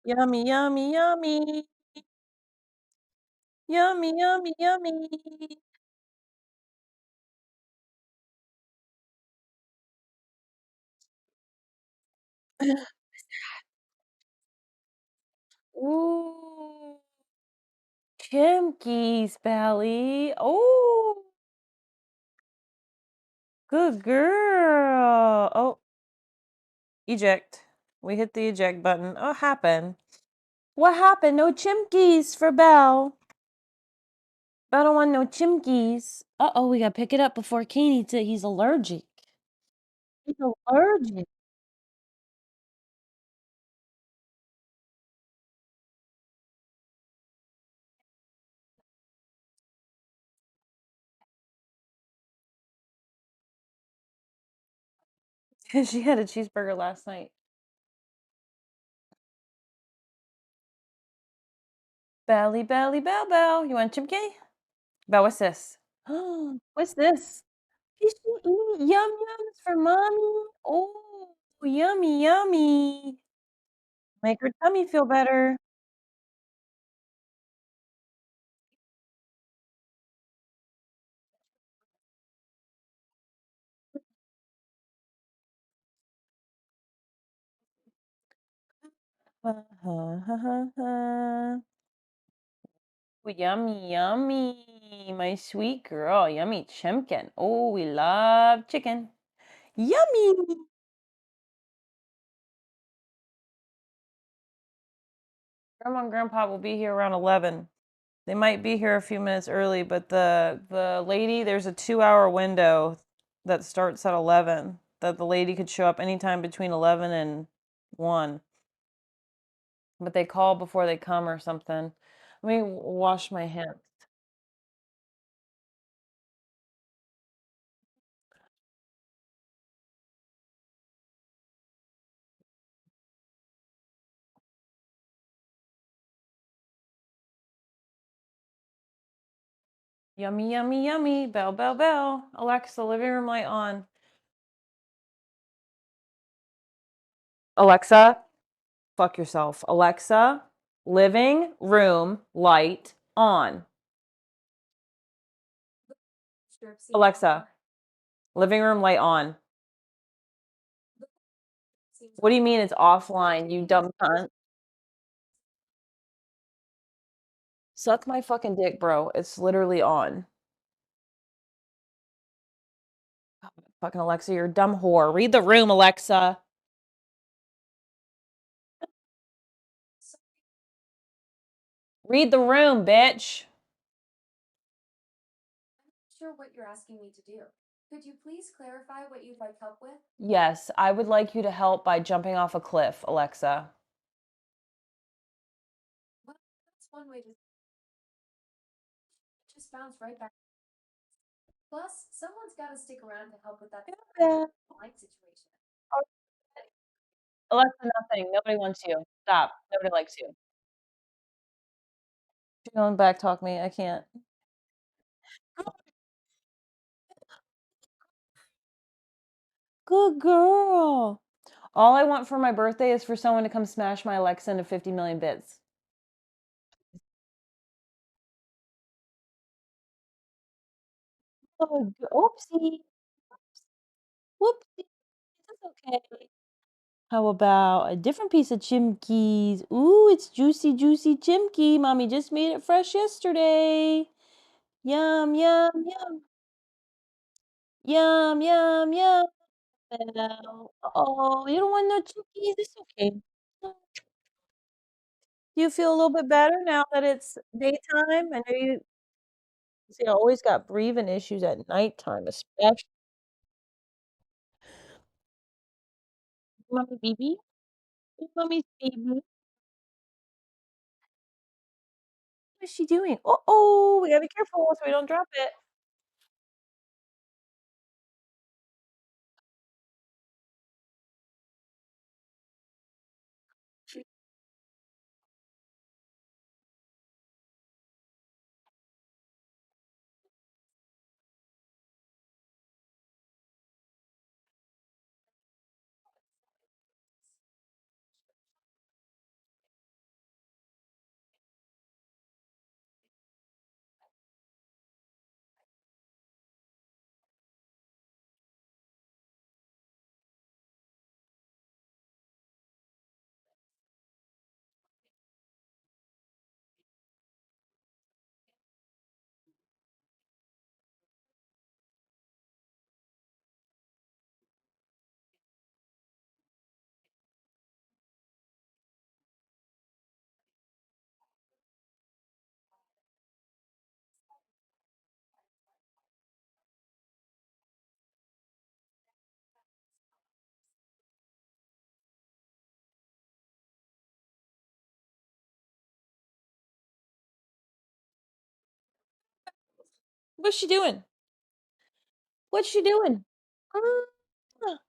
Yummy, yummy, yummy. Yummy, yummy, yummy. Ooh, Chimkey's belly. Oh, good girl. Oh, eject. We hit the eject button. Oh, happened. What happened? No chimkeys for Belle. Belle don't want no chimkeys. Uh-oh, we gotta pick it up before Kane eats it. He's allergic. He's allergic. She had a cheeseburger last night. Belly, belly, Belle, Belle. You want chimkey? Belle, what's this? What's this? Is she eating yum yums for mommy? Oh, yummy, yummy. Make her tummy feel better. Oh, yummy, yummy. My sweet girl. Yummy chimkin. Oh, we love chicken. Yummy. Grandma and Grandpa will be here around 11. They might be here a few minutes early, but the lady, there's a 2-hour window that starts at 11 that the lady could show up anytime between 11 and 1. But they call before they come or something. Let me wash my hands. Yummy, yummy, yummy. Bell, bell, bell. Alexa, living room light on. Alexa, fuck yourself. Alexa, living room light on. Alexa, living room light on. What do you mean it's offline, you dumb cunt? Suck my fucking dick, bro. It's literally on. Fucking Alexa, you're a dumb whore. Read the room, Alexa. Read the room, bitch. Sure what you're asking me to do. Could you please clarify what you'd like help with? Yes, I would like you to help by jumping off a cliff, Alexa. Well, that's one way to just bounce right back. Plus, someone's got to stick around to help with that light situation. Alexa, nothing. Nobody wants you. Stop. Nobody likes you. You're going back talk me. I can't. Good girl. All I want for my birthday is for someone to come smash my Alexa into 50 million bits. Oh, oopsie. Whoopsie. That's okay. How about a different piece of chimkeys? Ooh, it's juicy, juicy chimkey. Mommy just made it fresh yesterday. Yum, yum, yum. Yum, yum, yum. Oh, you don't want no chimkeys? It's okay. Do you feel a little bit better now that it's daytime? I know you see, I always got breathing issues at nighttime, especially. Mommy baby. Mommy's baby. What is she doing? Uh-oh, we gotta be careful so we don't drop it. What's she doing? What's she doing? Ah, ah, ah.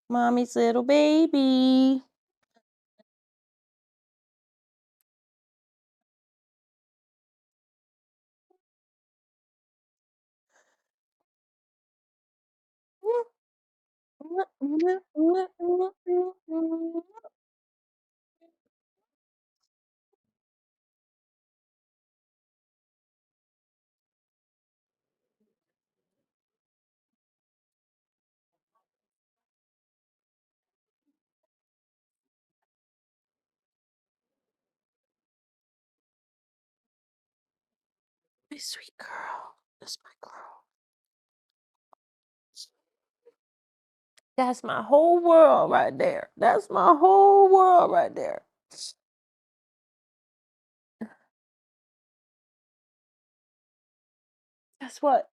Mommy's little baby. My sweet girl. That's my girl. That's my whole world right there. That's my whole world right there. Guess what?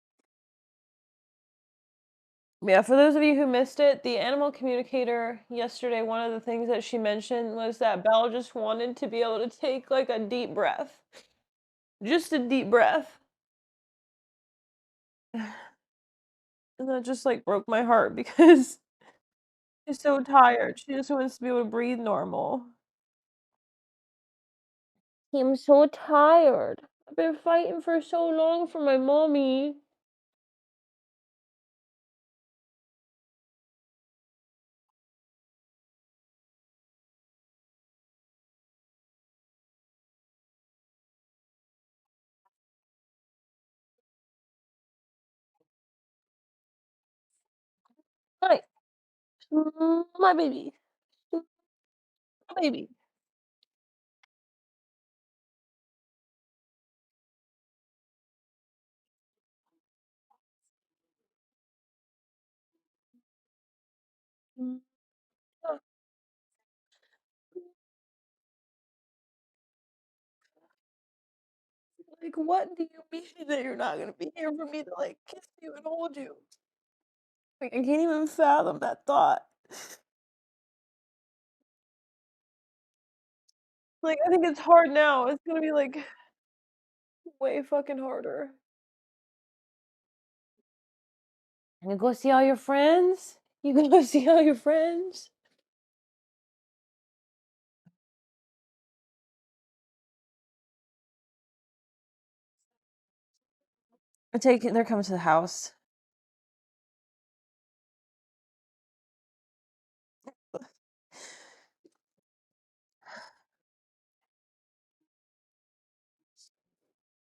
Yeah, for those of you who missed it, the animal communicator yesterday, one of the things that she mentioned was that Belle just wanted to be able to take like a deep breath. Just a deep breath. And that just like broke my heart because she's so tired. She just wants to be able to breathe normal. I'm so tired. I've been fighting for so long for my mommy. Hi. My baby. My baby. Like, what do you mean that you're not gonna be here for me to, like, kiss you and hold you? Like, I can't even fathom that thought. Like, I think it's hard now. It's gonna be, like, way fucking harder. You go see all your friends? You gonna go see all your friends? I take it they're coming to the house.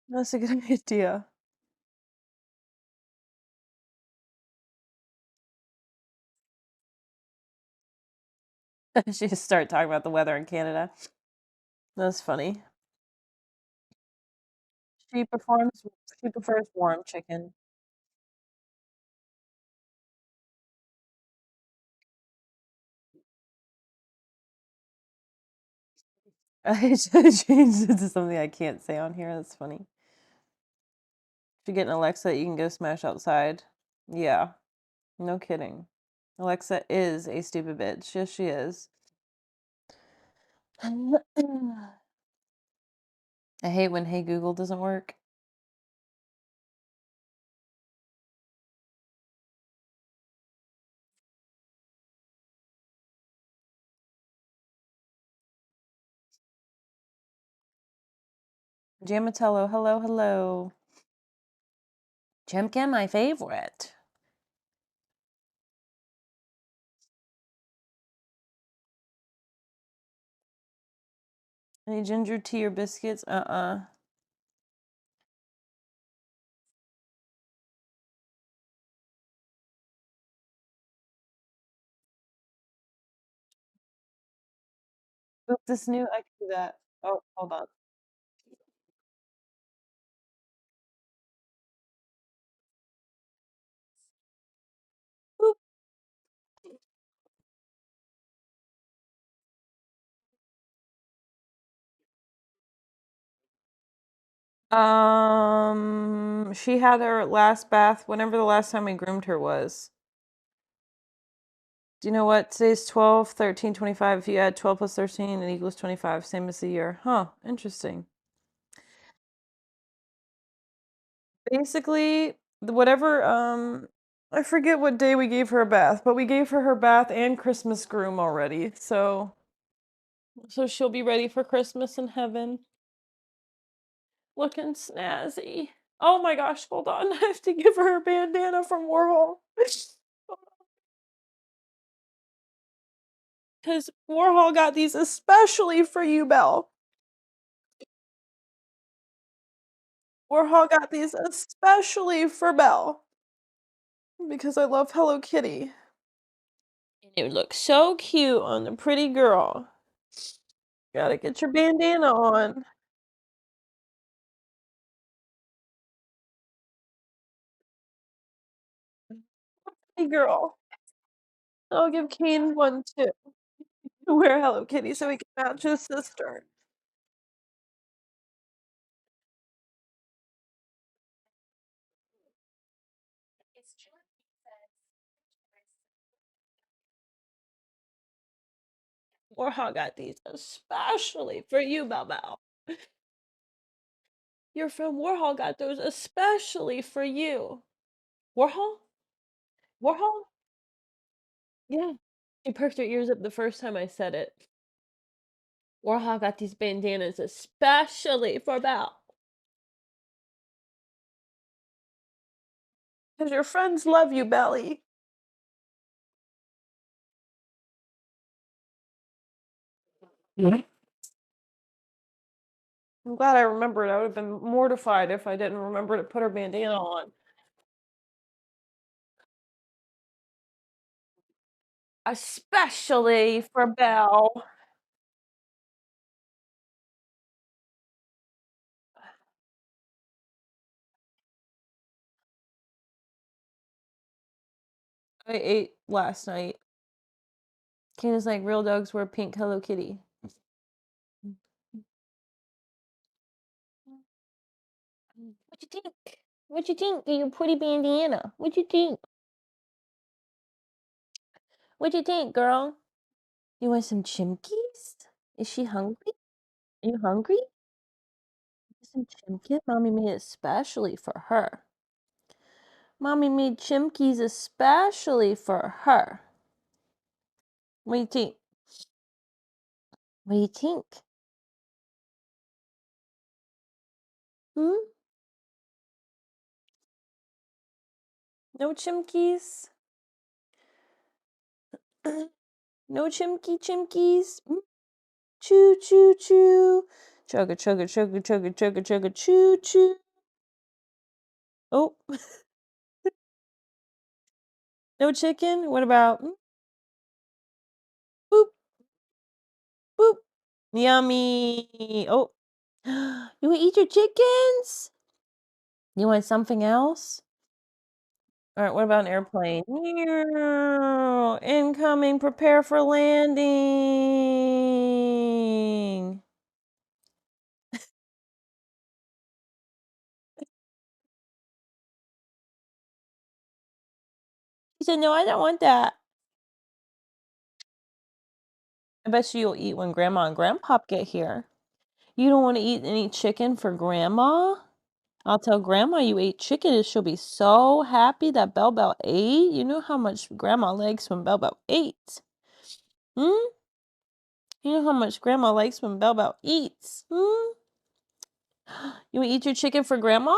That's a good idea. She just start talking about the weather in Canada. That's funny. She performs she prefers warm chicken. I should change it to something I can't say on here. That's funny. If you get an Alexa, you can go smash outside. Yeah, no kidding. Alexa is a stupid bitch. Yes, she is. I hate when Hey Google doesn't work. Jamatello, hello, hello. Chimkin, my favorite. Any ginger tea or biscuits? Oop, this new, I can do that. Oh, hold on. Oop. She had her last bath whenever the last time we groomed her was. Do you know what? Today's 12, 13, 25. If you add 12 plus 13, it equals 25, same as the year. Huh, interesting. Basically, whatever, I forget what day we gave her a bath, but we gave her bath and Christmas groom already, so she'll be ready for Christmas in heaven. Looking snazzy. Oh my gosh, hold on. I have to give her a bandana from Warhol. Because Warhol got these especially for you, Belle. Warhol got these especially for Belle. Because I love Hello Kitty. And it looks so cute on the pretty girl. Gotta get your bandana on. Hey girl. I'll give Kane one too. Wear Hello Kitty so he can match his sister. Warhol got these especially for you, Belle. Your friend Warhol got those especially for you. Warhol? Warhol? Yeah. She perked her ears up the first time I said it. Warhol got these bandanas especially for Belle. Because your friends love you, Belly. I'm glad I remembered. I would have been mortified if I didn't remember to put her bandana on. Especially for Belle. I ate last night. Kana's like, real dogs wear pink Hello Kitty. What you think? What you think of your pretty bandana? What you think? What you think, girl? You want some chimkies? Is she hungry? Are you hungry? Some chimkis? Mommy made it especially for her. Mommy made chimkies especially for her. What do you think? What do you think? Hmm? No chimkies? No chimkies? Mm? Choo choo choo. Chugga chugga chugga chugga chugga chugga choo choo. Oh, no chicken? What about boop boop? Yummy. Oh, you want to eat your chickens? You want something else? All right, what about an airplane? Meow. Incoming, prepare for landing. He said, no, I don't want that. I bet you'll eat when Grandma and Grandpa get here. You don't want to eat any chicken for Grandma? I'll tell Grandma you ate chicken and she'll be so happy that Belle ate. You know how much Grandma likes when Belle ate. Hmm? You know how much Grandma likes when Belle eats. Hmm? You eat your chicken for Grandma?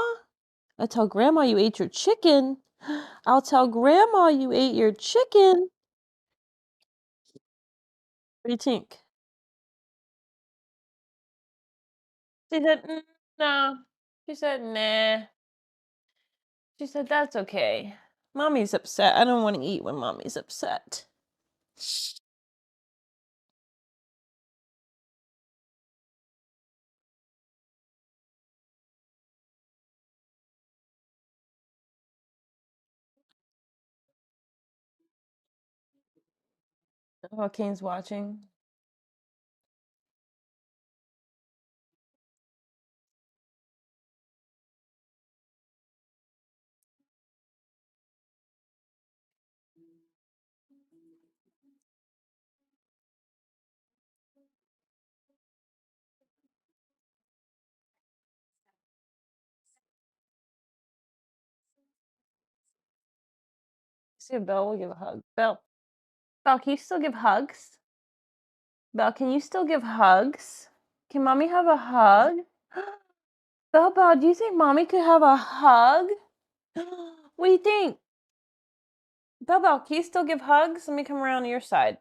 I'll tell Grandma you ate your chicken. I'll tell Grandma you ate your chicken. What do you think? She said, no. She said, nah. She said, that's okay. Mommy's upset. I don't want to eat when Mommy's upset. Joaquin's watching. See if Belle will give a hug. Belle, can you still give hugs? Belle, can you still give hugs? Can Mommy have a hug? Belle, do you think Mommy could have a hug? What do you think? Belle, can you still give hugs? Let me come around to your side.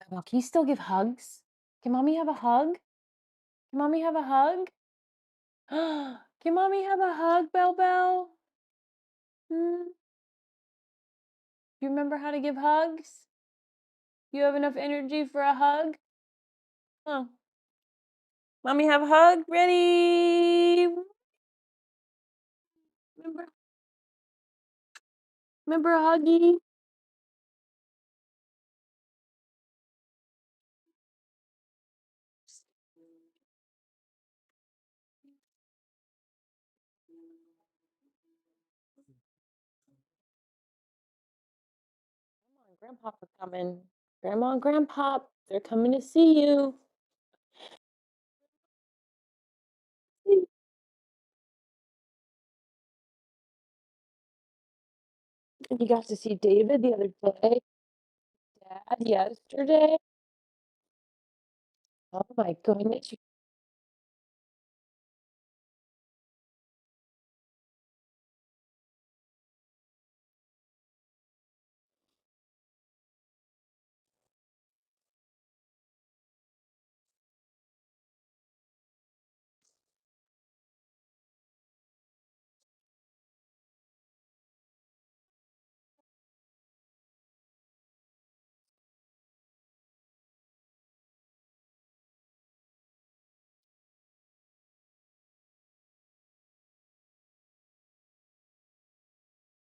Belle, can you still give hugs? Can Mommy have a hug? Can Mommy have a hug? Can Mommy have a hug, Belle? Hmm? You remember how to give hugs? You have enough energy for a hug? Oh. Mommy have a hug? Ready? Remember a huggy? Grandma and Grandpa are coming. Grandma and Grandpa, they're coming to see you. You got to see David the other day. Dad yesterday. Oh my goodness.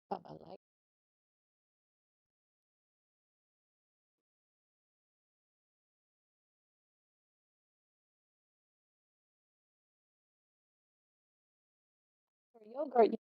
Papa like Yogurt.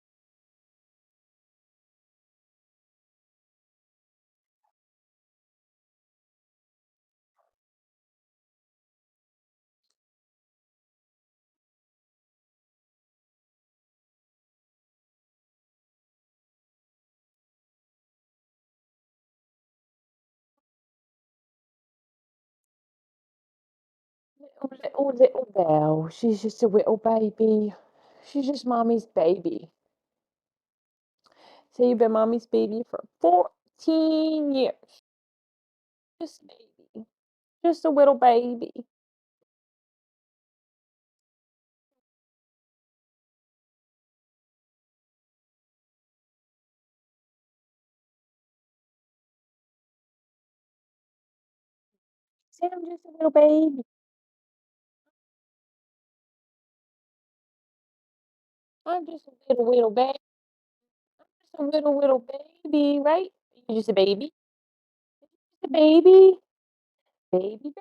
Little Belle. She's just a little baby. She's just mommy's baby. So you've been mommy's baby for 14 years. Just a baby. Just a little baby. Say I'm just a little baby. I'm just a little baby. Just a little baby, right? You're just a baby. Just a baby. Baby.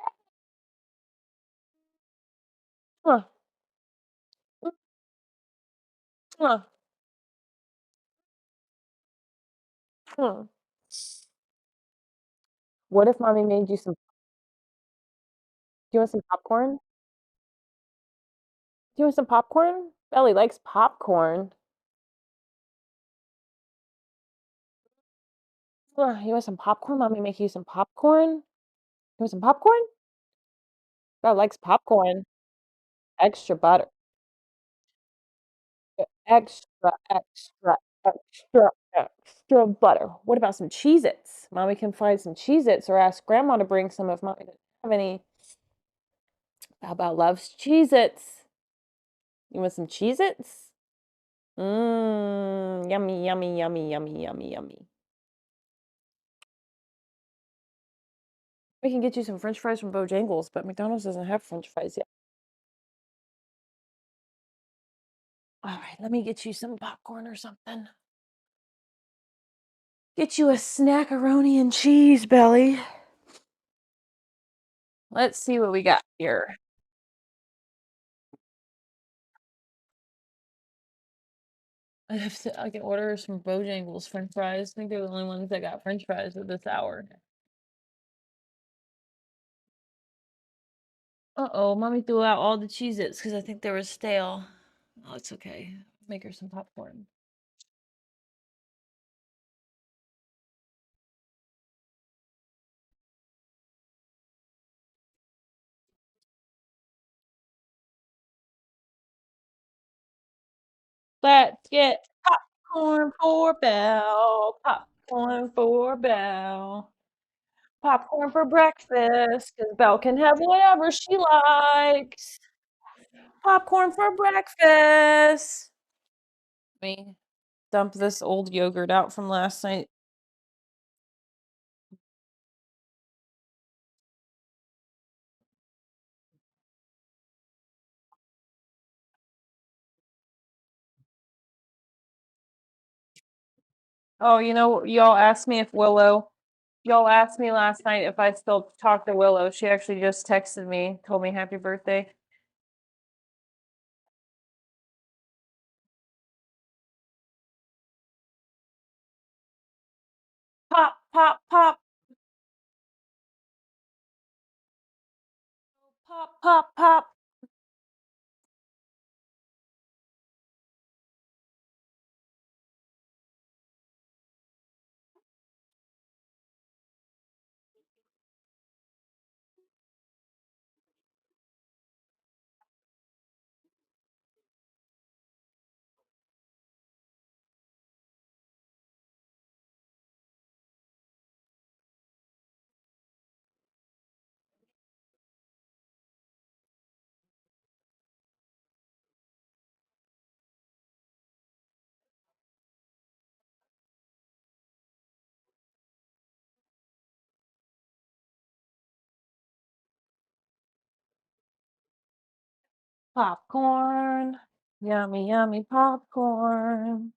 Huh. Huh. Huh. What if mommy made you some? Do you want some popcorn? Do you want some popcorn? Belly likes popcorn. You want some popcorn? Mommy make you some popcorn? You want some popcorn? Belle likes popcorn. Extra butter. Extra, extra, extra, extra butter. What about some Cheez-Its? Mommy can find some Cheez-Its or ask Grandma to bring some if Mommy doesn't have any. How about loves Cheez-Its? You want some Cheez-Its? Mmm, yummy, yummy, yummy, yummy, yummy, yummy. We can get you some French fries from Bojangles, but McDonald's doesn't have French fries yet. All right, let me get you some popcorn or something. Get you a snackaroni and cheese, Belly. Let's see what we got here. I can order some Bojangles French fries. I think they're the only ones that got French fries at this hour. Uh-oh, mommy threw out all the Cheez-Its because I think they were stale. Oh, it's okay. Make her some popcorn. Let's get popcorn for Belle. Popcorn for Belle. Popcorn for breakfast, because Belle can have whatever she likes. Popcorn for breakfast. Let me dump this old yogurt out from last night. Oh, y'all asked me last night if I still talk to Willow. She actually just texted me, told me happy birthday. Pop, pop, pop. Pop, pop, pop. Popcorn. Yummy, yummy popcorn.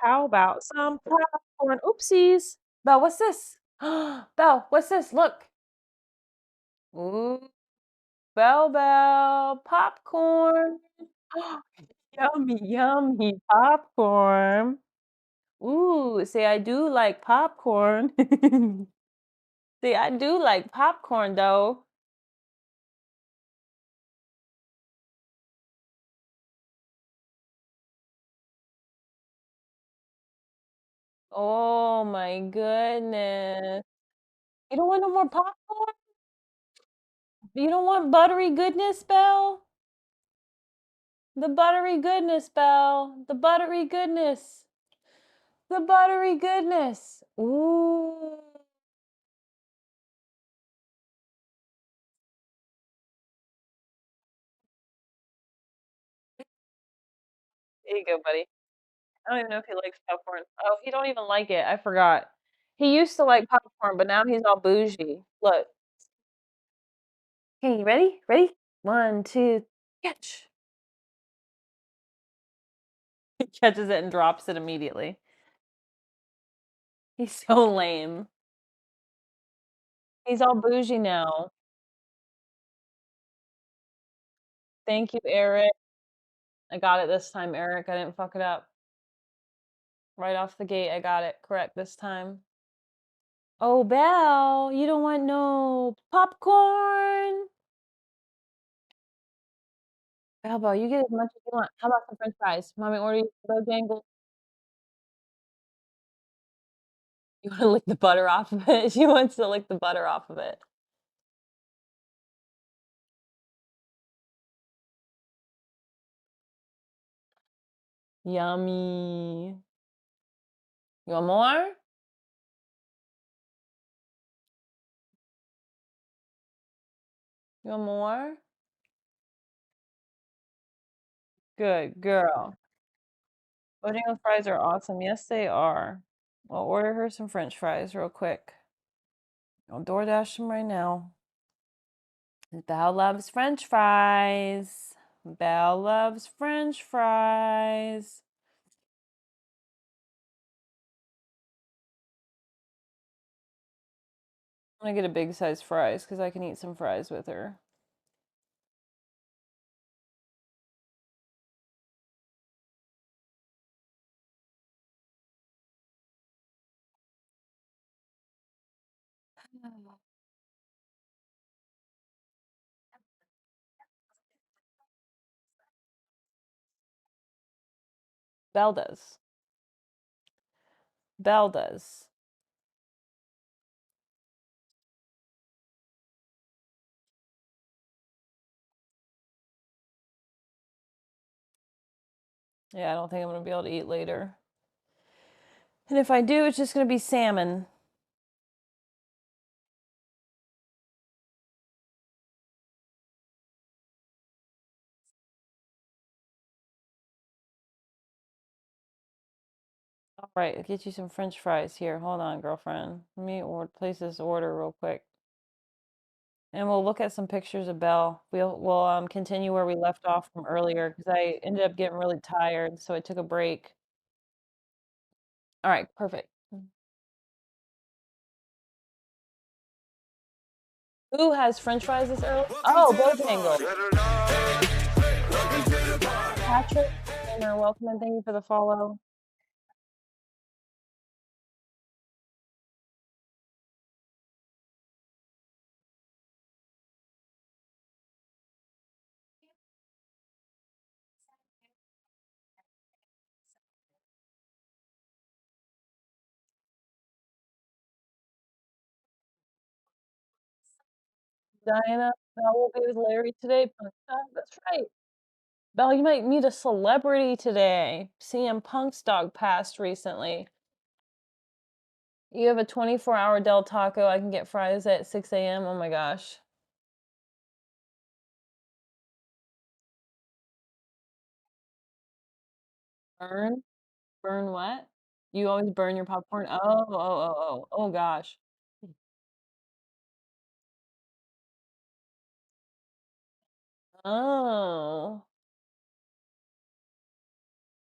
How about some popcorn? Oopsies. Belle, what's this? Belle, what's this? Look. Ooh, Belle, popcorn. Yummy, yummy popcorn. Ooh, see, I do like popcorn. See, I do like popcorn though. Oh my goodness. You don't want no more popcorn? You don't want buttery goodness, Belle? The buttery goodness, Belle. The buttery goodness. The buttery goodness. Ooh. There you go, buddy. I don't even know if he likes popcorn. Oh, he don't even like it. I forgot. He used to like popcorn, but now he's all bougie. Look. Okay, you ready? Ready? One, two, catch. He catches it and drops it immediately. He's so lame. He's all bougie now. Thank you, Eric. I got it this time, Eric. I didn't fuck it up. Right off the gate, I got it correct this time. Oh, Belle, you don't want no popcorn? Belle, you get as much as you want. How about some french fries? Mommy order you some Bojangles. You wanna lick the butter off of it? She wants to lick the butter off of it. Yummy. You want more? You want more? Good girl. Bojangles fries are awesome. Yes, they are. I'll order her some french fries real quick. I'll DoorDash them right now. Belle loves french fries. Belle loves french fries. I'm gonna get a big size fries because I can eat some fries with her. Belle does. Belle does. Yeah, I don't think I'm gonna be able to eat later. And if I do, it's just gonna be salmon. All right, I'll get you some french fries here. Hold on, girlfriend. Let me place this order real quick. And we'll look at some pictures of Belle. We'll continue where we left off from earlier because I ended up getting really tired, so I took a break. All right, perfect. Who has french fries this early? Oh, Bojangles. Patrick, Gamer, welcome and thank you for the follow. Diana, Belle will be with Larry today. That's right. Belle, you might meet a celebrity today. CM Punk's dog passed recently. You have a 24-hour Del Taco. I can get fries at 6 a.m. Oh my gosh. Burn? Burn what? You always burn your popcorn? Oh, oh, oh, oh. Oh gosh. Oh.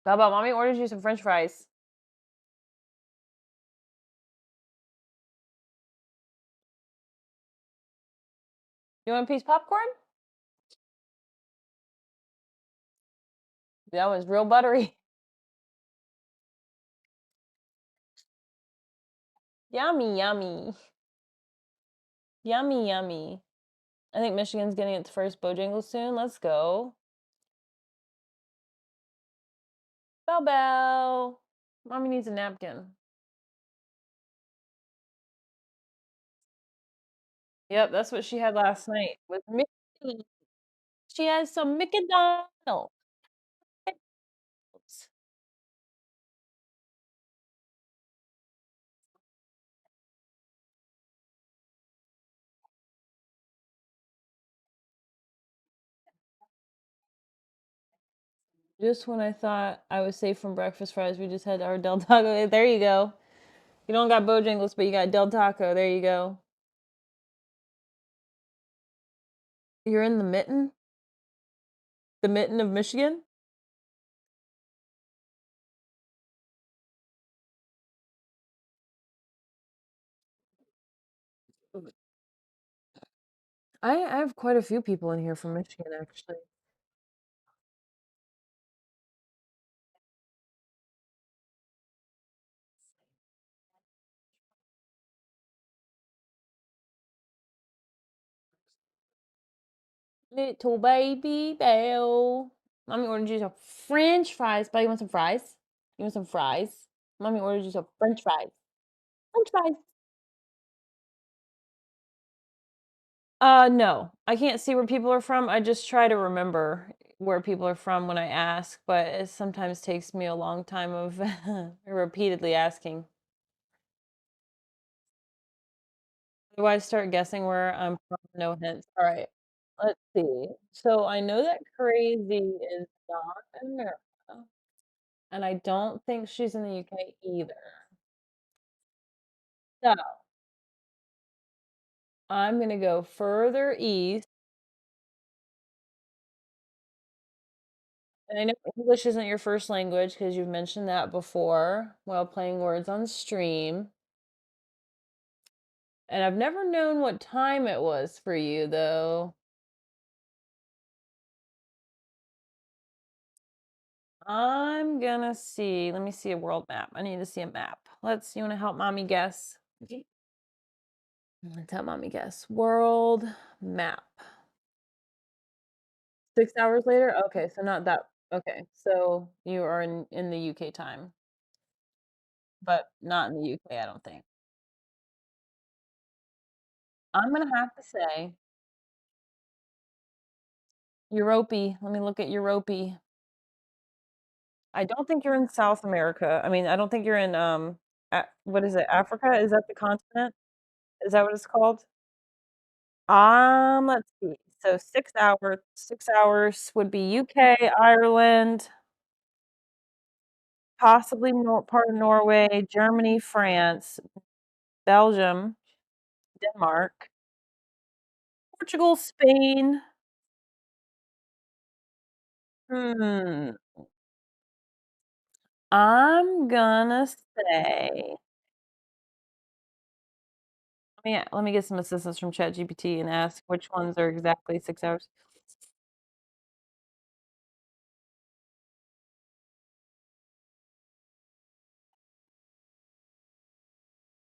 How about mommy orders you some French fries? You want a piece of popcorn? That was real buttery. Yummy, yummy. Yummy, yummy. I think Michigan's getting its first Bojangles soon. Let's go. Belle Belle. Mommy needs a napkin. Yep, that's what she had last night with Mickey. She has some Mickey Donald. Just when I thought I was safe from breakfast fries, we just had our Del Taco. There you go. You don't got Bojangles, but you got Del Taco. There you go. You're in the mitten? The mitten of Michigan? I have quite a few people in here from Michigan, actually. Little baby Belle. Mommy ordered you some French fries. But you want some fries? You want some fries? Mommy ordered you some French fries. French fries. No. I can't see where people are from. I just try to remember where people are from when I ask, but it sometimes takes me a long time of repeatedly asking. Otherwise, start guessing where I'm from. No hints. All right. Let's see. So I know that Crazy is not in America, and I don't think she's in the UK either. So I'm gonna go further east. And I know English isn't your first language because you've mentioned that before while playing words on stream. And I've never known what time it was for you, though. I'm gonna see. Let me see a world map. I need to see a map. You wanna help mommy guess? Okay. Let's help mommy guess. World map. 6 hours later? Okay, so not that. Okay, so you are in the UK time, but not in the UK, I don't think. I'm gonna have to say Europe. Let me look at Europe. I don't think you're in South America. I mean, I don't think you're in, what is it, Africa? Is that the continent? Is that what it's called? Let's see. So 6 hours would be UK, Ireland, possibly part of Norway, Germany, France, Belgium, Denmark, Portugal, Spain. Hmm. I'm gonna say, let me get some assistance from ChatGPT and ask which ones are exactly 6 hours.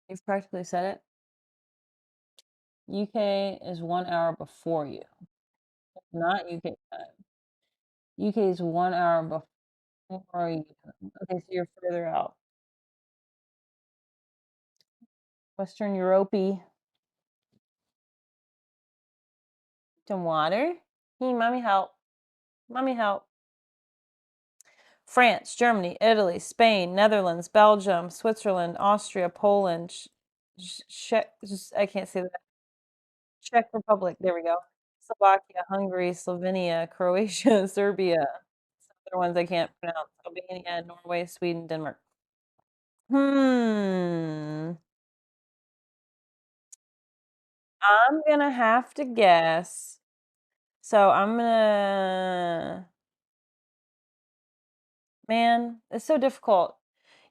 You've practically said it. UK is 1 hour before you, not UK time. UK is 1 hour before you. Okay, so you're further out. Western Europe. Some water? Hey, mommy help. Mommy help. France, Germany, Italy, Spain, Netherlands, Belgium, Switzerland, Austria, Poland, I can't say that. Czech Republic, there we go. Slovakia, Hungary, Slovenia, Croatia, Serbia, other ones I can't pronounce. Albania, Norway, Sweden, Denmark. Hmm. I'm gonna have to guess. So I'm gonna. Man, it's so difficult.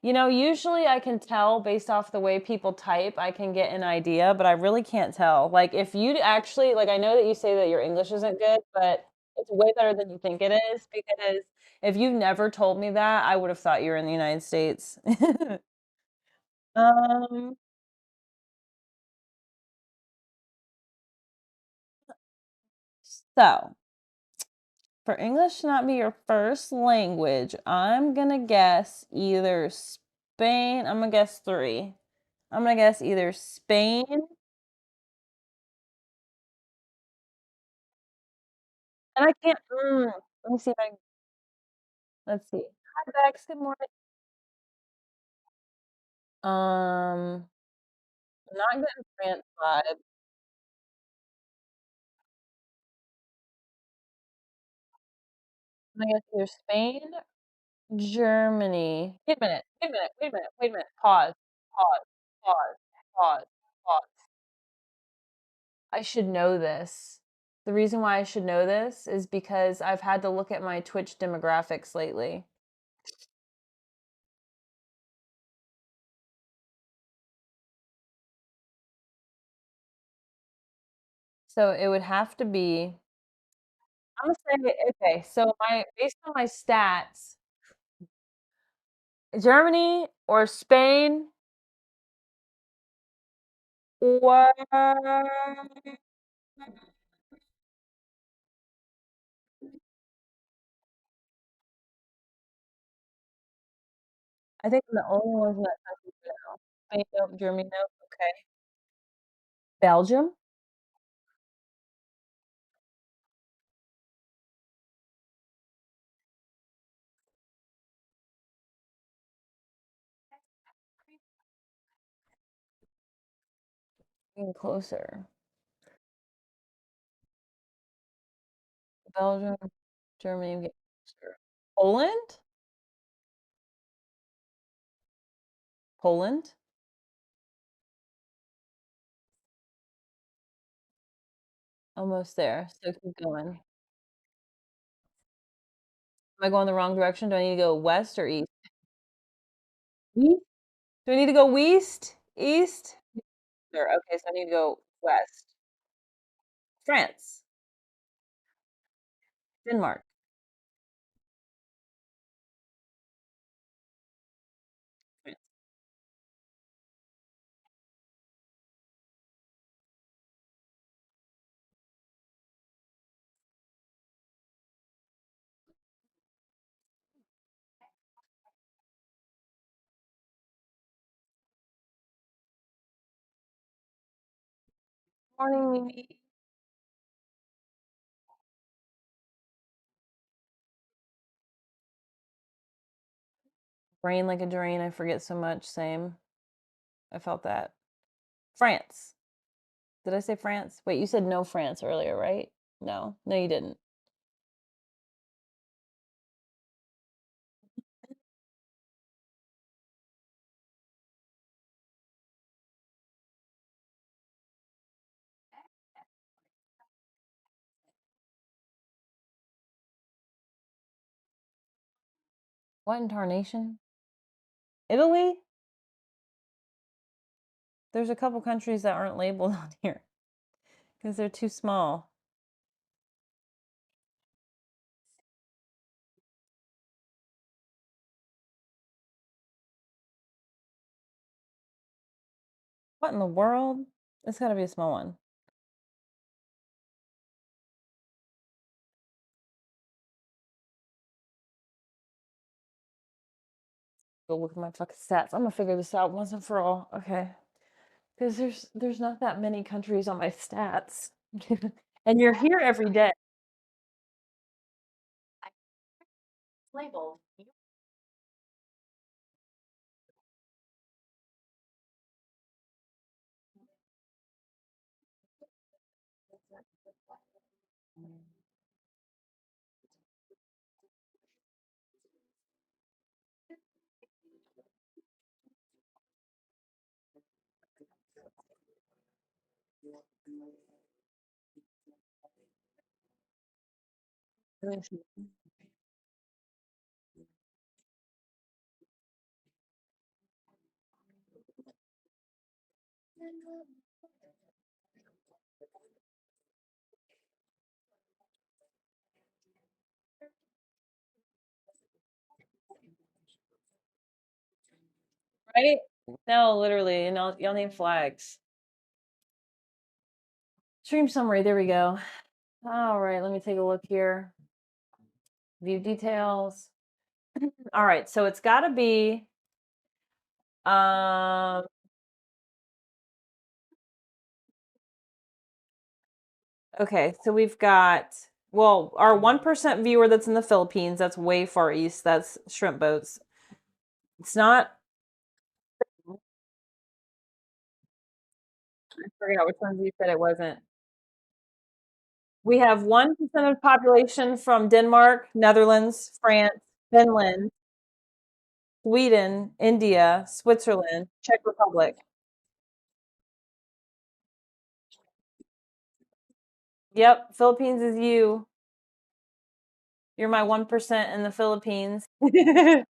You know, usually I can tell based off the way people type, I can get an idea, but I really can't tell. Like, if you actually, like, I know that you say that your English isn't good, but it's way better than you think it is because if you've never told me that, I would have thought you were in the United States. Um, so for English to not be your first language, I'm gonna guess either Spain. I'm gonna guess three. I'm gonna guess either Spain. And I can't let me see if I let's see. Hi, Bex, good morning. I'm not getting France vibe. I guess either Spain, Germany. Wait a minute, wait a minute, wait a minute, wait a minute. Pause, pause, pause, pause, pause. I should know this. The reason why I should know this is because I've had to look at my Twitch demographics lately. So it would have to be I'm gonna say okay, so my based on my stats, Germany or Spain or I think I'm the only ones in that country now. Spain, nope, Germany, nope, okay. Belgium? Getting closer. Belgium, Germany, I'm getting closer. Poland? Poland? Almost there, so keep going. Am I going the wrong direction? Do I need to go west or east? East? Do I need to go west? East? Or okay, so I need to go west. France, Denmark. France. Morning, Mimi. Brain like a drain, I forget so much, same. I felt that. France. Did I say France? Wait, you said no France earlier, right? No. No, you didn't. What in tarnation? Italy? There's a couple countries that aren't labeled on here because they're too small. What in the world? It's got to be a small one. Go look at my fucking stats. I'm gonna figure this out once and for all. Okay. Because there's not that many countries on my stats. And you're here every day. Labeled. Right? No, literally, and y'all need flags. Stream summary, there we go. All right, let me take a look here. View details. All right, so it's got to be um okay, so we've got well, our 1% viewer that's in the Philippines, that's way far east, that's shrimp boats. It's not I forgot which ones you said it wasn't. We have 1% of population from Denmark, Netherlands, France, Finland, Sweden, India, Switzerland, Czech Republic. Yep, Philippines is you. You're my 1% in the Philippines. Thanks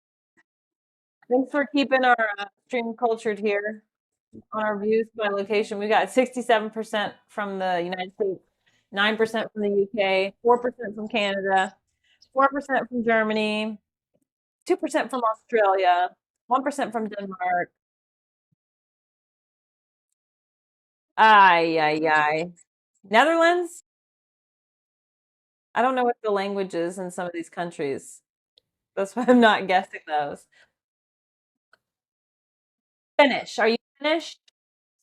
for keeping our stream cultured here on our views by location. We got 67% from the United States, 9% from the UK, 4% from Canada, 4% from Germany, 2% from Australia, 1% from Denmark. Ay, ay, ay. Netherlands? I don't know what the language is in some of these countries. That's why I'm not guessing those. Finnish. Are you Finnish?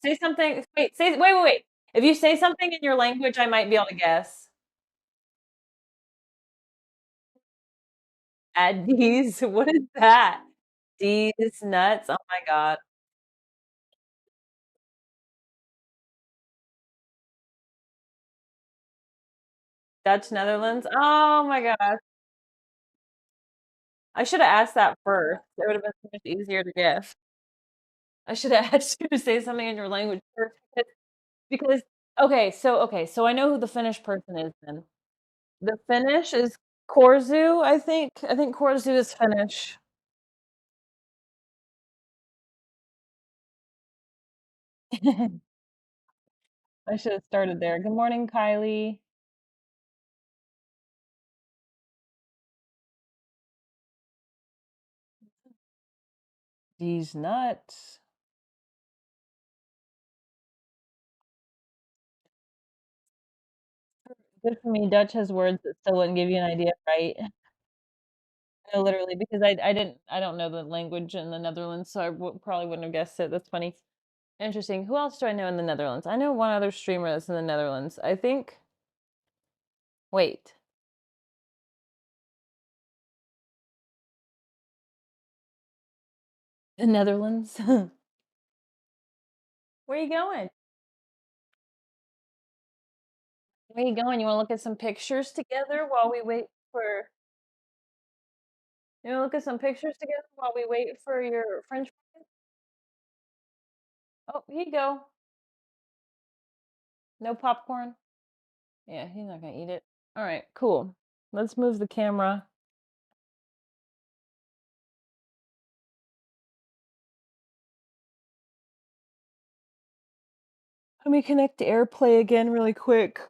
Say something. Wait. If you say something in your language, I might be able to guess. Add D's. What is that? D's nuts. Oh my God. Dutch Netherlands. Oh my God. I should have asked that first. It would have been so much easier to guess. I should have asked you to say something in your language first because okay, so I know who the Finnish person is then. The Finnish is Korzu, I think. I think Korzu is Finnish. I should have started there. Good morning, Kylie. These nuts. Good for me. Dutch has words that still wouldn't give you an idea, right? No, literally, because I don't know the language in the Netherlands, so probably wouldn't have guessed it. That's funny. Interesting. Who else do I know in the Netherlands? I know one other streamer that's in the Netherlands. I think. Wait. The Netherlands? Where are you going? Where are you going? You want to look at some pictures together while we wait for. You want to look at some pictures together while we wait for your French fries? Oh, here you go. No popcorn? Yeah, he's not gonna eat it. All right, cool. Let's move the camera. Let me connect to AirPlay again really quick.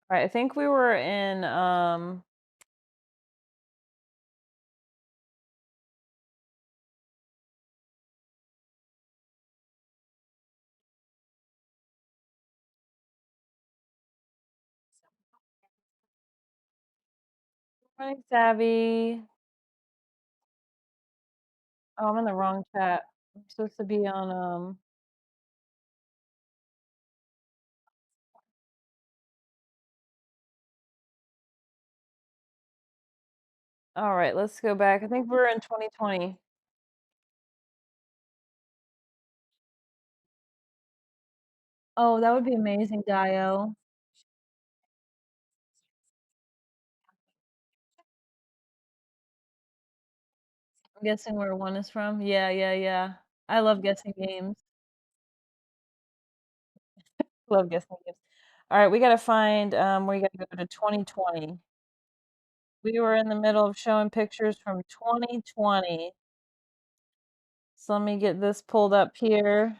All right, I think we were in Morning Savvy. Oh, I'm in the wrong chat. I'm supposed to be on all right, let's go back. I think we're in 2020. Oh, that would be amazing, Dio. I'm guessing where one is from? Yeah, yeah, yeah. I love guessing games. Love guessing games. Alright, we gotta find, we gotta go to 2020. We were in the middle of showing pictures from 2020. So let me get this pulled up here.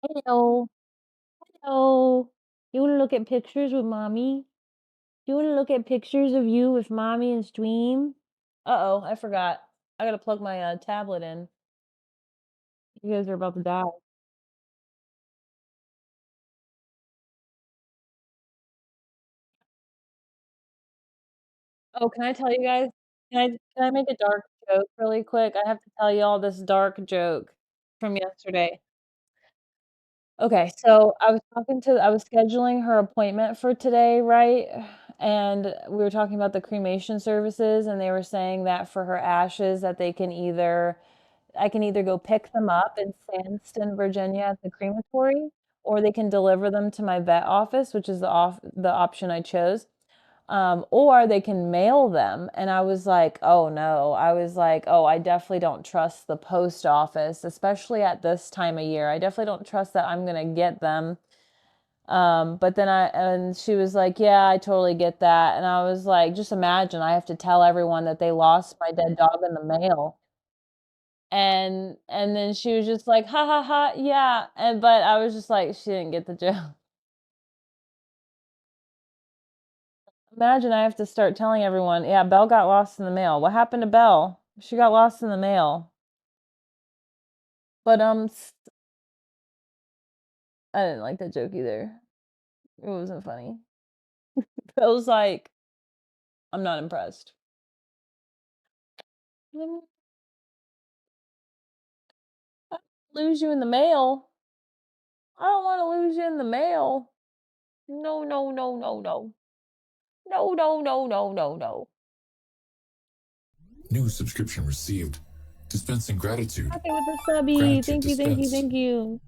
Hello. Hello. You wanna look at pictures with mommy? You wanna look at pictures of you with mommy and stream? Uh-oh, I forgot. I gotta plug my, tablet in. You guys are about to die. Oh, can I tell you guys? Can I make a dark joke really quick? I have to tell y'all this dark joke from yesterday. Okay, so I was scheduling her appointment for today, right? And we were talking about the cremation services, and they were saying that for her ashes that I can either go pick them up in Sandston, Virginia at the crematory, or they can deliver them to my vet office, which is the option I chose. Or they can mail them. And I was like, oh no. I was like, oh, I definitely don't trust the post office, especially at this time of year. I definitely don't trust that I'm gonna get them. But then and she was like, yeah, I totally get that. And I was like, just imagine I have to tell everyone that they lost my dead dog in the mail. And then she was just like, ha ha ha, yeah. And but I was just like, she didn't get the joke. Imagine I have to start telling everyone, yeah, Belle got lost in the mail. What happened to Belle? She got lost in the mail. But I didn't like that joke either. It wasn't funny. I was like, I'm not impressed. "Mm, I don't lose you in the mail. I don't want to lose you in the mail. No, no, no, no, no. No, no, no, no, no, no. New subscription received. Dispensing gratitude. Happy with the subby. Gratitude Thank you, thank you, dispensed. thank you.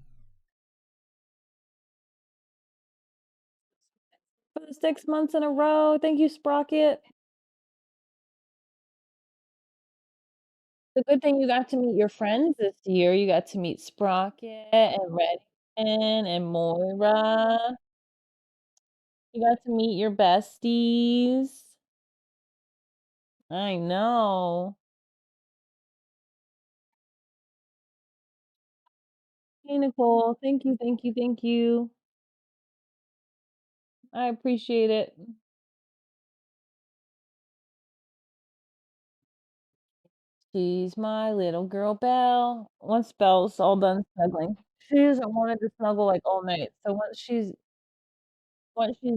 For the 6 months in a row. Thank you, Sprocket. The good thing you got to meet your friends this year. You got to meet Sprocket and Redden and Moira. You got to meet your besties. I know. Hey, Nicole. Thank you, thank you, thank you. I appreciate it. She's my little girl, Belle. Once Belle's all done snuggling, she doesn't want to snuggle like all night. So once she's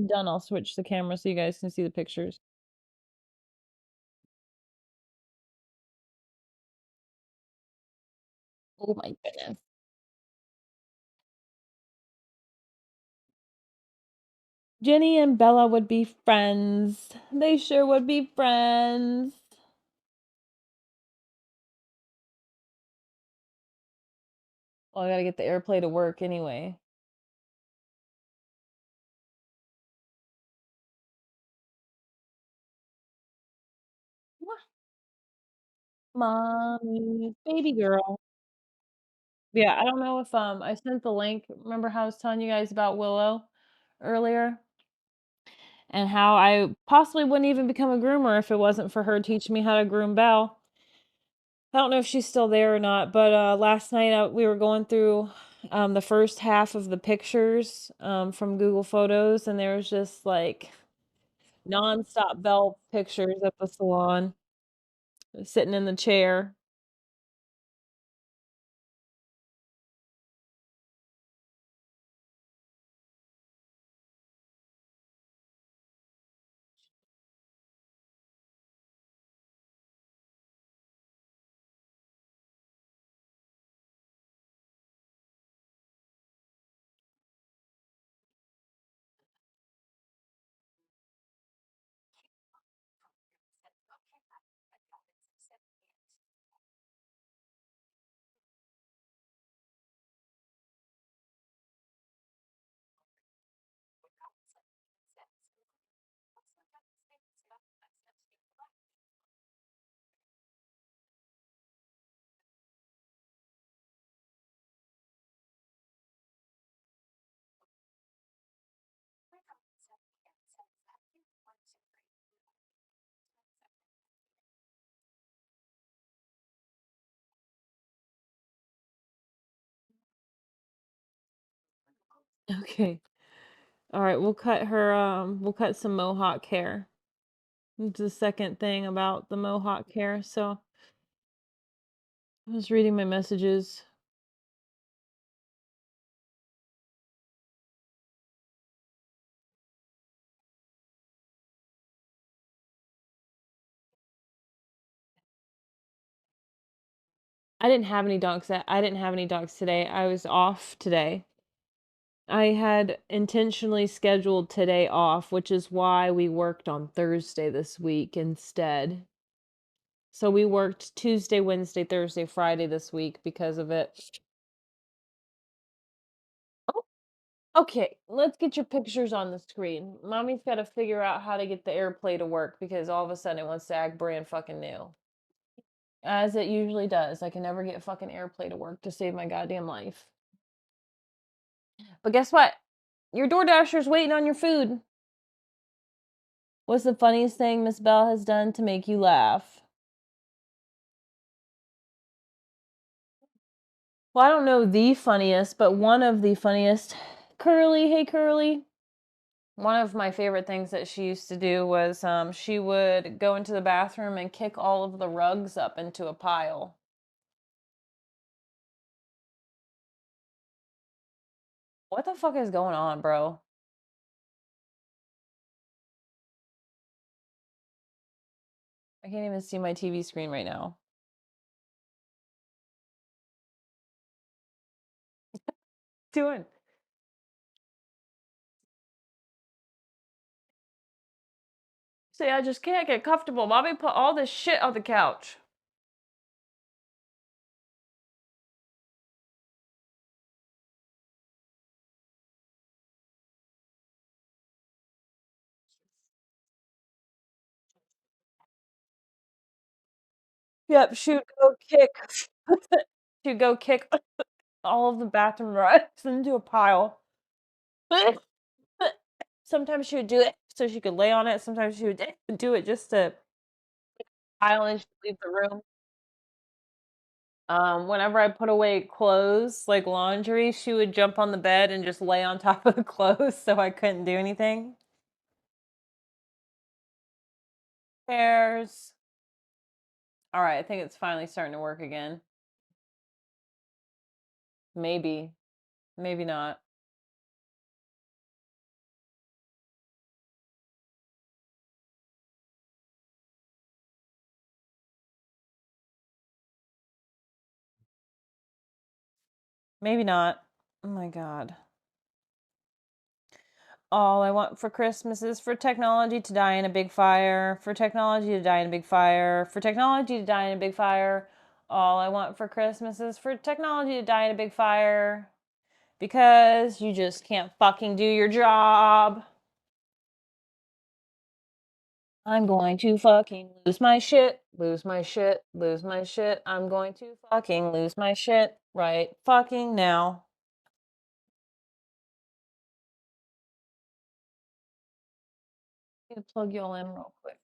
done, I'll switch the camera so you guys can see the pictures. Oh my goodness. Jenny and Bella would be friends. They sure would be friends. Well, I gotta get the AirPlay to work anyway. Mwah. Mommy, baby girl. Yeah, I don't know if I sent the link. Remember how I was telling you guys about Willow earlier? And how I possibly wouldn't even become a groomer if it wasn't for her teaching me how to groom Belle. I don't know if she's still there or not, but last night we were going through the first half of the pictures from Google Photos, and there was just like nonstop Belle pictures at the salon, sitting in the chair. Okay. All right, we'll cut some mohawk hair. It's the second thing about the mohawk hair. So I was reading my messages. I didn't have any dogs today. I was off today. I had intentionally scheduled today off, which is why we worked on Thursday this week instead. So we worked Tuesday, Wednesday, Thursday, Friday this week because of it. Oh, okay, let's get your pictures on the screen. Mommy's got to figure out how to get the AirPlay to work because all of a sudden it wants to act brand fucking new. As it usually does. I can never get fucking AirPlay to work to save my goddamn life. But guess what? Your DoorDasher's waiting on your food. What's the funniest thing Miss Belle has done to make you laugh? Well, I don't know the funniest, but one of the funniest. Curly, hey Curly. One of my favorite things that she used to do was she would go into the bathroom and kick all of the rugs up into a pile. What the fuck is going on, bro? I can't even see my TV screen right now. Doing. See, I just can't get comfortable. Mommy put all this shit on the couch. Yep, she'd go kick all of the bathroom rugs into a pile. Sometimes she would do it so she could lay on it. Sometimes she would do it just to pile and she'd leave the room. Whenever I put away clothes, like laundry, she would jump on the bed and just lay on top of the clothes so I couldn't do anything. Chairs. All right, I think it's finally starting to work again. Maybe. Maybe not. Maybe not. Oh my God. All I want for Christmas is for technology to die in a big fire, for technology to die in a big fire, for technology to die in a big fire. All I want for Christmas is for technology to die in a big fire because you just can't fucking do your job. I'm going to fucking lose my shit, lose my shit, lose my shit. I'm going to fucking lose my shit right fucking now. I'm gonna plug y'all in real quick.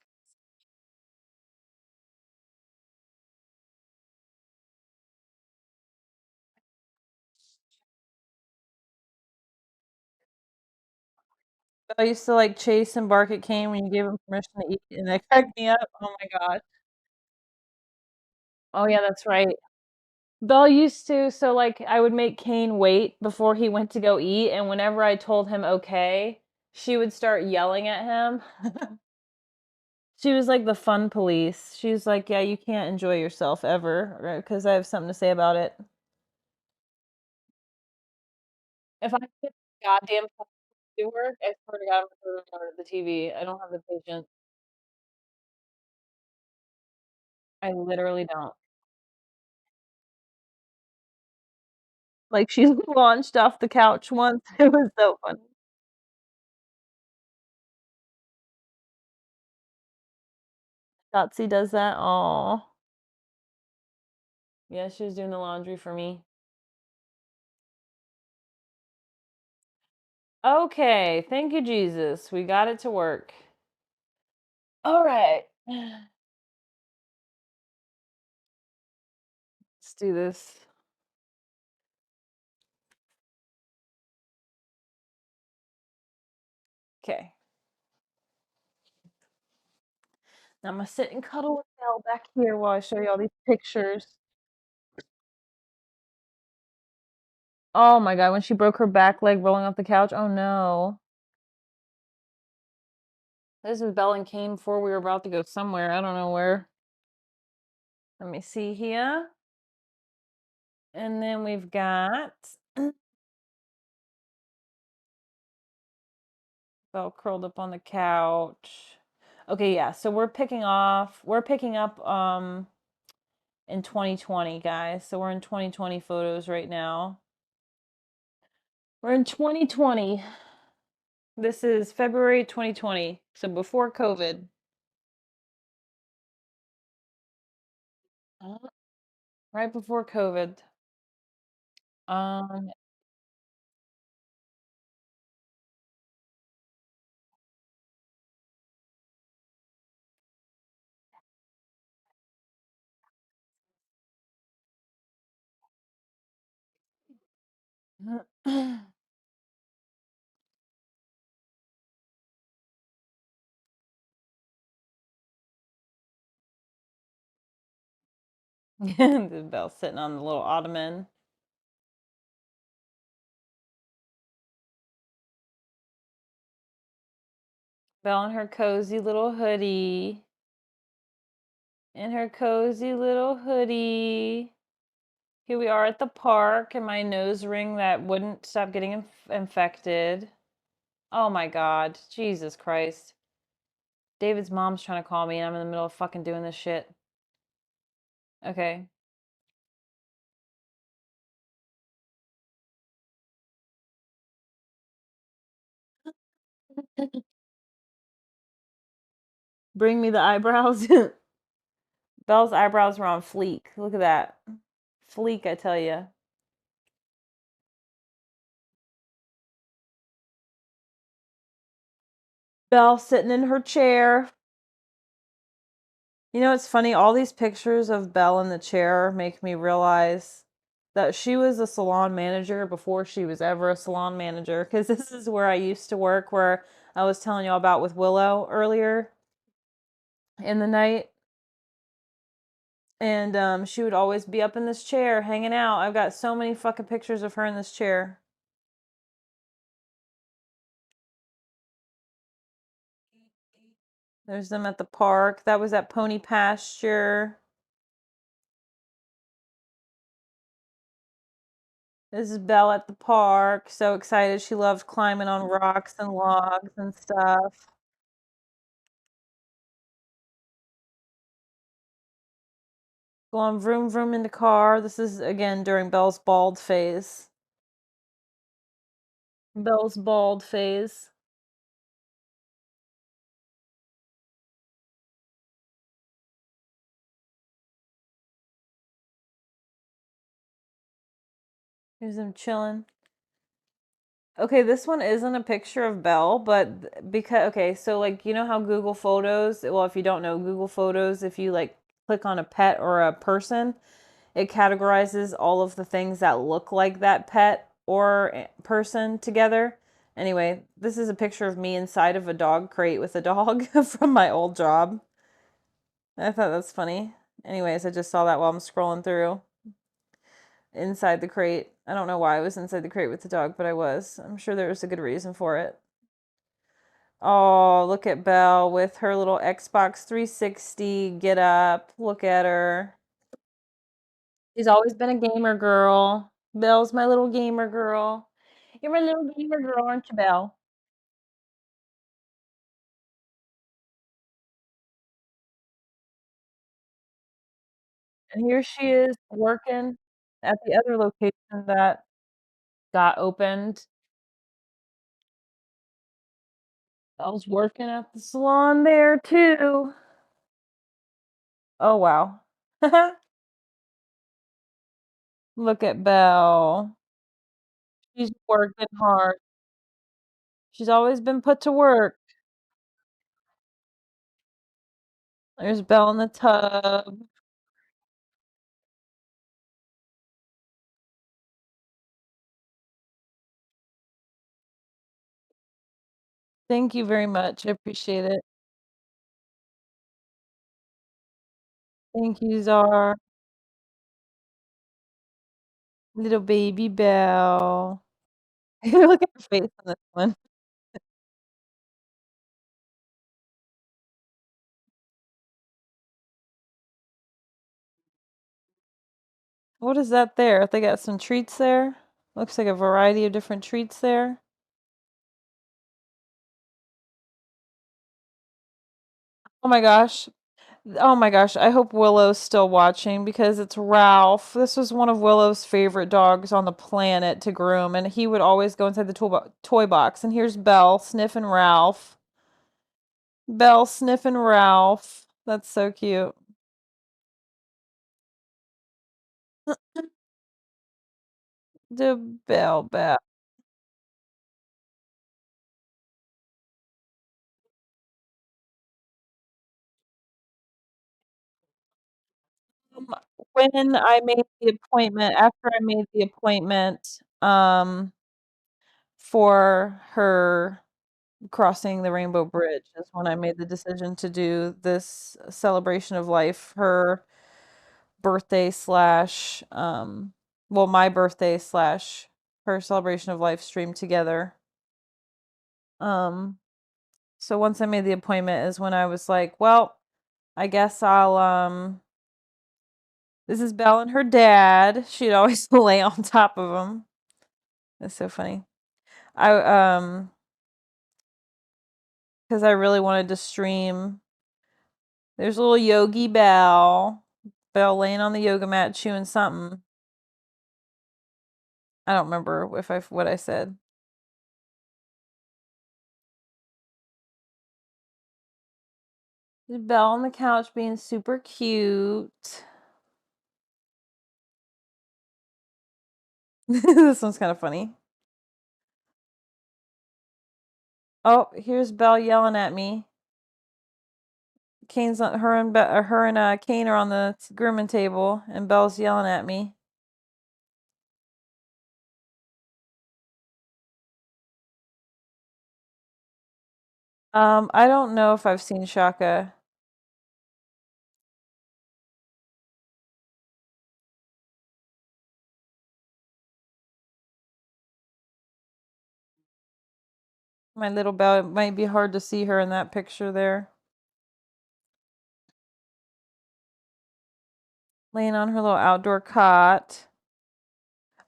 I used to like chase and bark at Kane when you gave him permission to eat, and that cracked me up. Oh my god. Oh yeah, that's right. Belle used to, so like I would make Kane wait before he went to go eat, and whenever I told him okay, she would start yelling at him. She was like the fun police. She was like, "Yeah, you can't enjoy yourself ever because I have something to say about it." If I get goddamn to work, I swear to God, I'm gonna throw it at the TV. I don't have the patience. I literally don't. Like she's launched off the couch once. It was so funny. Shotzi does that. Oh, yeah, she was doing the laundry for me. Okay, thank you, Jesus. We got it to work. All right. Let's do this. Okay. Now I'm gonna sit and cuddle with Belle back here while I show you all these pictures. Oh my god, when she broke her back leg rolling off the couch. Oh no. This is Belle and Kane before we were about to go somewhere. I don't know where. Let me see here. And then we've got Belle curled up on the couch. Okay, yeah. So we're picking up in 2020, guys. So we're in 2020 photos right now. We're in 2020. This is February 2020. So before COVID. Right before COVID. Um the Belle sitting on the little ottoman. Belle in her cozy little hoodie. In her cozy little hoodie. Here we are at the park and my nose ring that wouldn't stop getting infected. Oh my god. Jesus Christ. David's mom's trying to call me and I'm in the middle of fucking doing this shit. Okay. Bring me the eyebrows. Belle's eyebrows were on fleek. Look at that. Fleek, I tell you. Belle sitting in her chair. You know, it's funny. All these pictures of Belle in the chair make me realize that she was a salon manager before she was ever a salon manager. Because this is where I used to work, where I was telling y'all about with Willow earlier in the night. And she would always be up in this chair hanging out. I've got so many fucking pictures of her in this chair. There's them at the park. That was at Pony Pasture. This is Belle at the park. So excited. She loved climbing on rocks and logs and stuff. Going vroom vroom in the car. This is again during Belle's bald phase. Belle's bald phase. Here's him chilling. Okay, this one isn't a picture of Belle, but because, okay, so like, you know how Google Photos, well, if you don't know Google Photos, if you like click on a pet or a person, it categorizes all of the things that look like that pet or person together. Anyway, this is a picture of me inside of a dog crate with a dog from my old job. I thought that's funny. Anyways, I just saw that while I'm scrolling through. Inside the crate. I don't know why I was inside the crate with the dog, but I was. I'm sure there was a good reason for it. Oh, look at Belle with her little Xbox 360 get up. Look at her. She's always been a gamer girl. Belle's my little gamer girl. You're my little gamer girl, aren't you, Belle? And here she is working at the other location that got opened. Belle's working at the salon there too. Oh wow. Look at Belle. She's working hard. She's always been put to work. There's Belle in the tub. Thank you very much. I appreciate it. Thank you, Czar. Little baby Belle. Look at her face on this one. What is that there? They got some treats there. Looks like a variety of different treats there. Oh my gosh. Oh my gosh. I hope Willow's still watching because it's Ralph. This was one of Willow's favorite dogs on the planet to groom, and he would always go inside the toy box. And here's Belle sniffing Ralph. Belle sniffing Ralph. That's so cute. The Belle. Um, when I made the appointment, after I made the appointment, for her crossing the Rainbow Bridge is when I made the decision to do this celebration of life, her birthday slash, well, my birthday slash her celebration of life stream together. Um, so once I made the appointment is when I was like, well, I guess I'll, this is Belle and her dad. She'd always lay on top of him. That's so funny. Because I really wanted to stream. There's a little Yogi Belle. Belle laying on the yoga mat chewing something. I don't remember what I said. There's Belle on the couch being super cute. This one's kind of funny. Oh, here's Belle yelling at me. Kane's on her and Kane are on the grooming table, and Belle's yelling at me. I don't know if I've seen Shaka. My little Belle, it might be hard to see her in that picture there. Laying on her little outdoor cot.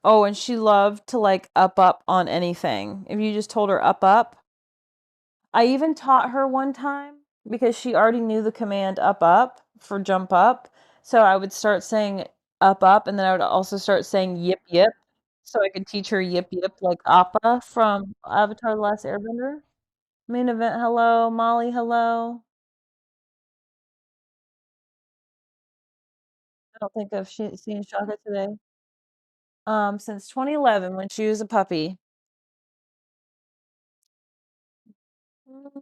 Oh, and she loved to like up on anything. If you just told her up. I even taught her one time because she already knew the command up for jump up. So I would start saying up, and then I would also start saying yip, so I could teach her yip like Appa from Avatar: The Last Airbender. Main event, hello. Molly, hello. I don't think I've seen Shaka today. Since 2011 when she was a puppy. Mm.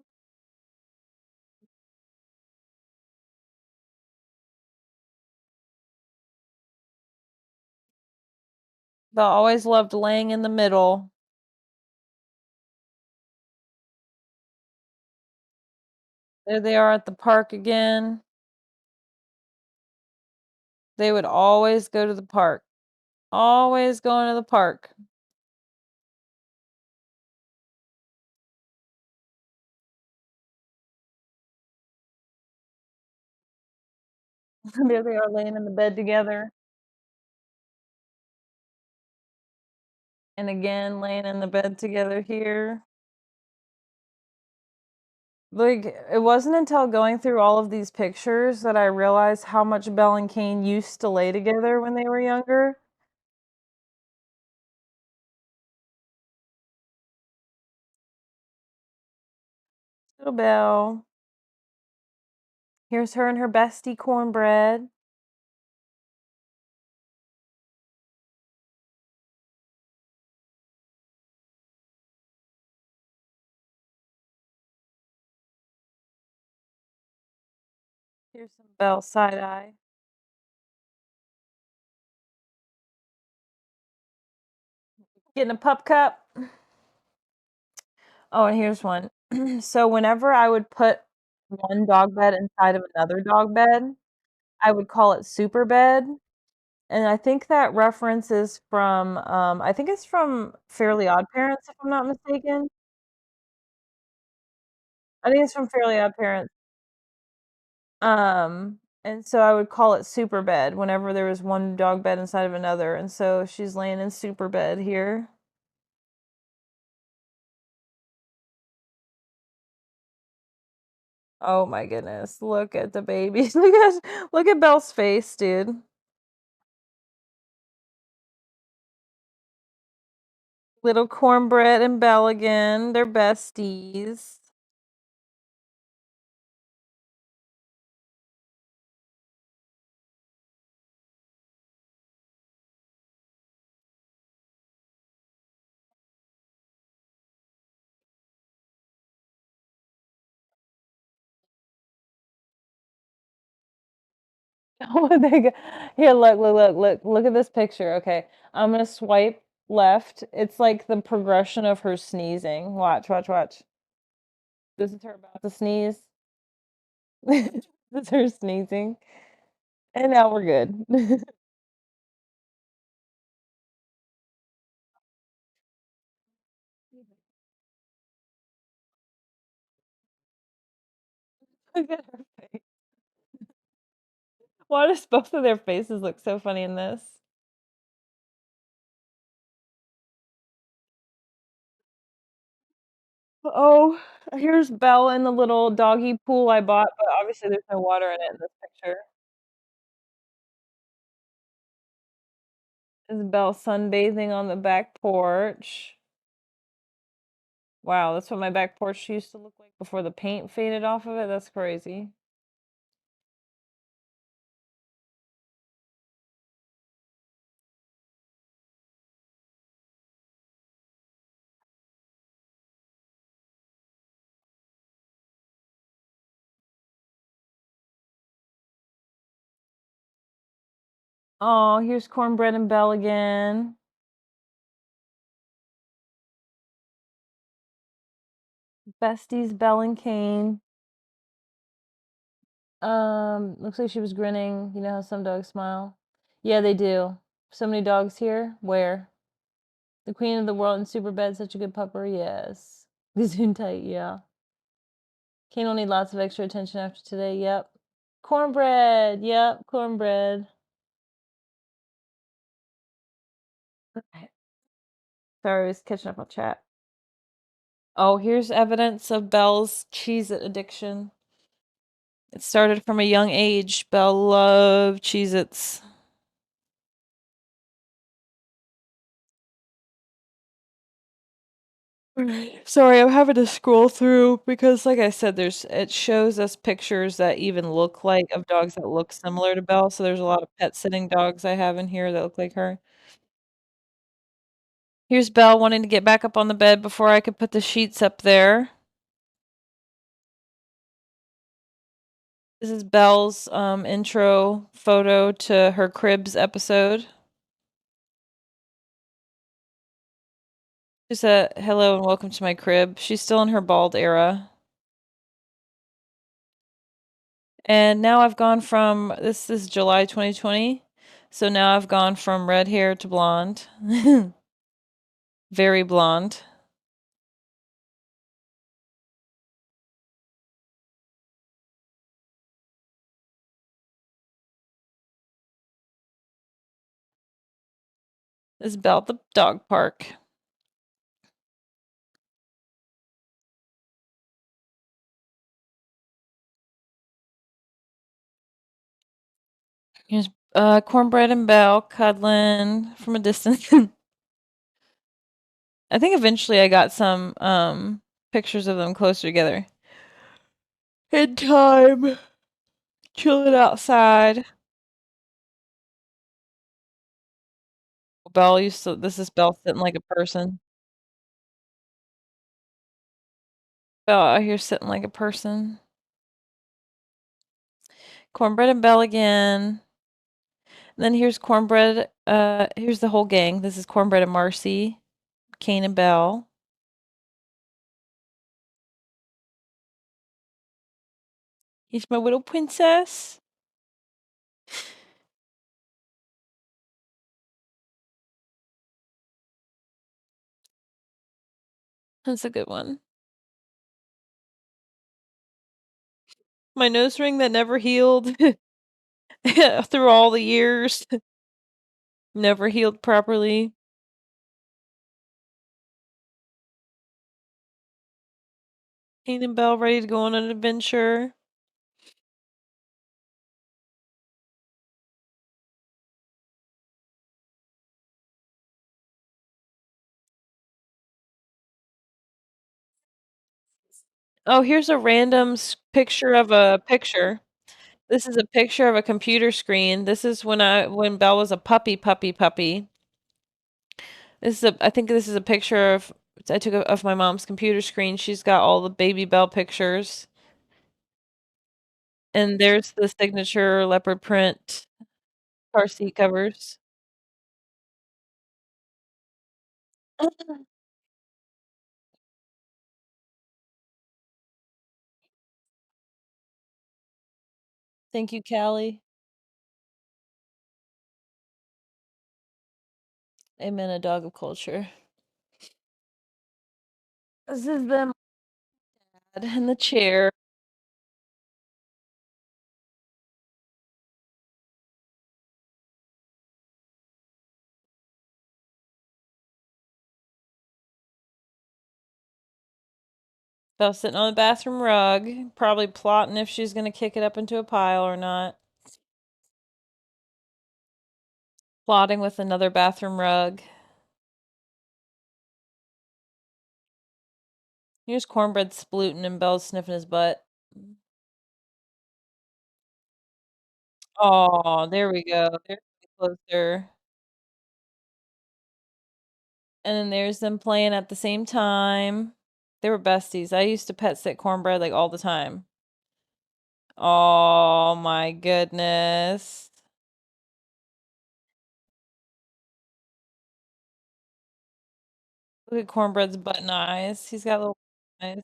Belle always loved laying in the middle. There they are at the park again. They would always go to the park. Always going to the park. There they are laying in the bed together. And again, laying in the bed together here. Like, it wasn't until going through all of these pictures that I realized how much Belle and Kane used to lay together when they were younger. Little Belle. Here's her and her bestie cornbread. Here's some Belle side eye. Getting a pup cup. Oh, and here's one. So whenever I would put one dog bed inside of another dog bed, I would call it super bed. And I think that reference is from, I think it's from Fairly Odd Parents, if I'm not mistaken. I think it's from Fairly Odd Parents. And so I would call it super bed whenever there was one dog bed inside of another. And so she's laying in super bed here. Oh my goodness. Look at the babies. Look at Belle's face, dude. Little cornbread and Belle again. They're besties. Oh, they go here, look at this picture, okay. I'm gonna swipe left. It's like the progression of her sneezing. Watch. This is her about to sneeze. This is her sneezing. And now we're good. Look at her face. Why does both of their faces look so funny in this? Oh, here's Belle in the little doggy pool I bought, but obviously there's no water in it in this picture. Is Belle sunbathing on the back porch. Wow, that's what my back porch used to look like before the paint faded off of it. That's crazy. Oh, here's Cornbread and Belle again. Besties, Belle and Kane. Looks like she was grinning. You know how some dogs smile? Yeah, they do. So many dogs here. Where? The queen of the world in super bed, such a good pupper. Yes. Gesundheit, yeah. Kane will need lots of extra attention after today. Yep. Cornbread. Yep, cornbread. Okay. Sorry, I was catching up on chat. Oh, here's evidence of Belle's Cheez-It addiction. It started from a young age. Belle loved Cheez-Its. Sorry, I'm having to scroll through because, like I said, it shows us pictures that even look like of dogs that look similar to Belle. So there's a lot of pet sitting dogs I have in here that look like her. Here's Belle wanting to get back up on the bed before I could put the sheets up there. This is Belle's intro photo to her Cribs episode. Just a hello and welcome to my crib. She's still in her bald era. And now I've gone from this is July 2020. So now I've gone from red hair to blonde. Very blonde. This is Belle at the dog park. Here's Cornbread and Belle cuddling from a distance. I think eventually I got some pictures of them closer together. In time. Chilling outside. Belle used to this is Belle sitting like a person. Belle out here sitting like a person. Cornbread and Belle again. And then here's Cornbread. Here's the whole gang. This is Cornbread and Marcy, Kane and Belle. He's my little princess. That's a good one. My nose ring that never healed through all the years. Never healed properly. Kane and Belle ready to go on an adventure. Oh, here's a random picture of a picture. This is a picture of a computer screen. This is when Belle was a puppy. I think this is a picture of I took of my mom's computer screen. She's got all the baby Belle pictures. And there's the signature leopard print car seat covers. Thank you, Callie. Amen, a dog of culture. This is them in the chair. Belle sitting on the bathroom rug, probably plotting if she's gonna kick it up into a pile or not. Plotting with another bathroom rug. Here's Cornbread splooting and Belle's sniffing his butt. Oh, there we go. They're closer. And then there's them playing at the same time. They were besties. I used to pet sit Cornbread like all the time. Oh my goodness. Look at Cornbread's button eyes. He's got little eyes.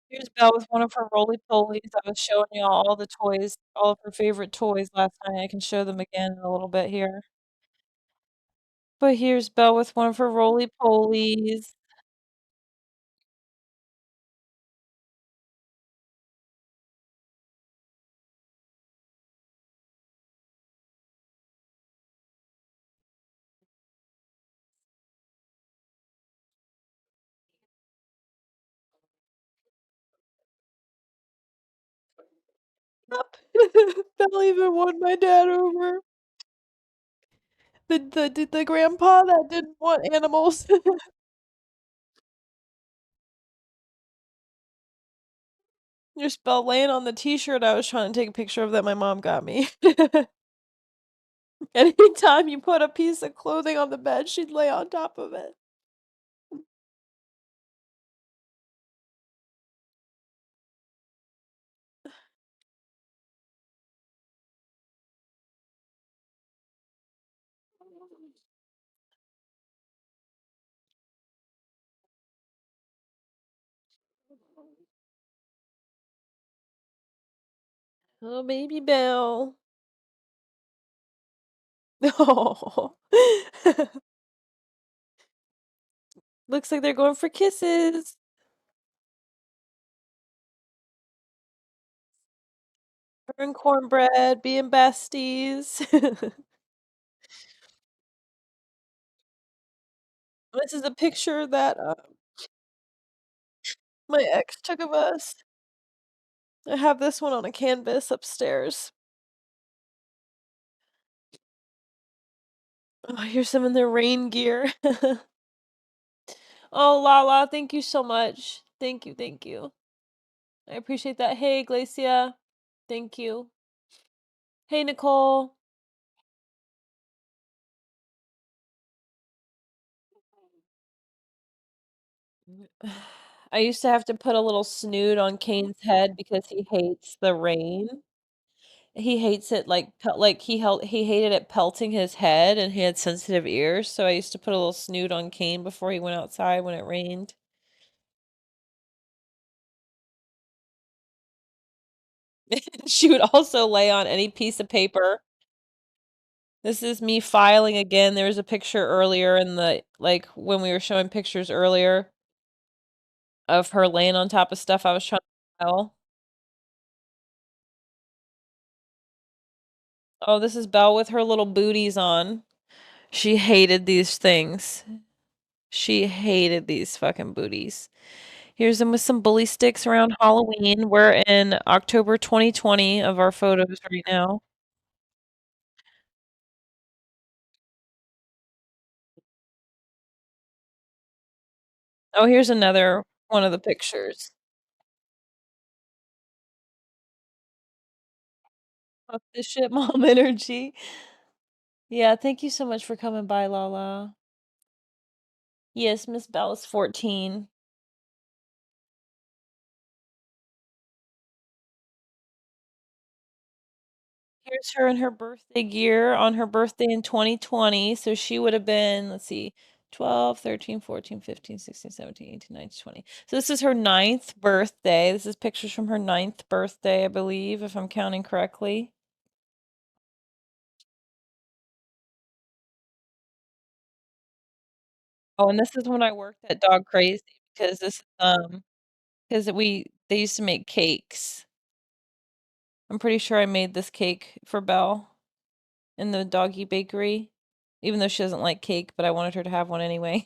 Here's Belle with one of her roly-polies. I was showing y'all all the toys, all of her favorite toys last night. I can show them again in a little bit here. But here's Belle with one of her roly-polies. Yep. Belle even won my dad over. The grandpa that didn't want animals. There's Belle laying on the t-shirt I was trying to take a picture of that my mom got me. Anytime you put a piece of clothing on the bed, she'd lay on top of it. Oh, baby Belle. Oh. Looks like they're going for kisses. Her and Cornbread being besties. This is a picture that my ex took of us. I have this one on a canvas upstairs. Oh, here's some in their rain gear. Oh, Lala, thank you so much. Thank you, thank you. I appreciate that. Hey, Glacia. Thank you. Hey, Nicole. I used to have to put a little snoot on Kane's head because he hates the rain. He hates it like he hated it pelting his head and he had sensitive ears, so I used to put a little snoot on Kane before he went outside when it rained. She would also lay on any piece of paper. This is me filing again. There was a picture earlier in the like when we were showing pictures earlier of her laying on top of stuff I was trying to file. Oh, this is Belle with her little booties on. She hated these things. She hated these fucking booties. Here's them with some bully sticks around Halloween. We're in October 2020 of our photos right now. Oh, here's another one of the pictures. Fuck this shit, mom energy. Yeah, thank you so much for coming by, Lala. Yes, Miss Bell is 14. Here's her in her birthday gear on her birthday in 2020. So she would have been, let's see, 12, 13, 14, 15, 16, 17, 18, 19, 20. So this is her ninth birthday. This is pictures from her ninth birthday, I believe, if I'm counting correctly. Oh, and this is when I worked at Dog Crazy because because they used to make cakes. I'm pretty sure I made this cake for Belle in the doggy bakery, even though she doesn't like cake, but I wanted her to have one anyway.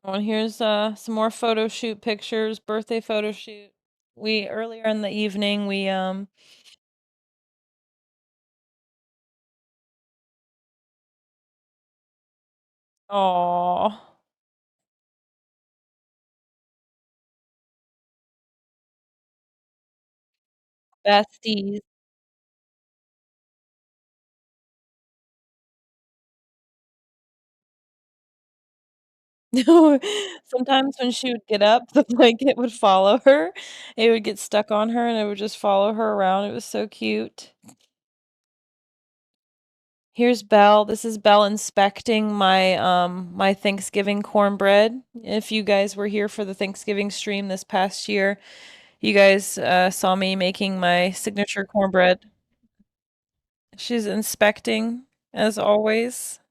Oh, and here's some more photo shoot pictures, birthday photo shoot. We earlier in the evening we aw besties. No, sometimes when she would get up, the blanket would follow her. It would get stuck on her and it would just follow her around. It was so cute. Here's Belle. This is Belle inspecting my Thanksgiving cornbread. If you guys were here for the Thanksgiving stream this past year, you guys saw me making my signature cornbread. She's inspecting as always.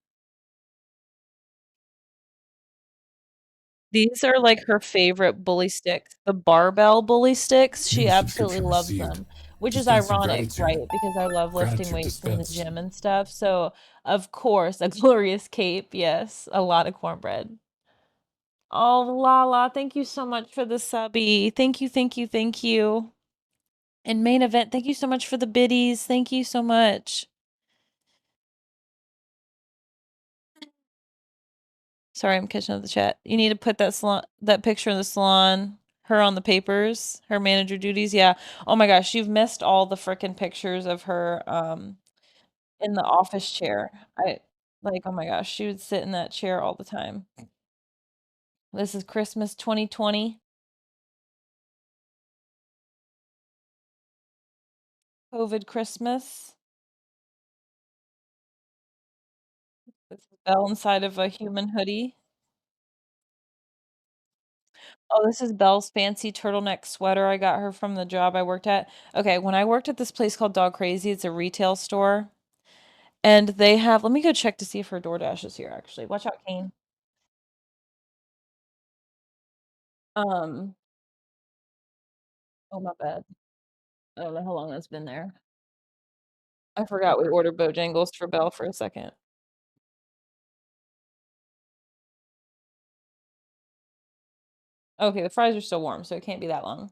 These are like her favorite bully sticks. The barbell bully sticks, she New absolutely subscription loves received. them, which is Dispensing ironic, gratitude. right? Because I love lifting Gratitude weights in the dispensed. gym and stuff. So, of course, a glorious cape, yes, a lot of cornbread. Oh, Lala, thank you so much for the subby. Thank you, thank you, thank you. And main event, thank you so much for the biddies. Thank you so much. Sorry, I'm catching up the chat. You need to put that picture in the salon, her on the papers, her manager duties. Yeah. Oh my gosh, you've missed all the frickin' pictures of her in the office chair. I like, oh my gosh, she would sit in that chair all the time. This is Christmas 2020, COVID Christmas. This is Belle inside of a human hoodie. Oh, this is Belle's fancy turtleneck sweater I got her from the job I worked at. Okay, when I worked at this place called Dog Crazy, it's a retail store. And they have let me go check to see if her DoorDash is here actually. Watch out, Kane. Um, oh my bad. I don't know how long that's been there. I forgot we ordered Bojangles for Belle for a second. Okay, the fries are still warm, so it can't be that long.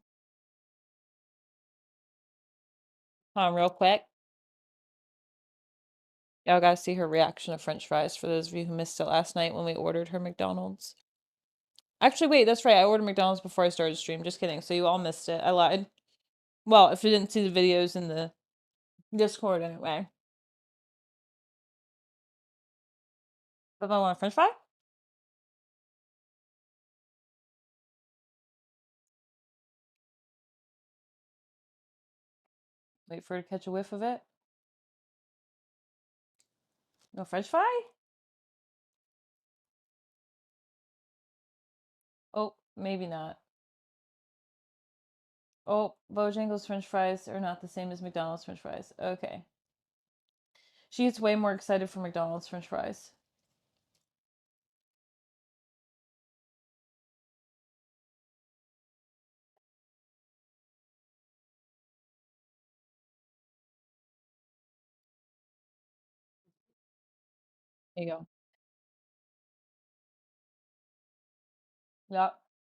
Real quick. Y'all gotta see her reaction to French fries for those of you who missed it last night when we ordered her McDonald's. Actually, wait, that's right. I ordered McDonald's before I started stream. Just kidding. So you all missed it. I lied. Well, if you didn't see the videos in the Discord anyway. But I want a french fry? Wait for her to catch a whiff of it. No french fry? Oh, maybe not. Oh, Bojangles french fries are not the same as McDonald's french fries. Okay. She gets way more excited for McDonald's french fries. There you go. Yep.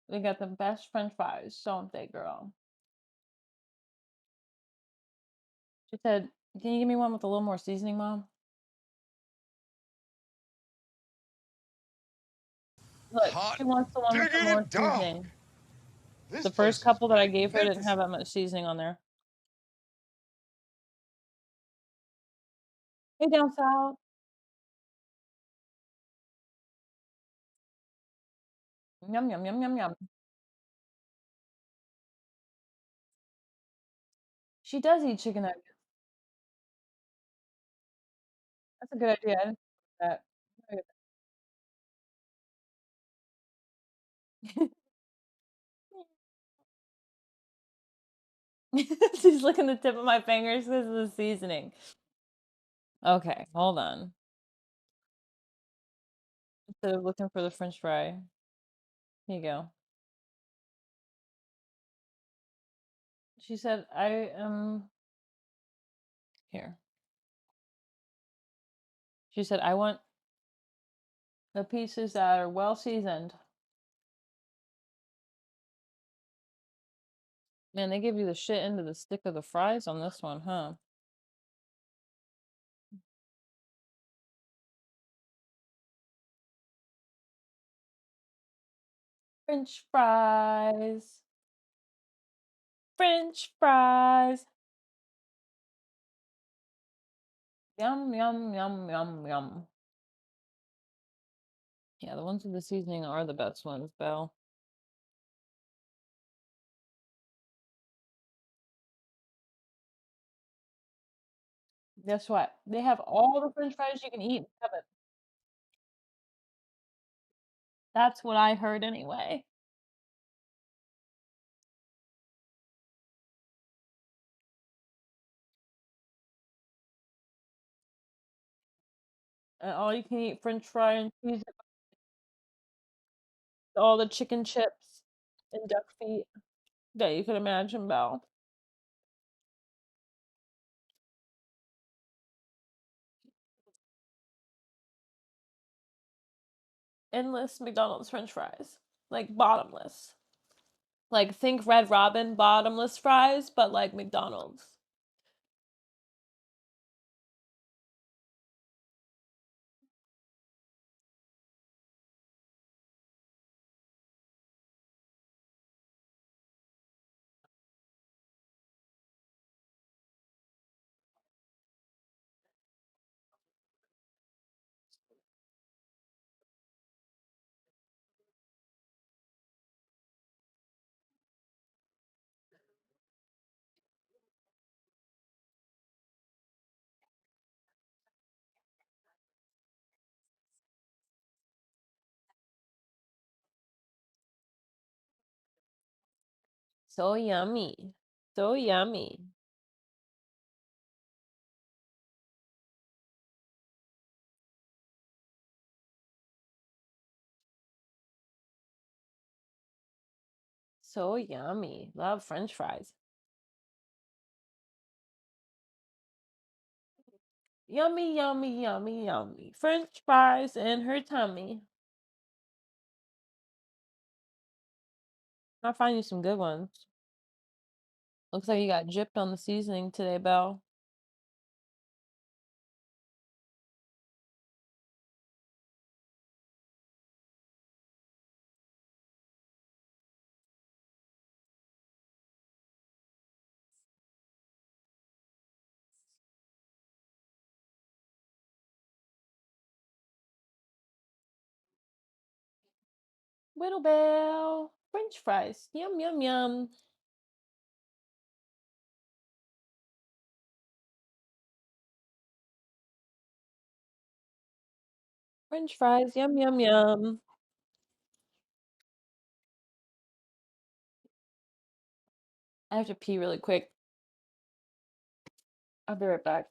They got the best french fries, don't they, girl? She said, "Can you give me one with a little more seasoning, Mom?" Look, Hot she wants the one with the more diggity dog. seasoning. This The place first is couple that I gave her didn't magnificent. have that much seasoning on there. Hey, down south. Yum, yum, yum, yum, yum. She does eat chicken nuggets. That's a good idea. I didn't think of that. She's licking the tip of my fingers because of the seasoning. Okay, hold on. Instead of looking for the french fry. Here you go. She said, I am here. She said, I want the pieces that are well seasoned. Man, they give you the shit into the stick of the fries on this one, huh? French fries. French fries. Yum, yum, yum, yum, yum. Yeah, the ones with the seasoning are the best ones, Belle. Guess what? They have all the french fries you can eat in heaven. That's what I heard anyway. And all you can eat french fry and cheese, all the chicken chips and duck feet that you could imagine, Belle. Endless McDonald's french fries. Like bottomless. Like think Red Robin bottomless fries, but like McDonald's. So yummy. So yummy. So yummy. Love french fries. Yummy, yummy, yummy, yummy. French fries in her tummy. I'll find you some good ones. Looks like you got gypped on the seasoning today, Belle. Little Belle. French fries. Yum, yum, yum. French fries. Yum, yum, yum. I have to pee really quick. I'll be right back.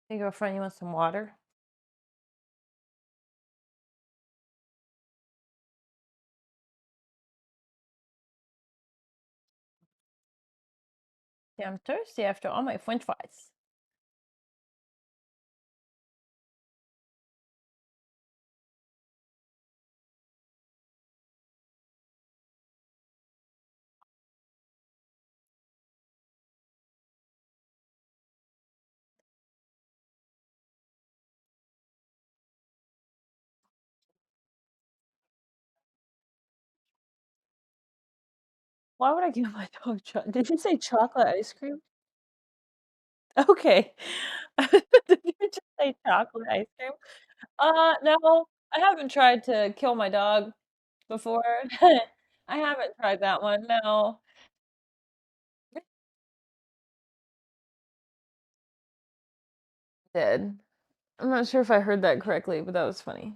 Hey, girlfriend, you want some water? Yeah, I'm thirsty after all my French fries. Why would I give my dog chocolate? Did you say chocolate ice cream? Okay. Did you just say chocolate ice cream? No, I haven't tried to kill my dog before. I haven't tried that one, no. Did. I'm not sure if I heard that correctly, but that was funny.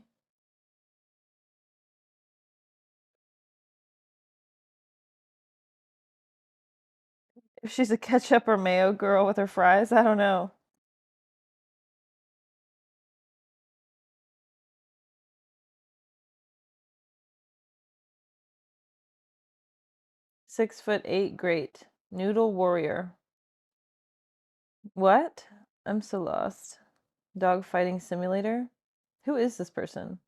If she's a ketchup or mayo girl with her fries, I don't know. "6'8" great. Noodle warrior. What? I'm so lost. Dog fighting simulator? Who is this person?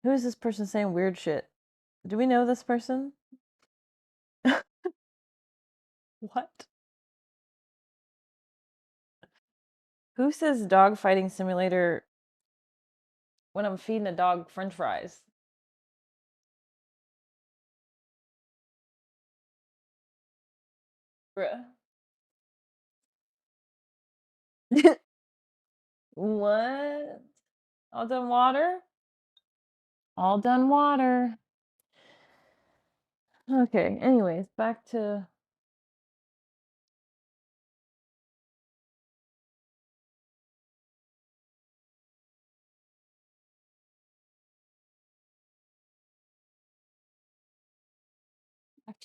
Who is this person saying weird shit? Do we know this person? What? Who says dog fighting simulator when I'm feeding a dog french fries? Bruh. What? All done water? All done water. Okay, anyways, back to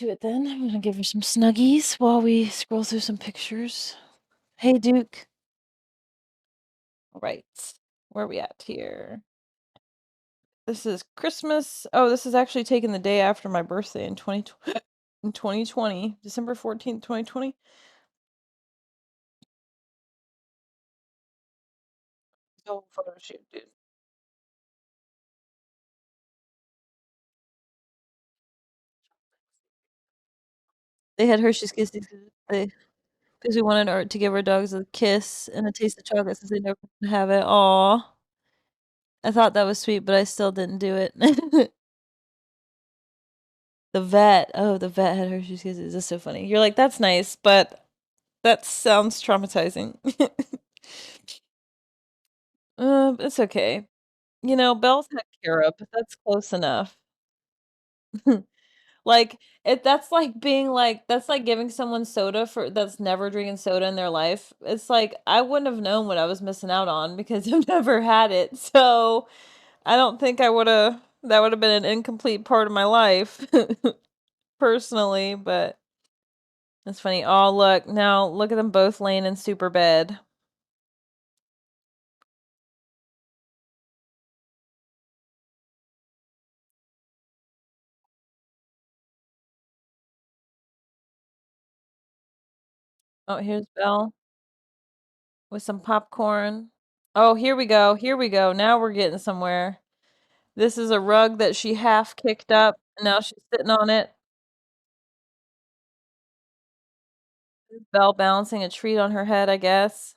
it then. I'm gonna give her some snuggies while we scroll through some pictures. Hey, Duke. All right. Where are we at here? This is Christmas. Oh, this is actually taken the day after my birthday in 2020, December 14th, 2020. Go photo shoot, dude. They had Hershey's Kisses because we wanted our to give our dogs a kiss and a taste of chocolate since they never have it. Aw. I thought that was sweet, but I still didn't do it. The vet. Oh, the vet had Hershey's Kisses. That's so funny. You're like, that's nice, but that sounds traumatizing. It's okay. You know, Belle's had carob. That's close enough. Like, that's like being like that's like giving someone soda for that's never drinking soda in their life. It's like, I wouldn't have known what I was missing out on because I've never had it. So, I don't think I woulda that would have been an incomplete part of my life personally, but it's funny. Oh, look, now look at them both laying in super bed. Oh, here's Belle with some popcorn. Oh, here we go. Here we go. Now we're getting somewhere. This is a rug that she half kicked up, and now she's sitting on it. Belle balancing a treat on her head, I guess.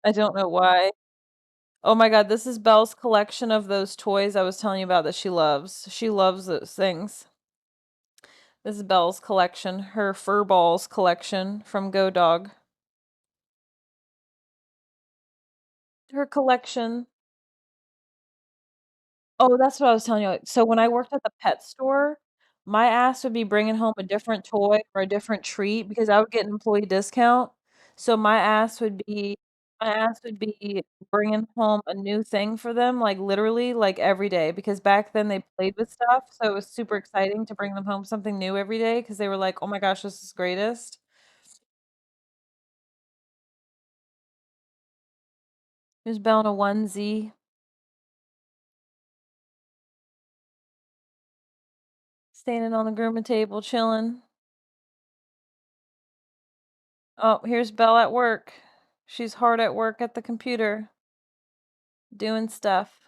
I don't know why. Oh my god, this is Belle's collection of those toys I was telling you about that she loves. She loves those things. This is Belle's collection, her fur balls collection from Go Dog. Her collection. Oh, that's what I was telling you. So when I worked at the pet store, my ass would be bringing home a different toy or a different treat because I would get an employee discount. So my ass would be bringing home a new thing for them, like, literally, like, every day because back then they played with stuff, so it was super exciting to bring them home something new every day because they were like, "Oh my gosh, this is greatest." Here's Belle in a onesie, standing on the grooming table, chilling. Oh, here's Belle at work. She's hard at work at the computer, doing stuff.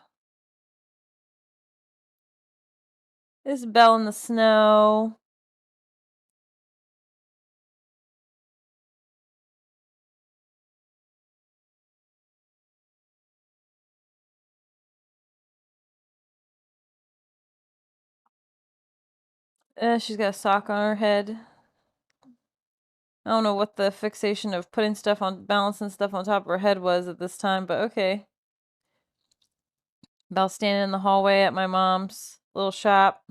This is Belle in the snow. She's got a sock on her head. I don't know what the fixation of putting stuff on, balancing stuff on top of her head was at this time, but okay. Belle standing in the hallway at my mom's little shop.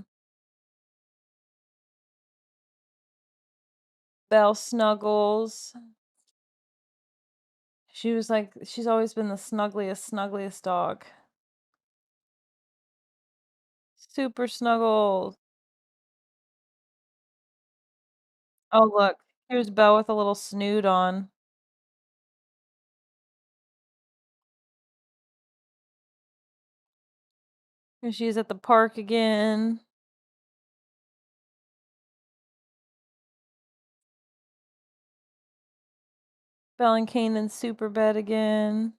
Belle snuggles. She's always been the snuggliest dog. Super snuggles. Oh, look. Here's Belle with a little snoot on. Here she is at the park again. Belle and Kane in super bed again.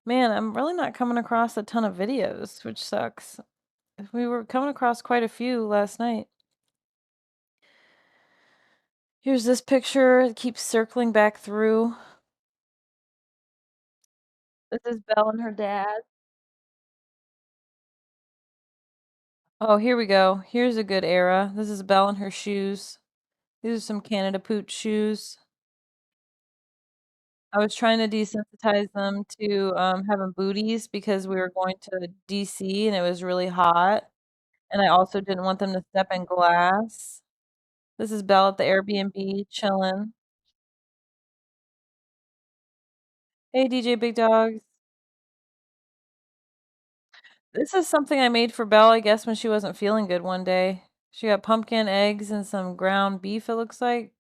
Man, I'm really not coming across a ton of videos, which sucks. We were coming across quite a few last night. Here's this picture. It keeps circling back through. This is Belle and her dad. Oh, here we go. Here's a good era. This is Belle and her shoes. These are some Canada Pooch shoes. I was trying to desensitize them to having booties because we were going to DC and it was really hot. And I also didn't want them to step in glass. This is Belle at the Airbnb chilling. Hey, DJ Big Dogs. This is something I made for Belle, I guess, when she wasn't feeling good one day. She got pumpkin, eggs, and some ground beef, it looks like.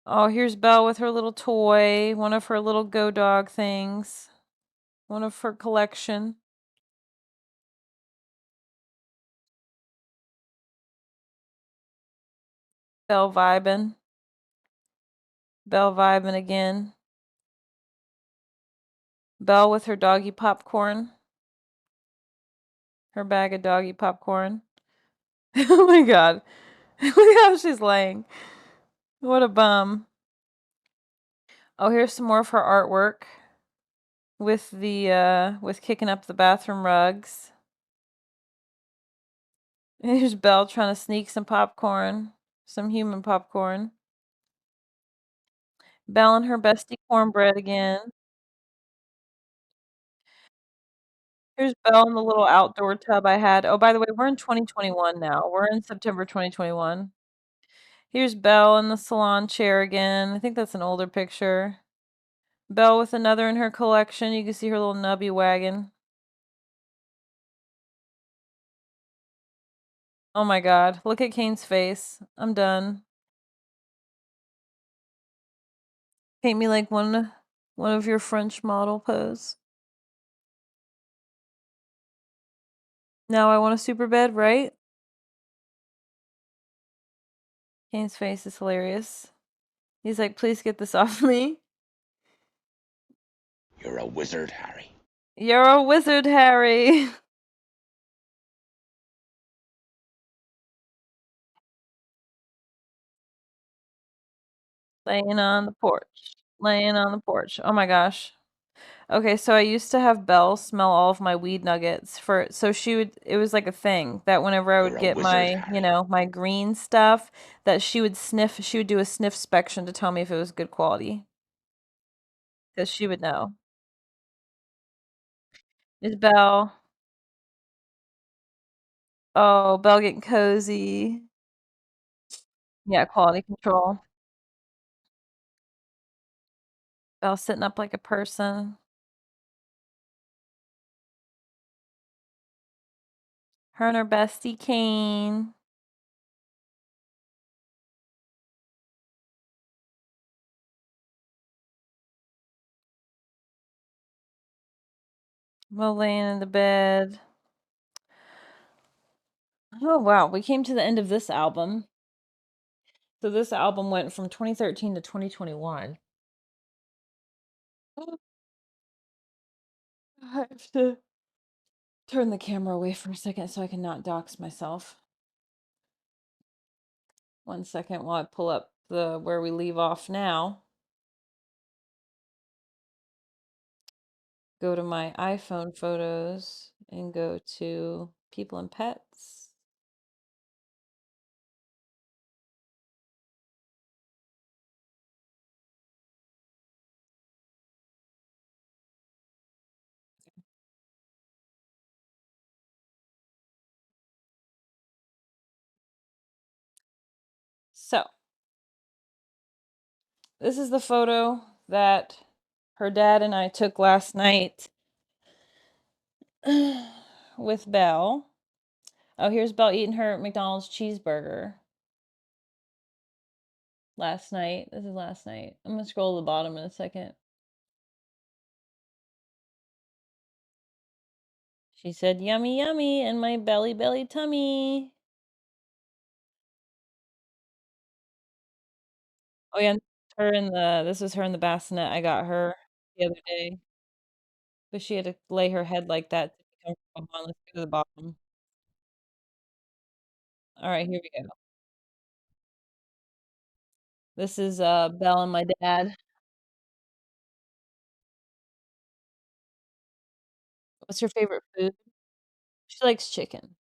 Oh, here's Belle with her little toy, one of her little Go Dog things, one of her collection. Belle vibing. Belle vibing again. Belle with her doggy popcorn. Her bag of doggy popcorn. Oh my god. Look how she's laying. What a bum. Oh, here's some more of her artwork with with kicking up the bathroom rugs. Here's Belle trying to sneak some popcorn, some human popcorn. Belle and her bestie cornbread again. Here's Belle in the little outdoor tub I had. Oh, by the way, we're in 2021 now. We're in September 2021. Here's Belle in the salon chair again. I think that's an older picture. Belle with another in her collection. You can see her little nubby wagon. Oh my god. Look at Kane's face. I'm done. Paint me like one of your French model pose. Now I want a super bed, right? Kane's face is hilarious. He's like, please get this off me. You're a wizard, Harry. You're a wizard, Harry. Laying on the porch. Laying on the porch. Oh my gosh. Okay, so I used to have Belle smell all of my weed nuggets for so she would it was like a thing that whenever I You're would a get wizard, my, Harry. my green stuff, that she would do a sniff inspection to tell me if it was good quality. Because she would know. Is Belle? Oh, Belle getting cozy. Yeah, quality control. Belle sitting up like a person. Her and her bestie Kane. Well, laying in the bed. Oh wow, we came to the end of this album. So this album went from 2013 to 2021. I have to turn the camera away for a second so I can not dox myself. 1 second while I pull up the where we leave off now. Go to my iPhone photos and go to people and pets. So, this is the photo that her dad and I took last night with Belle. Oh, here's Belle eating her McDonald's cheeseburger last night. This is last night. I'm gonna scroll to the bottom in a second. She said, yummy, yummy, in my belly tummy. Oh, yeah, this was her in the bassinet I got her the other day. But she had to lay her head like that to be comfortable. Hold on, let's go to the bottom. All right, here we go. This is Belle and my dad. What's her favorite food? She likes chicken.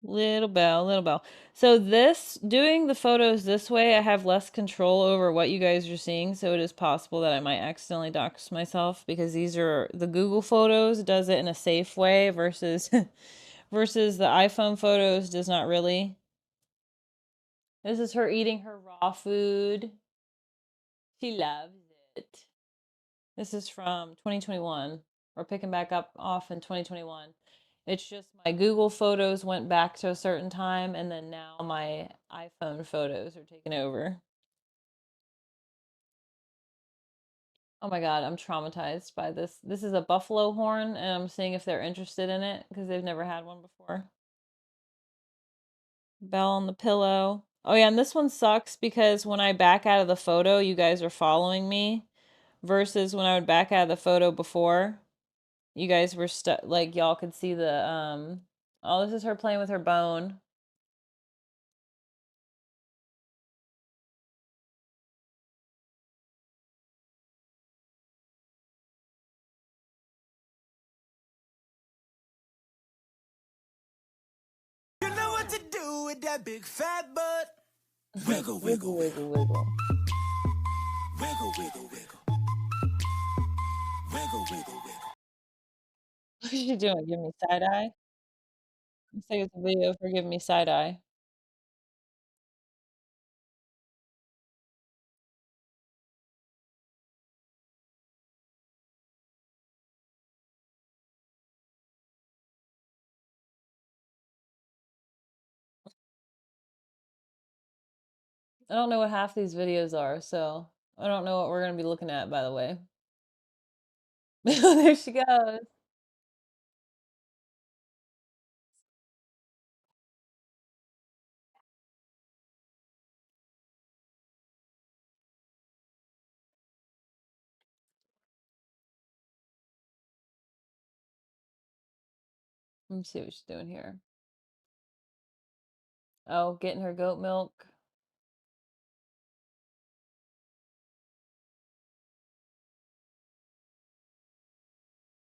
Little Belle, little Belle. So doing the photos this way, I have less control over what you guys are seeing. So it is possible that I might accidentally dox myself because these are the Google photos does it in a safe way versus versus the iPhone photos does not really. This is her eating her raw food. She loves it. This is from 2021. We're picking back up off in 2021. It's just my Google photos went back to a certain time, and then now my iPhone photos are taking over. Oh my God, I'm traumatized by this. This is a buffalo horn, and I'm seeing if they're interested in it because they've never had one before. Bell on the pillow. Oh yeah, and this one sucks because when I back out of the photo, you guys are following me versus when I would back out of the photo before. You guys were stuck, like y'all could see the oh, this is her playing with her bone. You know what to do with that big fat butt. Wiggle, Wiggle, wiggle, wiggle. wiggle, wiggle, wiggle. Wiggle, wiggle, wiggle. What is she doing? Give me side eye? Looks like it's a video for giving me side eye. I don't know what half these videos are, so I don't know what we're gonna be looking at, by the way. There she goes. Let me see what she's doing here. Oh, getting her goat milk.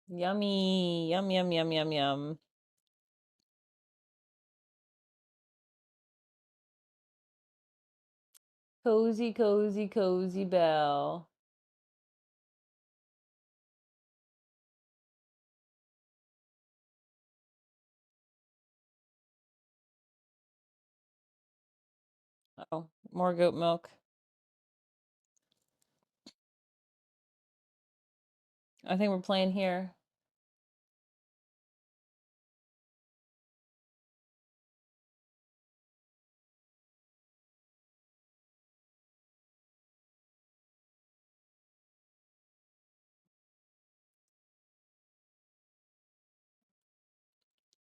Yummy. Yum, yum, yum, yum, yum. Cozy, cozy, cozy Belle. Oh, more goat milk. I think we're playing here.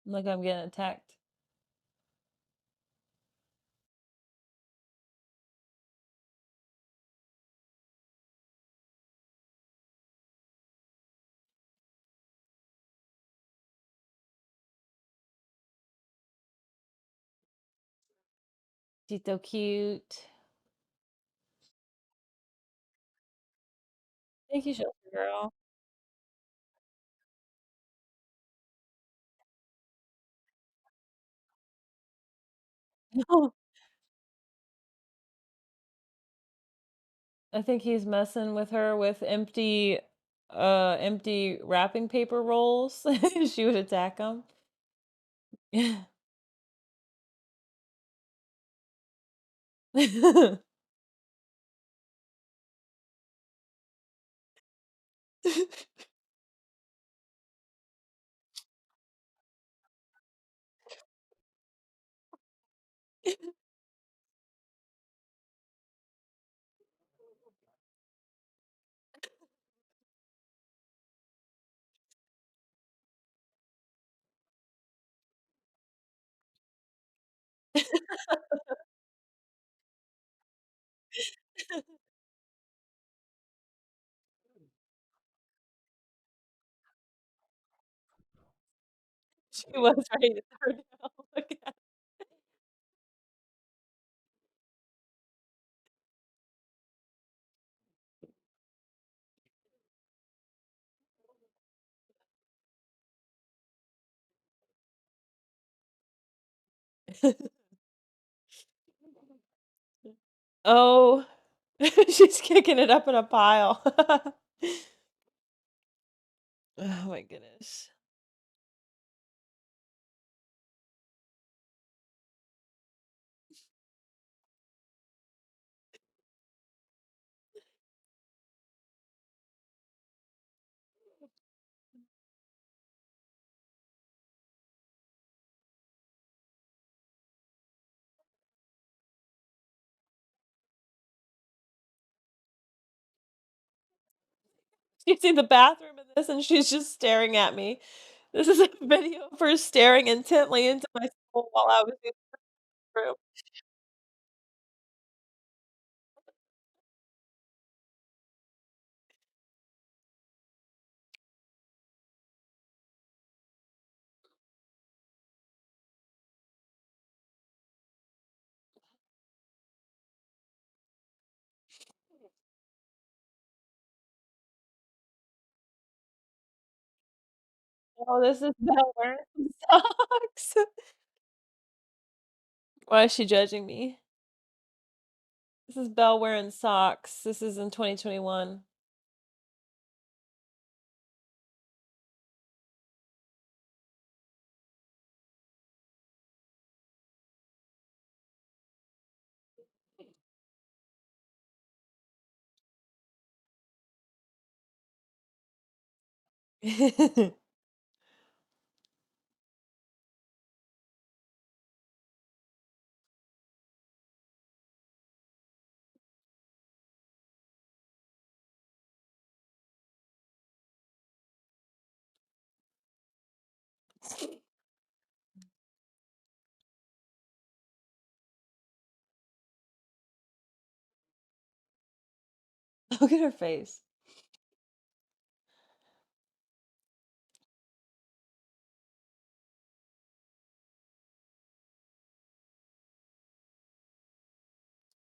Look, I'm getting attacked. She's so cute. Thank you, Shelter Girl. I think he's messing with her with empty wrapping paper rolls. She would attack him. She was ready to throw down. Look at Oh, she's kicking it up in a pile. Oh my goodness. She's in the bathroom in this and she's just staring at me. This is a video of her staring intently into my soul while I was in the room. Oh, this is Belle wearing some socks. Why is she judging me? This is Belle wearing socks. This is in 2021. Look at her face.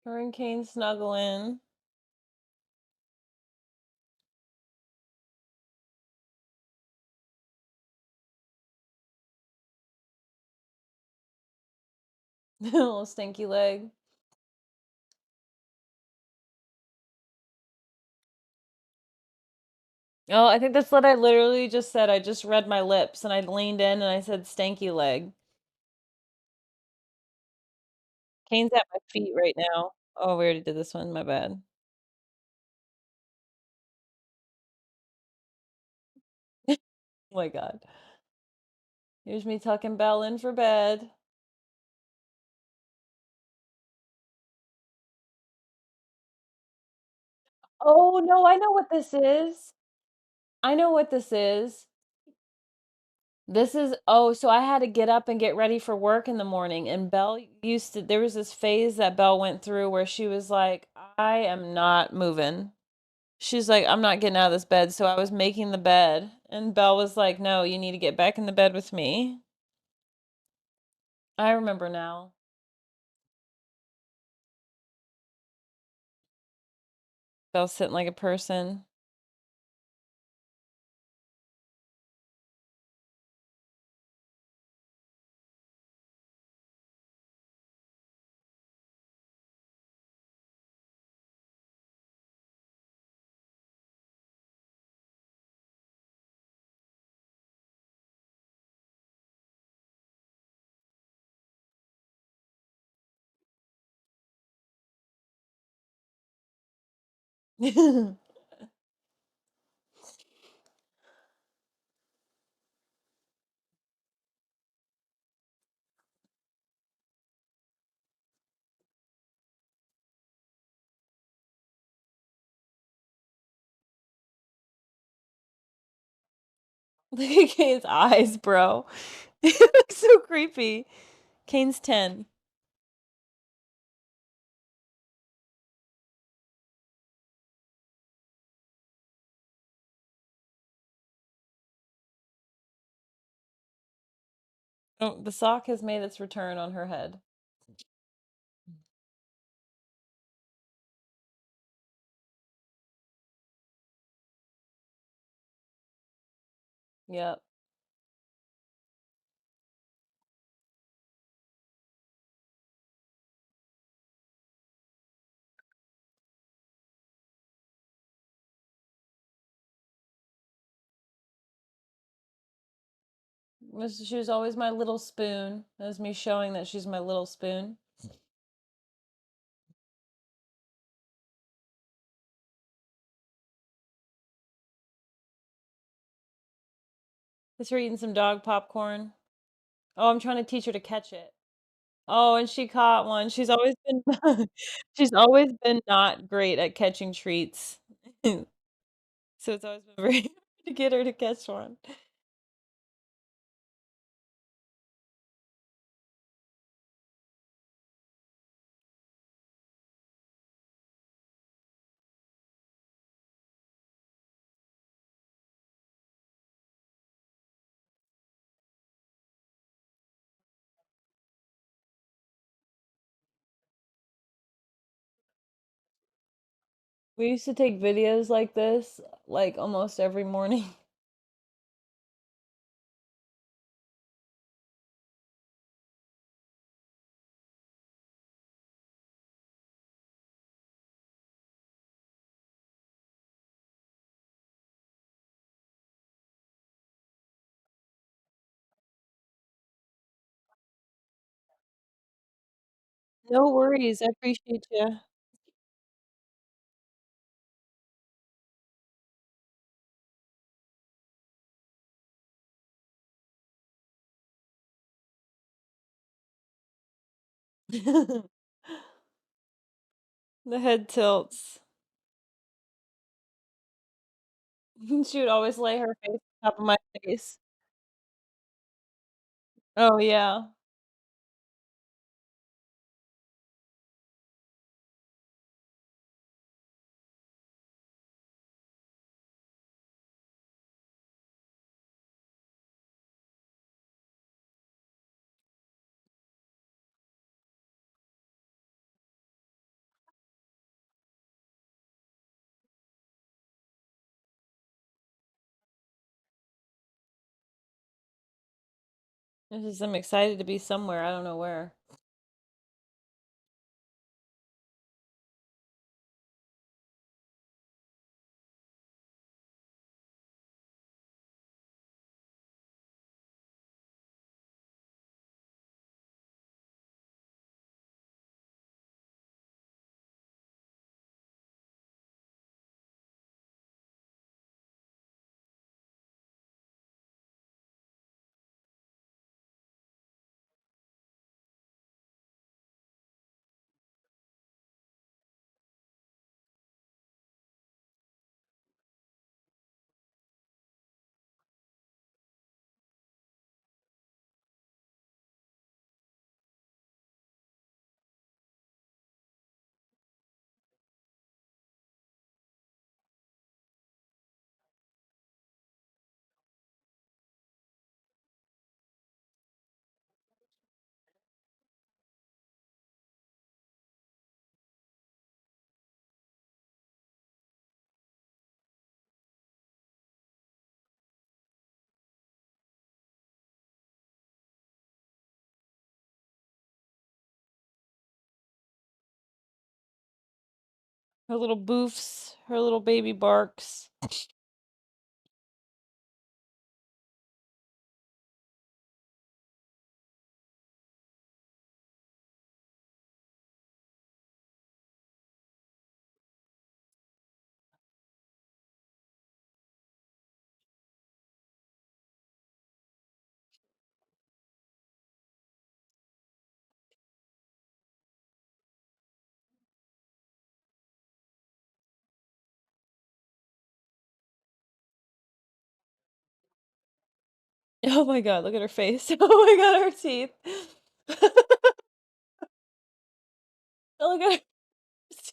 Her and Kane snuggling. Little stinky leg. Oh, I think that's what I literally just said. I just read my lips and I leaned in and I said stanky leg. Kane's at my feet right now. Oh, we already did this one. My bad. Oh my God. Here's me tucking Belle in for bed. Oh, no, I know what this is. I know what this is. This is, oh, so I had to get up and get ready for work in the morning. And Belle used to, there was this phase that Belle went through where she was like, I am not moving. She's like, I'm not getting out of this bed. So I was making the bed. And Belle was like, no, you need to get back in the bed with me. I remember now. Belle sitting like a person. Look at Kane's eyes, bro. It looks so creepy. Kane's 10. Oh, the sock has made its return on her head. Yep. She was always my little spoon. That was me showing that she's my little spoon. Is her eating some dog popcorn? Oh, I'm trying to teach her to catch it. Oh, and she caught one. She's always been she's always been not great at catching treats. So it's always been very hard to get her to catch one. We used to take videos like this, like almost every morning. No worries. I appreciate you. The head tilts. She would always lay her face on top of my face. Oh, yeah. I'm excited to be somewhere. I don't know where. Her little boofs, her little baby barks. Oh my god, look at her face. Oh my god, her teeth. Oh, look at her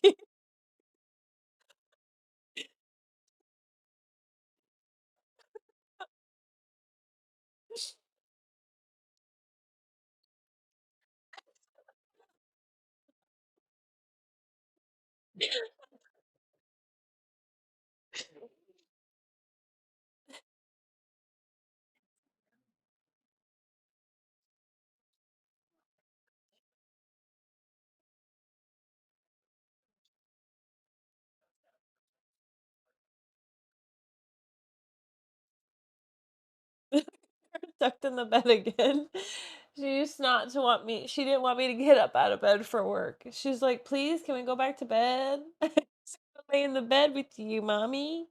teeth. Tucked in the bed again. She used not to want me she didn't want me to get up out of bed for work. She's like, "Please, can we go back to bed?" I just wanna lay in the bed with you, mommy.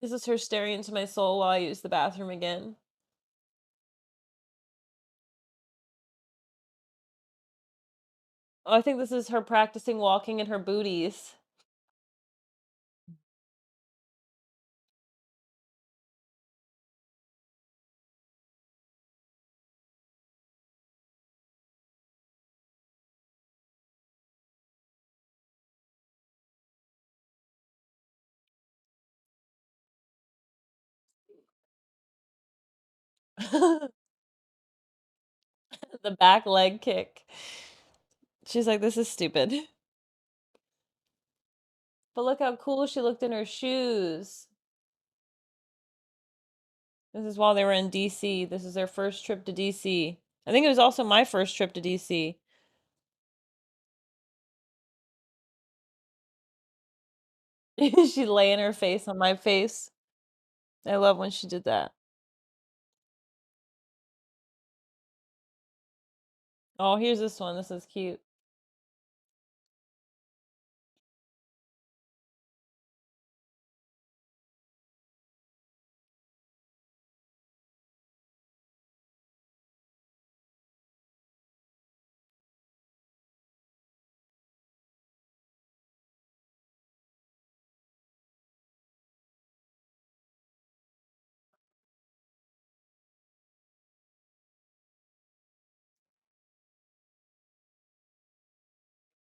This is her staring into my soul while I use the bathroom again. Oh, I think this is her practicing walking in her booties. The back leg kick. She's like, "This is stupid." But look how cool she looked in her shoes. This is while they were in DC. This is their first trip to DC. I think it was also my first trip to DC. She laying her face on my face. I love when she did that. Oh, here's this one. This is cute.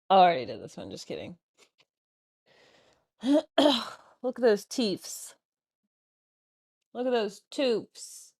Oh, I already did this one. Just kidding. Look at those teeths. Look at those tubes.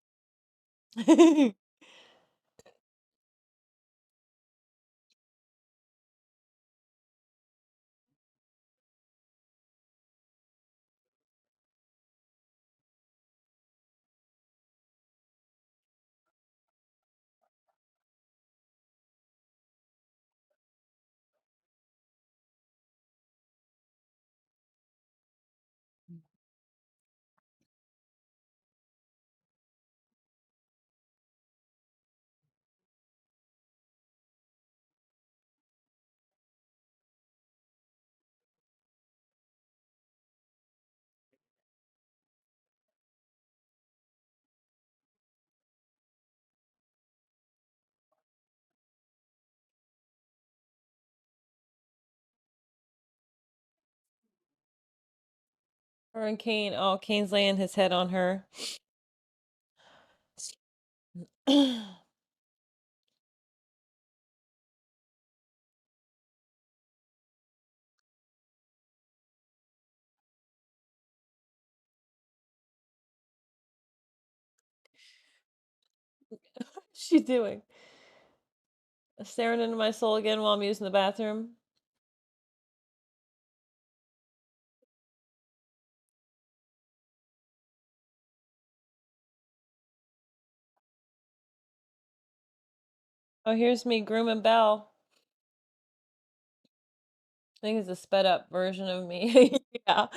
Her and Kane. Oh, Kane's laying his head on her. What's she doing? Staring into my soul again while I'm using the bathroom. Oh, here's me grooming Belle. I think it's a sped up version of me. Yeah.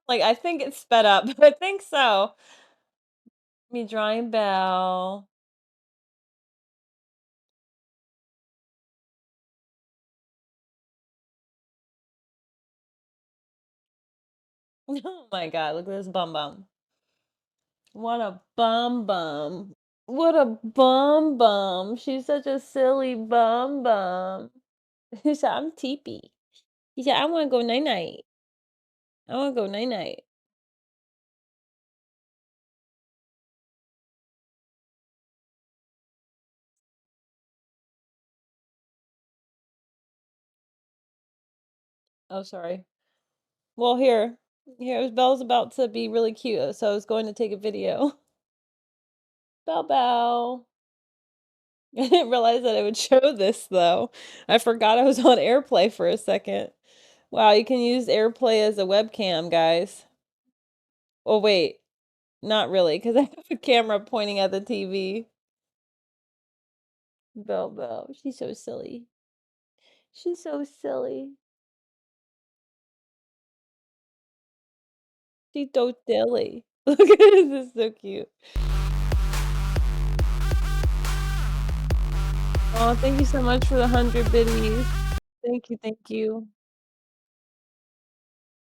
Like, I think it's sped up. I think so. Me drawing Belle. Oh my God, look at this bum bum. What a bum bum. What a bum bum. She's such a silly bum bum. He said, I'm teepee. He said, I want to go night night. I want to go night night. Oh, sorry. Well, here's Belle's about to be really cute, so I was going to take a video. Belle Belle. I didn't realize that it would show this though. I forgot I was on AirPlay for a second. Wow, you can use AirPlay as a webcam, guys. Oh, wait. Not really, because I have a camera pointing at the TV. Belle Belle. She's so silly. She's so silly. She's so silly. Look at this. This is so cute. Oh, thank you so much for the 100 biddies. Thank you, thank you.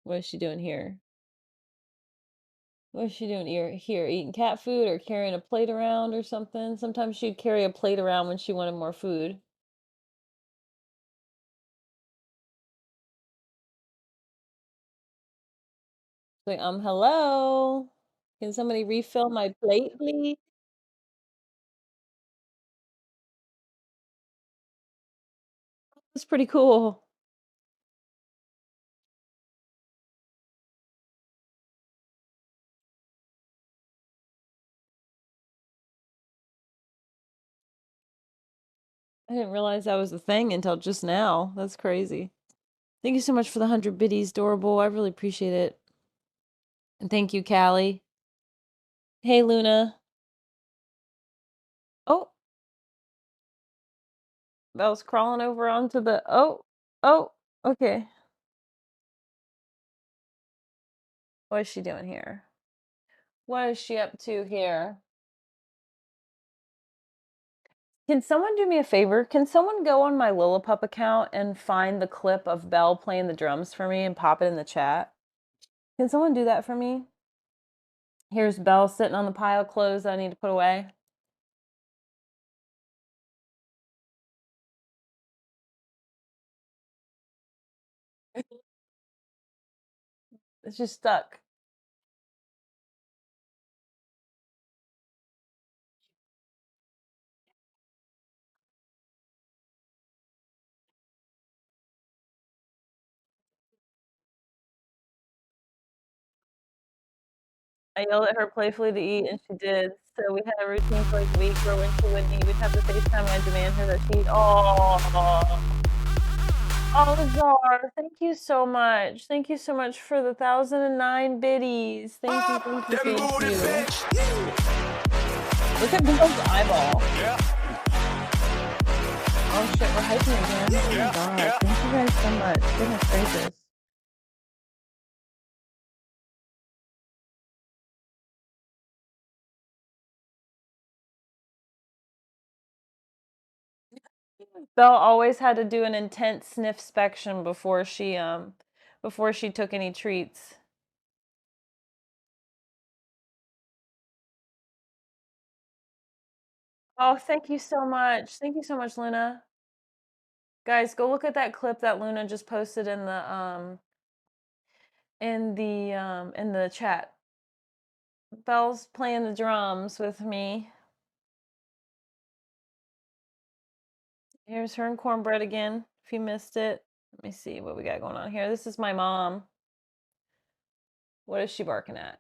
What is she doing here? What is she doing here? Eating cat food or carrying a plate around or something? Sometimes she'd carry a plate around when she wanted more food. Like, hello. Can somebody refill my plate, please? That's pretty cool. I didn't realize that was a thing until just now. That's crazy. Thank you so much for the 100 biddies, Dorable. I really appreciate it. And thank you, Callie. Hey, Luna. Oh, Belle's crawling over onto the. Oh, okay. What is she doing here? What is she up to here? Can someone do me a favor? Can someone go on my Lillipup account and find the clip of Belle playing the drums for me and pop it in the chat? Can someone do that for me? Here's Belle sitting on the pile of clothes I need to put away. It's just stuck. I yelled at her playfully to eat, and she did. So we had a routine for like a week where when she wouldn't eat, we'd have to FaceTime and I'd demand her that she eat. Oh, Czar, thank you so much. Thank you so much for the 1,009 biddies. Thank you, thank you, thank you. Look at Bill's eyeball. Oh shit, we're hiking again. Oh my god, thank you guys so much. Goodness gracious. Belle always had to do an intense sniff spection before she took any treats. Oh, thank you so much. Thank you so much, Luna. Guys, go look at that clip that Luna just posted in the chat. Belle's playing the drums with me. Here's her and cornbread again, if you missed it. Let me see what we got going on here. This is my mom. What is she barking at?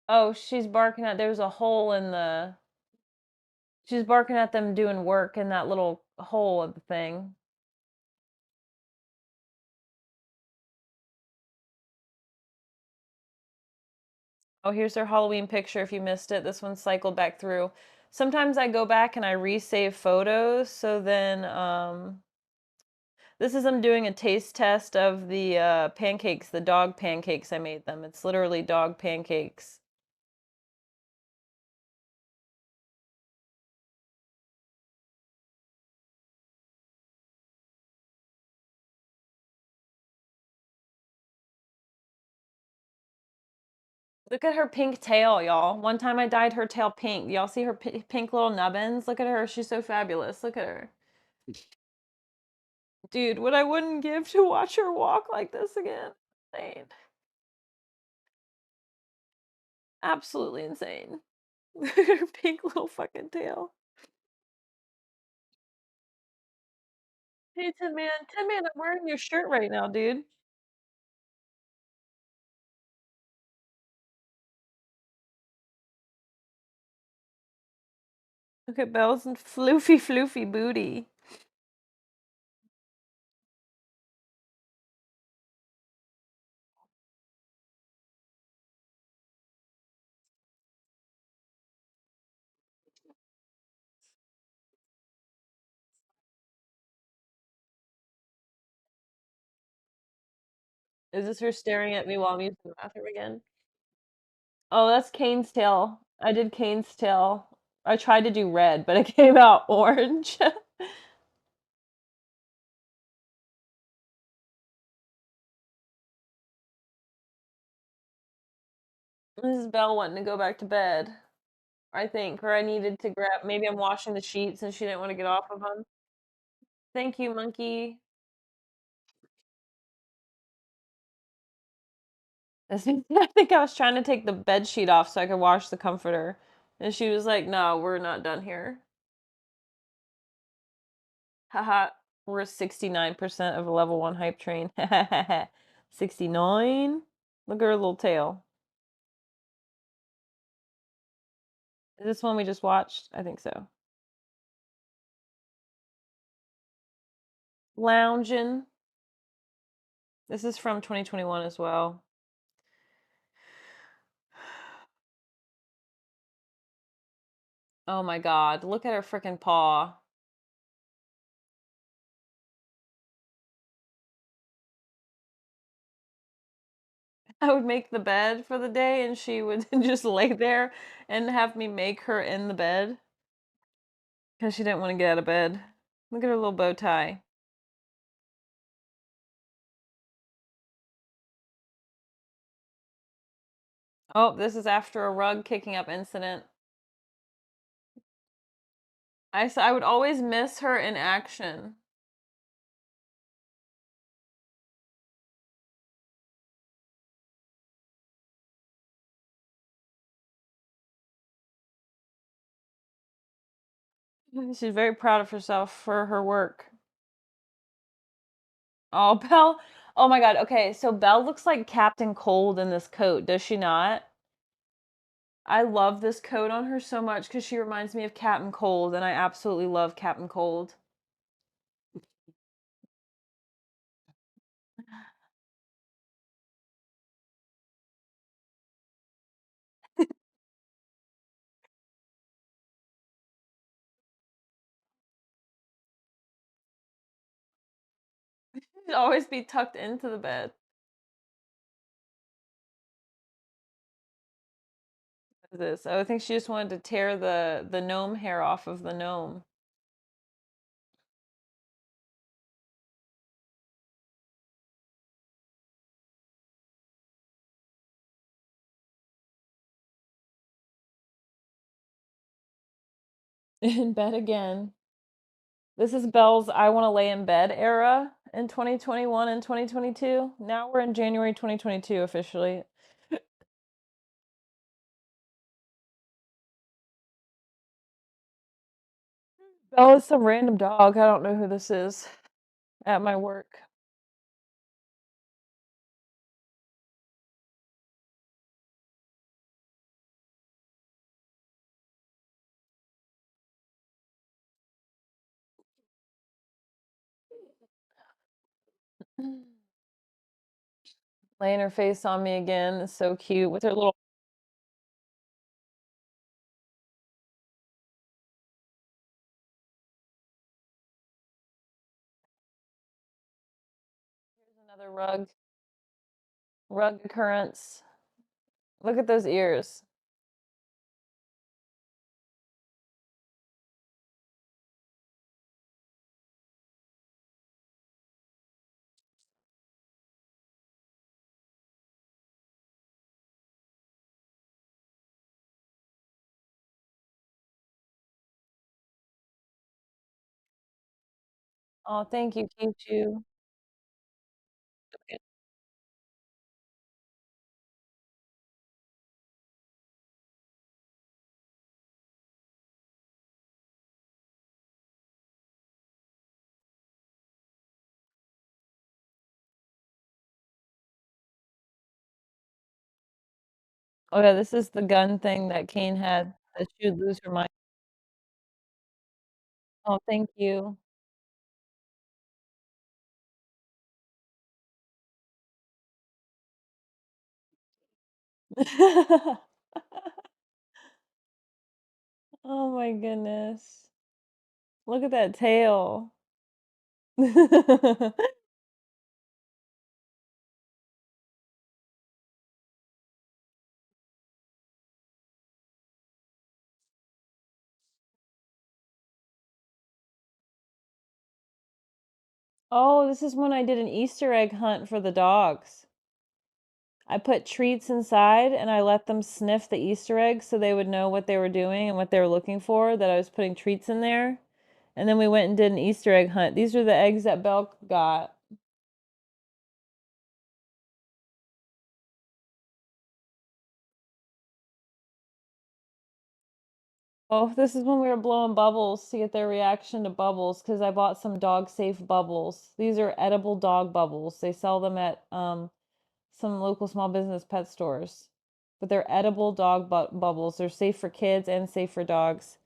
Oh, she's barking at, there's a hole in the, she's barking at them doing work in that little hole of the thing. Oh, here's their Halloween picture if you missed it. This one cycled back through. Sometimes I go back and I resave photos, so then this is them doing a taste test of the pancakes, the dog pancakes I made them. It's literally dog pancakes. Look at her pink tail, y'all. One time I dyed her tail pink. Y'all see her pink little nubbins? Look at her. She's so fabulous. Look at her. Dude, what I wouldn't give to watch her walk like this again. Insane. Absolutely insane. Look at her pink little fucking tail. Hey, Tin Man. Tin Man, I'm wearing your shirt right now, dude. Look at Belle's and floofy booty. Is this her staring at me while I'm using the bathroom again? Oh, that's Kane's tail. I did Kane's tail. I tried to do red, but it came out orange. This is Belle wanting to go back to bed, I think, or I needed to grab. Maybe I'm washing the sheets and she didn't want to get off of them. Thank you, monkey. I think I was trying to take the bed sheet off so I could wash the comforter, and she was like, "No, we're not done here." Haha, we're 69% of a level 1 hype train. 69? Look at her little tail. Is this one we just watched? I think so. Lounging. This is from 2021 as well. Oh my god, look at her freaking paw. I would make the bed for the day and she would just lay there and have me make her in the bed because she didn't want to get out of bed. Look at her little bow tie. Oh, this is after a rug kicking up incident. I would always miss her in action. She's very proud of herself for her work. Oh, Belle. Oh my God. Okay, so Belle looks like Captain Cold in this coat, does she not? I love this coat on her so much because she reminds me of Captain Cold, and I absolutely love Captain Cold. She'd always be tucked into the bed. What is this? Oh, I think she just wanted to tear the gnome hair off of the gnome. In bed again. This is Belle's I Want to Lay in Bed era in 2021 and 2022. Now we're in January 2022 officially. Belle is some random dog. I don't know who this is at my work. Laying her face on me again is so cute with her little. Here's another rug occurrence. Look at those ears. Oh, thank you, Pichu. Oh yeah, this is the gun thing that Kane had that she would lose her mind. Oh, thank you. Oh my goodness. Look at that tail. Oh, this is when I did an Easter egg hunt for the dogs. I put treats inside and I let them sniff the Easter eggs so they would know what they were doing and what they were looking for, that I was putting treats in there. And then we went and did an Easter egg hunt. These are the eggs that Belle got. Oh, this is when we were blowing bubbles to get their reaction to bubbles because I bought some dog safe bubbles. These are edible dog bubbles. They sell them at some local small business pet stores. But they're edible dog bubbles. They're safe for kids and safe for dogs.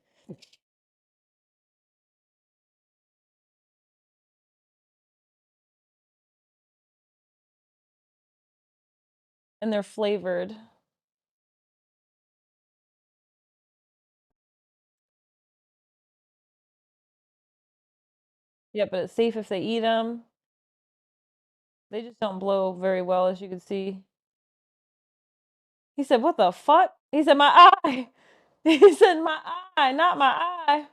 And they're flavored. Yeah, but it's safe if they eat them. They just don't blow very well, as you can see. He said, "What the fuck?" He said, "My eye." He said, "My eye, not my eye."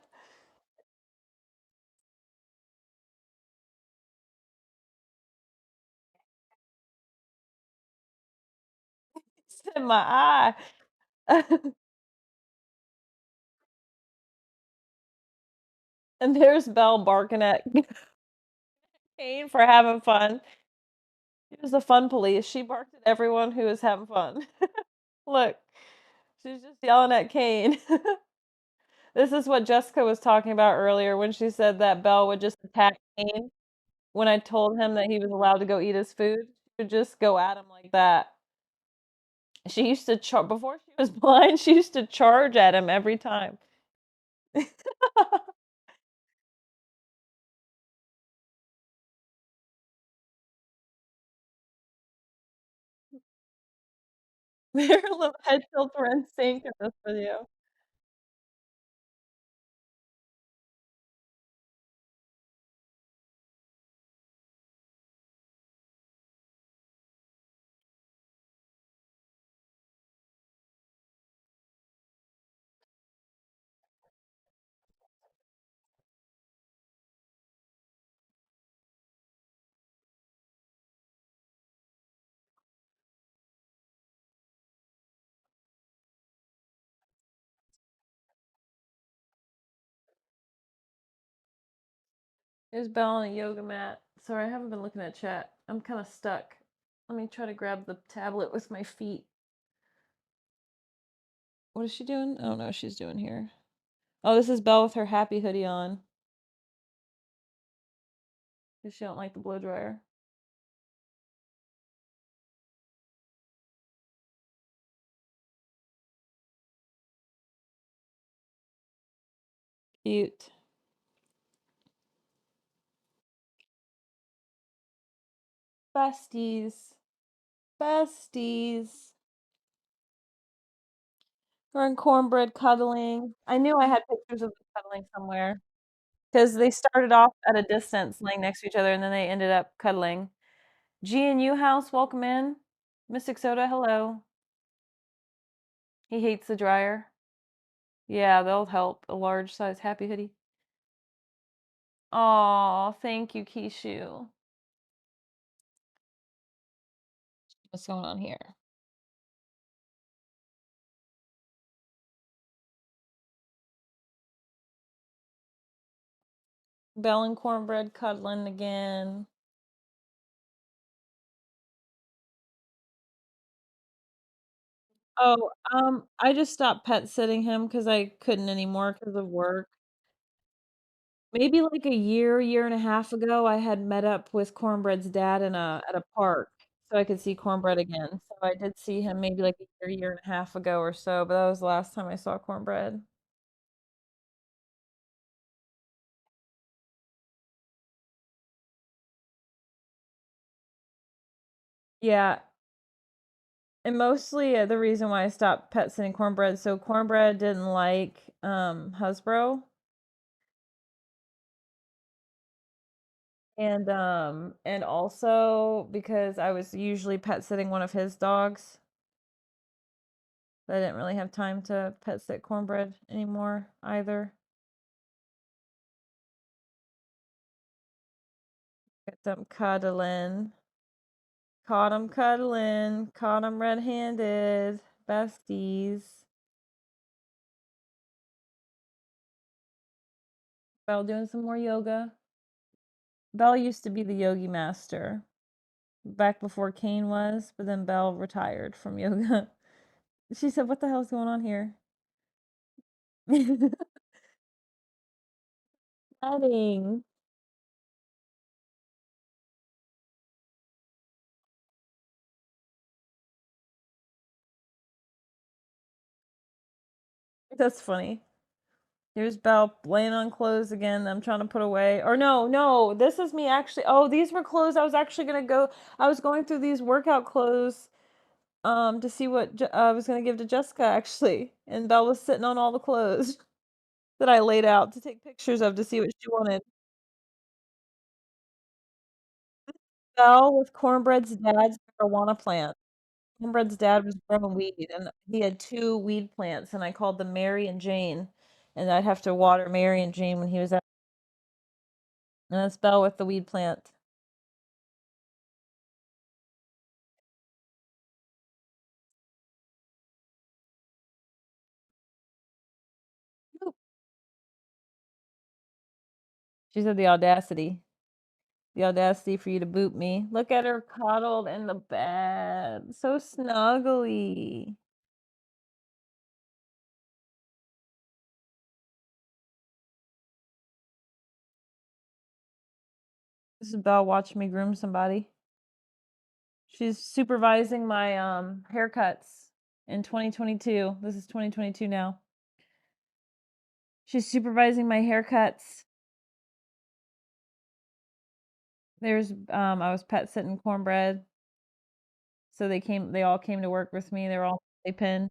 He said, "My eye." And there's Belle barking at Kane for having fun. She was the fun police. She barked at everyone who was having fun. Look, she's just yelling at Kane. This is what Jessica was talking about earlier when she said that Belle would just attack Kane when I told him that he was allowed to go eat his food, she would just go at him like that. She used to before she was blind, she used to charge at him every time. Their head tilts were in sync in this video. There's Belle on a yoga mat. Sorry, I haven't been looking at chat. I'm kind of stuck. Let me try to grab the tablet with my feet. What is she doing? I don't know what she's doing here. Oh, this is Belle with her happy hoodie on. Because she don't like the blow dryer. Cute. Besties. Besties. We're in cornbread cuddling. I knew I had pictures of them cuddling somewhere. Because they started off at a distance, laying next to each other, and then they ended up cuddling. G and U House, welcome in. Mystic Soda, hello. He hates the dryer. Yeah, they'll help. A large size happy hoodie. Aw, thank you, Kishu. What's going on here? Belle and cornbread cuddling again. Oh, I just stopped pet sitting him because I couldn't anymore because of work. Maybe like a year and a half ago, I had met up with Cornbread's dad in at a park so I could see Cornbread again. So I did see him maybe like a year and a half ago or so, but that was the last time I saw Cornbread. Yeah, and mostly the reason why I stopped pet sitting Cornbread, so Cornbread didn't like Hasbro. And also because I was usually pet sitting one of his dogs. But I didn't really have time to pet sit Cornbread anymore either. Get them cuddling. Caught him cuddling. Caught him red-handed. Besties. Belle doing some more yoga. Belle used to be the yogi master back before Kane was, but then Belle retired from yoga. She said, "What the hell's going on here?" Petting. That's funny. Here's Belle laying on clothes again. I'm trying to put away. Or no, this is me actually. Oh, these were clothes. I was actually gonna go. I was going through these workout clothes, to see what I was gonna give to Jessica actually, and Belle was sitting on all the clothes that I laid out to take pictures of to see what she wanted. Belle with Cornbread's dad's marijuana plant. Cornbread's dad was growing weed, and he had two weed plants, and I called them Mary and Jane, and I'd have to water Mary and Jane when he was out. And that's Belle with the weed plant. She said the audacity. The audacity for you to boot me. Look at her cuddled in the bed. So snuggly. This is Belle watching me groom somebody. She's supervising my haircuts in 2022. This is 2022 now. She's supervising my haircuts. There's I was pet sitting Cornbread. So they all came to work with me. They were all playpen.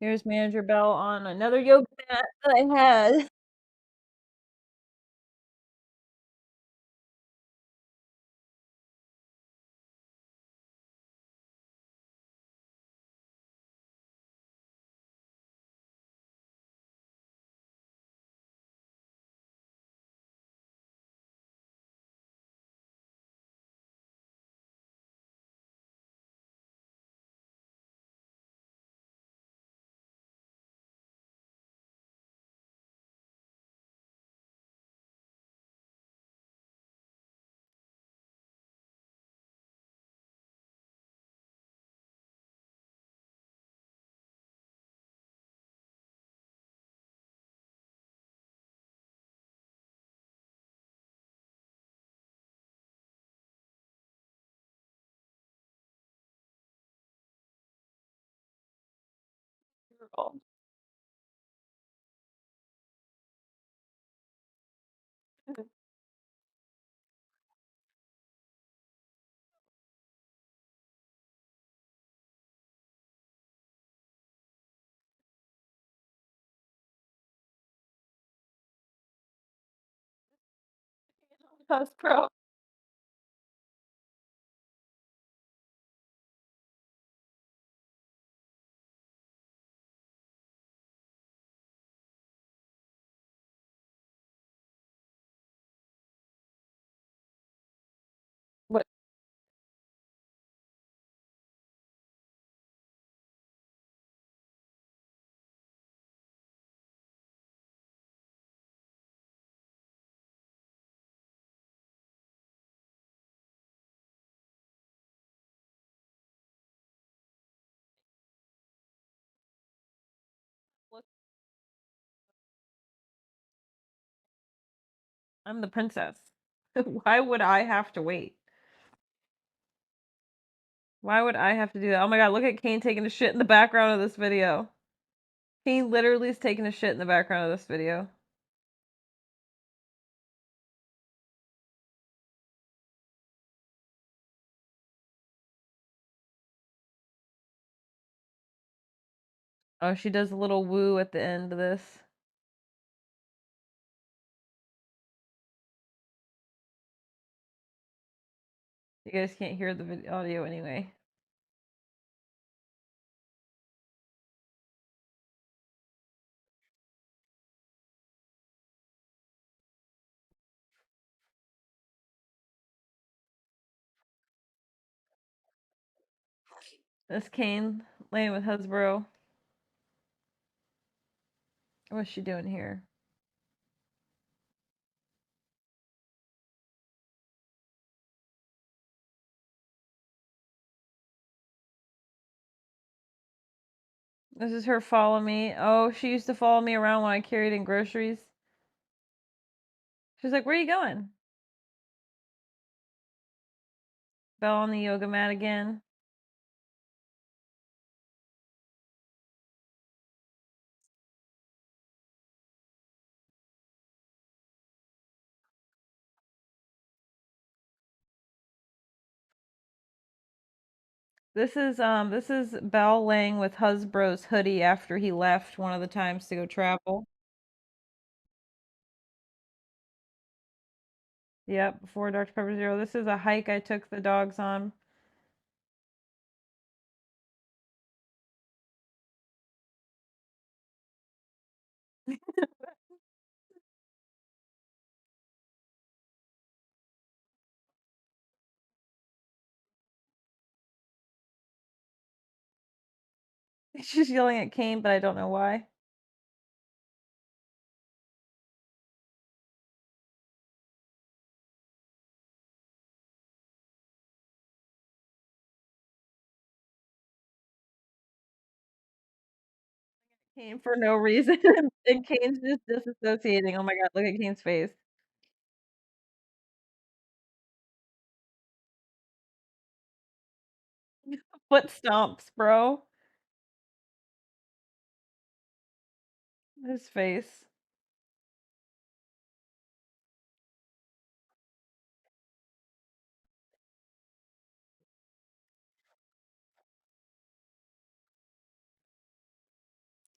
Here's Manager Bell on another yoga mat that I had. Girl. That's pro. What look, I'm the princess. Why would I have to wait? Why would I have to do that? Oh my god, look at Kane taking a shit in the background of this video. Kane literally is taking a shit in the background of this video. Oh, she does a little woo at the end of this. You guys can't hear the audio anyway. This Kane laying with Hasbro. What's she doing here? This is her follow me. Oh, she used to follow me around when I carried in groceries. She's like, where are you going? Belle on the yoga mat again. This is Belle laying with Hasbro's hoodie after he left one of the times to go travel. Yep, before Dr. Pepper Zero. This is a hike I took the dogs on. She's yelling at Kane, but I don't know why. Kane for no reason. And Kane's just disassociating. Oh my god, look at Kane's face. Foot stomps, bro. His face.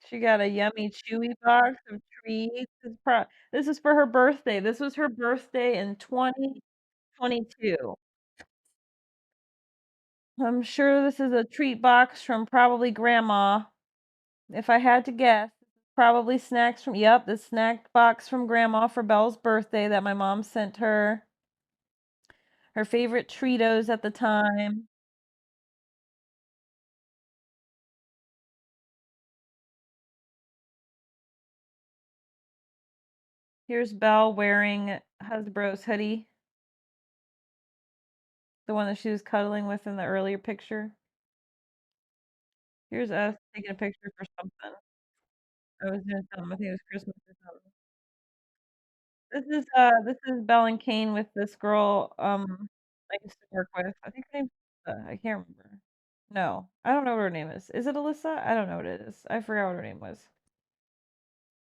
She got a yummy chewy box of treats. This is for her birthday. This was her birthday in 2022. I'm sure this is a treat box from probably grandma. If I had to guess, probably snacks from, yep, the snack box from grandma for Belle's birthday that my mom sent her. Her favorite Treatos at the time. Here's Belle wearing Hasbro's hoodie. The one that she was cuddling with in the earlier picture. Here's us taking a picture for something. I was doing something. I think it was Christmas or something. This is Belle and Kane with this girl I used to work with. I think her name's Alyssa. I can't remember. No, I don't know what her name is. Is it Alyssa? I don't know what it is. I forgot what her name was.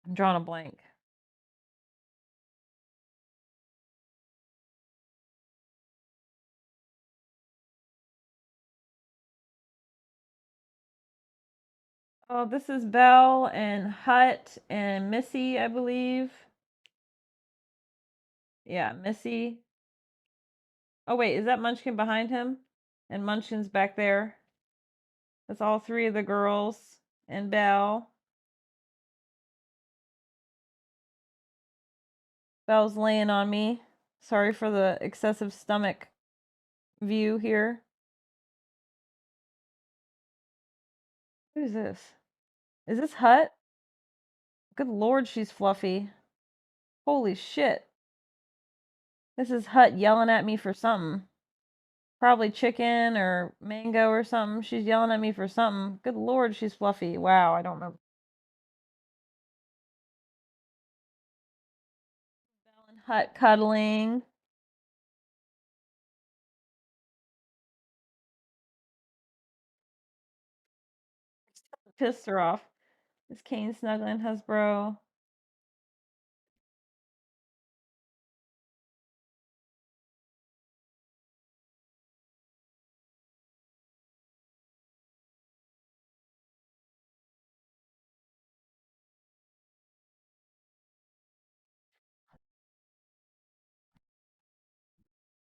I'm drawing a blank. Oh, this is Belle and Hut and Missy, I believe. Yeah, Missy. Oh wait, is that Munchkin behind him? And Munchkin's back there. That's all three of the girls and Belle. Belle's laying on me. Sorry for the excessive stomach view here. Who's this? Is this Hut? Good lord, she's fluffy. Holy shit. This is Hut yelling at me for something. Probably chicken or mango or something. She's yelling at me for something. Good lord, she's fluffy. Wow, I don't remember. Belle and Hut cuddling. Pissed her off. Is Kane snuggling Hasbro?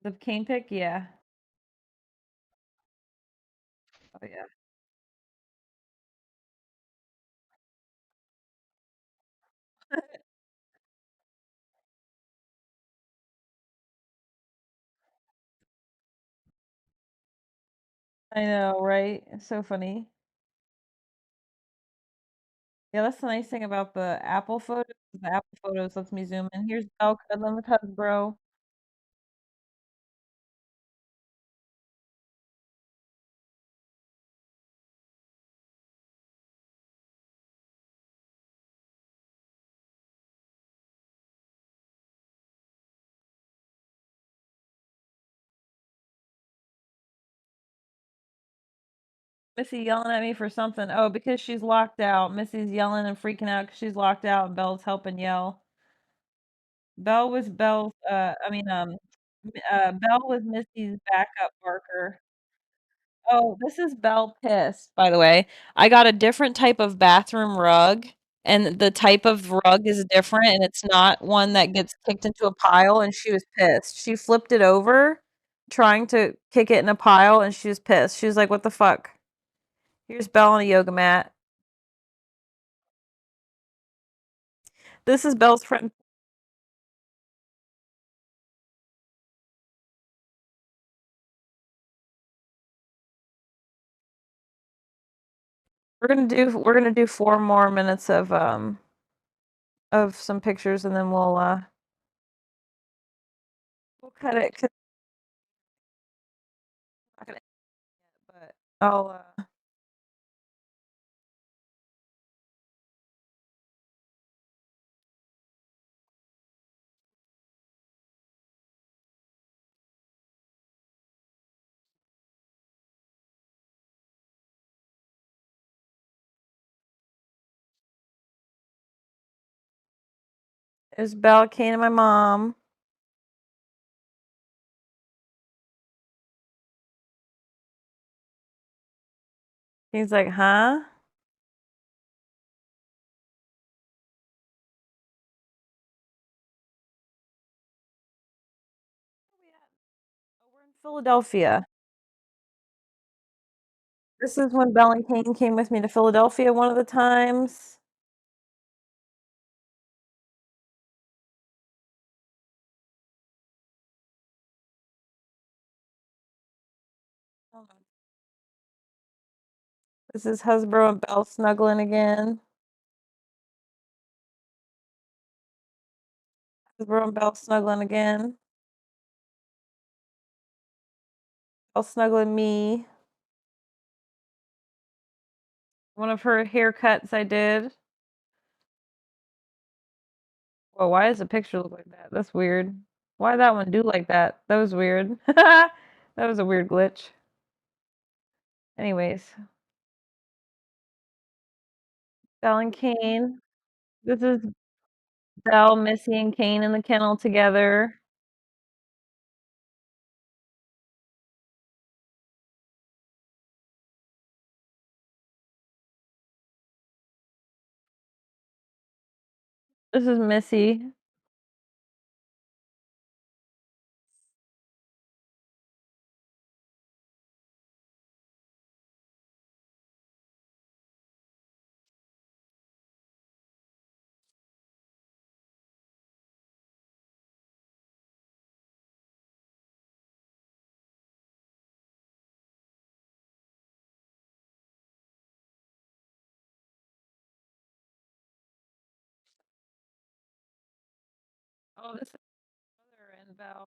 The Kane pick? Yeah. Oh yeah. I know, right? It's so funny. Yeah, that's the nice thing about the Apple photos. The Apple photos lets me zoom in. Here's Belle cuddling with Hasbro. Missy yelling at me for something. Oh, because she's locked out. Missy's yelling and freaking out because she's locked out, and Belle's helping yell. Belle was Missy's backup barker. Oh, this is Belle pissed, by the way. I got a different type of bathroom rug, and the type of rug is different, and it's not one that gets kicked into a pile, and she was pissed. She flipped it over, trying to kick it in a pile, and she was pissed. She was like, "What the fuck?" Here's Belle on a yoga mat. This is Belle's friend. We're gonna do 4 more minutes of some pictures, and then we'll cut it. 'Cause I'm not gonna, but I'll. There's Belle, Kane, and my mom. He's like, huh? Oh, we're in Philadelphia. This is when Belle and Kane came with me to Philadelphia one of the times. This is Hasbro and Belle snuggling again. Hasbro and Belle snuggling again. Belle snuggling me. One of her haircuts I did. Well, why does the picture look like that? That's weird. Why did that one do like that? That was weird. That was a weird glitch. Anyways, Belle and Kane. This is Belle, Missy, and Kane in the kennel together. This is Missy. Oh, this is Mother and Belle.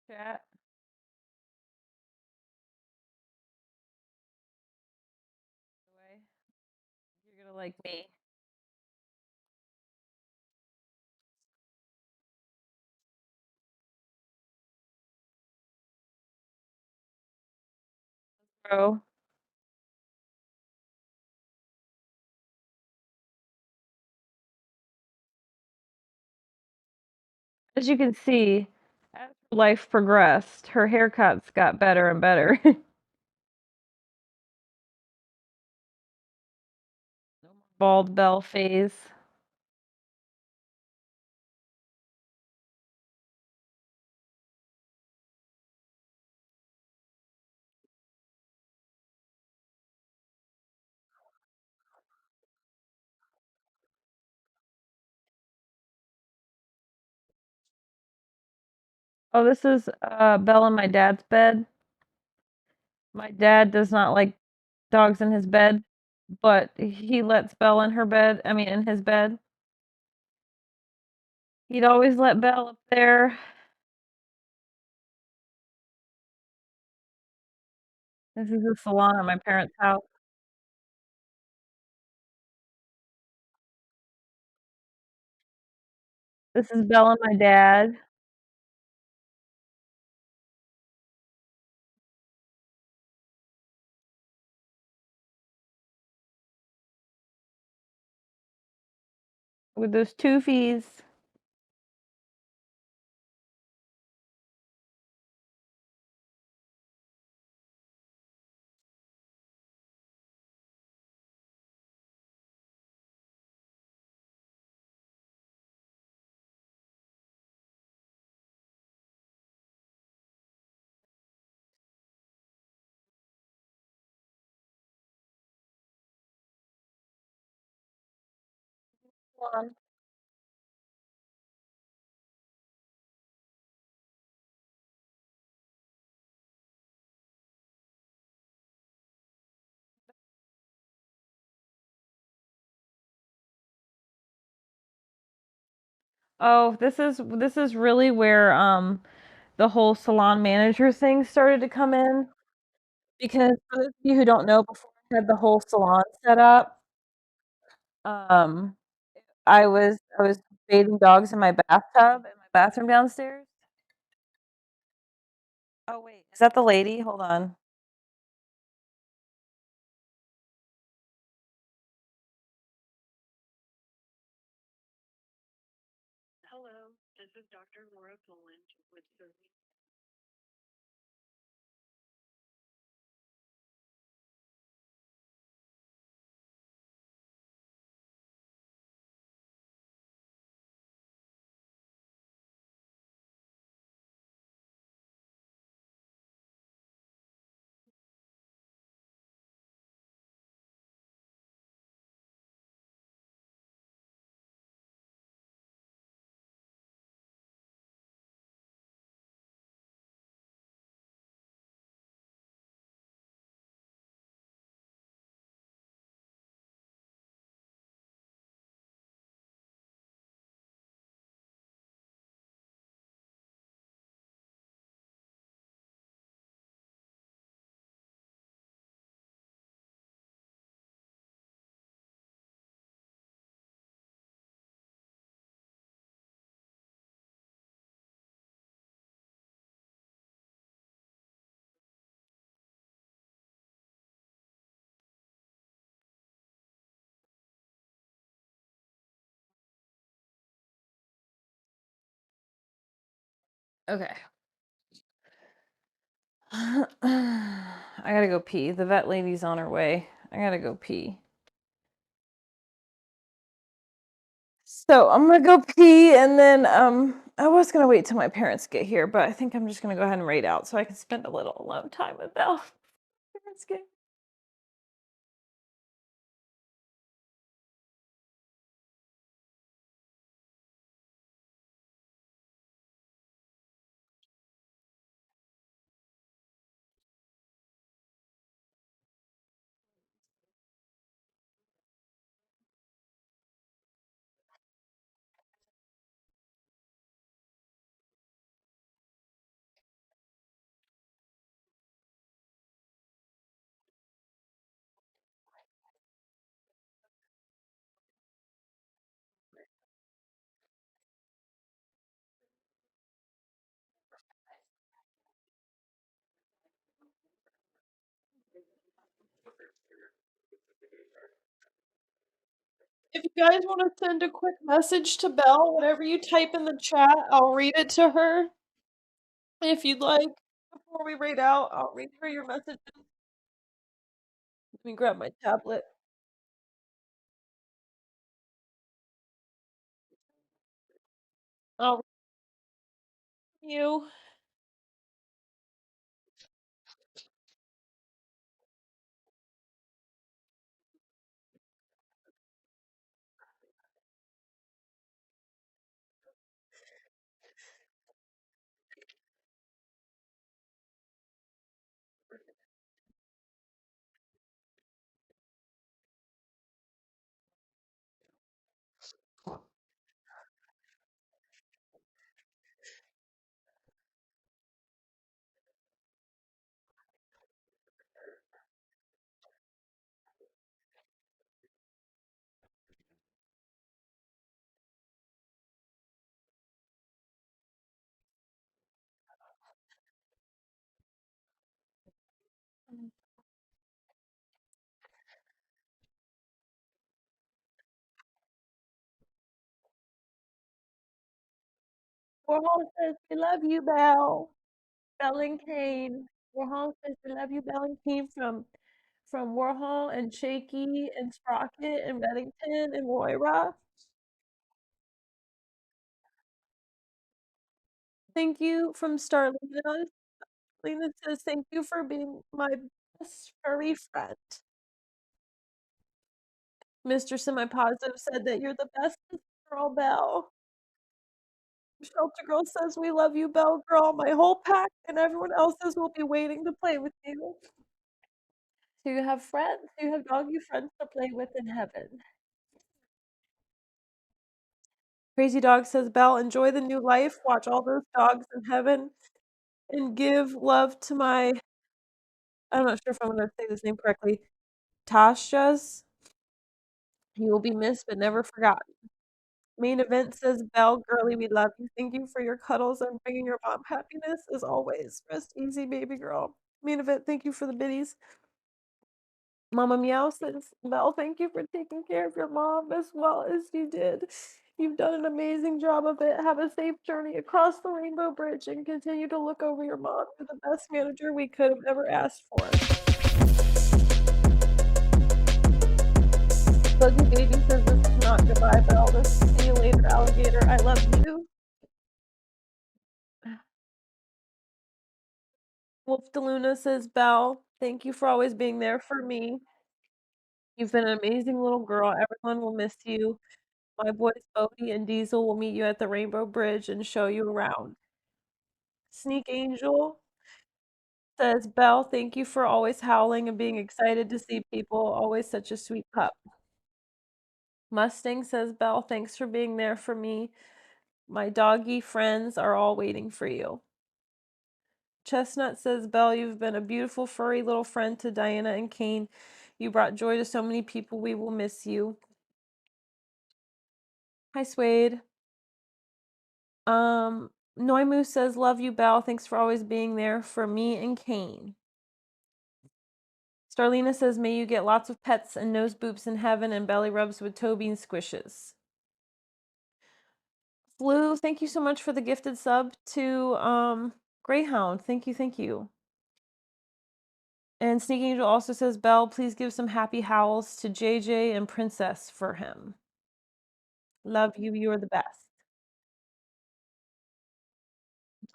Chat. You're gonna like me. Bro. As you can see, as her life progressed, her haircuts got better and better. No more bald Belle phase. Oh, this is Belle in my dad's bed. My dad does not like dogs in his bed, but he lets Belle in her bed. I mean, in his bed. He'd always let Belle up there. This is the salon at my parents' house. This is Belle and my dad. With those toofies. Oh, this is really where the whole salon manager thing started to come in. Because for those of you who don't know, before I had the whole salon set up, um, I was bathing dogs in my bathtub in my bathroom downstairs. Oh wait, is that the lady? Hold on. Hello, this is Dr. Laura Poland with Serving. Okay. I gotta go pee. The vet lady's on her way. I gotta go pee. So I'm gonna go pee and then I was gonna wait till my parents get here, but I think I'm just gonna go ahead and raid out so I can spend a little alone time with Belle. Parents get If you guys want to send a quick message to Belle, whatever you type in the chat, I'll read it to her. If you'd like, before we raid out, I'll read her your messages. Let me grab my tablet. I'll read you. Warhol says we love you, Belle. Belle and Kane. Warhol says we love you, Belle and Kane from Warhol and Shaky and Sprocket and Reddington and Moira. Thank you from Starlina. Lena says thank you for being my best furry friend. Mr. Semi-Positive said that you're the best girl, Belle. Shelter Girl says we love you, Belle Girl. My whole pack and everyone else's will be waiting to play with you. So you have friends. You have doggy friends to play with in heaven. Crazy Dog says, Belle, enjoy the new life. Watch all those dogs in heaven. And give love to my, I'm not sure if I'm going to say this name correctly, Tasha's. You will be missed but never forgotten. Main Event says, Belle, girly, we love you. Thank you for your cuddles and bringing your mom happiness as always. Rest easy, baby girl. Main Event, thank you for the biddies. Mama Meow says, Belle, thank you for taking care of your mom as well as you did. You've done an amazing job of it. Have a safe journey across the Rainbow Bridge and continue to look over your mom. You're the best manager we could have ever asked for. Buggy Baby says this is not goodbye, Belle. This is see you later, alligator. I love you. Wolf DeLuna says, Belle, thank you for always being there for me. You've been an amazing little girl. Everyone will miss you. My boys Bodie and Diesel will meet you at the Rainbow Bridge and show you around. Sneak Angel says, Belle, thank you for always howling and being excited to see people. Always such a sweet pup. Mustang says, Belle, thanks for being there for me. My doggy friends are all waiting for you. Chestnut says, Belle, you've been a beautiful furry little friend to Diana and Kane. You brought joy to so many people. We will miss you. Hi, Suede. Noimu says, love you, Belle. Thanks for always being there for me and Kane. Starlina says, may you get lots of pets and nose boops in heaven and belly rubs with Toby and squishes. Flu, thank you so much for the gifted sub to Greyhound. Thank you, thank you. And Sneak Angel also says, Belle, please give some happy howls to JJ and Princess for him. Love you, you're the best.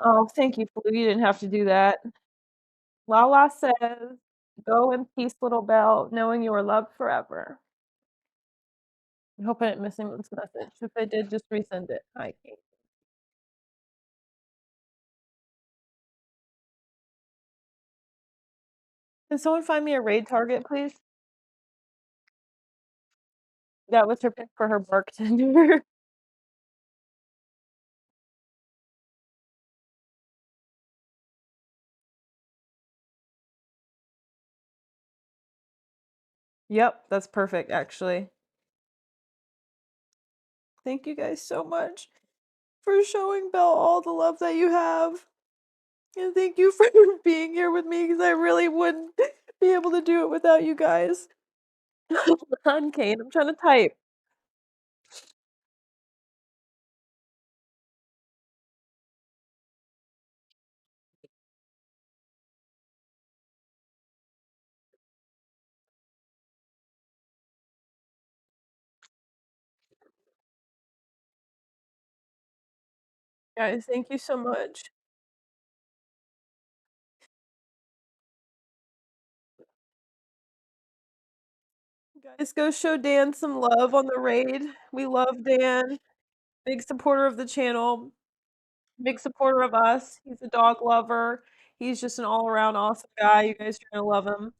Oh, thank you, Flu. You didn't have to do that. Lala says, go in peace, little Belle, knowing you are loved forever. I hope I didn't miss anyone's message. If I did, just resend it. Hi, Kate. Can someone find me a raid target, please? That was her pick for her bartender. Yep, that's perfect, actually. Thank you guys so much for showing Belle all the love that you have. And thank you for being here with me because I really wouldn't be able to do it without you guys. Hold on, Kane. I'm trying to type. Guys, thank you so much. Guys, go show Dan some love on the raid. We love Dan. Big supporter of the channel. Big supporter of us. He's a dog lover. He's just an all-around awesome guy. You guys are gonna love him.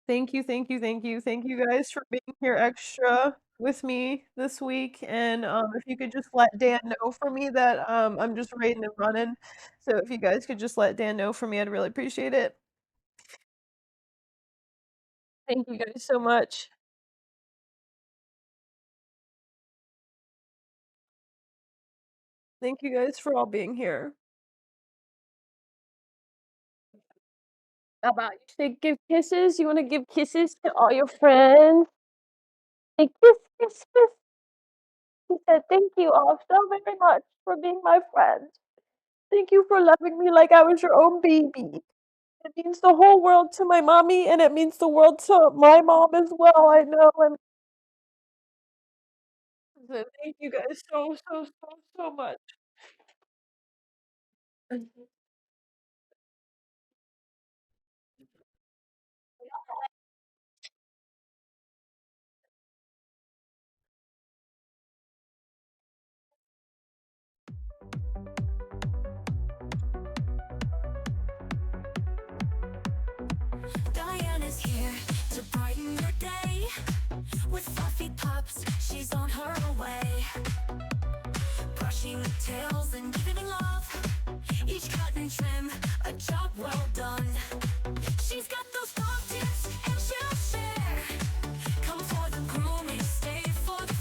Thank you, thank you, thank you. Thank you guys for being here extra with me this week. And if you could just let Dan know for me that I'm just raiding and running. So if you guys could just let Dan know for me, I'd really appreciate it. Thank you guys so much. Thank you guys for all being here. How about you say give kisses? You want to give kisses to all your friends? Say kiss, kiss, kiss. He said, thank you all so very much for being my friend. Thank you for loving me like I was your own baby. It means the whole world to my mommy, and it means the world to my mom as well. I know. And so thank you guys so, so, so, so much.